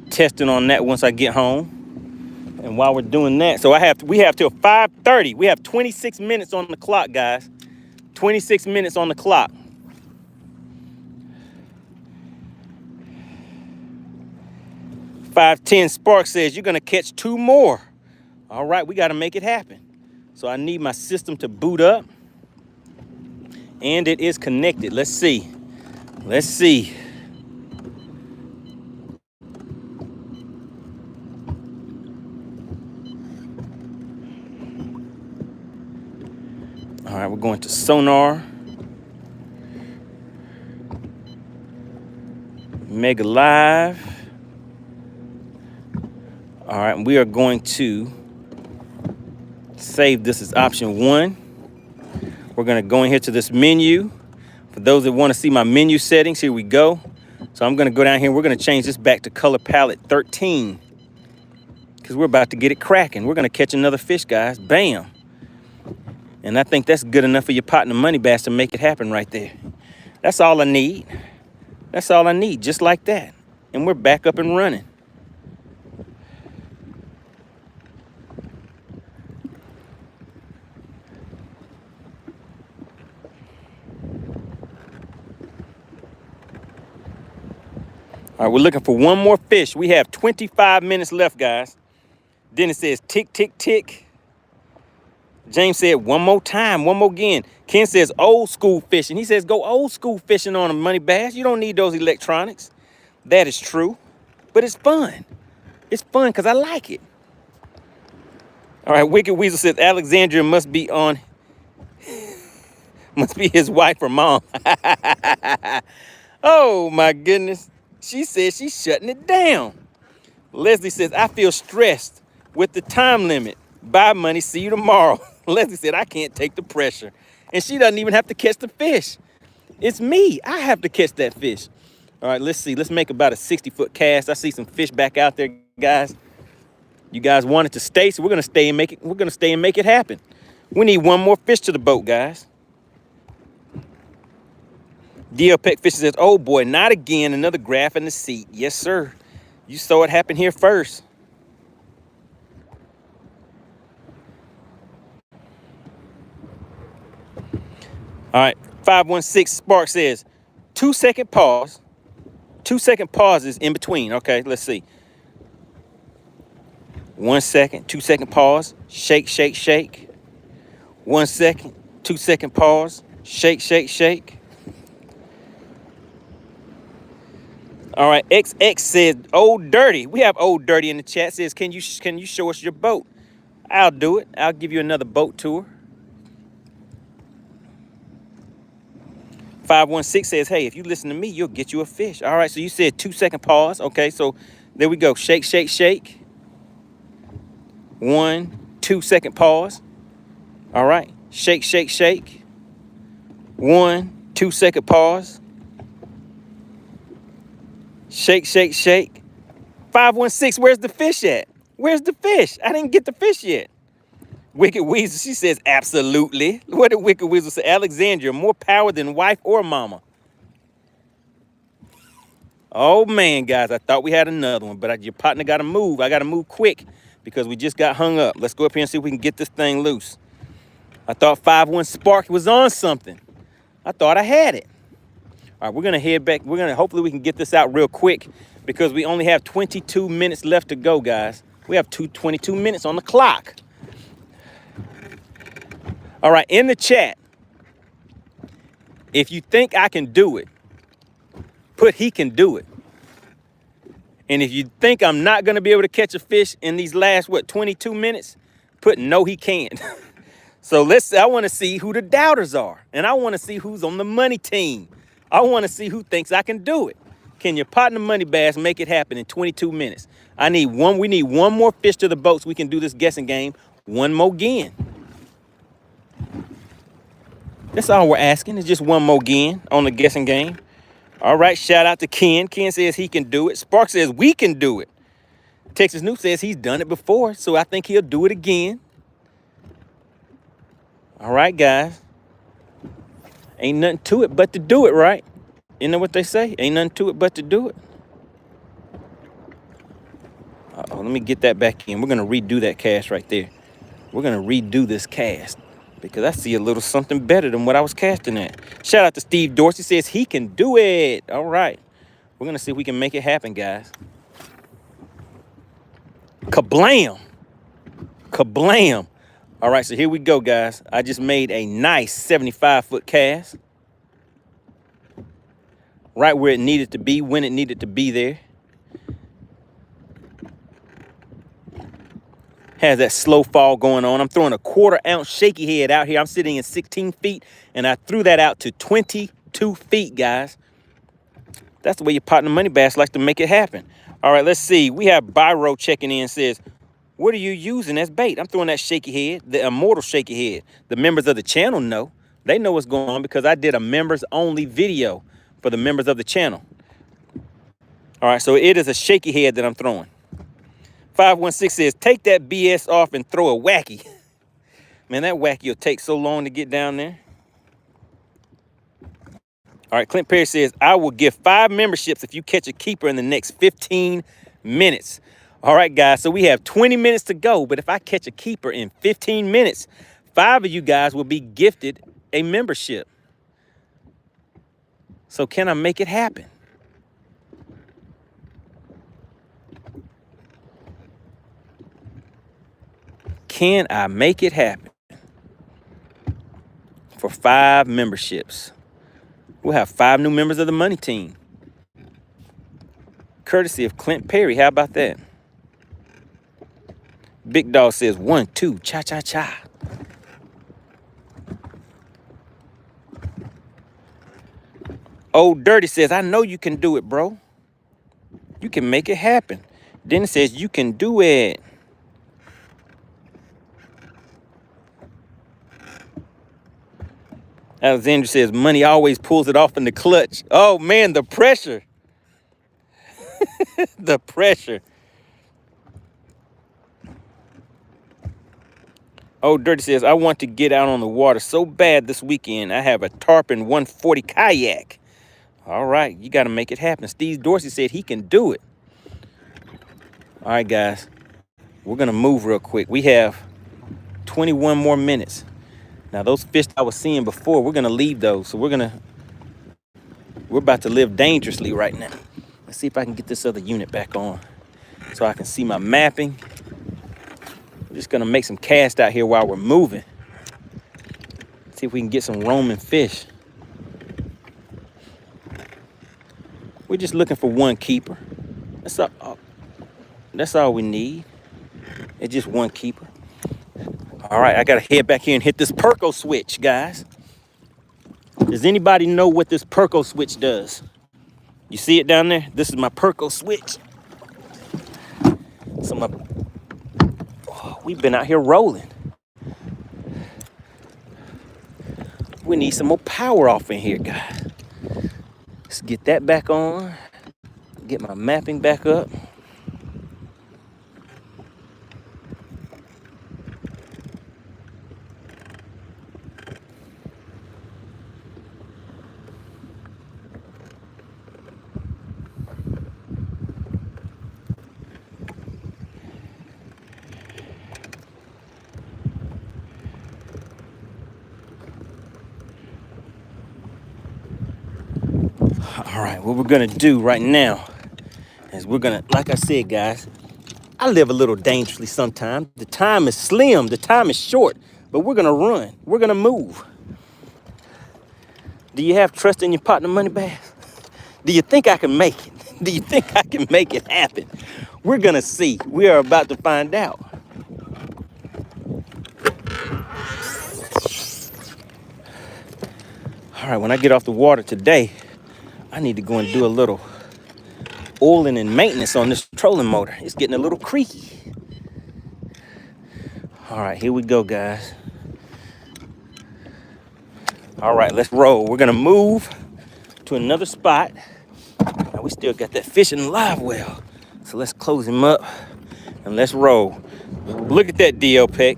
testing on that once I get home. And while we're doing that, so we have till 5:30. We have 26 minutes on the clock, guys. 26 minutes on the clock. $510 Spark says you're gonna catch 2 more. All right, we gotta make it happen. So I need my system to boot up. And it is connected. Let's see. Let's see. All right, we're going to sonar. Mega Live. All right, and we are going to save this as option 1. We're going to go in here to this menu. For those that want to see my menu settings, here we go. So I'm going to go down here. We're going to change this back to color palette 13 because we're about to get it cracking. We're going to catch another fish, guys. Bam. And I think that's good enough for your partner money bass to make it happen right there. That's all I need. That's all I need, just like that. And we're back up and running. All right, we're looking for one more fish. We have 25 minutes left, guys. Then it says tick, tick, tick. James said one more time, one more again. Ken says old school fishing. He says go old school fishing on a money bass. You don't need those electronics. That is true, but it's fun. It's fun because I like it. All right, Wicked Weasel says Alexandria must be his wife or mom. Oh my goodness. She says she's shutting it down. Leslie says, I feel stressed with the time limit. Bye, money. See you tomorrow. Leslie said, I can't take the pressure. And she doesn't even have to catch the fish. It's me. I have to catch that fish. All right, let's see. Let's make about a 60-foot cast. I see some fish back out there, guys. You guys want it to stay, so we're gonna stay and make it. We're gonna stay and make it happen. We need one more fish to the boat, guys. DLPEX Fisher says, oh boy, not again. Another graph in the seat. Yes, sir. You saw it happen here first. All right, 516 Spark says, 2-second pause. 2-second pauses in between. Okay, let's see. 1 second, 2-second pause. Shake, shake, shake. 1 second, 2-second pause. Shake, shake, shake. All right, XX says, Old Dirty. We have Old Dirty in the chat. Says, can you show us your boat? I'll do it. I'll give you another boat tour. 516 says, hey, if you listen to me, you'll get you a fish. All right, so you said 2-second pause. Okay, so there we go. Shake, shake, shake. 1, 2-second pause. All right, shake, shake, shake. 1, 2-second pause. Shake, shake, shake. 516, where's the fish at? Where's the fish? I didn't get the fish yet. Wicked Weasel, she says, absolutely. What did Wicked Weasel say? Alexandria, more power than wife or mama. Oh, man, guys, I thought we had another one, but your partner got to move. I got to move quick because we just got hung up. Let's go up here and see if we can get this thing loose. I thought 5-1 Spark was on something. I thought I had it. All right, we're going to head back. Hopefully we can get this out real quick because we only have 22 minutes left to go, guys. We have 22 minutes on the clock. All right, in the chat, if you think I can do it, put he can do it. And if you think I'm not going to be able to catch a fish in these last, 22 minutes, put no, he can't. So I want to see who the doubters are. And I want to see who's on the money team. I want to see who thinks I can do it. Can your partner MoneyBass make it happen in 22 minutes? We need one more fish to the boat so we can do this guessing game. One more again. That's all we're asking. It's just one more again on the guessing game. All right, shout out to Ken. Ken says he can do it. Spark says we can do it. Texas New says he's done it before, so I think he'll do it again. All right, guys. Ain't nothing to it but to do it, right? You know what they say? Ain't nothing to it but to do it. Uh-oh, let me get that back in. We're going to redo that cast right there. We're going to redo this cast because I see a little something better than what I was casting at. Shout out to Steve Dorsey. Says he can do it. All right. We're going to see if we can make it happen, guys. Kablam. Kablam. All right, so here we go, guys. I just made a nice 75-foot cast. Right where it needed to be, when it needed to be there. Has that slow fall going on. I'm throwing a 1/4 ounce shaky head out here. I'm sitting in 16 feet, and I threw that out to 22 feet, guys. That's the way your partner MoneyBass likes to make it happen. All right, let's see. We have Byro checking in, says, what are you using as bait? I'm throwing that shaky head, the immortal shaky head. The members of the channel know. They know what's going on because I did a members-only video for the members of the channel. All right, so it is a shaky head that I'm throwing. 516 says, take that BS off and throw a wacky. Man, that wacky will take so long to get down there. All right, Clint Perry says, I will give 5 memberships if you catch a keeper in the next 15 minutes. All right, guys, so we have 20 minutes to go, but if I catch a keeper in 15 minutes, 5 of you guys will be gifted a membership. So can I make it happen? Can I make it happen? For 5 memberships. We'll have 5 new members of the money team. Courtesy of Clint Perry. How about that? Big Dog says 1, 2, cha-cha-cha. Old Dirty says, I know you can do it, bro. You can make it happen. Dennis says, you can do it. Alexandra says, money always pulls it off in the clutch. Oh, man, the pressure. The pressure. Old Dirty says, I want to get out on the water so bad this weekend. I have a tarpon 140 kayak. All right, you got to make it happen. Steve Dorsey said he can do it. All right, guys, we're going to move real quick. We have 21 more minutes. Now, those fish I was seeing before, we're going to leave those. So we're about to live dangerously right now. Let's see if I can get this other unit back on so I can see my mapping. We're just going to make some cast out here while we're moving. See if we can get some roaming fish. We're just looking for one keeper. That's all we need. It's just one keeper. All right, I gotta head back here and hit this Perco switch, guys. Does anybody know what this Perco switch does? You see it down there? This is my Perco switch. We've been out here rolling. We need some more power off in here, guys. Let's get that back on. Get my mapping back up. All right, what we're gonna do right now is we're gonna, like I said, guys, I live a little dangerously sometimes. The time is slim, the time is short, but we're gonna run, we're gonna move. Do you have trust in your partner, MoneyBass? Do you think I can make it? Do you think I can make it happen? We're gonna see. We are about to find out. All right, when I get off the water today, I need to go and do a little oiling and maintenance on this trolling motor. It's getting a little creaky. All right, here we go, guys. All right, let's roll. We're gonna move to another spot. Now, we still got that fish in the live well. So let's close him up and let's roll. Look at that, DL Peck.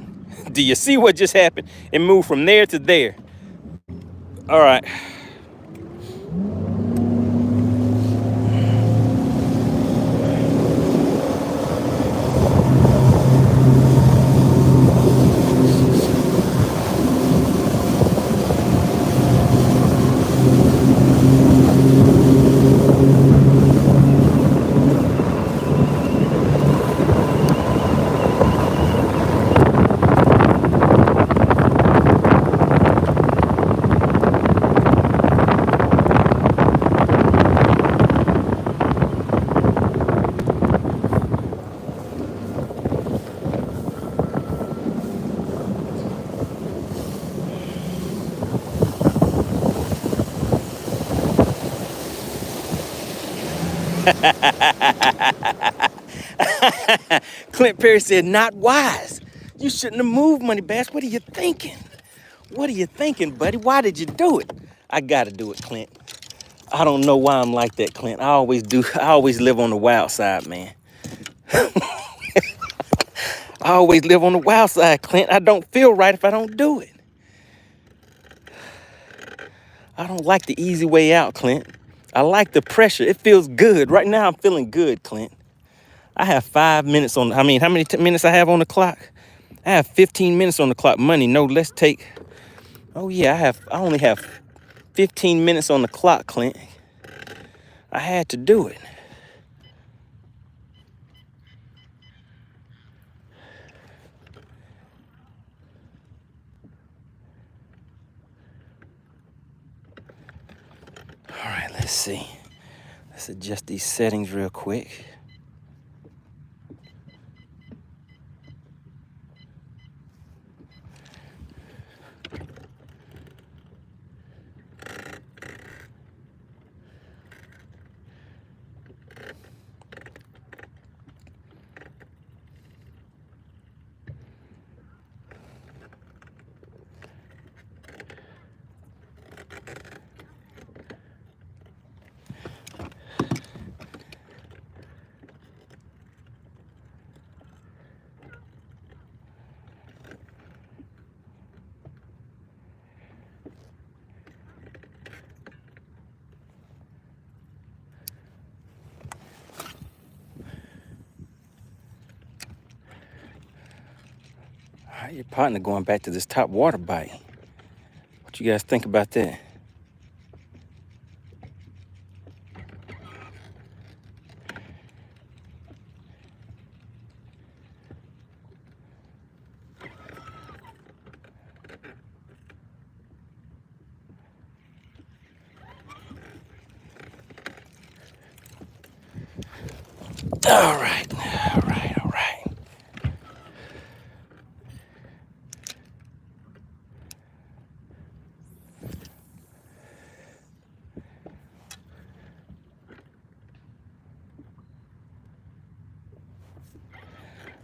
Do you see what just happened? It moved from there to there. All right. Clint Perry said, not wise. You shouldn't have moved, MoneyBass. What are you thinking? What are you thinking, buddy? Why did you do it? I gotta do it, Clint. I don't know why I'm like that, Clint. I always do. I always live on the wild side, man. I always live on the wild side, Clint. I don't feel right if I don't do it. I don't like the easy way out, Clint. I like the pressure. It feels good. Right now, I'm feeling good, Clint. I have 5 minutes on, how many minutes I have on the clock? I have 15 minutes on the clock. Money, no, let's take, oh yeah, I only have 15 minutes on the clock, Clint. I had to do it. All right, let's see. Let's adjust these settings real quick. All right, your partner going back to this top water bite. What you guys think about that? All right, all right, all right.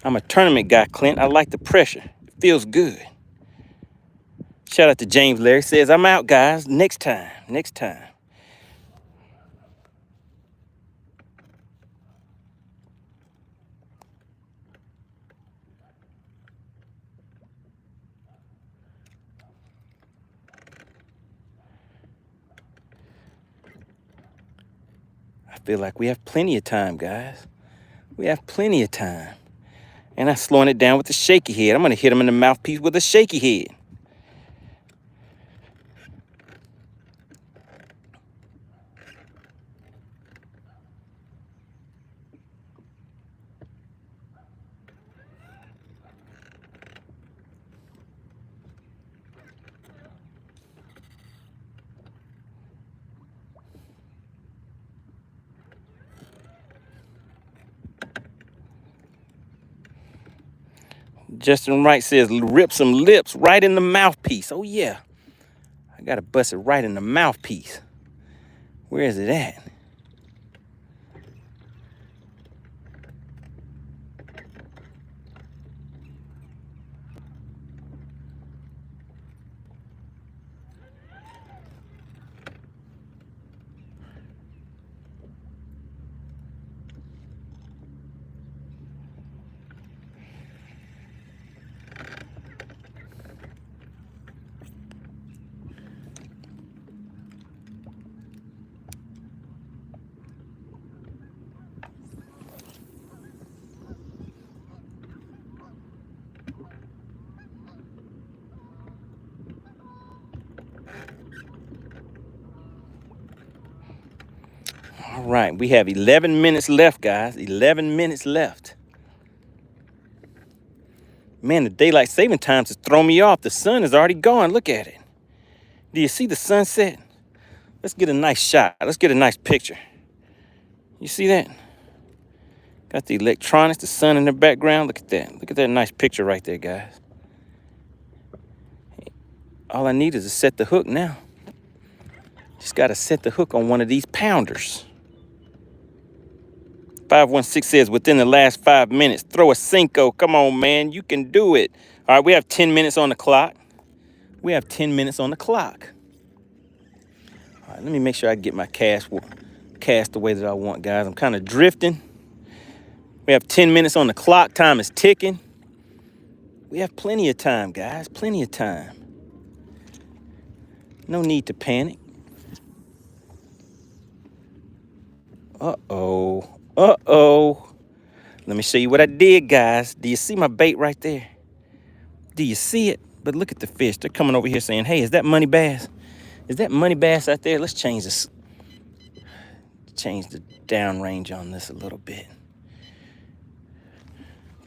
I'm a tournament guy, Clint. I like the pressure. It feels good. Shout out to James Larry. Says, I'm out, guys. Next time. Next time. I feel like we have plenty of time, guys. We have plenty of time. And I'm slowing it down with the shaky head. I'm going to hit him in the mouthpiece with a shaky head. Justin Wright says, rip some lips right in the mouthpiece. Oh, yeah. I got to bust it right in the mouthpiece. Where is it at? All right, we have 11 minutes left, guys. 11 minutes left. Man, the daylight saving times has thrown me off. The sun is already gone. Look at it. Do you see the sunset? Let's get a nice shot. Let's get a nice picture. You see that? Got the electronics, the sun in the background. Look at that. Look at that nice picture right there, guys. All I need is to set the hook now. Just got to set the hook on one of these pounders. 516 says, within the last 5 minutes, throw a Cinco. Come on, man. You can do it. All right, we have 10 minutes on the clock. We have 10 minutes on the clock. All right, let me make sure I get my cast the way that I want, guys. I'm kind of drifting. We have 10 minutes on the clock. Time is ticking. We have plenty of time, guys. Plenty of time. No need to panic. Uh-oh. Uh-oh. Let me show you what I did, guys. Do you see my bait right there? Do you see it? But look at the fish. They're coming over here saying, hey, is that MoneyBass? Is that MoneyBass out there? Let's change this. Change the down range on this a little bit.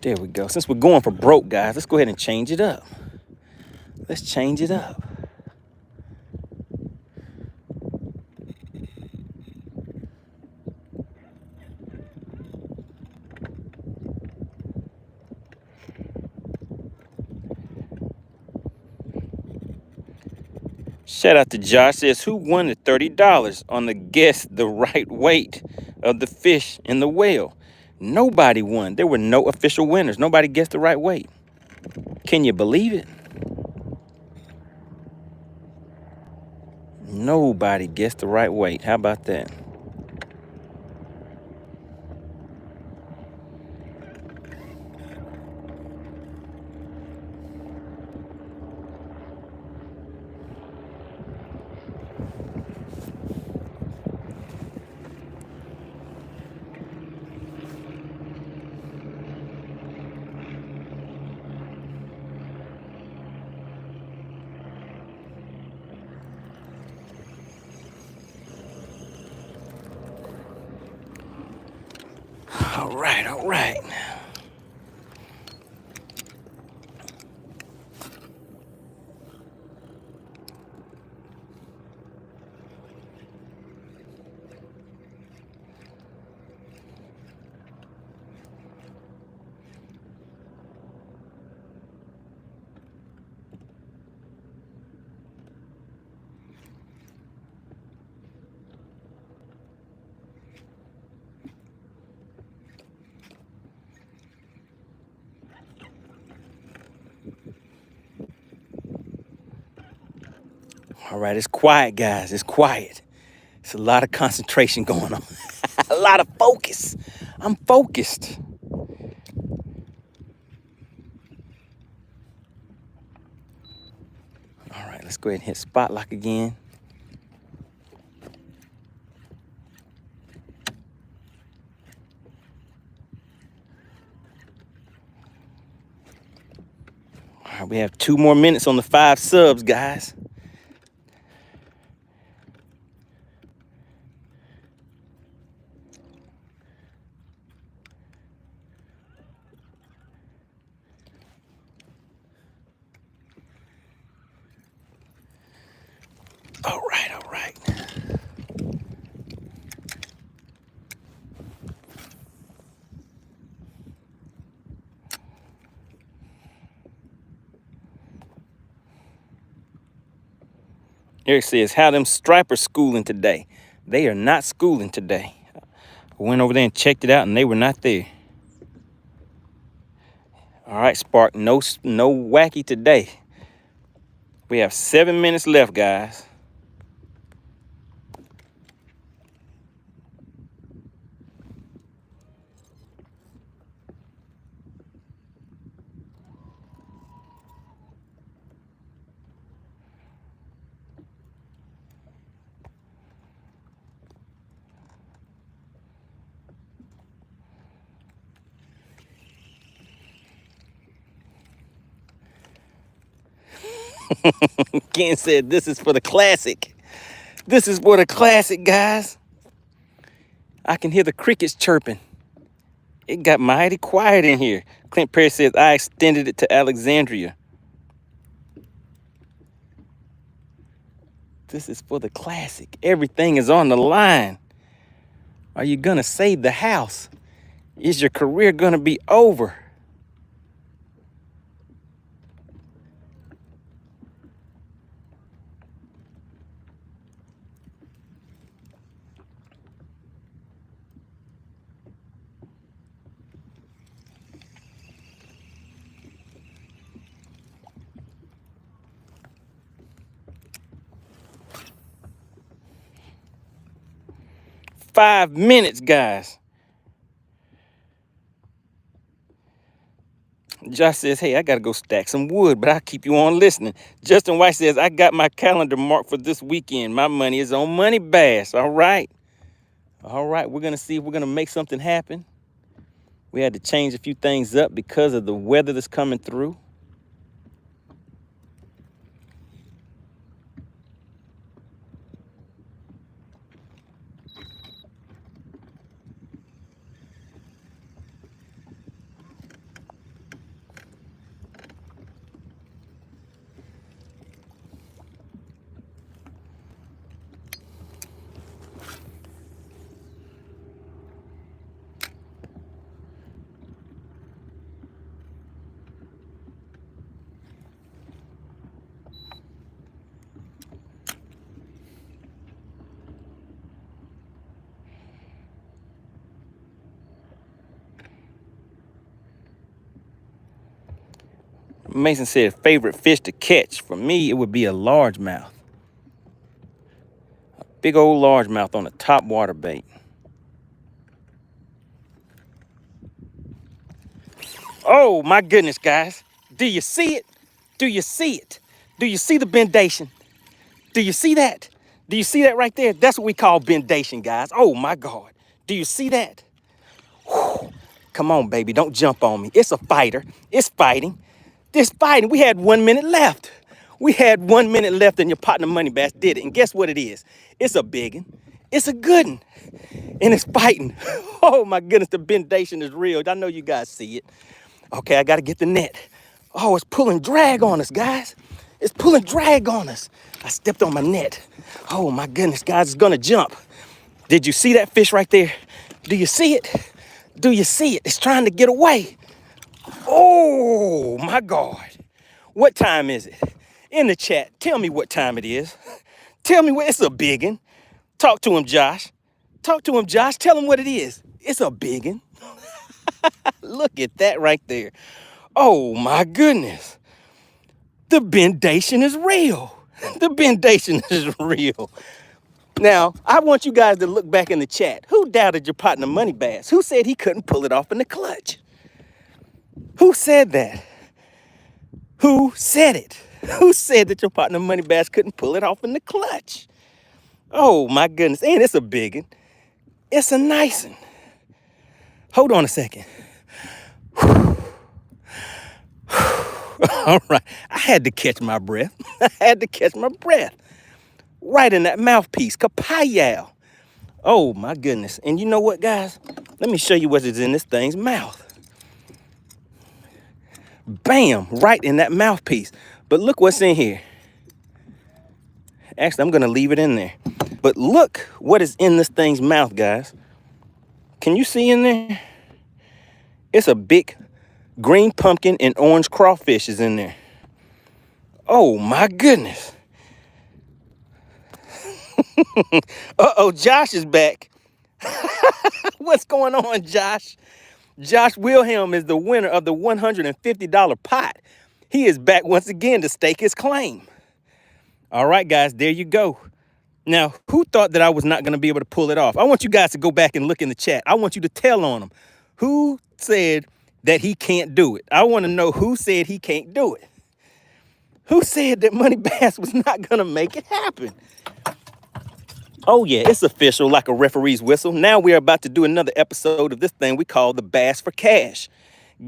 There we go. Since we're going for broke, guys, let's go ahead and change it up. Let's change it up. Shout out to Josh. Says, who won the $30 on the guess the right weight of the fish in the whale? Nobody won. There were no official winners. Nobody guessed the right weight. Can you believe it? Nobody guessed the right weight. How about that? All right, all right. All right, it's quiet, guys. It's quiet. It's a lot of concentration going on. A lot of focus. I'm focused. All right, let's go ahead and hit spot lock again. All right, we have 2 more minutes on the 5 subs, guys. All right, all right. Eric says, how them stripers schooling today? They are not schooling today. I went over there and checked it out, and they were not there. All right, Spark, no wacky today. We have 7 minutes left, guys. Ken said, this is for the classic. This is for the classic, guys. I can hear the crickets chirping. It got mighty quiet in here. Clint Perry says, I extended it to Alexandria. This is for the classic. Everything is on the line. Are you going to save the house? Is your career going to be over? Five minutes, guys. Josh says, hey, I got to go stack some wood, but I'll keep you on listening. Justin White says, I got my calendar marked for this weekend. My money is on MoneyBass. All right. All right. We're going to see if we're going to make something happen. We had to change a few things up because of the weather that's coming through. Mason said, favorite fish to catch. For me, it would be a largemouth. A big old largemouth on a top water bait. Oh, my goodness, guys. Do you see it? Do you see it? Do you see the bendation? Do you see that? Do you see that right there? That's what we call bendation, guys. Oh, my God. Do you see that? Whew. Come on, baby. Don't jump on me. It's a fighter. It's fighting. This fighting, we had 1 minute left. We had 1 minute left and your partner MoneyBass did it. And guess what it is? It's a big one. It's a good one. And it's fighting. Oh my goodness, the bendation is real. I know you guys see it. Okay, I gotta get the net. Oh, it's pulling drag on us, guys. It's pulling drag on us. I stepped on my net. Oh my goodness, guys, it's gonna jump. Did you see that fish right there? Do you see it? Do you see it? It's trying to get away. Oh, my God. What time is it? In the chat, tell me what time it is. Tell me what, it's a biggin. Talk to him, Josh. Talk to him, Josh. Tell him what it is. It's a biggin. Look at that right there. Oh, my goodness. The bendation is real. The bendation is real. Now, I want you guys to look back in the chat. Who doubted your partner MoneyBass? Who said he couldn't pull it off in the clutch? Who said that? Who said it? Who said that your partner MoneyBass couldn't pull it off in the clutch? Oh my goodness, and it's a big one. It's a nice one. Hold on a second. All right, I had to catch my breath. I had to catch my breath. Right in that mouthpiece, kapow. Oh my goodness. And you know what, guys? Let me show you what is in this thing's mouth. Bam, right in that mouthpiece. But look what's in here. Actually, I'm gonna leave it in there. But look what is in this thing's mouth, guys. Can you see in there? It's a big green pumpkin and orange crawfish is in there. Oh my goodness. Uh-oh, Josh is back. What's going on, Josh? Josh Wilhelm is the winner of the $150 pot. He is back once again to stake his claim. All right, guys, there you go. Now, who thought that I was not going to be able to pull it off? I want you guys to go back and look in the chat. I want you to tell on him. Who said that he can't do it? I want to know who said he can't do it. Who said that MoneyBass was not going to make it happen? Oh, yeah, it's official, like a referee's whistle. Now we're about to do another episode of this thing we call the Bass for Cash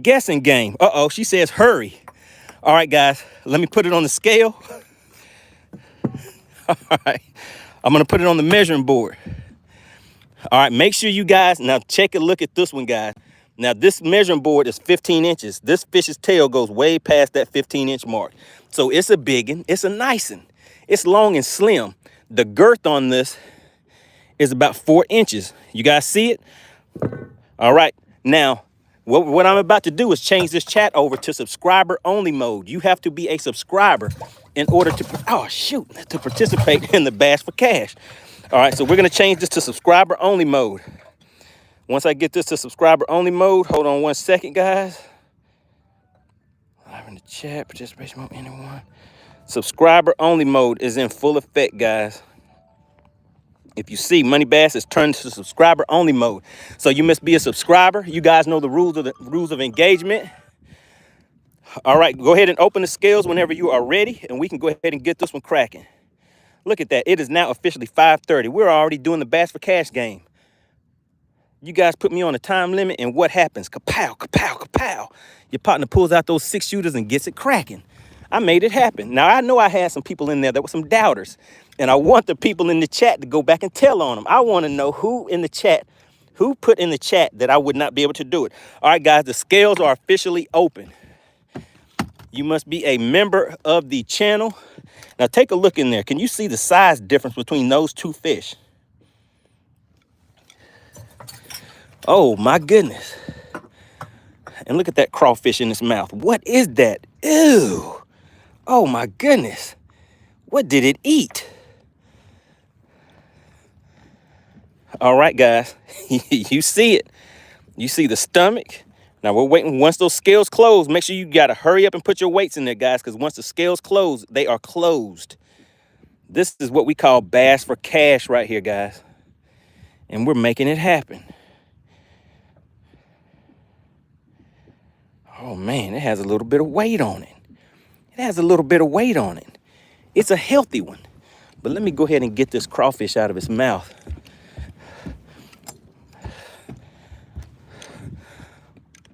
guessing game. Uh-oh, she says hurry. All right, guys, let me put it on the scale. All right, I'm going to put it on the measuring board. All right, make sure you guys, now take a look at this one, guys. Now, this measuring board is 15 inches. This fish's tail goes way past that 15-inch mark. So it's a big one. It's a nice one. It's long and slim. The girth on this is about 4 inches. You guys see it? All right. Now, what I'm about to do is change this chat over to subscriber only mode. You have to be a subscriber in order to, to participate in the Bass for Cash. All right. So we're going to change this to subscriber only mode. Once I get this to subscriber only mode, hold on 1 second, guys. Live in the chat, participation mode, anyone. Subscriber only mode is in full effect, guys. If you see, MoneyBass is turned to subscriber only mode. So you must be a subscriber. You guys know the rules of engagement. All right, go ahead and open the scales whenever you are ready, and we can go ahead and get this one cracking. Look at that. It is now officially 5:30. We're already doing the Bass for Cash game. You guys put me on a time limit, and what happens? Kapow, kapow, kapow. Your partner pulls out those 6 shooters and gets it cracking. I made it happen. Now, I know I had some people in there that were some doubters, and I want the people in the chat to go back and tell on them. I want to know who in the chat, who put in the chat that I would not be able to do it. All right, guys, the scales are officially open. You must be a member of the channel. Now, take a look in there. Can you see the size difference between those two fish? Oh, my goodness. And look at that crawfish in his mouth. What is that? Ew. Oh, my goodness. What did it eat? All right, guys. You see it. You see the stomach. Now, we're waiting. Once those scales close, make sure you got to hurry up and put your weights in there, guys, because once the scales close, they are closed. This is what we call Bass for Cash right here, guys. And we're making it happen. Oh, man, it has a little bit of weight on it. It has a little bit of weight on it. It's a healthy one. But let me go ahead and get this crawfish out of his mouth.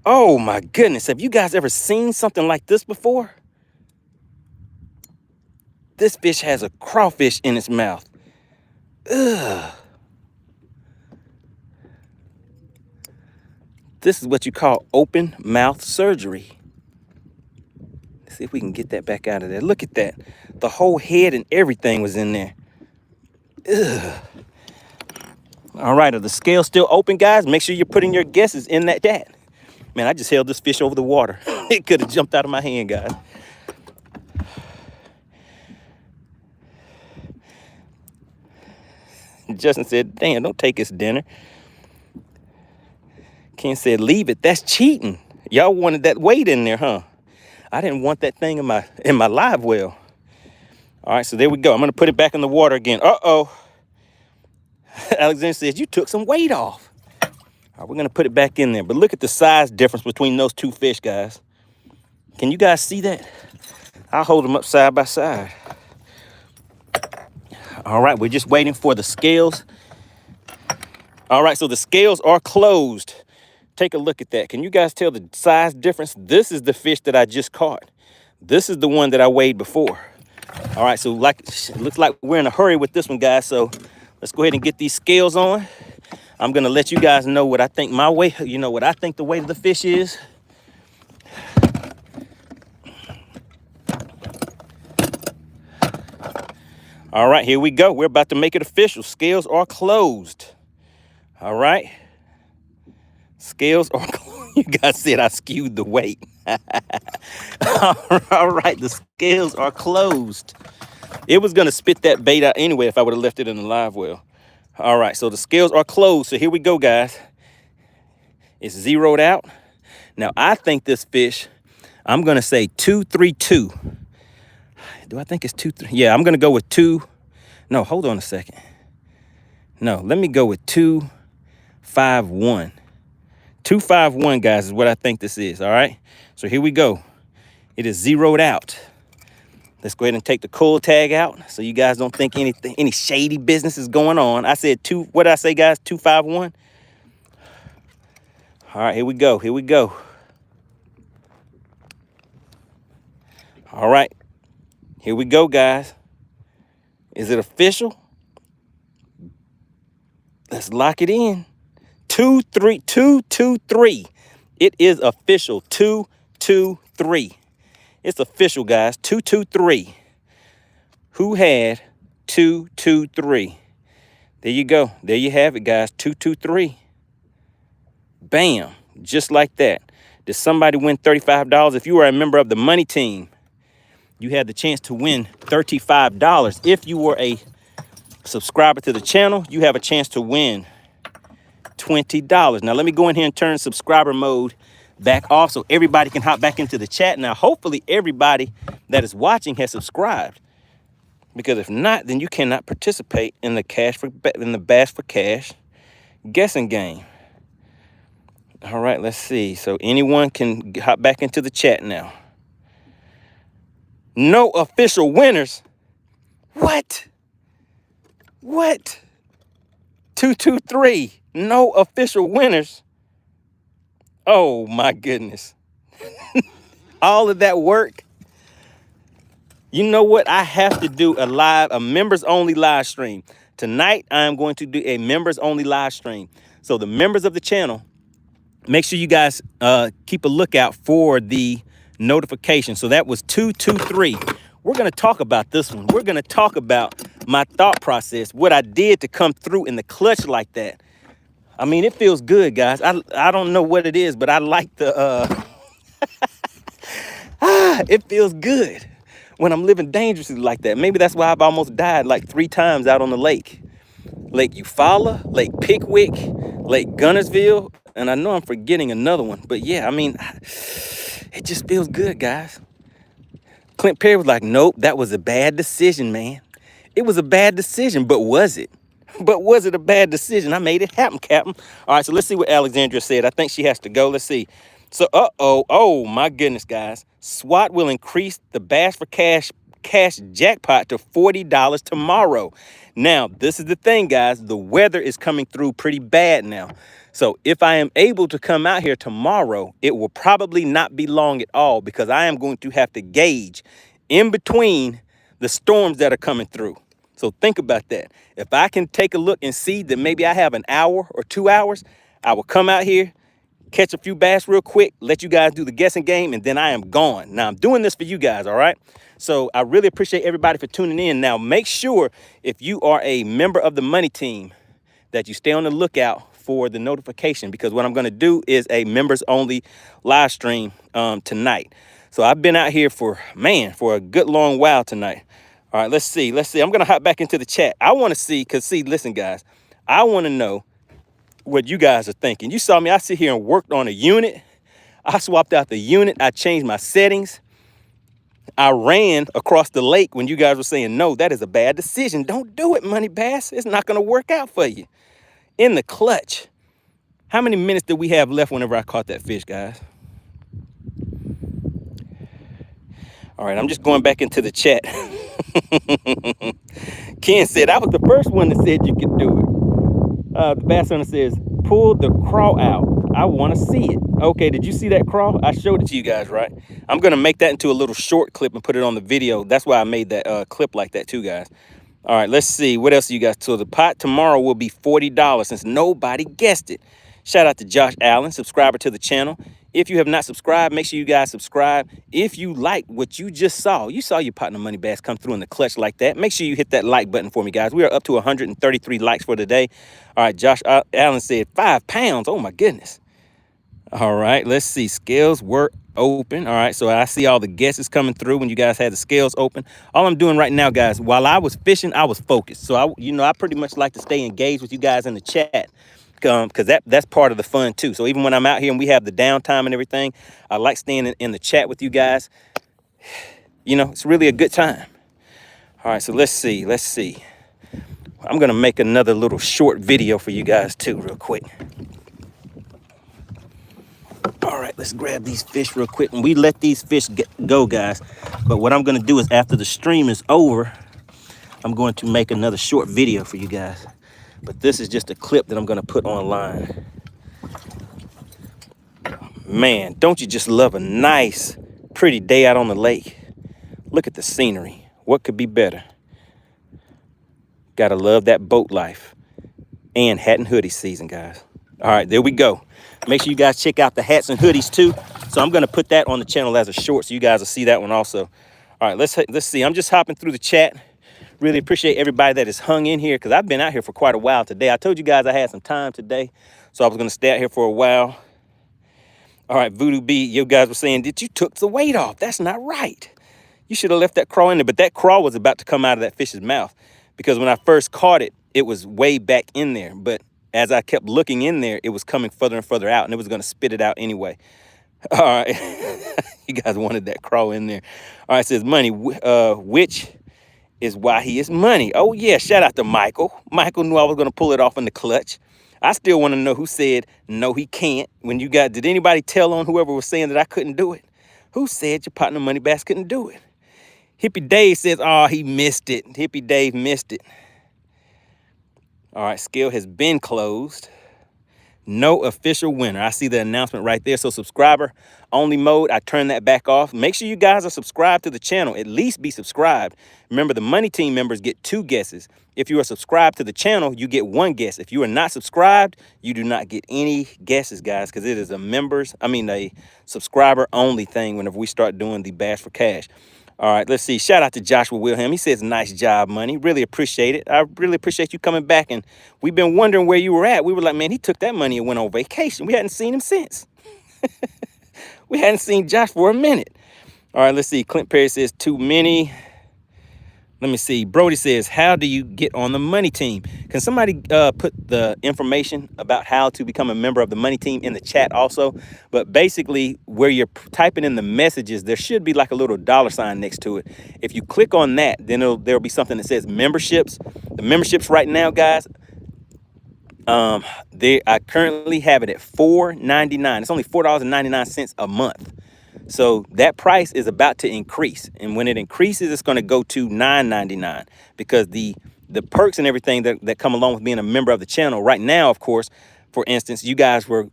Oh, my goodness. Have you guys ever seen something like this before? This fish has a crawfish in its mouth. Ugh. This is what you call open mouth surgery. Let's see if we can get that back out of there. Look at that. The whole head and everything was in there. Ugh. All right, are the scales still open, guys? Make sure you're putting your guesses in that chat. Man, I just held this fish over the water. It could have jumped out of my hand, guys. Justin said, damn, don't take his dinner. Ken said, leave it. That's cheating. Y'all wanted that weight in there, huh? I didn't want that thing in my live well. All right, so there we go. I'm going to put it back in the water again. Uh-oh. Alexander says, you took some weight off. All right, we're going to put it back in there. But look at the size difference between those two fish, guys. Can you guys see that? I'll hold them up side by side. All right, we're just waiting for the scales. All right, so the scales are closed. Take a look at that. Can you guys tell the size difference? This is the fish that I just caught. This is the one that I weighed before. All right, so like it looks like we're in a hurry with this one, guys. So let's go ahead and get these scales on. I'm gonna let you guys know what I think my weight, what I think the weight of the fish is. All right, here we go. We're about to make it official. Scales are closed. All right. Scales are closed. You guys said I skewed the weight. All right, the scales are closed. It was going to spit that bait out anyway if I would have left it in the live well. All right, so the scales are closed. So here we go, guys. It's zeroed out. Now, I think this fish, I'm going to say 232. Do I think it's 2-3? Yeah, I'm going to go with 2. No, hold on a second. No, let me go with 251. 251, guys, is what I think this is, all right? So here we go. It is zeroed out. Let's go ahead and take the coil tag out so you guys don't think any shady business is going on. I said what did I say, guys? 251? All right, here we go. Here we go. All right. Here we go, guys. Is it official? Let's lock it in. 223. It is official. 223. It's official, guys. 223. Who had 223? There you go. There you have it, guys. 223. Bam. Just like that. Did somebody win $35? If you were a member of the Money Team, you had the chance to win $35. If you were a subscriber to the channel, you have a chance to win $20. Now, let me go in here and turn subscriber mode back off so everybody can hop back into the chat. Now, hopefully everybody that is watching has subscribed, because if not, then you cannot participate in the Bass for Cash guessing game. All right, let's see. So anyone can hop back into the chat now. No official winners. What? 223. No official winners. Oh my goodness. All of that work. You know what? I have to do a members only live stream. Tonight, I am going to do a members only live stream. So the members of the channel, make sure you guys keep a lookout for the notification. So that was 223. We're going to talk about this one. We're going to talk about my thought process, what I did to come through in the clutch like that. I mean, it feels good, guys. I don't know what it is, but I like the it feels good when I'm living dangerously like that. Maybe that's why I've almost died like 3 times out on the lake. Lake Eufaula, Lake Pickwick, Lake Gunnersville, and I know I'm forgetting another one. But yeah, I mean, it just feels good, guys. Clint Perry was like, nope, that was a bad decision, man. It was a bad decision, but was it? But was it a bad decision? I made it happen, Captain. All right, so let's see what Alexandra said. I think she has to go. Let's see. So, oh my goodness, guys. SWAT will increase the Bass for Cash jackpot to $40 tomorrow. Now, this is the thing, guys. The weather is coming through pretty bad now. So if I am able to come out here tomorrow, it will probably not be long at all, because I am going to have to gauge in between the storms that are coming through. So think about that. If I can take a look and see that maybe I have an hour or 2 hours, I will come out here, catch a few bass real quick, let you guys do the guessing game, and then I am gone. Now, I'm doing this for you guys, all right? So I really appreciate everybody for tuning in. Now, make sure if you are a member of the Money Team that you stay on the lookout for the notification, because what I'm going to do is a members only live stream tonight. So I've been out here for a good long while tonight. All right, let's see. I'm going to hop back into the chat. I want to see, listen, guys, I want to know what you guys are thinking. You saw me, I sit here and worked on a unit. I swapped out the unit. I changed my settings. I ran across the lake when you guys were saying, no, that is a bad decision. Don't do it, MoneyBass. It's not going to work out for you. In the clutch. How many minutes did we have left whenever I caught that fish, guys? All right, I'm just going back into the chat. Ken said, I was the first one that said you could do it. The bass owner says, pull the craw out. I want to see it. Okay, did you see that craw? I showed it to you guys, right? I'm going to make that into a little short clip and put it on the video. That's why I made that clip like that too, guys. All right, let's see. What else you guys? So the pot tomorrow will be $40 since nobody guessed it. Shout out to Josh Allen, subscriber to the channel. If you have not subscribed, make sure you guys subscribe. If you like what you just saw, you saw your partner MoneyBass come through in the clutch like that. Make sure you hit that like button for me, guys. We are up to 133 likes for today. All right, Josh Allen said 5 pounds. Oh, my goodness. All right, let's see. Scales were open. All right, so I see all the guesses coming through when you guys had the scales open. All I'm doing right now, guys, while I was fishing, I was focused. So, I pretty much like to stay engaged with you guys in the chat. Because that's part of the fun too. So even when I'm out here and we have the downtime and everything, I like staying in the chat with you guys. You know, it's really a good time. All right, so let's see. I'm gonna make another little short video for you guys too, real quick. All right, let's grab these fish real quick, and we let these fish go, guys. But what I'm gonna do is after the stream is over, I'm going to make another short video for you guys. But this is just a clip that I'm going to put online. Man, don't you just love a nice, pretty day out on the lake? Look at the scenery. What could be better? Gotta love that boat life. And hat and hoodie season, guys. All right, there we go. Make sure you guys check out the hats and hoodies too. So I'm going to put that on the channel as a short so you guys will see that one also. All right, let's see. I'm just hopping through the chat. Really appreciate everybody that has hung in here because I've been out here for quite a while today. I told you guys I had some time today, so I was going to stay out here for a while. All right, Voodoo B, you guys were saying that you took the weight off. That's not right. You should have left that craw in there, but that craw was about to come out of that fish's mouth because when I first caught it, it was way back in there. But as I kept looking in there, it was coming further and further out, and it was going to spit it out anyway. All right, you guys wanted that craw in there. All right, it says money, which is why he is money. Oh yeah, shout out to Michael. Michael knew I was gonna pull it off in the clutch. I still want to know who said no he can't. When you got, did anybody tell on whoever was saying that I couldn't do it? Who said your partner MoneyBass couldn't do it? Hippie Dave says, oh, he missed it. Hippie Dave missed it. All right, scale has been closed. No official winner. I see the announcement right there. So subscriber only mode, I turn that back off. Make sure you guys are subscribed to the channel. At least be subscribed. Remember, the Money Team members get 2 guesses. If you are subscribed to the channel, you get 1 guess. If you are not subscribed, you do not get any guesses, guys, because it is a subscriber only thing whenever we start doing the Bass for Cash. All right, let's see. Shout out to Joshua Wilhelm. He says, nice job, Money. Really appreciate it. I really appreciate you coming back. And we've been wondering where you were at. We were like, man, he took that money and went on vacation. We hadn't seen him since. We hadn't seen Josh for a minute. All right, let's see. Clint Perry says, too many. Let me see. Brody says, how do you get on the Money Team? Can somebody put the information about how to become a member of the Money Team in the chat also? But basically, where you're typing in the messages, there should be like a little $sign next to it. If you click on that, then there'll be something that says memberships. The memberships right now, guys, I currently have it at $4.99. It's only $4.99 a month. So that price is about to increase. And when it increases, it's going to go to $9.99 because the perks and everything that come along with being a member of the channel right now, of course, for instance, you guys were,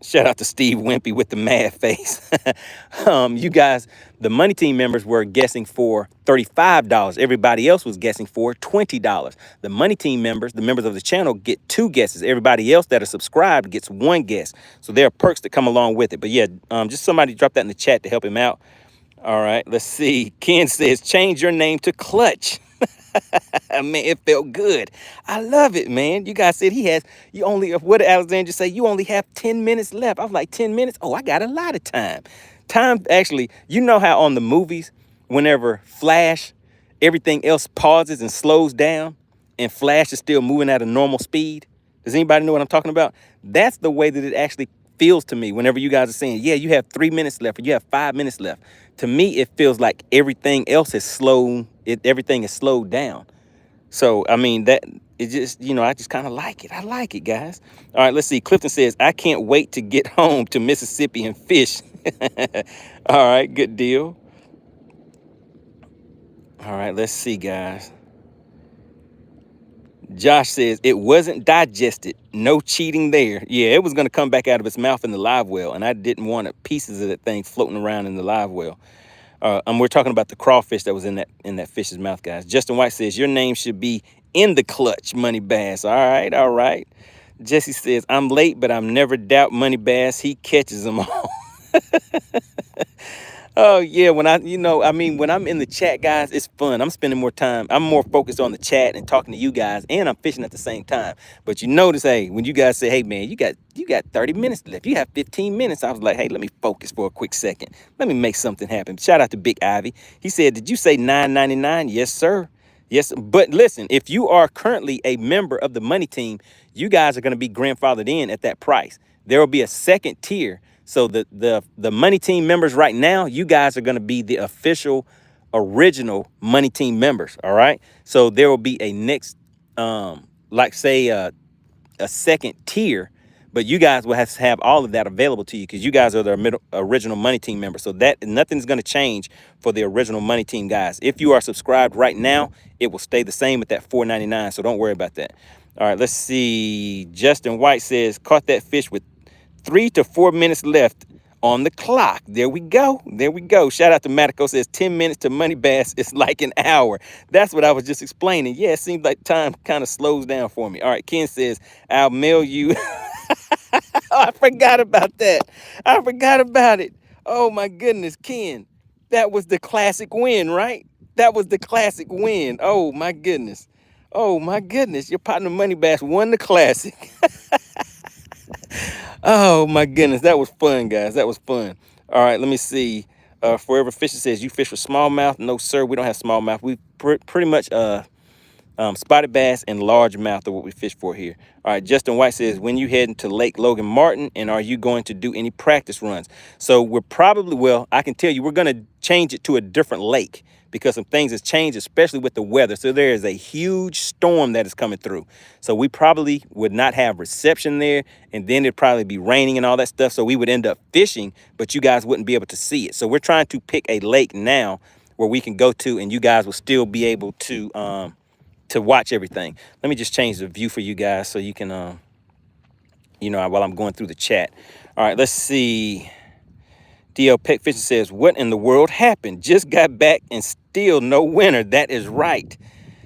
shout out to Steve Wimpy with the mad face. You guys, the Money Team members were guessing for $35. Everybody else was guessing for $20. The Money Team members, the members of the channel, get 2 guesses. Everybody else that are subscribed gets 1 guess. So there are perks that come along with it. But yeah, just somebody drop that in the chat to help him out. All right, let's see. Ken says, change your name to Clutch. Man, it felt good. I love it, man. You guys said what did Alexander say? You only have 10 minutes left. I was like, 10 minutes? Oh, I got a lot of time. Actually, you know how on the movies, whenever Flash, everything else pauses and slows down and Flash is still moving at a normal speed? Does anybody know what I'm talking about? That's the way that it actually feels to me whenever you guys are saying, yeah, you have 3 minutes left or you have 5 minutes left. to me, it feels like everything else is slow. Everything is slowed down. So, I mean, that it just, I just kind of like it. I like it, guys. All right, let's see. Clifton says, I can't wait to get home to Mississippi and fish. All right, good deal. All right, let's see, guys. Josh says, it wasn't digested. No cheating there. Yeah, it was going to come back out of its mouth in the live well, and I didn't want pieces of that thing floating around in the live well. And we're talking about the crawfish that was in that fish's mouth, guys. Justin White says, your name should be in the clutch, Money Bass. All right, all right. Jesse says, I'm late, but I'm never doubt Money Bass. He catches them all. Oh yeah, when when I'm in the chat, guys, it's fun. I'm spending more time. I'm more focused on the chat and talking to you guys, and I'm fishing at the same time. But you notice, hey, when you guys say, hey man, you got 30 minutes left. You have 15 minutes. I was like, hey, let me focus for a quick second. Let me make something happen. Shout out to Big Ivy. He said, did you say $9.99? Yes, sir. Yes, but listen, if you are currently a member of the Money Team, you guys are going to be grandfathered in at that price. There will be a second tier. So the Money Team members right now, you guys are going to be the official, original Money Team members. All right. So there will be a next, like say a second tier, but you guys will have to have all of that available to you because you guys are the original Money Team members. So that nothing's going to change for the original Money Team guys. If you are subscribed right now, it will stay the same at that $4.99. So don't worry about that. All right. Let's see. Justin White says, caught that fish with 3 to 4 minutes left on the clock. There we go. There we go. Shout out to Matico says 10 minutes to Money Bass is like an hour. That's what I was just explaining. Yeah, it seems like time kind of slows down for me. All right, Ken says, I'll mail you. Oh, I forgot about that. I forgot about it. Oh my goodness, Ken. That was the classic win, right? That was the classic win. Oh my goodness. Oh my goodness. Your partner Money Bass won the classic. Oh my goodness, that was fun, guys. That was fun. All right, let me see. Forever Fisher says, you fish for smallmouth? No, sir, we don't have smallmouth. We pretty much spotted bass and largemouth are what we fish for here. All right, Justin White says, when you heading to Lake Logan Martin, and are you going to do any practice runs? So we're probably, well, I can tell you, we're going to change it to a different lake because some things has changed, especially with the weather. So there is a huge storm that is coming through. So we probably would not have reception there, and then it'd probably be raining and all that stuff. So we would end up fishing, but you guys wouldn't be able to see it. So we're trying to pick a lake now where we can go to, and you guys will still be able to watch everything. Let me just change the view for you guys so you can, while I'm going through the chat. All right, let's see. DL Peck Fishing says, what in the world happened? Just got back and still no winner. That is right.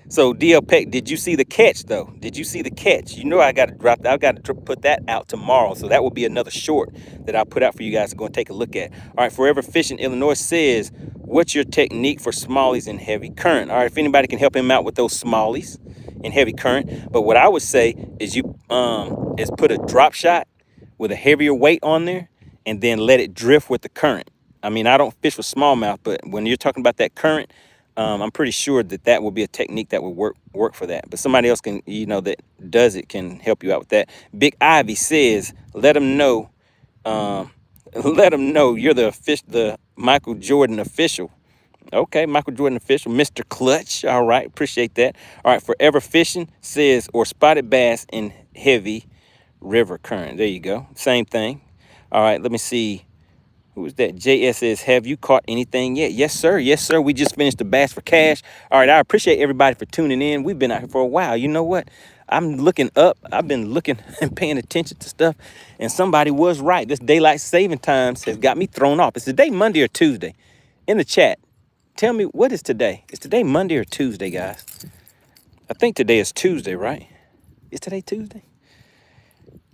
So DL Peck, did you see the catch though? Did you see the catch? You know I got to drop that. I got to put that out tomorrow. So that will be another short that I'll put out for you guys to go and take a look at. All right, Forever Fishing Illinois says, what's your technique for smallies in heavy current? All right, if anybody can help him out with those smallies in heavy current. But what I would say is is put a drop shot with a heavier weight on there and then let it drift with the current. I mean, I don't fish with smallmouth, but when you're talking about that current, I'm pretty sure that will be a technique that would work for that. But somebody else can, that does it can help you out with that. Big Ivy says, let them know you're the Michael Jordan official. Okay, Michael Jordan official, Mr. Clutch. All right, appreciate that. All right, Forever Fishing says, or spotted bass in heavy river current. There you go. Same thing. All right, let me see. Who's that? JS says, have you caught anything yet? Yes, sir. Yes, sir. We just finished the Bass for Cash. All right, I appreciate everybody for tuning in. We've been out here for a while. You know what? I'm looking up. I've been looking and paying attention to stuff, and somebody was right. This daylight saving times has got me thrown off. Is today Monday or Tuesday? In the chat, tell me, what is today? Is today Monday or Tuesday, guys? I think today is Tuesday, right? Is today Tuesday?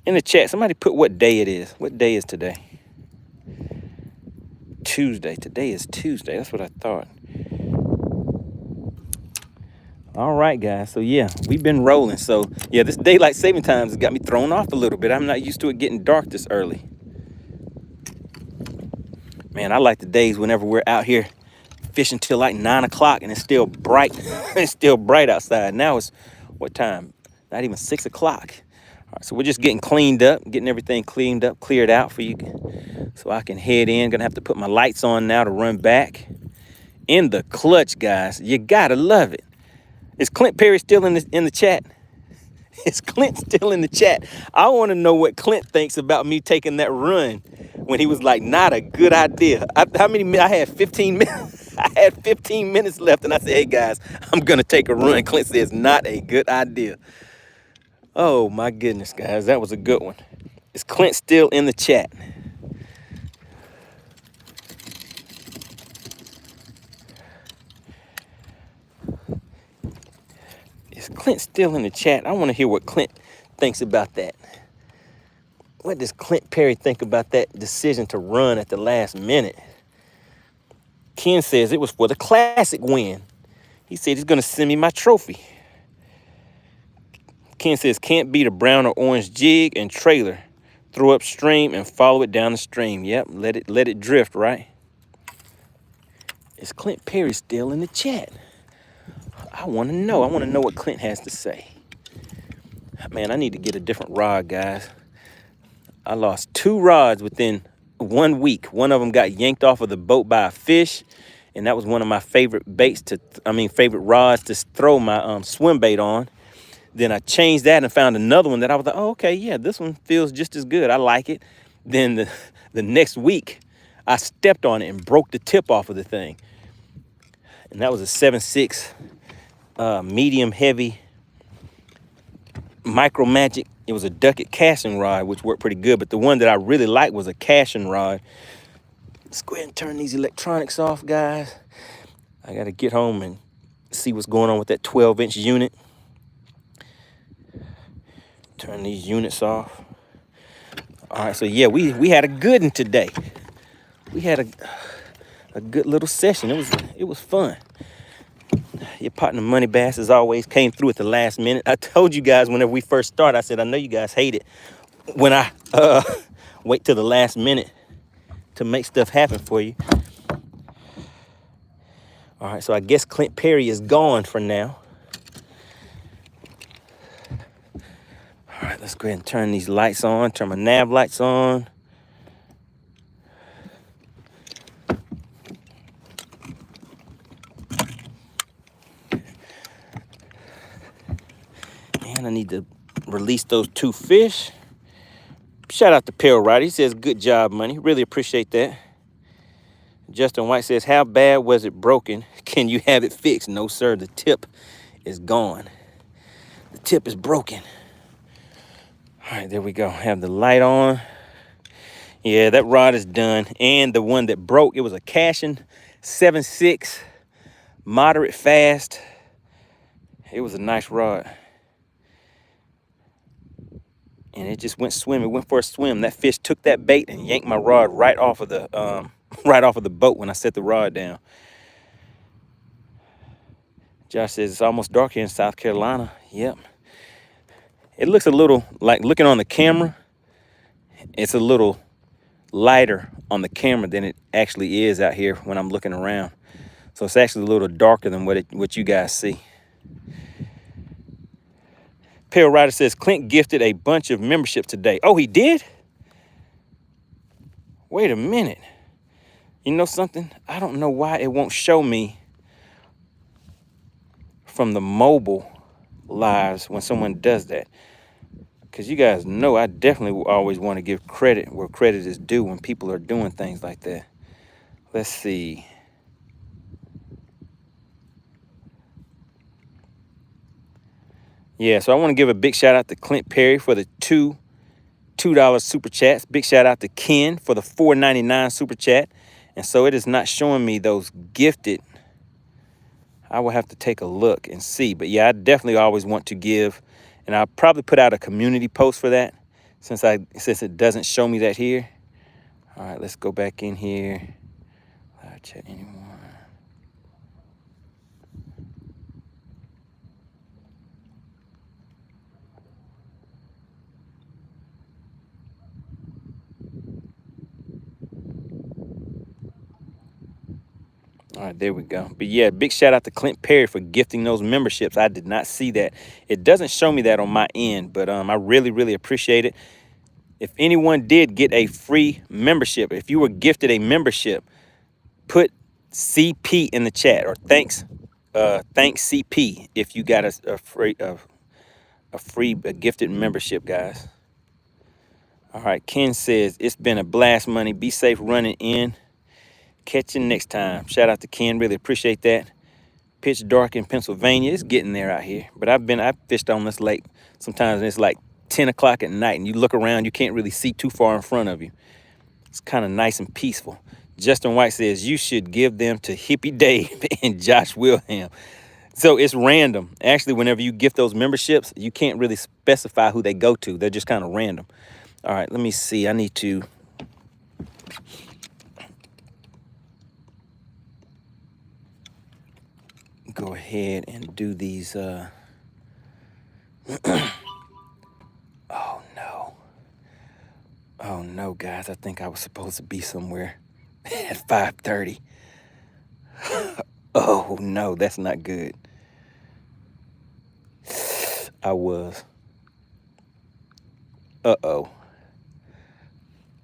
In the chat, somebody put what day it is. What day is today? Tuesday. Today is Tuesday. That's what I thought. All right, guys. So, yeah, we've been rolling. So, yeah, this daylight saving times has got me thrown off a little bit. I'm not used to it getting dark this early. Man, I like the days whenever we're out here fishing till like 9 o'clock and it's still bright. It's still bright outside. Now it's what time? Not even 6 o'clock. All right, so we're just getting cleaned up, getting everything cleaned up, cleared out for you so I can head in. Gonna have to put my lights on now to run back. In the clutch, guys. You gotta love it. Is Clint Perry still in the chat? Is Clint still in the chat? I want to know what Clint thinks about me taking that run when he was like, not a good idea. I had 15 minutes. I had 15 minutes left, and I said, hey, guys, I'm going to take a run. Clint says, not a good idea. Oh, my goodness, guys. That was a good one. Is Clint still in the chat? Is Clint still in the chat? I want to hear what Clint thinks about that. What does Clint Perry think about that decision to run at the last minute? Ken says it was for the classic win. He said he's going to send me my trophy. Ken says can't beat a brown or orange jig and trailer. Throw upstream and follow it down the stream. Yep, let it drift, right? Is Clint Perry still in the chat? I want to know. I want to know what Clint has to say. Man, I need to get a different rod, guys. I lost 2 rods within 1 week. One of them got yanked off of the boat by a fish, and that was one of my favorite favorite rods to throw my swim bait on. Then I changed that and found another one that I was like, oh, okay, yeah, this one feels just as good. I like it. Then the next week, I stepped on it and broke the tip off of the thing. And that was a 7.6 medium heavy Micro Magic. It was a Ducket casting rod, which worked pretty good. But the one that I really liked was a casting rod. Let's go ahead and turn these electronics off, guys. I got to get home and see what's going on with that 12-inch unit. Turn these units off. All right, so yeah, we had a good one today. We had a good little session. It was fun. Your partner MoneyBass as always came through at the last minute. I told you guys whenever we first started, I said I know you guys hate it when I wait till the last minute to make stuff happen for you. All right, so I guess Clint Perry is gone for now. All right, let's go ahead and turn these lights on, turn my nav lights on. And I need to release those 2 fish. Shout out to Peril Rider. He says, good job, Money. Really appreciate that. Justin White says, how bad was it broken? Can you have it fixed? No, sir. The tip is gone. The tip is broken. All right, there we go. Have the light on. Yeah, that rod is done. And the one that broke, it was a Cashin 7.6, moderate fast. It was a nice rod. And it just went swimming. It went for a swim. That fish took that bait and yanked my rod right off of the boat when I set the rod down. Josh says it's almost dark here in South Carolina. Yep. It looks a little like, looking on the camera, it's a little lighter on the camera than it actually is out here when I'm looking around. So it's actually a little darker than what you guys see. Peril Rider says Clint gifted a bunch of membership today. Oh, he did? Wait a minute. You know something? I don't know why it won't show me from the mobile lives when someone does that. Because you guys know I definitely always want to give credit where credit is due when people are doing things like that. Let's see. Yeah, so I want to give a big shout out to Clint Perry for the $2 super chats. Big shout out to Ken for the $4.99 super chat. And so it is not showing me those gifted. I will have to take a look and see. But yeah, I definitely always want to give. And I'll probably put out a community post for that since it doesn't show me that here. All right, let's go back in here. Live chat anymore. All right, there we go. But yeah, big shout out to Clint Perry for gifting those memberships. I did not see that. It doesn't show me that on my end, but I really, really appreciate it. If anyone did get a free membership, if you were gifted a membership, put CP in the chat, or thanks CP if you got a free gifted membership, guys. All right, Ken says, it's been a blast, Money. Be safe running in. Catch you next time. Shout out to Ken. Really appreciate that. Pitch dark in Pennsylvania. It's getting there out here. But I've fished on this lake. Sometimes it's like 10 o'clock at night, and you look around, you can't really see too far in front of you. It's kind of nice and peaceful. Justin White says, you should give them to Hippie Dave and Josh Wilhelm. So it's random. Actually, whenever you gift those memberships, you can't really specify who they go to. They're just kind of random. All right, let me see. I need to go ahead and do these. Oh, no. Oh, no, guys. I think I was supposed to be somewhere at 5:30. Oh, no, that's not good. I was. Uh-oh.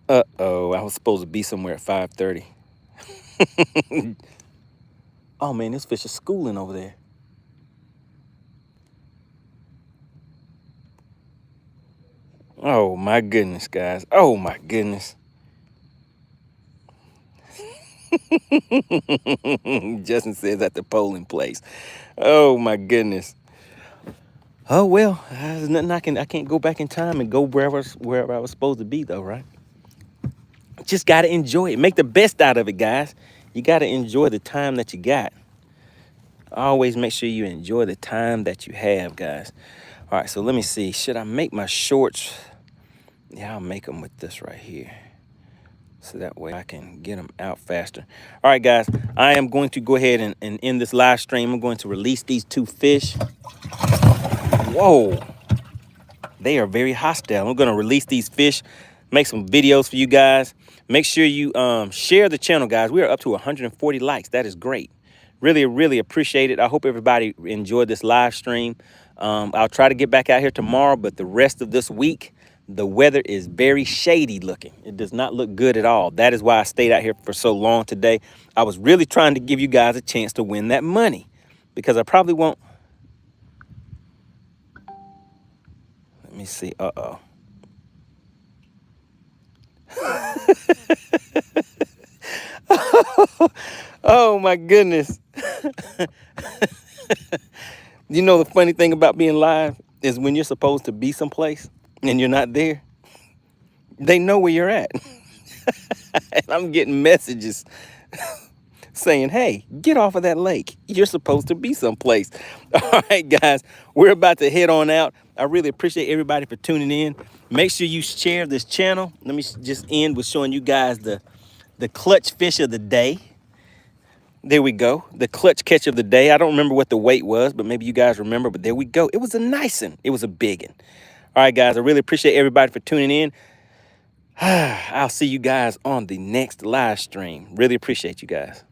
Uh-oh, I was supposed to be somewhere at 5:30. Oh, man, this fish is schooling over there. Oh, my goodness, guys. Oh, my goodness. Justin says at the polling place. Oh, my goodness. Oh, well, there's nothing I can't go back in time and go wherever I was supposed to be, though, right? Just got to enjoy it. Make the best out of it, guys. You got to enjoy the time that you got. Always make sure you enjoy the time that you have, guys. All right, so let me see. Should I make my shorts? Yeah, I'll make them with this right here, so that way I can get them out faster. All right, guys, I am going to go ahead and end this live stream. I'm going to release these two fish. Whoa, they are very hostile. I'm going to release these fish, make some videos for you guys. Make sure you share the channel, guys. We are up to 140 likes. That is great. Really, really appreciate it. I hope everybody enjoyed this live stream. I'll try to get back out here tomorrow, but the rest of this week, the weather is very shady looking. It does not look good at all. That is why I stayed out here for so long today. I was really trying to give you guys a chance to win that money, because I probably won't. Let me see. Uh-oh. Oh, my goodness. You know, the funny thing about being live is when you're supposed to be someplace and you're not there, they know where you're at. And I'm getting messages saying, hey, get off of that lake. You're supposed to be someplace. All right, guys, we're about to head on out. I really appreciate everybody for tuning in. Make sure you share this channel. Let me just end with showing you guys the clutch fish of the day. There we go. The clutch catch of the day. I don't remember what the weight was, but maybe you guys remember. But there we go. It was a nice one. It was a big one. All right, guys. I really appreciate everybody for tuning in. I'll see you guys on the next live stream. Really appreciate you guys.